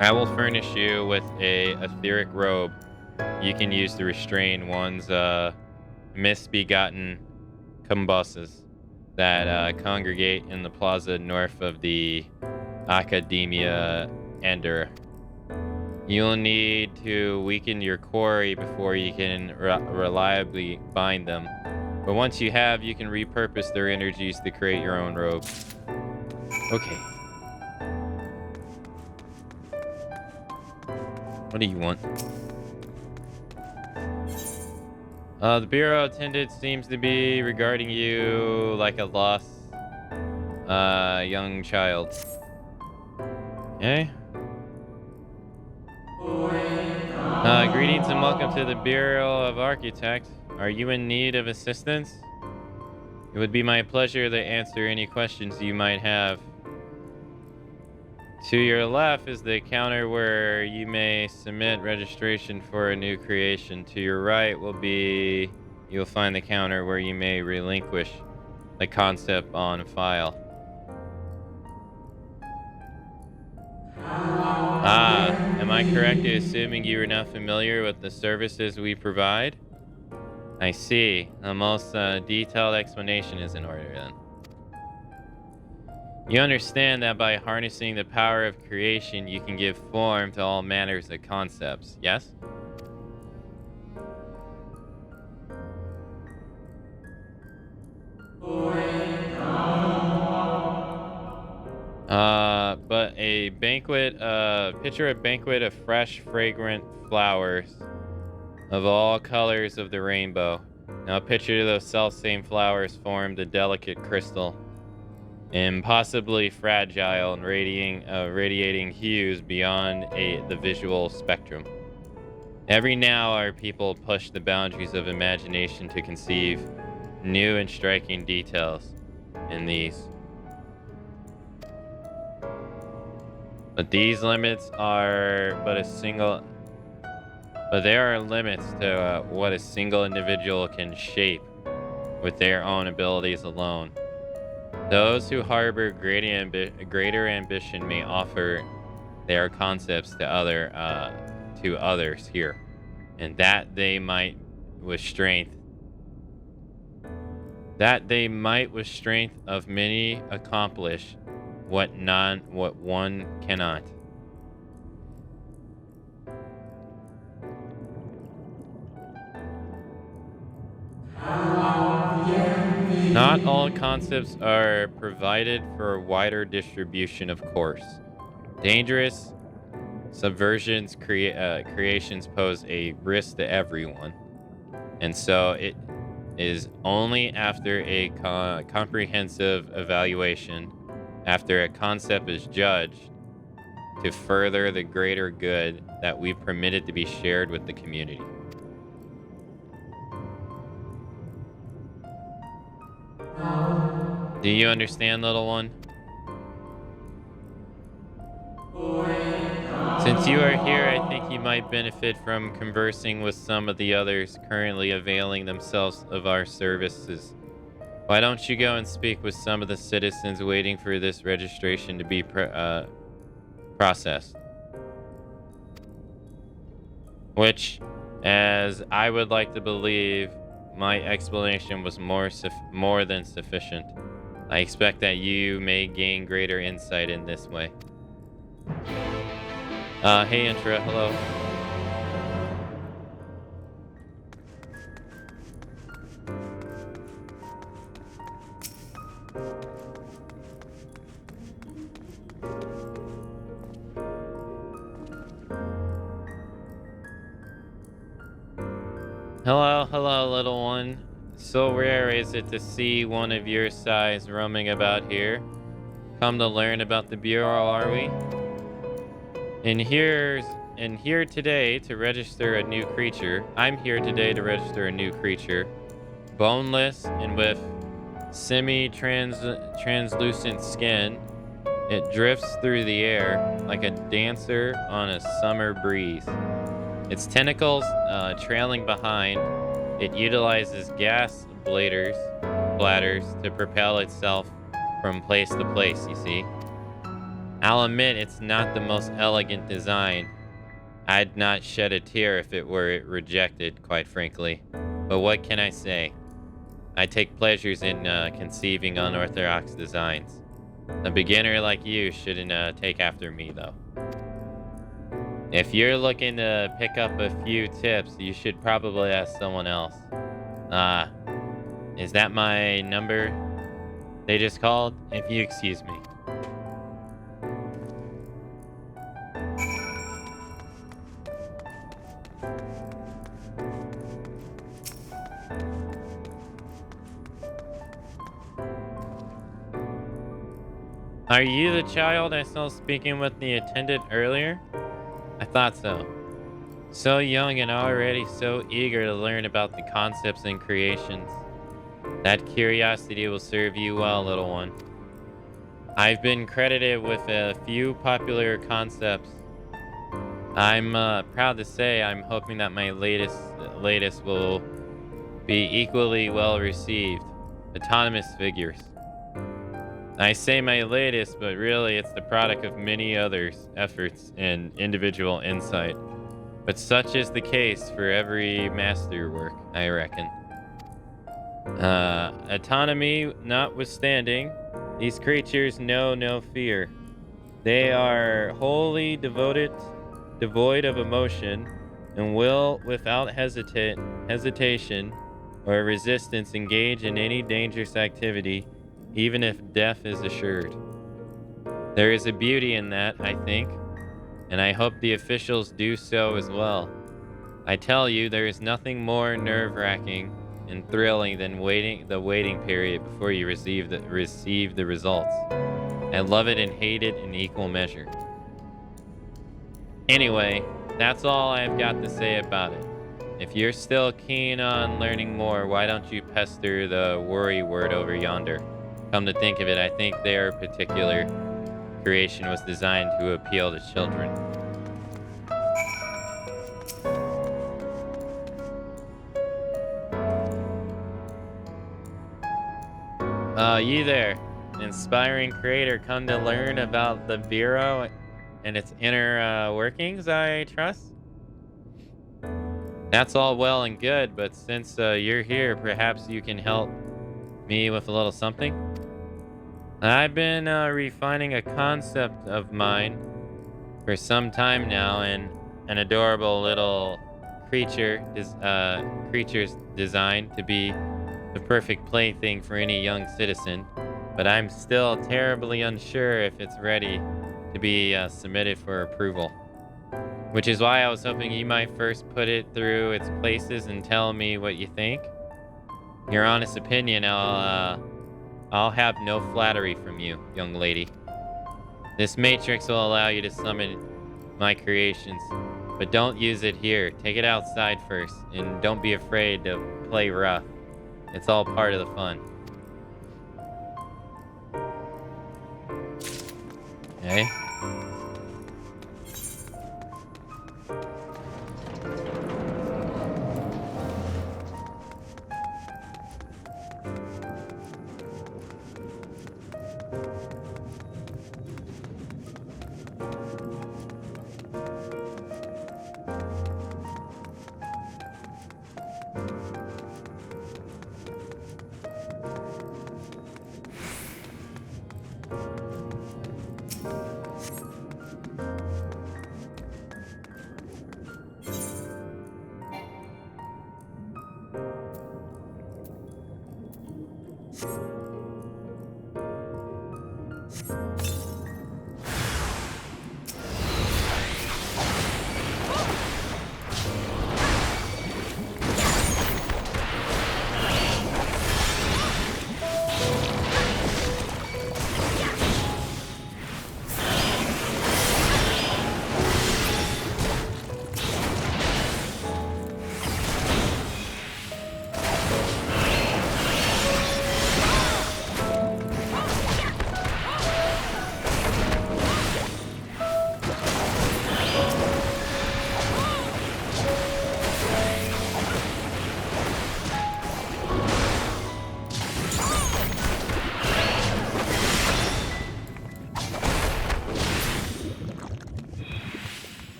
I will furnish you with a etheric robe you can use to restrain one's misbegotten combusses that congregate in the plaza north of the Academia Ender. You'll need to weaken your quarry before you can reliably bind them. But once you have, you can repurpose their energies to create your own robe. Okay. What do you want? The bureau attendant seems to be regarding you like a lost young child. Okay. Greetings and welcome to the Bureau of Architects. Are you in need of assistance? It would be my pleasure to answer any questions you might have. To your left is the counter where you may submit registration for a new creation. To your right you'll find the counter where you may relinquish the concept on file. Am I correct in assuming you are not familiar with the services we provide? I see. The most detailed explanation is in order then. You understand that by harnessing the power of creation, you can give form to all manners of concepts, yes? But picture a banquet of fresh, fragrant flowers of all colors of the rainbow. Now picture those self-same flowers formed a delicate crystal, impossibly fragile and radiating hues beyond the visual spectrum. Every now our people push the boundaries of imagination to conceive new and striking details in these. But these limits are there are limits to what a single individual can shape with their own abilities alone. Those who harbor greater ambition may offer their concepts to others here, and that they might with strength of many accomplish what one cannot. Not all concepts are provided for a wider distribution, of course. Dangerous subversions creations pose a risk to everyone, and so it is only after a comprehensive evaluation, after a concept is judged, to further the greater good that we've permitted to be shared with the community. Do you understand, little one? Since you are here, I think you might benefit from conversing with some of the others currently availing themselves of our services. Why don't you go and speak with some of the citizens waiting for this registration to be processed? Which, as I would like to believe, my explanation was more than sufficient. I expect that you may gain greater insight in this way. Hey Intra, hello. Hello, little one. So rare is it to see one of your size roaming about here. Come to learn about the Bureau, are we? And here today to register a new creature. I'm here today to register a new creature. Boneless and with translucent skin. It drifts through the air like a dancer on a summer breeze. Its tentacles trailing behind, it utilizes gas bladders to propel itself from place to place, you see. I'll admit it's not the most elegant design. I'd not shed a tear if it were rejected, quite frankly. But what can I say? I take pleasures in conceiving unorthodox designs. A beginner like you shouldn't take after me, though. If you're looking to pick up a few tips, you should probably ask someone else. Is that my number they just called? If you excuse me. Are you the child I saw speaking with the attendant earlier? I thought so. So young and already so eager to learn about the concepts and creations. That curiosity will serve you well, little one. I've been credited with a few popular concepts. I'm proud to say I'm hoping that my latest will be equally well received. Autonomous figures. I say my latest, but really it's the product of many others' efforts and individual insight. But such is the case for every masterwork, I reckon. Autonomy notwithstanding, these creatures know no fear. They are wholly devoid of emotion, and will, without hesitation or resistance, engage in any dangerous activity, even if death is assured. There is a beauty in that, I think, and I hope the officials do so as well. I tell you, there is nothing more nerve-wracking and thrilling than the waiting period before you receive the results. I love it and hate it in equal measure. Anyway, that's all I've got to say about it. If you're still keen on learning more, why don't you pester the worry word over yonder? Come to think of it, I think their particular creation was designed to appeal to children. You there, inspiring creator, come to learn about the Bureau and its inner workings, I trust? That's all well and good, but since you're here, perhaps you can help me with a little something? I've been refining a concept of mine for some time now, and an adorable little creature's designed to be the perfect plaything for any young citizen, but I'm still terribly unsure if it's ready to be submitted for approval. Which is why I was hoping you might first put it through its places and tell me what you think. Your honest opinion, I'll have no flattery from you, young lady. This matrix will allow you to summon my creations, but don't use it here. Take it outside first, and don't be afraid to play rough. It's all part of the fun. Okay.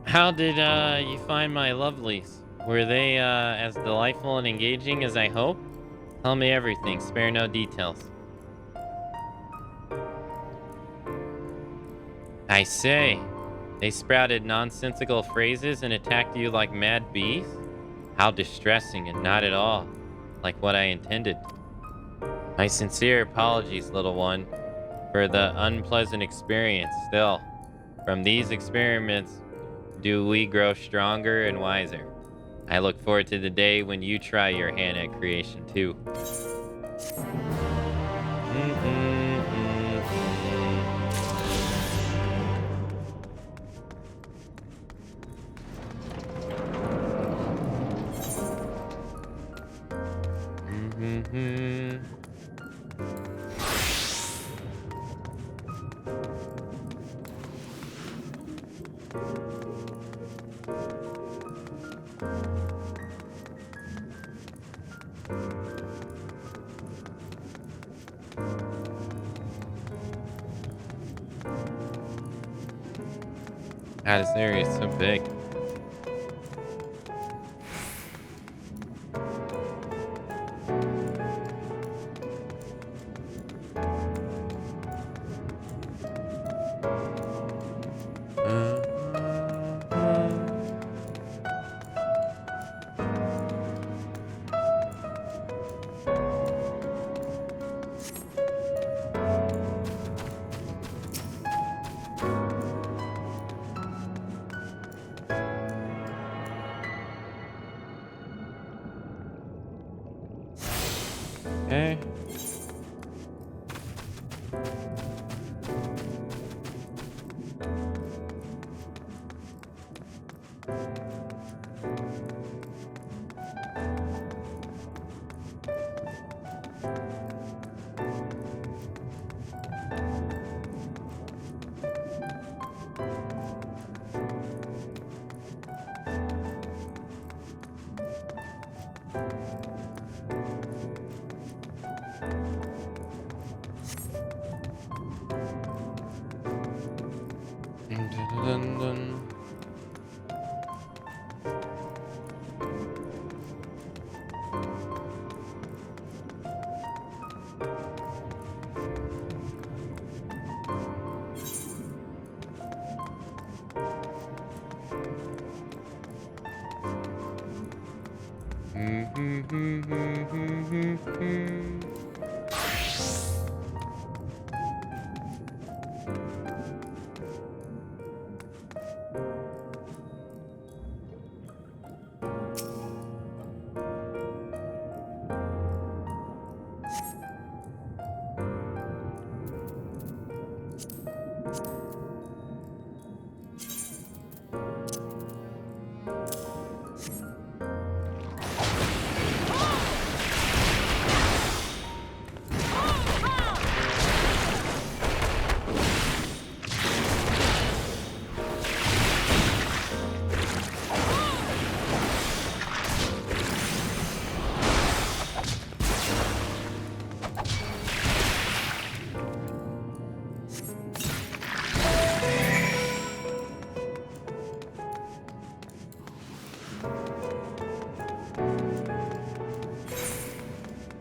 How did you find my lovelies? Were they as delightful and engaging as I hoped? Tell me everything, spare no details. I say, they sprouted nonsensical phrases and attacked you like mad bees? How distressing, and not at all like what I intended. My sincere apologies, little one, for the unpleasant experience. Still, from these experiments, do we grow stronger and wiser. I look forward to the day when you try your hand at creation too. God, this area is so big. Okay. Dun, dun.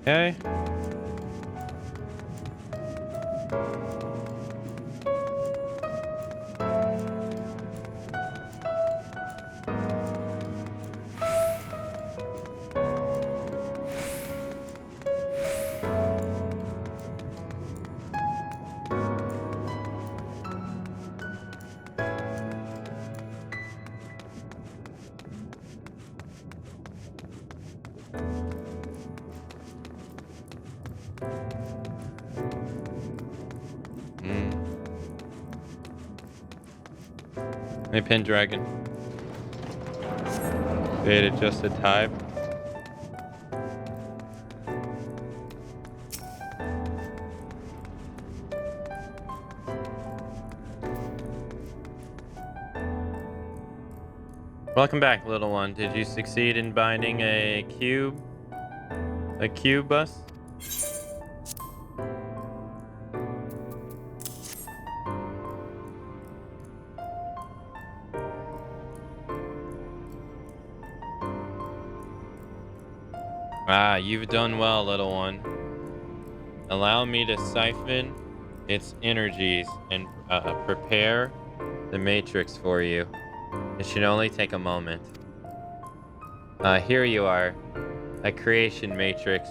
Okay. Hey, Pendragon. They had adjusted time. Welcome back, little one. Did you succeed in binding a cube? A cube bus? Ah, you've done well, little one. Allow me to siphon its energies and prepare the matrix for you. It should only take a moment. Here you are, a creation matrix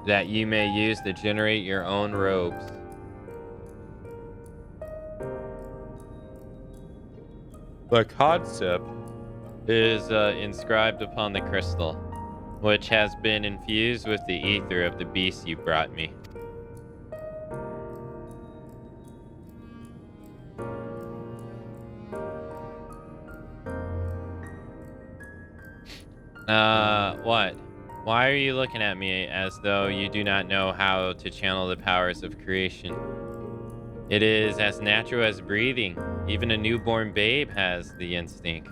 that you may use to generate your own robes. The concept is inscribed upon the crystal, which has been infused with the ether of the beast you brought me. What? Why are you looking at me as though you do not know how to channel the powers of creation? It is as natural as breathing. Even a newborn babe has the instinct.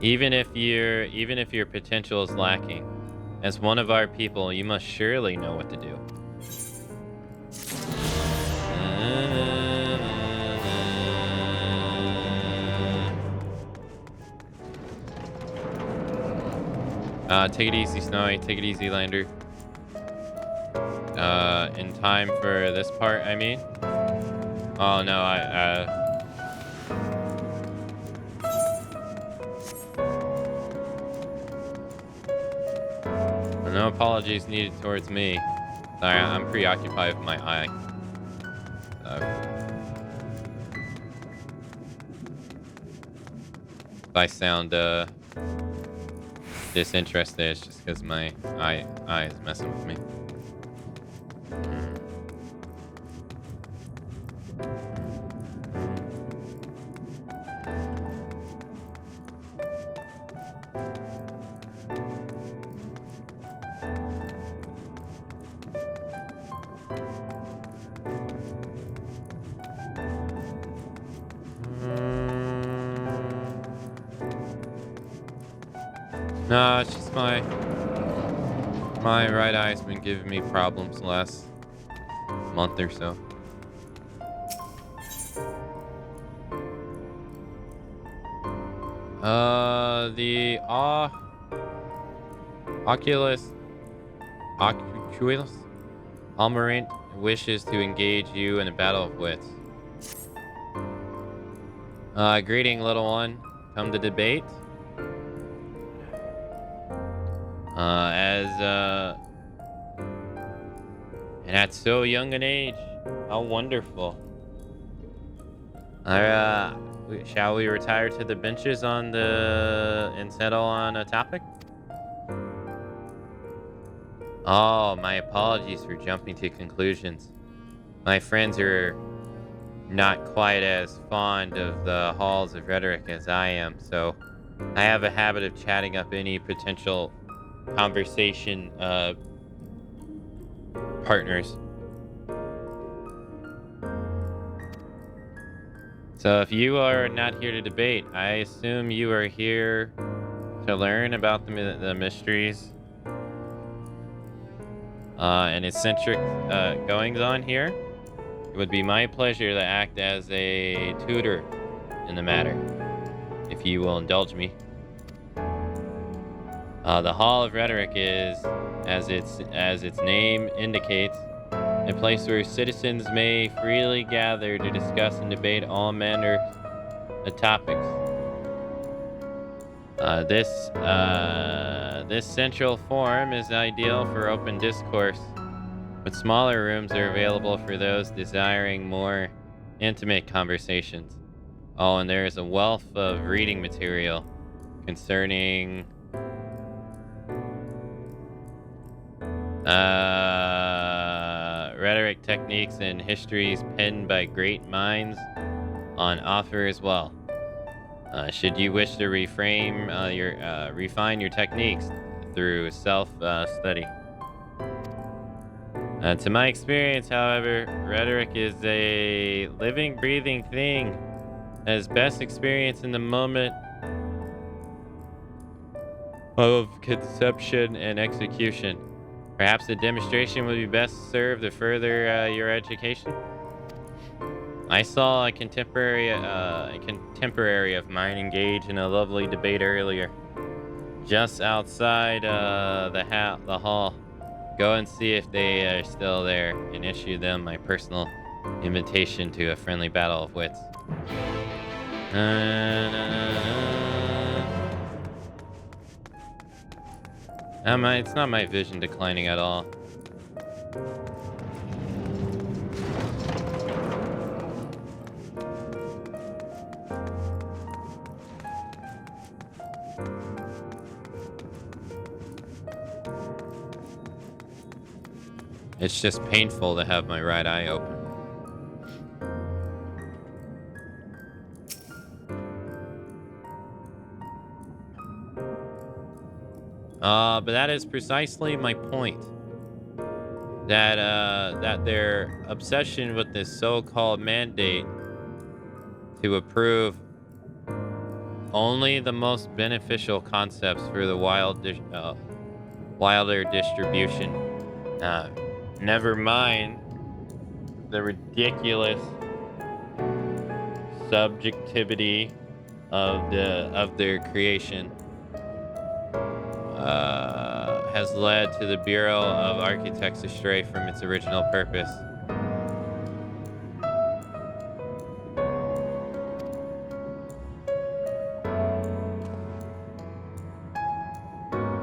Even if your potential is lacking, as one of our people, you must surely know what to do. Take it easy, Snowy. Take it easy, Lander. In time for this part, I mean. Oh no, no apologies needed towards me. Sorry, I'm preoccupied with my eye. If I sound disinterested, it's just because my eye is messing with me. No, it's just my right eye's been giving me problems the last month or so. The Oculus Almarant wishes to engage you in a battle of wits. Greeting, little one. Come to debate? And at so young an age. How wonderful. Shall we retire to the benches and settle on a topic? Oh, my apologies for jumping to conclusions. My friends are not quite as fond of the halls of rhetoric as I am, so I have a habit of chatting up any potential conversation partners. So if you are not here to debate, I assume you are here to learn about the mysteries and eccentric goings on here. It would be my pleasure to act as a tutor in the matter, if you will indulge me. The Hall of Rhetoric is, as its name indicates, a place where citizens may freely gather to discuss and debate all manner of topics. This central forum is ideal for open discourse, but smaller rooms are available for those desiring more intimate conversations. Oh, and there is a wealth of reading material concerning rhetoric techniques and histories penned by great minds on offer as well. Should you wish to refine your techniques through self-study. To my experience, however, rhetoric is a living, breathing thing that is best experienced in the moment of conception and execution. Perhaps a demonstration would be best served to further your education. I saw a contemporary of mine engage in a lovely debate earlier, just outside the hall. Go and see if they are still there, and issue them my personal invitation to a friendly battle of wits. It's not my vision declining at all. It's just painful to have my right eye open. But that is precisely my point. That their obsession with this so-called mandate to approve only the most beneficial concepts for the wilder distribution. Never mind the ridiculous subjectivity of their creation. Has led to the Bureau of Architects astray from its original purpose.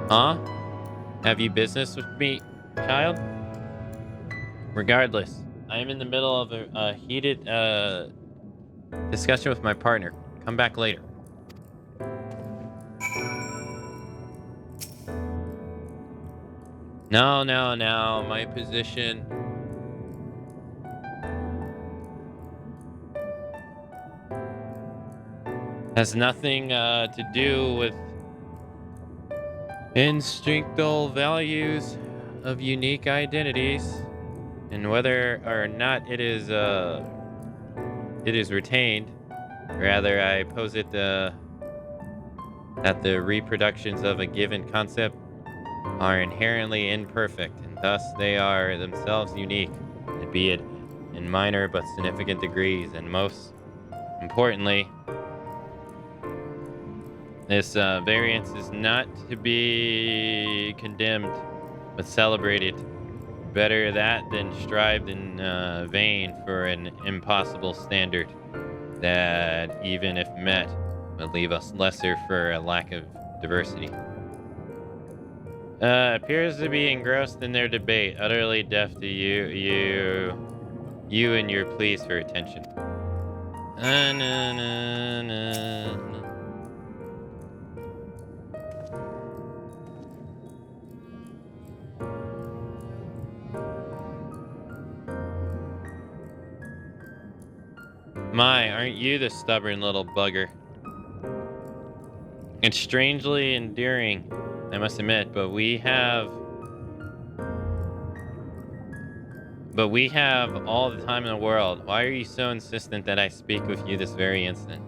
Huh? Have you business with me, child? Regardless, I am in the middle of a heated discussion with my partner. Come back later. No. My position has nothing to do with instinctual values of unique identities, and whether or not it is retained. Rather, I posit that the reproductions of a given concept are inherently imperfect, and thus they are themselves unique, be it in minor but significant degrees. And most importantly, this variance is not to be condemned, but celebrated. Better that than strive in vain for an impossible standard that, even if met, would leave us lesser for a lack of diversity. Appears to be engrossed in their debate, utterly deaf to you and your pleas for attention. Na, na, na, na. My, aren't you the stubborn little bugger? It's strangely endearing, I must admit, but we have all the time in the world. Why are you so insistent that I speak with you this very instant?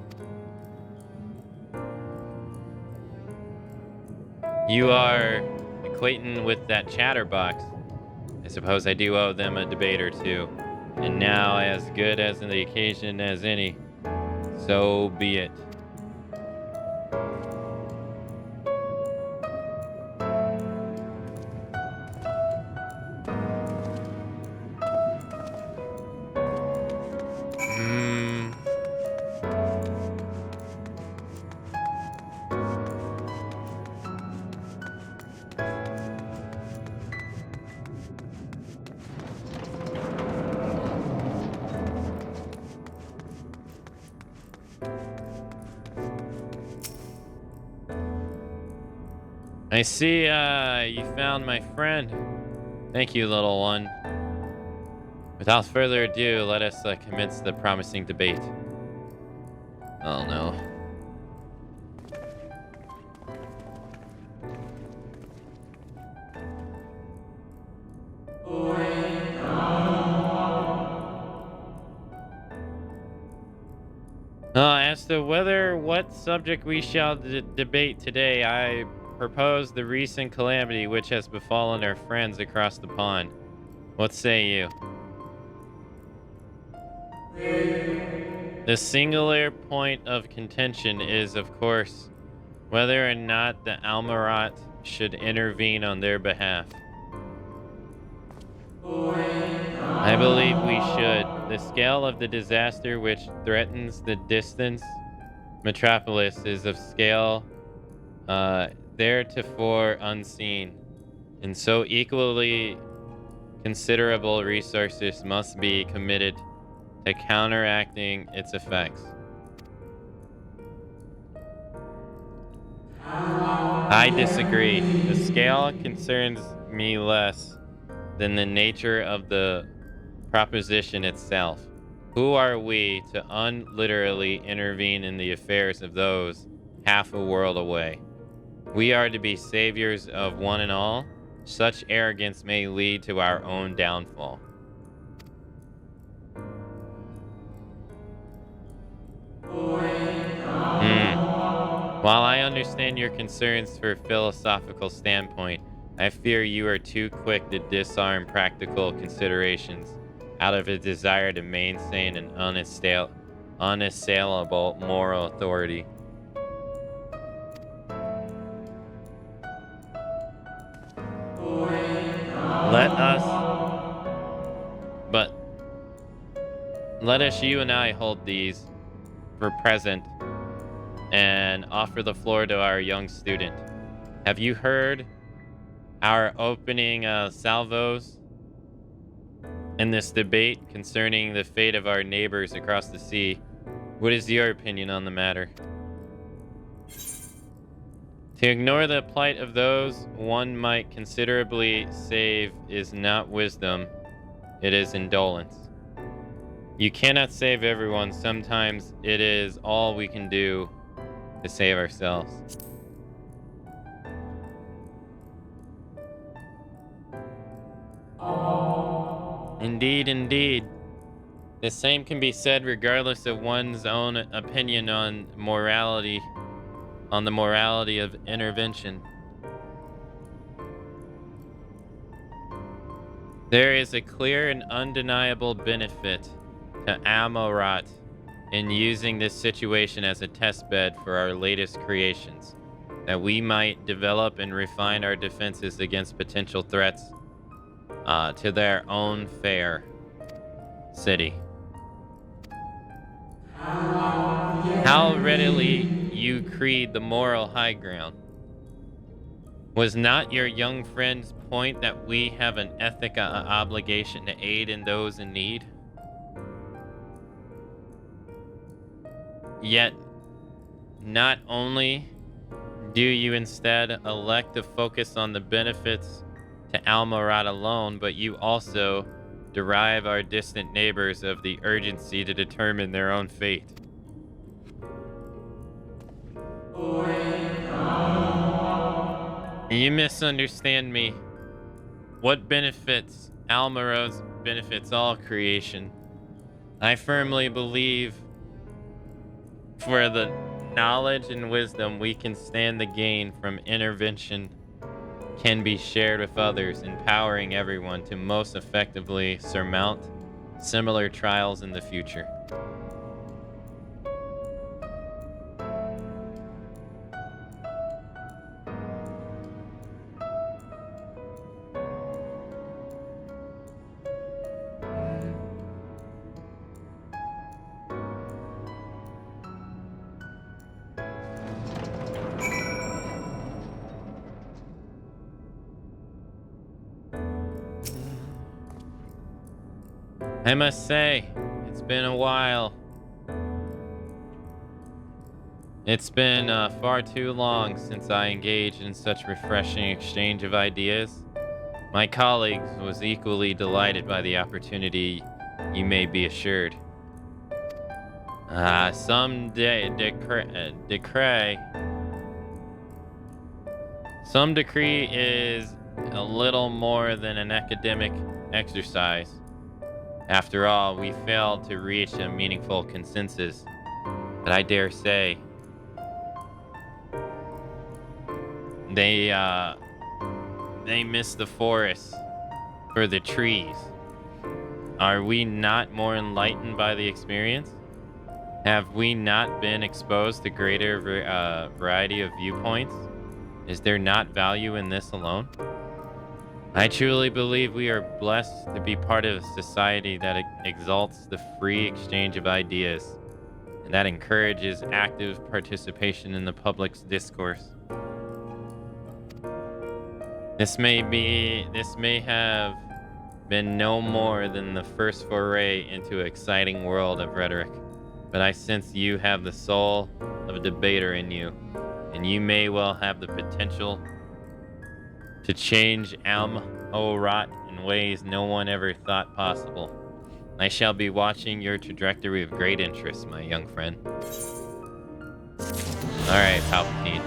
You are equating with that chatterbox. I suppose I do owe them a debate or two. And now, as good as the occasion as any, so be it. I see, you found my friend. Thank you, little one. Without further ado, let us commence the promising debate. Oh no. As to what subject we shall debate today, I propose the recent calamity which has befallen our friends across the pond. What say you? The singular point of contention is, of course, whether or not the Almarat should intervene on their behalf. I believe we should. The scale of the disaster which threatens the distant metropolis is of scale theretofore unseen, and so equally considerable resources must be committed to counteracting its effects. I disagree. The scale concerns me less than the nature of the proposition itself. Who are we to unliterally intervene in the affairs of those half a world away? We are to be saviors of one and all. Such arrogance may lead to our own downfall. While I understand your concerns for a philosophical standpoint, I fear you are too quick to disarm practical considerations out of a desire to maintain an unassailable moral authority. Let us, you and I, hold these for present and offer the floor to our young student. Have you heard our opening salvos in this debate concerning the fate of our neighbors across the sea? What is your opinion on the matter? To ignore the plight of those one might considerably save is not wisdom, it is indolence. You cannot save everyone. Sometimes it is all we can do to save ourselves. Indeed, indeed. The same can be said regardless of one's own opinion on the morality of intervention. There is a clear and undeniable benefit to Almarat in using this situation as a test bed for our latest creations, that we might develop and refine our defenses against potential threats to their own fair city. How readily you creed the moral high ground. Was not your young friend's point that we have an ethic obligation to aid in those in need? Yet, not only do you instead elect to focus on the benefits to Almorad alone, but you also derive our distant neighbors of the urgency to determine their own fate. You misunderstand me. What benefits Almaros benefits all creation. I firmly believe for the knowledge and wisdom we can stand to gain from intervention can be shared with others, empowering everyone to most effectively surmount similar trials in the future. I must say, it's been a while. It's been far too long since I engaged in such refreshing exchange of ideas. My colleagues was equally delighted by the opportunity, you may be assured. Some decree is a little more than an academic exercise. After all, we failed to reach a meaningful consensus, but I dare say they miss the forest for the trees. Are we not more enlightened by the experience? Have we not been exposed to greater variety of viewpoints? Is there not value in this alone? I truly believe we are blessed to be part of a society that exalts the free exchange of ideas and that encourages active participation in the public's discourse. This may have been no more than the first foray into an exciting world of rhetoric, but I sense you have the soul of a debater in you, and you may well have the potential to change Almorad in ways no one ever thought possible. I shall be watching your trajectory with great interest, my young friend. Alright, Palpatine.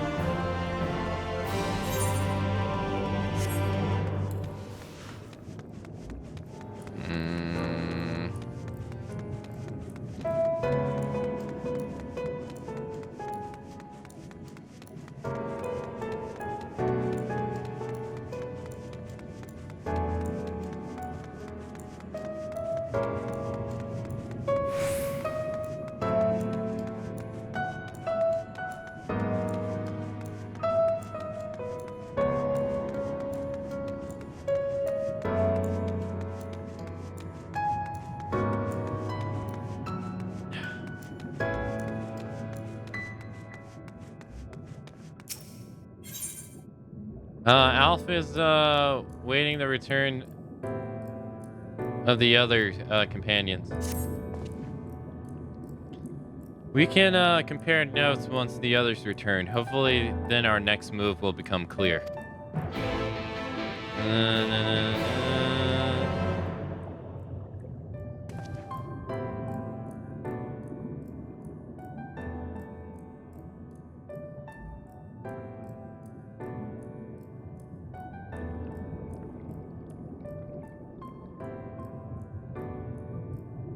Alpha is waiting the return of the other companions. We can compare notes once the others return. Hopefully, then our next move will become clear.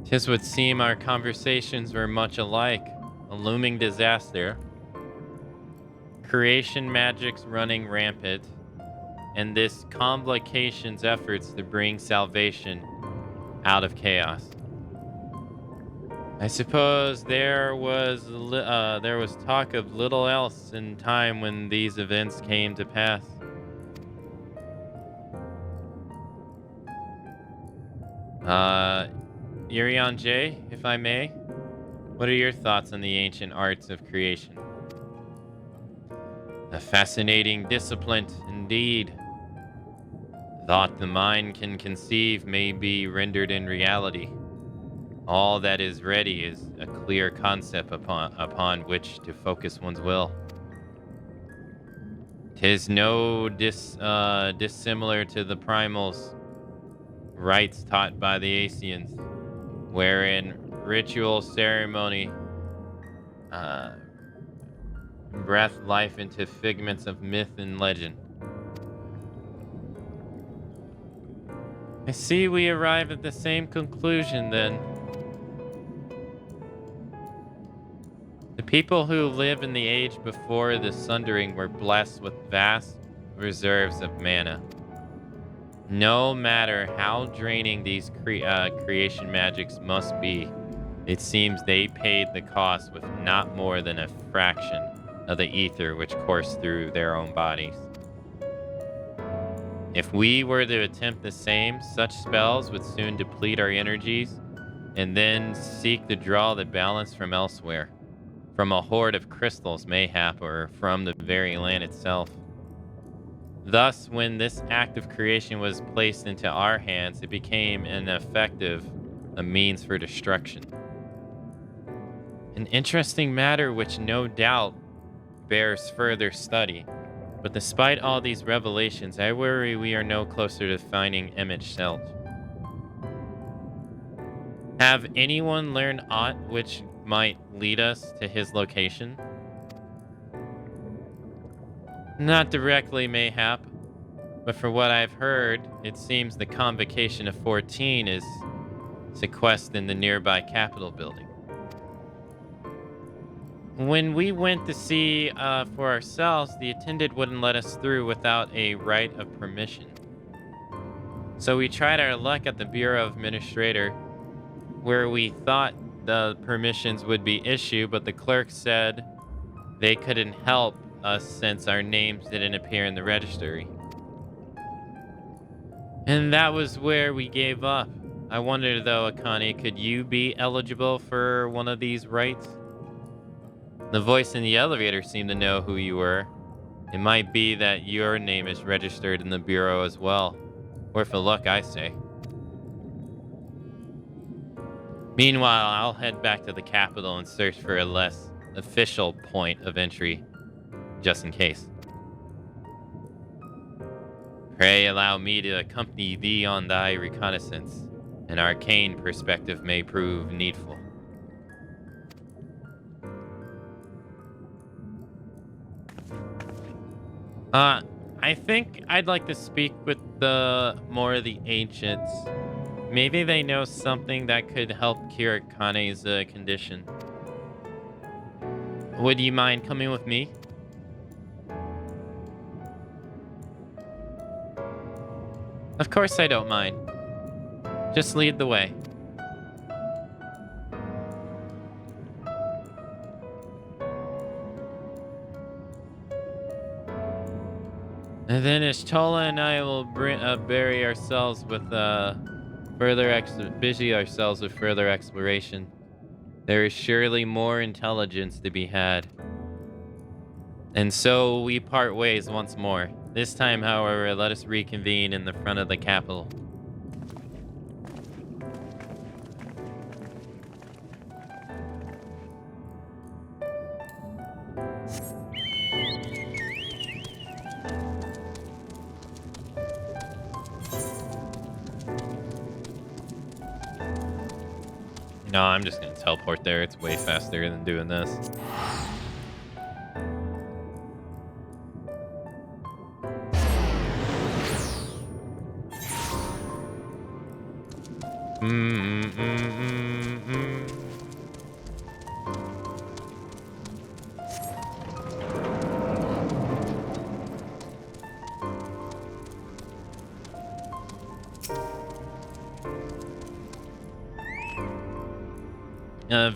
Tis would seem our conversations were much alike. A looming disaster, creation magic's running rampant, and this convocation's efforts to bring salvation out of chaos. I suppose there was talk of little else in time when these events came to pass. Yurion J, if I may, what are your thoughts on the ancient arts of creation? A fascinating discipline, indeed. Thought the mind can conceive may be rendered in reality. All that is ready is a clear concept upon which to focus one's will. 'Tis no dissimilar to the primals, rites taught by the Asians, wherein ritual ceremony breath life into figments of myth and legend. I see we arrive at the same conclusion then. The people who live in the age before the Sundering were blessed with vast reserves of mana. No matter how draining these creation magics must be, it seems they paid the cost with not more than a fraction of the ether which coursed through their own bodies. If we were to attempt the same, such spells would soon deplete our energies and then seek to draw the balance from elsewhere, from a hoard of crystals mayhap, or from the very land itself. Thus, when this act of creation was placed into our hands, it became a means for destruction. An interesting matter which no doubt bears further study. But despite all these revelations, I worry we are no closer to finding Image Selch. Have anyone learned aught which might lead us to his location? Not directly, mayhap, but for what I've heard, it seems the Convocation of 14 is sequestered in the nearby Capitol building. When we went to see for ourselves, the attendant wouldn't let us through without a right of permission. So we tried our luck at the Bureau of Administrator, where we thought the permissions would be issued, but the clerk said they couldn't help us since our names didn't appear in the registry. And that was where we gave up. I wonder though, Akane, could you be eligible for one of these rights? The voice in the elevator seemed to know who you were. It might be that your name is registered in the Bureau as well. Worth a look, I say. Meanwhile, I'll head back to the Capitol and search for a less official point of entry, just in case. Pray allow me to accompany thee on thy reconnaissance. An arcane perspective may prove needful. I think I'd like to speak with more of the ancients. Maybe they know something that could help cure Kane's condition. Would you mind coming with me? Of course I don't mind. Just lead the way. And then Ishtola and I will busy ourselves with further exploration. There is surely more intelligence to be had. And so we part ways once more. This time, however, let us reconvene in the front of the Capitol. No, I'm just gonna teleport there. It's way faster than doing this.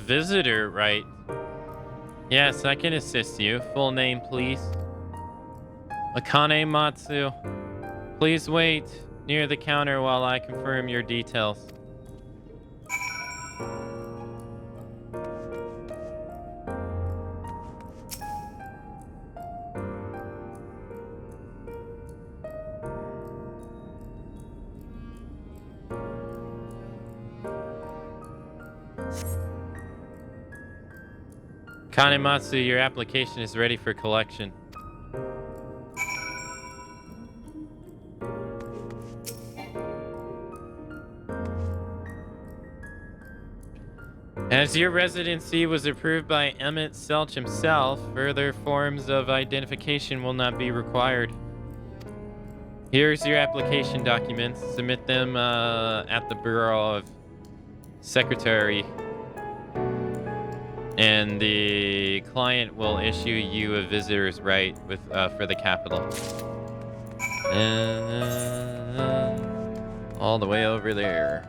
Visitor, right? Yes, I can assist you. Full name, please. Akamatzu. Please wait near the counter while I confirm your details. Akamatzu, your application is ready for collection. As your residency was approved by Emmett Selch himself, further forms of identification will not be required. Here's your application documents. Submit them at the Bureau of Secretary, and the client will issue you a visitor's right with for the capital. All the way over there.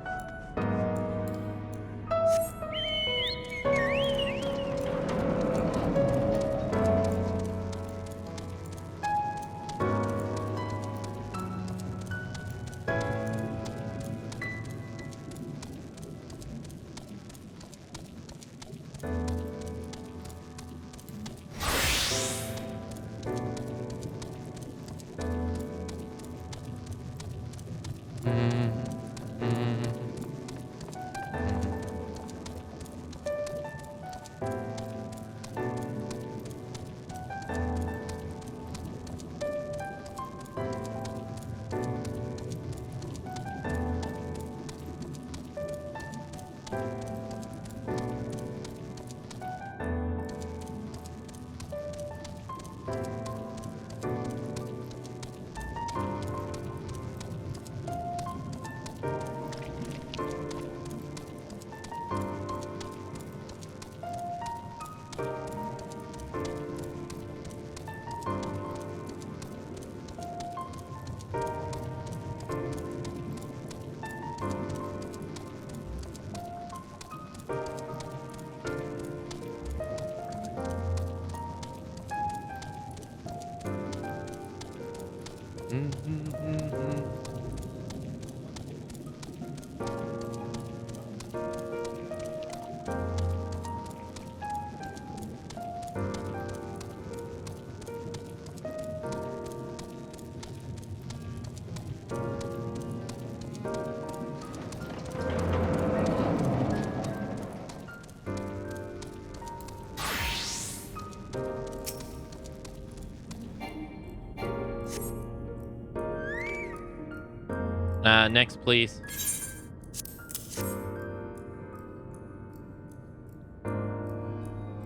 Next, please.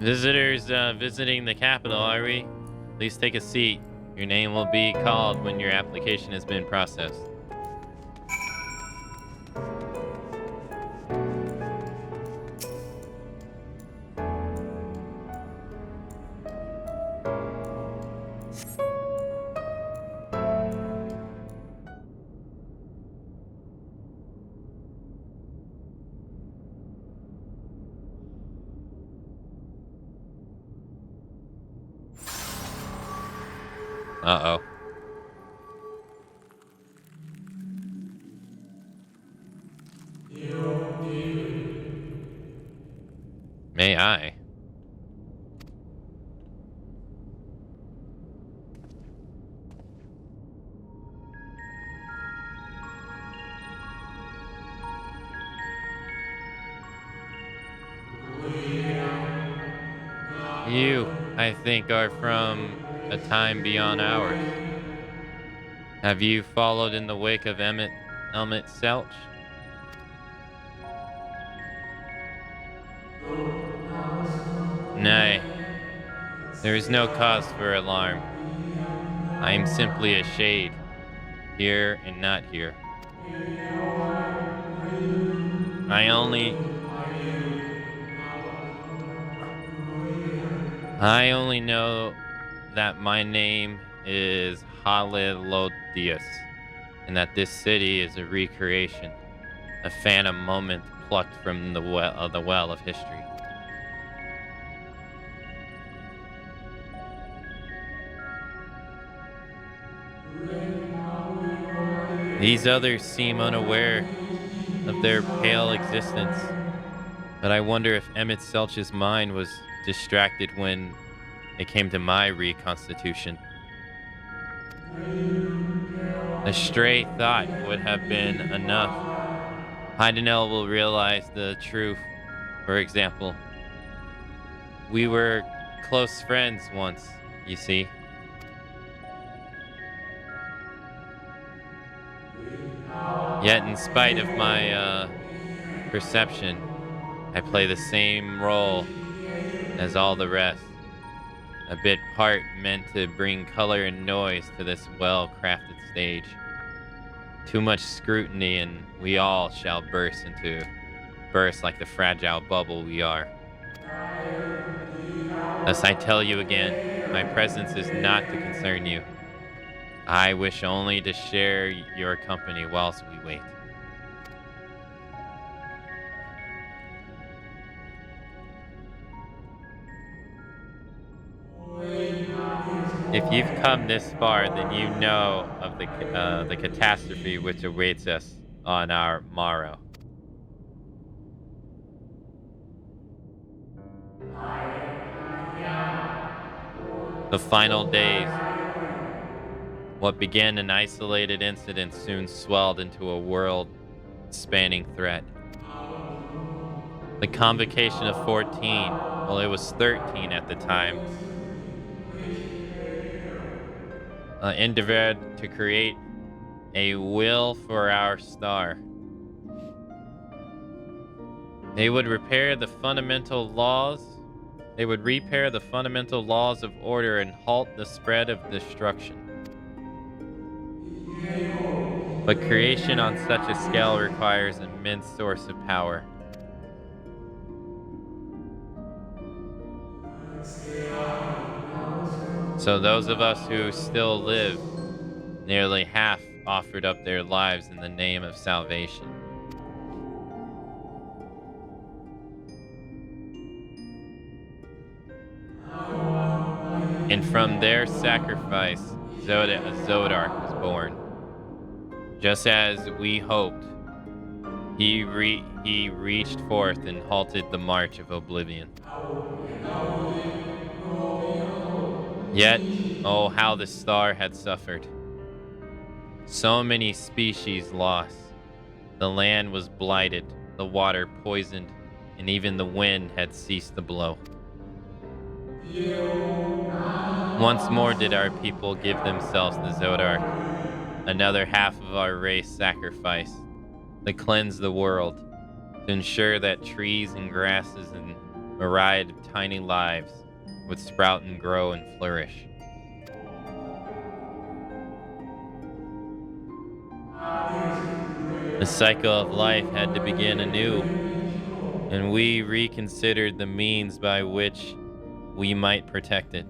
Visitors visiting the capital, are we? Please take a seat. Your name will be called when your application has been processed. Uh-oh. May I? You, I think, are from a time beyond ours. Have you followed in the wake of Emmett Selch? Nay, there is no cause for alarm. I am simply a shade, here and not here. I only know that my name is Halilodius, and that this city is a recreation, a phantom moment plucked from the well of history. These others seem unaware of their pale existence, but I wonder if Emmett Selch's mind was distracted when it came to my reconstitution. A stray thought would have been enough. Heidenel will realize the truth. For example, we were close friends once, you see. Yet, in spite of my perception, I play the same role as all the rest. A bit part meant to bring color and noise to this well-crafted stage. Too much scrutiny and we all shall burst like the fragile bubble we are. Thus I tell you again, my presence is not to concern you. I wish only to share your company whilst we wait. If you've come this far, then you know of the catastrophe which awaits us on our morrow. The final days. What began an isolated incident soon swelled into a world-spanning threat. The convocation of 14, well, it was 13 at the time, endeavored to create a will for our star. They would repair the fundamental laws of order and halt the spread of destruction. But creation on such a scale requires an immense source of power. So those of us who still live, nearly half offered up their lives in the name of salvation. And from their sacrifice, Zodark was born. Just as we hoped, he reached forth and halted the march of oblivion. Yet, oh, how the star had suffered. So many species lost. The land was blighted, the water poisoned, and even the wind had ceased to blow. Once more did our people give themselves to Zodark. Another half of our race sacrificed to cleanse the world, to ensure that trees and grasses and myriad of tiny lives would sprout and grow and flourish. The cycle of life had to begin anew, and we reconsidered the means by which we might protect it.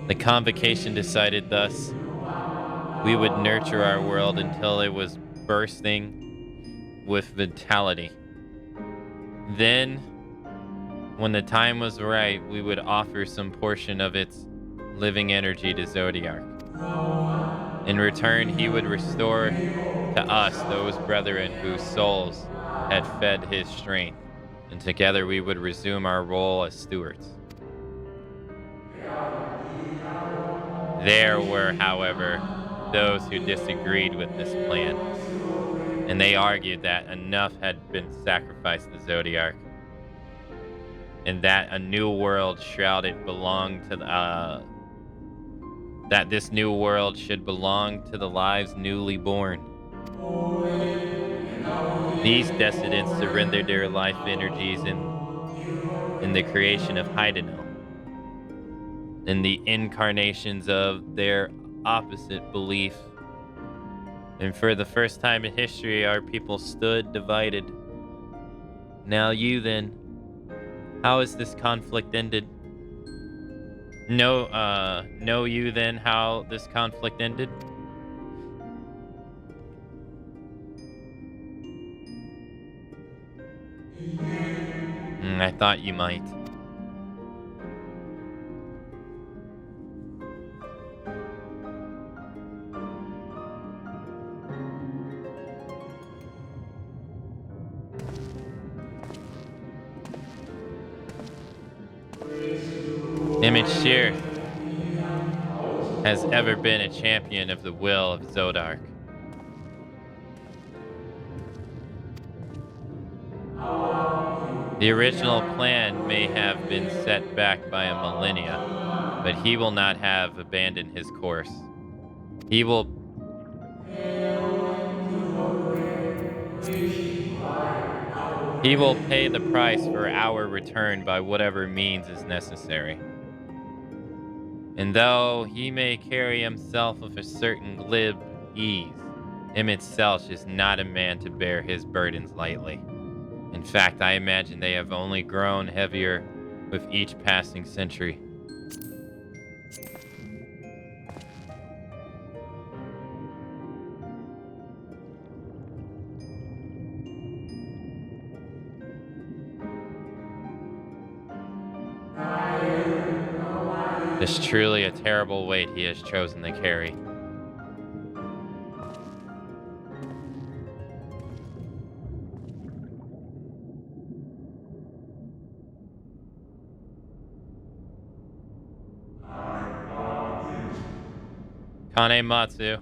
The convocation decided thus, we would nurture our world until it was bursting with vitality. Then, when the time was right, we would offer some portion of its living energy to Zodiac. In return, he would restore to us those brethren whose souls had fed his strength, and together we would resume our role as stewards. There were, however, those who disagreed with this plan, and they argued that enough had been sacrificed to Zodiac, and that a new world that this new world should belong to the lives newly born. These descendants surrendered their life energies in the creation of Hydenel, in the incarnations of their opposite belief. And for the first time in history, our people stood divided. Now you then, how has this conflict ended? Know you then how this conflict ended? I thought you might. Image Shear has ever been a champion of the will of Zodark. The original plan may have been set back by a millennia, but he will not have abandoned his course. He will pay the price for our return by whatever means is necessary. And though he may carry himself with a certain glib ease, Emmett Selch is not a man to bear his burdens lightly. In fact, I imagine they have only grown heavier with each passing century. It's truly a terrible weight he has chosen to carry. Akamatzu.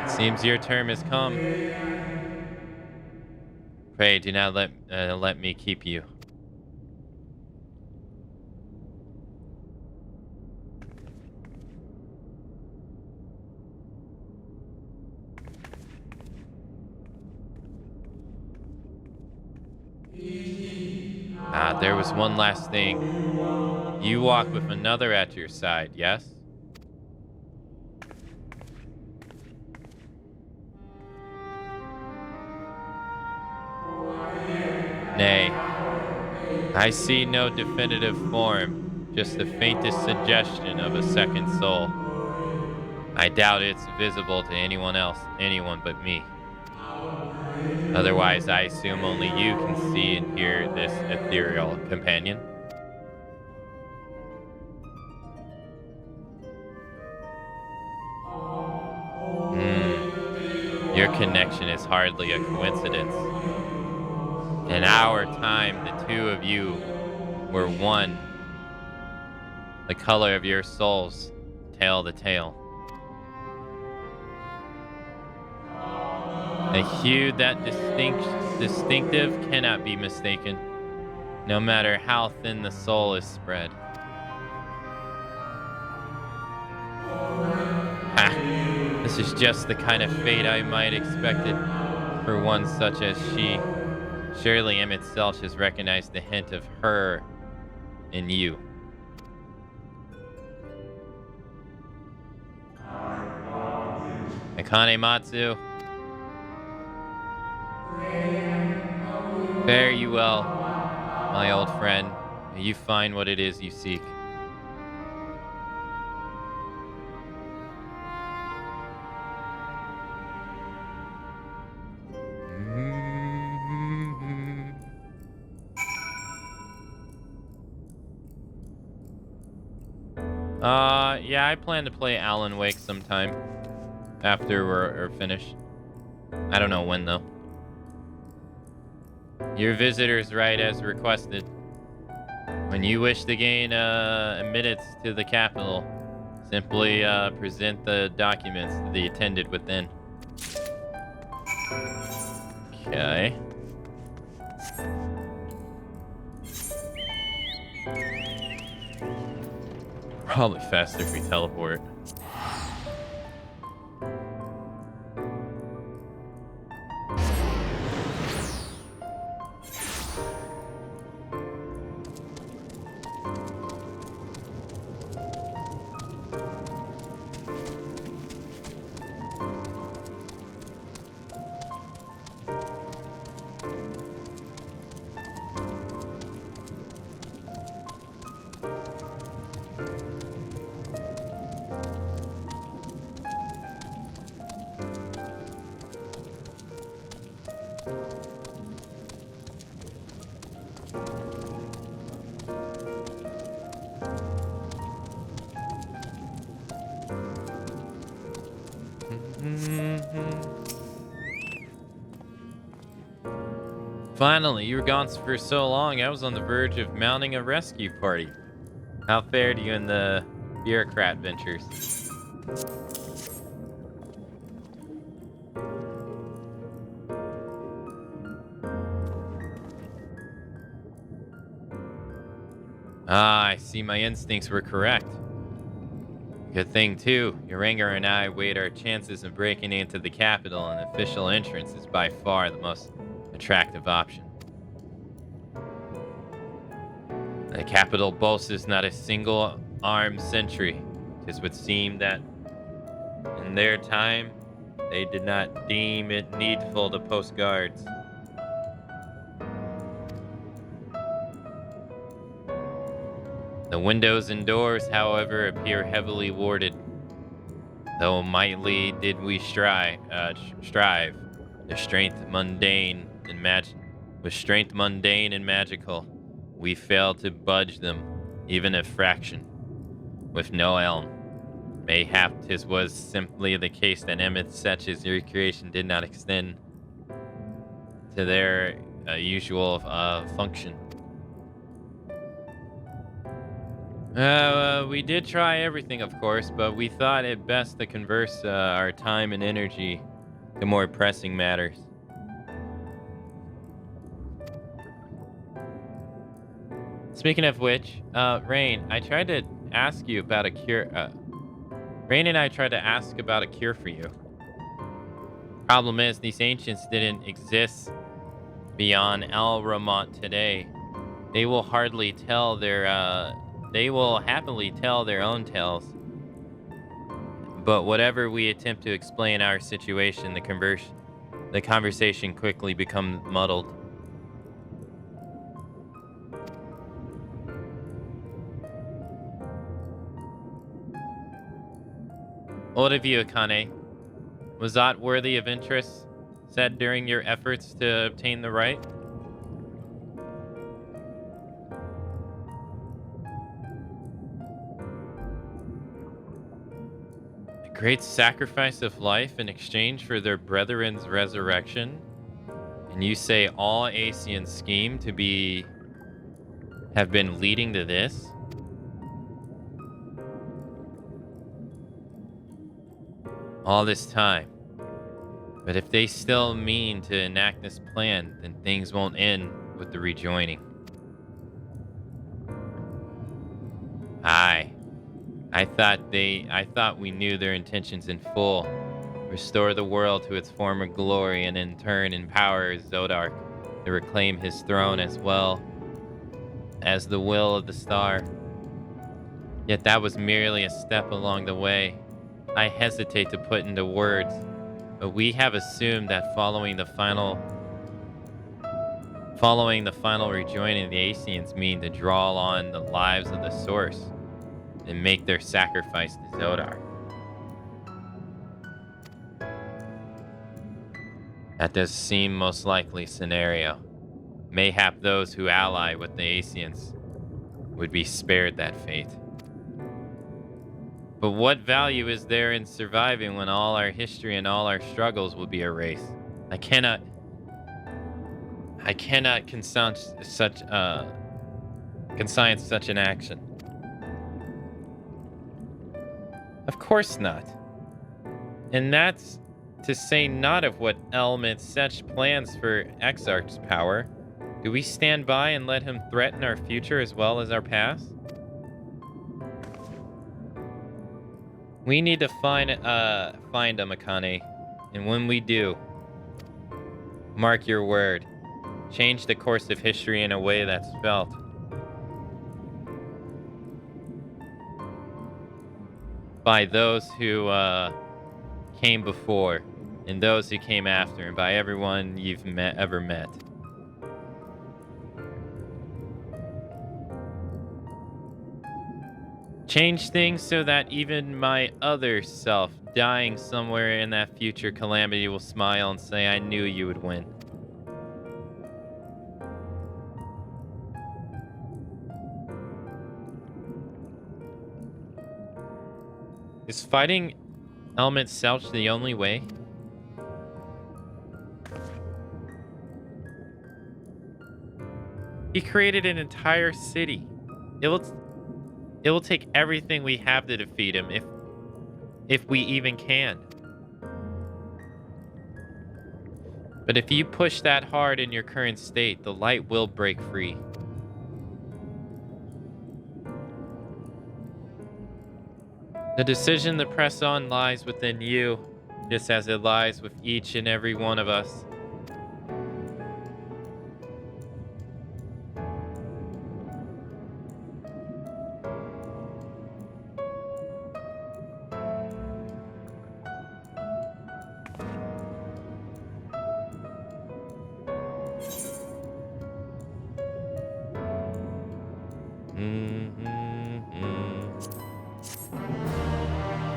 Seems your term has come. Pray, do not let me keep you. There was one last thing. You walk with another at your side, yes? Nay, I see no definitive form, just the faintest suggestion of a second soul. I doubt it's visible to anyone but me. Otherwise, I assume only you can see and hear this ethereal companion. Your connection is hardly a coincidence. In our time, the two of you were one. The color of your souls tell the tale. A hue that distinctive cannot be mistaken, no matter how thin the soul is spread. This is just the kind of fate I might expected for one such as she. Surely Emmett Selch has recognized the hint of her in you. Akamatzu. Fare you well, my old friend. May you find what it is you seek. Yeah, I plan to play Alan Wake sometime after we're finished. I don't know when, though. Your visitor's right as requested. When you wish to gain admittance to the capital, simply present the documents to the attendant within. Okay. Probably faster if we teleport. Finally, you were gone for so long, I was on the verge of mounting a rescue party. How fared you in the bureaucrat ventures? Ah, I see my instincts were correct. Good thing, too. Uranger and I weighed our chances of breaking into the capital, and official entrance is by far the most attractive option. The capital boasts not a single armed sentry. It would seem that in their time, they did not deem it needful to post guards. The windows and doors, however, appear heavily warded. Though mightily did we strive, with strength mundane and magical, we failed to budge them, even a fraction. With no elm, mayhap 'tis was simply the case that Emmett Setch's recreation did not extend to their usual function. We did try everything, of course, but we thought it best to converse our time and energy to more pressing matters. Speaking of which, Rain, I tried to ask you about a cure. Rain and I tried to ask about a cure for you. Problem is, these ancients didn't exist beyond El Ramont today. They will happily tell their own tales. But whatever we attempt to explain our situation, the conversation quickly becomes muddled. What of you, Akane? Was that worthy of interest said during your efforts to obtain the right? A great sacrifice of life in exchange for their brethren's resurrection? And you say all Asians scheme to have been leading to this? All this time. But if they still mean to enact this plan, then things won't end with the rejoining. I thought we knew their intentions in full. Restore the world to its former glory and in turn empower Zodark to reclaim his throne as well as the will of the star. Yet that was merely a step along the way. I hesitate to put into words, but we have assumed that following the final rejoining, the Asians mean to draw on the lives of the Source and make their sacrifice to Zodar. That does seem most likely scenario. Mayhap those who ally with the Asians would be spared that fate. But what value is there in surviving when all our history and all our struggles will be erased? I cannot conscience such an action. Of course not. And that's to say not of what element Setch plans for Exarch's power. Do we stand by and let him threaten our future as well as our past? We need to find him, Akane. And when we do, mark your word, change the course of history in a way that's felt. By those who came before, and those who came after, and by everyone you've ever met. Change things so that even my other self, dying somewhere in that future calamity, will smile and say, I knew you would win. Is fighting Element Selch the only way? He created an entire city. It will take everything we have to defeat him, if we even can. But if you push that hard in your current state, the light will break free. The decision to press on lies within you, just as it lies with each and every one of us.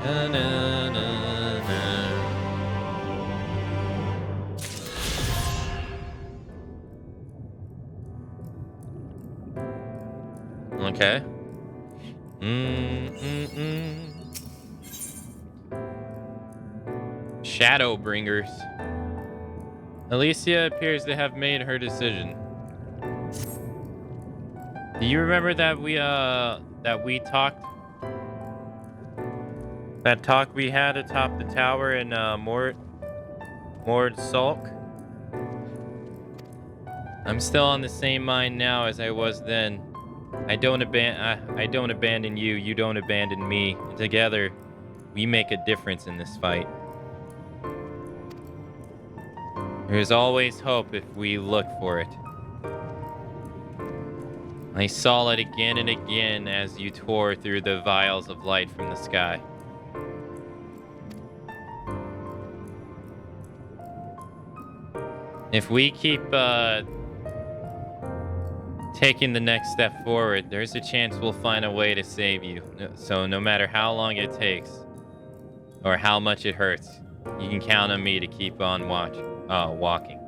Na, na, na, na. Okay. Shadowbringers. Alicia appears to have made her decision. Do you remember that we talked? That talk we had atop the tower in Mord Sulk? I'm still on the same mind now as I was then. I don't abandon you, you don't abandon me. And together, we make a difference in this fight. There is always hope if we look for it. I saw it again and again as you tore through the vials of light from the sky. If we keep taking the next step forward, there's a chance we'll find a way to save you. So no matter how long it takes, or how much it hurts, you can count on me to keep on walking.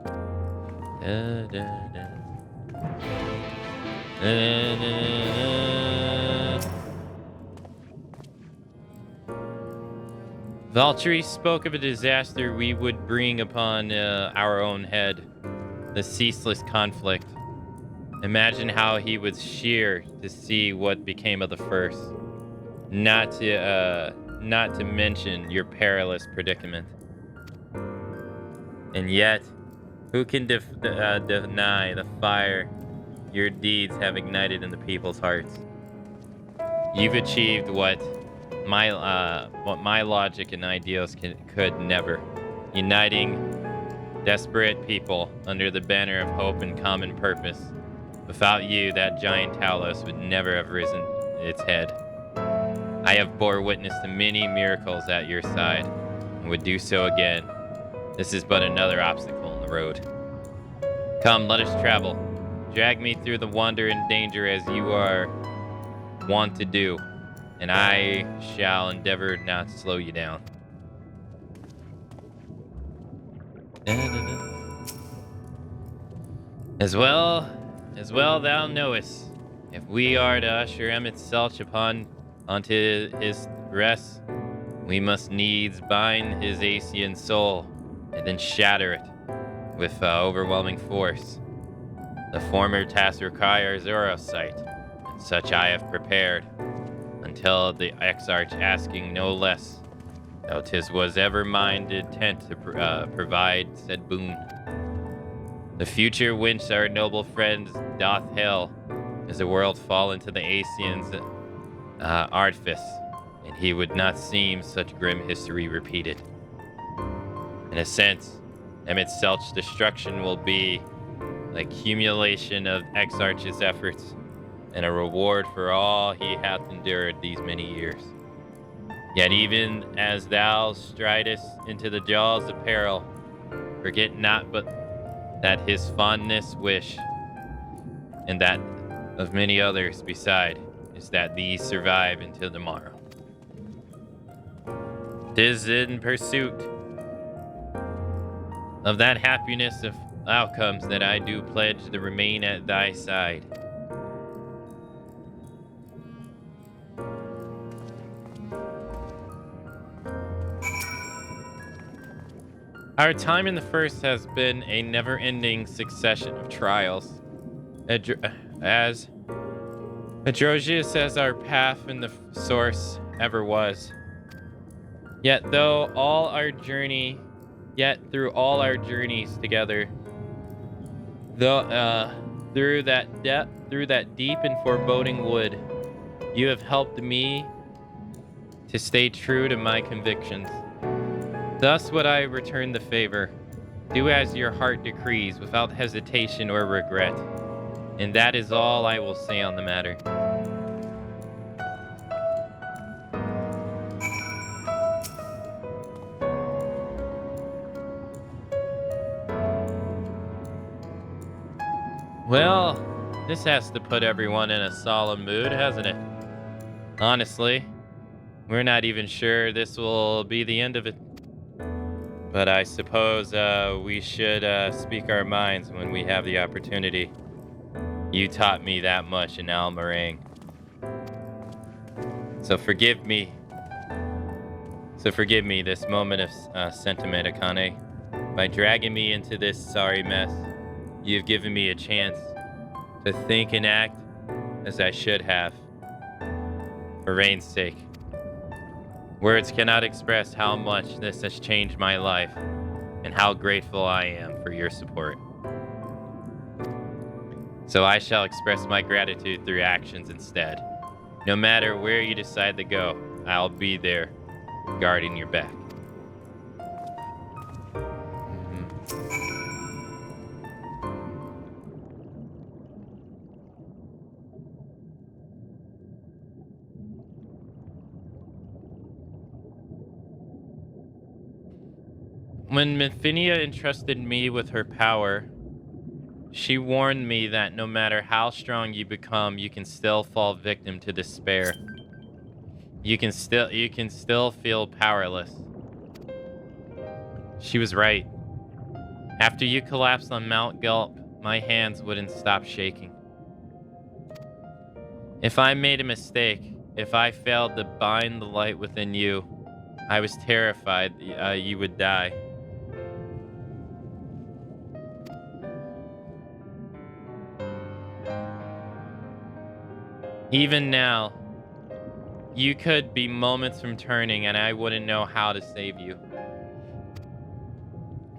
Valkyrie spoke of a disaster we would bring upon our own head, the ceaseless conflict. Imagine how he would shear to see what became of the first. Not to mention your perilous predicament. And yet, who can deny the fire your deeds have ignited in the people's hearts? You've achieved what my logic and ideals could never. Uniting desperate people under the banner of hope and common purpose. Without you, that giant Talos would never have risen its head. I have bore witness to many miracles at your side, and would do so again. This is but another obstacle in the road. Come, let us travel. Drag me through the wonder and danger as you are wont to do, and I shall endeavor not to slow you down. As well thou knowest, if we are to usher Emmett Selch onto his rest, we must needs bind his Asian soul, and then shatter it with overwhelming force. The former task requires Eurosight, and such I have prepared, until the Exarch asking no less, though 'tis was ever mine intent to provide said boon. The future whence our noble friends doth hail, as the world fall into the Asian's artifice, and he would not seem such grim history repeated. In a sense, Emmett Selch's destruction will be the accumulation of Exarch's efforts, and a reward for all he hath endured these many years. Yet even as thou stridest into the jaws of peril, forget not but that his fondness wish, and that of many others beside, is that these survive until tomorrow. 'Tis in pursuit of that happiness of outcomes that I do pledge to remain at thy side. Our time in the First has been a never-ending succession of trials. As atrocious as our path in the Source ever was. Yet through all our journeys together, through that deep and foreboding wood, you have helped me to stay true to my convictions. Thus would I return the favor. Do as your heart decrees without hesitation or regret. And that is all I will say on the matter. Well, this has to put everyone in a solemn mood, hasn't it? Honestly, we're not even sure this will be the end of it. But I suppose we should speak our minds when we have the opportunity. You taught me that much in Almarang. So forgive me. This moment of sentiment, Akane. By dragging me into this sorry mess, you've given me a chance to think and act as I should have. For Rain's sake. Words cannot express how much this has changed my life and how grateful I am for your support. So I shall express my gratitude through actions instead. No matter where you decide to go, I'll be there, guarding your back. When Minfinia entrusted me with her power, she warned me that no matter how strong you become, you can still fall victim to despair. You can still feel powerless. She was right. After you collapsed on Mount Gulp, my hands wouldn't stop shaking. If I made a mistake, if I failed to bind the light within you, I was terrified you would die. Even now, you could be moments from turning and I wouldn't know how to save you.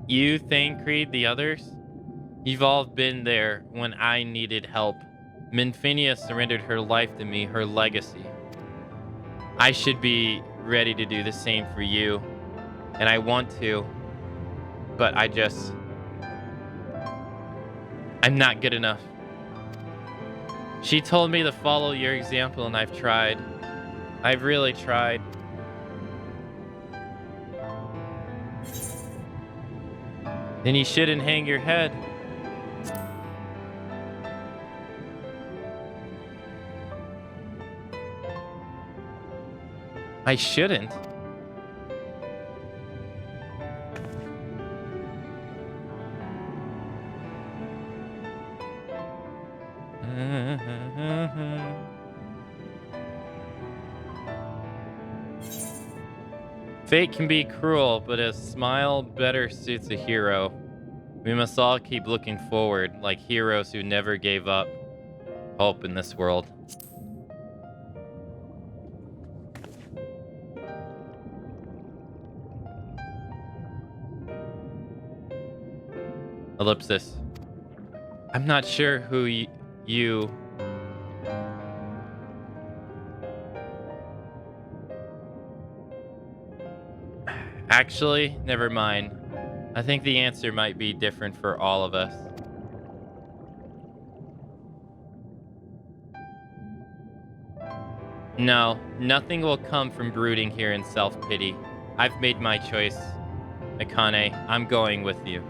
You, Thancred, the others, you've all been there when I needed help. Minfinia surrendered her life to me, her legacy. I should be ready to do the same for you, and I want to, but I'm not good enough. She told me to follow your example, and I've tried. I've really tried. Then you shouldn't hang your head. I shouldn't. Fate can be cruel, but a smile better suits a hero. We must all keep looking forward, like heroes who never gave up hope in this world. Ellipsis. I'm not sure who you... Actually, never mind. I think the answer might be different for all of us. No, nothing will come from brooding here in self-pity. I've made my choice. Akane, I'm going with you.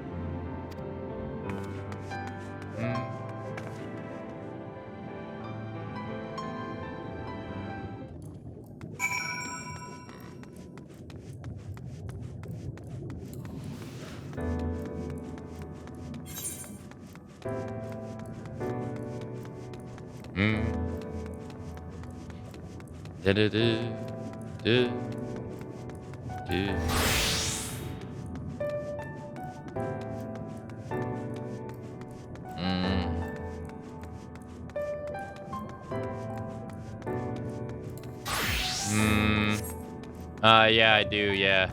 Yeah, I do, yeah.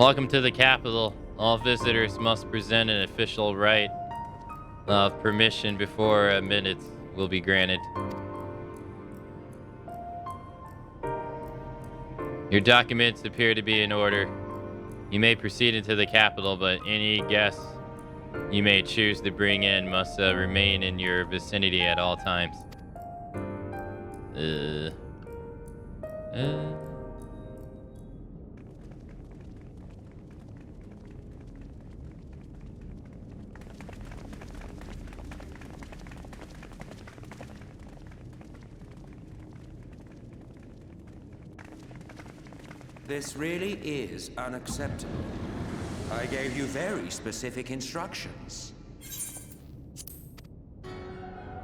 Welcome to the capital. All visitors must present an official right of permission before admittance will be granted. Your documents appear to be in order. You may proceed into the capital, but any guests you may choose to bring in must remain in your vicinity at all times. This really is unacceptable. I gave you very specific instructions.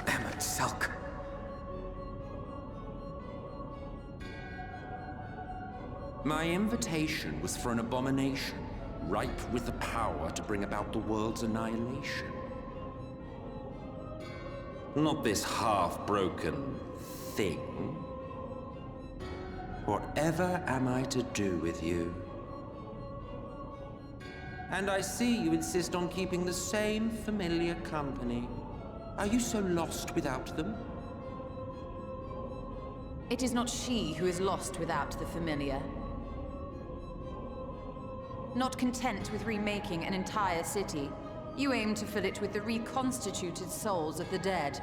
Emmett, Selk. My invitation was for an abomination, ripe with the power to bring about the world's annihilation. Not this half-broken thing. Whatever am I to do with you? And I see you insist on keeping the same familiar company. Are you so lost without them? It is not she who is lost without the familiar. Not content with remaking an entire city, you aim to fill it with the reconstituted souls of the dead.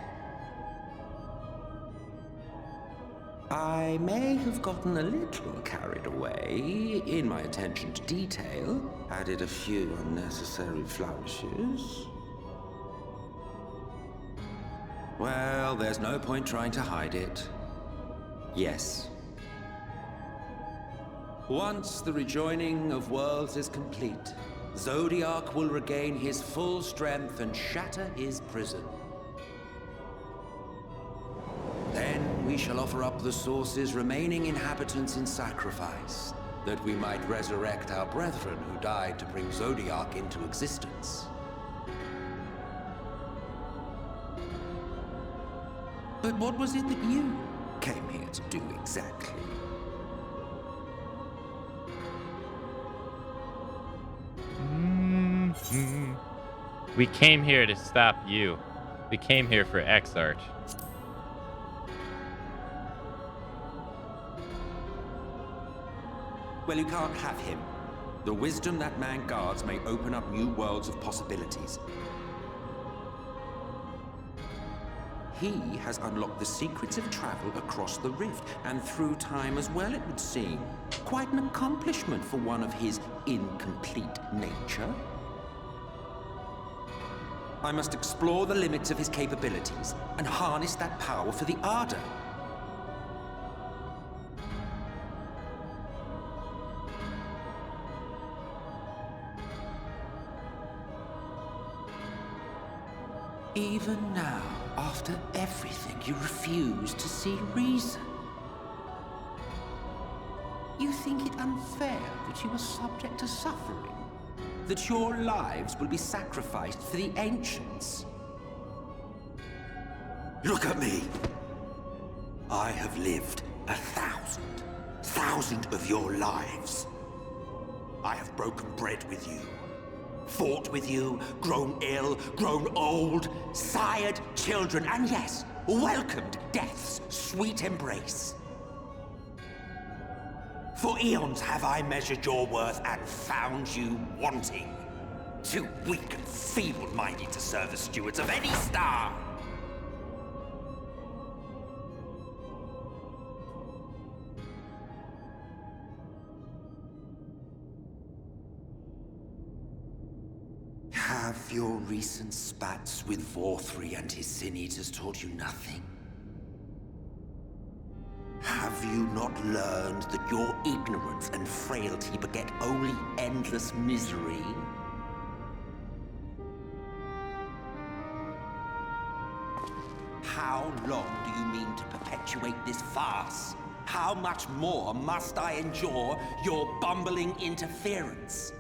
I may have gotten a little carried away in my attention to detail, added a few unnecessary flourishes. Well, there's no point trying to hide it. Yes. Once the rejoining of worlds is complete, Zodiac will regain his full strength and shatter his prison. Then we shall offer up the Source's remaining inhabitants in sacrifice, that we might resurrect our brethren who died to bring Zodiac into existence. But what was it that you came here to do exactly? We came here to stop you. We came here for Exarch. Well, you can't have him. The wisdom that man guards may open up new worlds of possibilities. He has unlocked the secrets of travel across the rift, and through time as well, it would seem. Quite an accomplishment for one of his incomplete nature. I must explore the limits of his capabilities, and harness that power for the Ardor. Even now, after everything, you refuse to see reason. You think it unfair that you are subject to suffering? That your lives will be sacrificed for the Ancients? Look at me! I have lived 1,000 of your lives. I have broken bread with you. Fought with you, grown ill, grown old, sired children, and yes, welcomed death's sweet embrace. For eons have I measured your worth and found you wanting. Too weak and feeble-minded to serve as stewards of any star. Have your recent spats with Vorthri and his Sin Eaters taught you nothing? Have you not learned that your ignorance and frailty beget only endless misery? How long do you mean to perpetuate this farce? How much more must I endure your bumbling interference?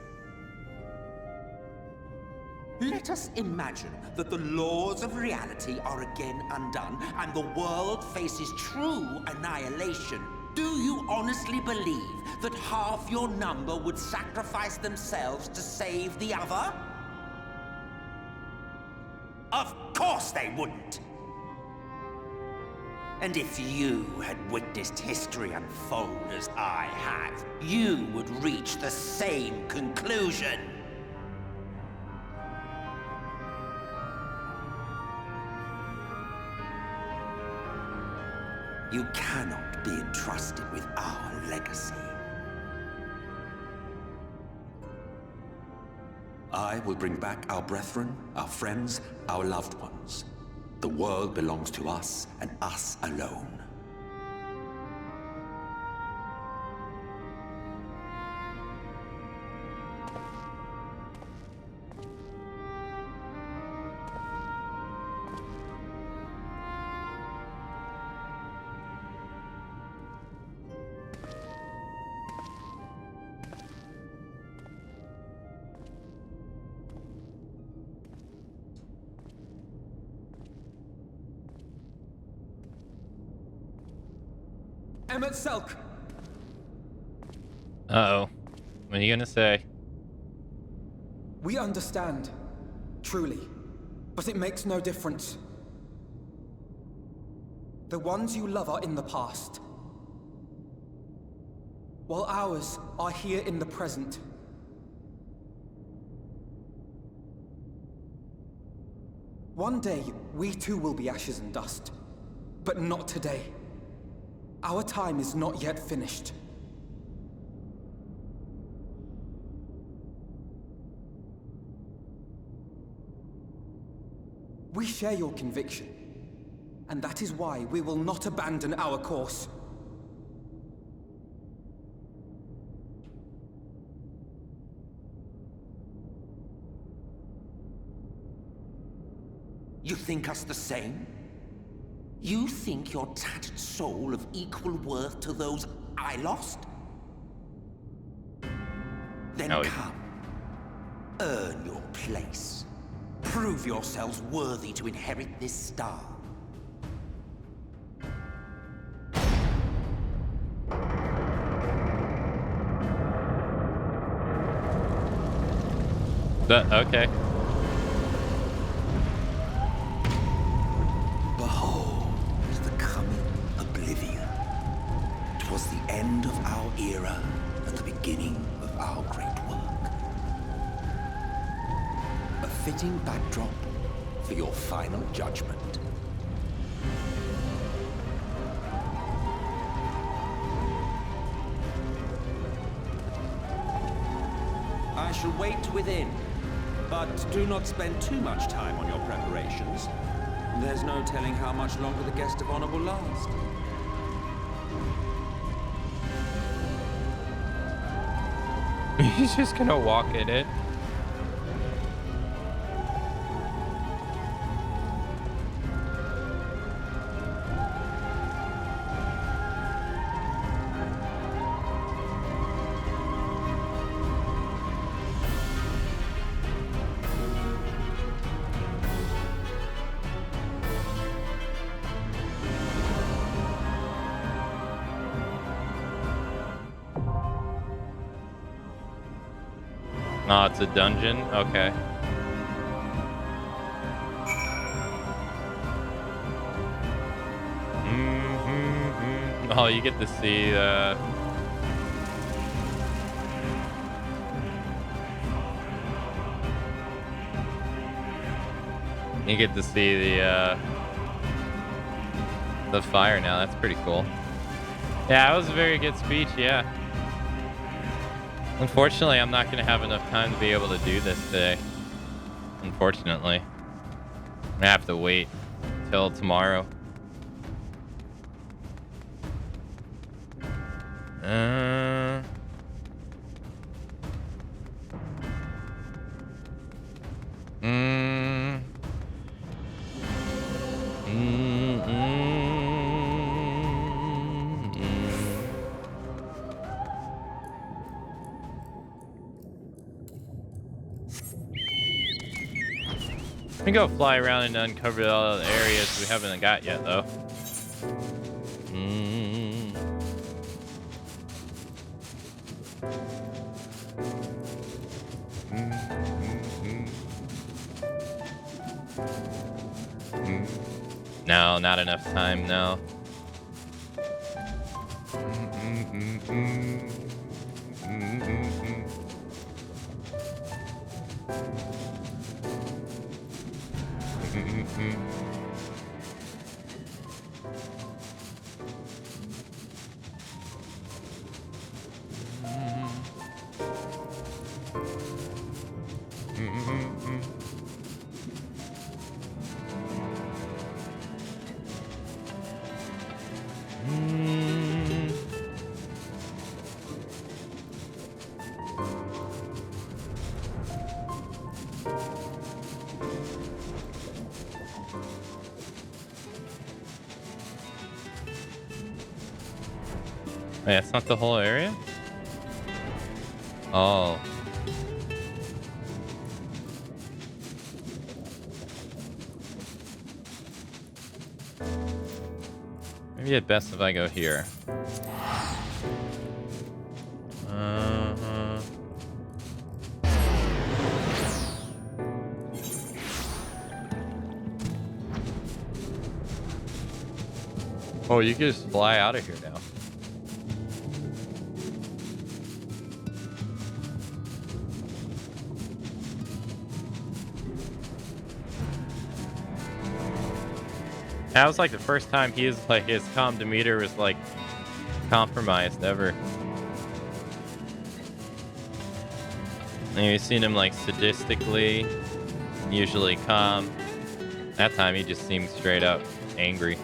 Let us imagine that the laws of reality are again undone, and the world faces true annihilation. Do you honestly believe that half your number would sacrifice themselves to save the other? Of course they wouldn't! And if you had witnessed history unfold as I have, you would reach the same conclusion. You cannot be entrusted with our legacy. I will bring back our brethren, our friends, our loved ones. The world belongs to us and us alone. Selk. Uh-oh. What are you gonna say? We understand, truly, but it makes no difference. The ones you love are in the past, while ours are here in the present. One day, we too will be ashes and dust, but not today. Our time is not yet finished. We share your conviction, and that is why we will not abandon our course. You think us the same? You think your tattered soul of equal worth to those I lost? Then come. Earn your place. Prove yourselves worthy to inherit this star. Okay. Behold the coming oblivion. 'Twas the end of our era and the beginning of our great work. A fitting backdrop for your final judgment. I shall wait within, but do not spend too much time on your preparations. There's no telling how much longer the guest of honor will last. He's just gonna walk in it. Oh, it's a dungeon? Okay. Oh, you get to see you get to see the fire now. That's pretty cool. Yeah, it was a very good speech, yeah. Unfortunately, I'm not going to have enough time to be able to do this today. Unfortunately. I'm going to have to wait till tomorrow. We can go fly around and uncover all the areas we haven't got yet, though. No, not enough time, no. Wait, that's not the whole area? Oh. Maybe at best if I go here. Oh, you can just fly out of here now. That was like the first time his comm demeanor was like compromised ever. And you've seen him like sadistically, usually calm. That time he just seemed straight up angry.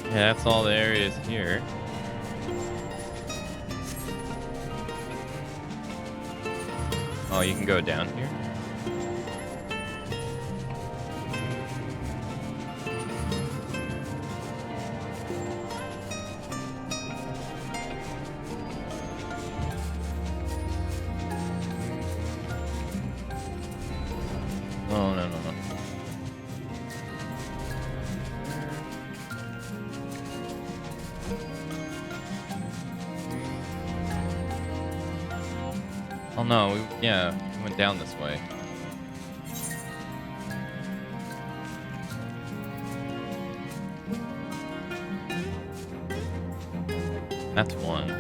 Yeah, that's all the areas here. Oh, you can go down here? Oh, no. Oh no, we went down this way. That's one.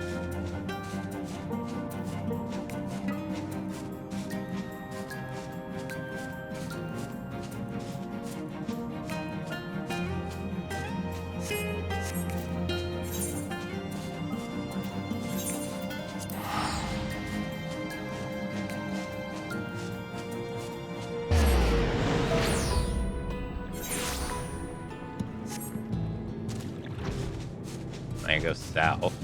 I go south.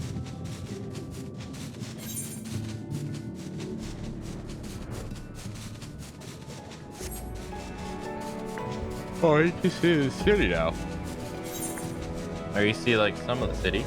Oh, you can see the city now. Or you see like some of the city.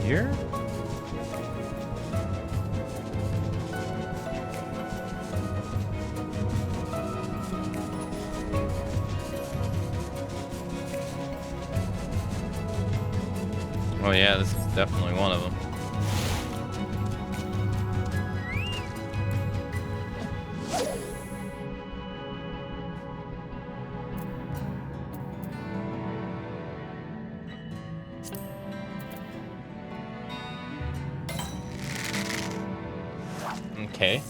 Here? Oh yeah, this is definitely one of them. Okay.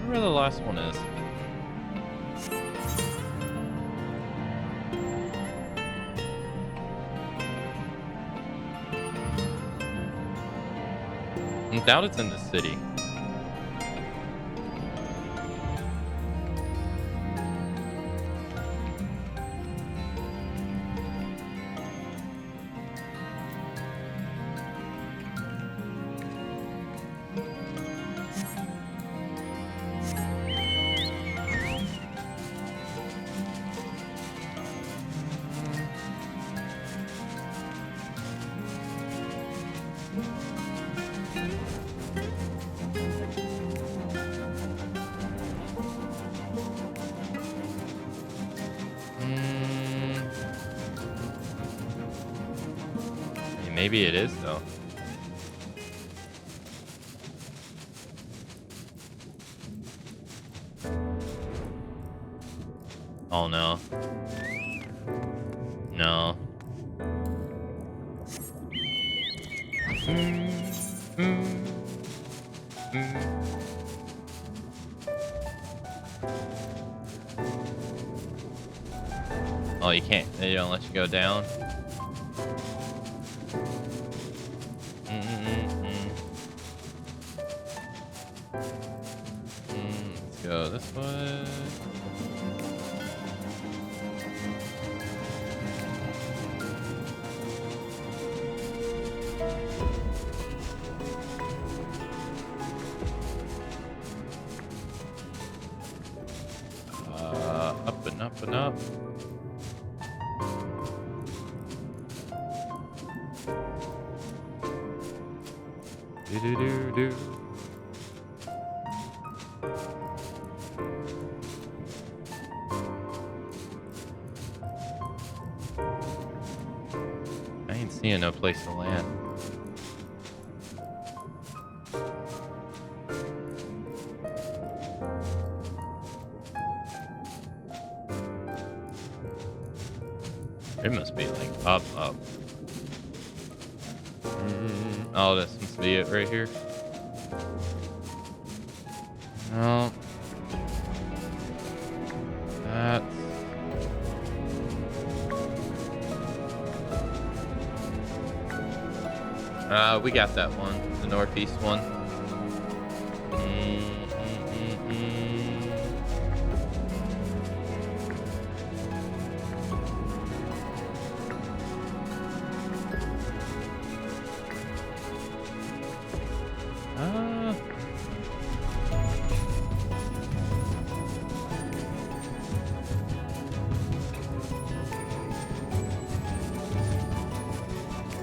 Where the last one is. I doubt it's in the city. Maybe it is, though. Oh, no. No. Oh, you can't. They don't let you go down. Let's go this way. Up and up and up. Do. I ain't seeing no place to land. It must be like up. Oh, this must be it right here. No. That's... we got that one. The northeast one.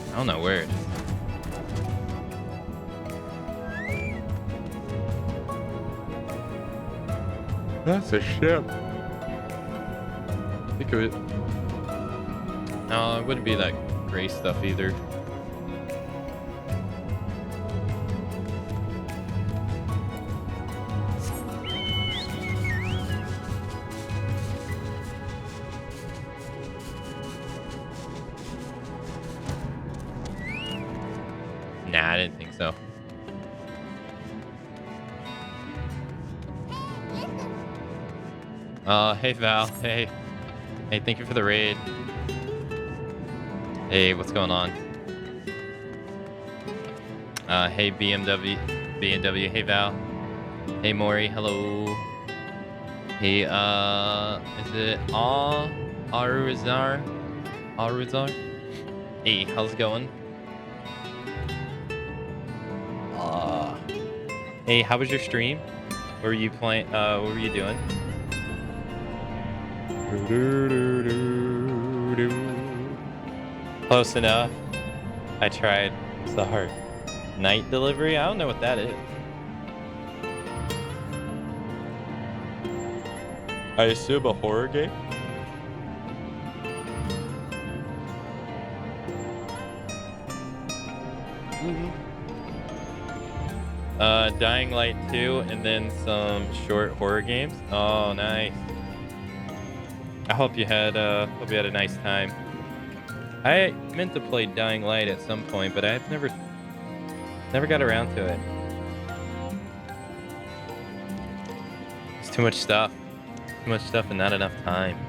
I don't know where it is. That's a ship. Think of it. No, it wouldn't be that gray stuff either. Nah, I didn't think so. Hey Val, hey, thank you for the raid. Hey, what's going on? Hey BMW, hey Val. Hey Maury, hello. Hey, is it Aruzar? Hey, how's it going? Hey, how was your stream? What were you playing? What were you doing? Close enough. I tried. It's the hard night delivery. I don't know what that is. I assume a horror game. Dying Light 2 and then some short horror games. Oh, nice. I hope you had a nice time. I meant to play Dying Light at some point, but I've never got around to it. It's too much stuff. Too much stuff and not enough time.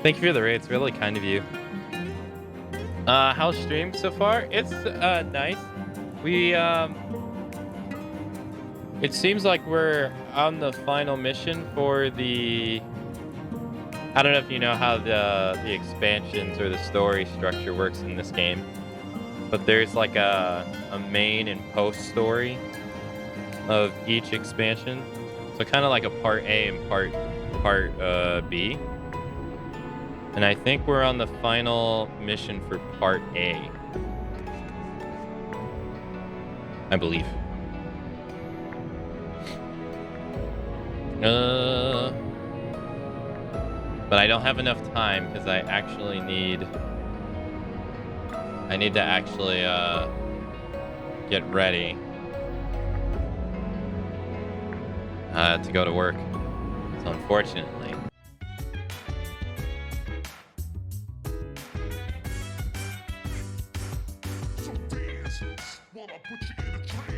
Thank you for the raid. It's really kind of you. How's stream so far? It's nice. We it seems like we're on the final mission for the, I don't know if you know how the expansions or the story structure works in this game, but there's like a main and post story of each expansion. So kind of like a part A and part B. And I think we're on the final mission for part A. I believe. But I don't have enough time because I actually need to actually get ready to go to work. So unfortunately. So dance, while I put you in a trance.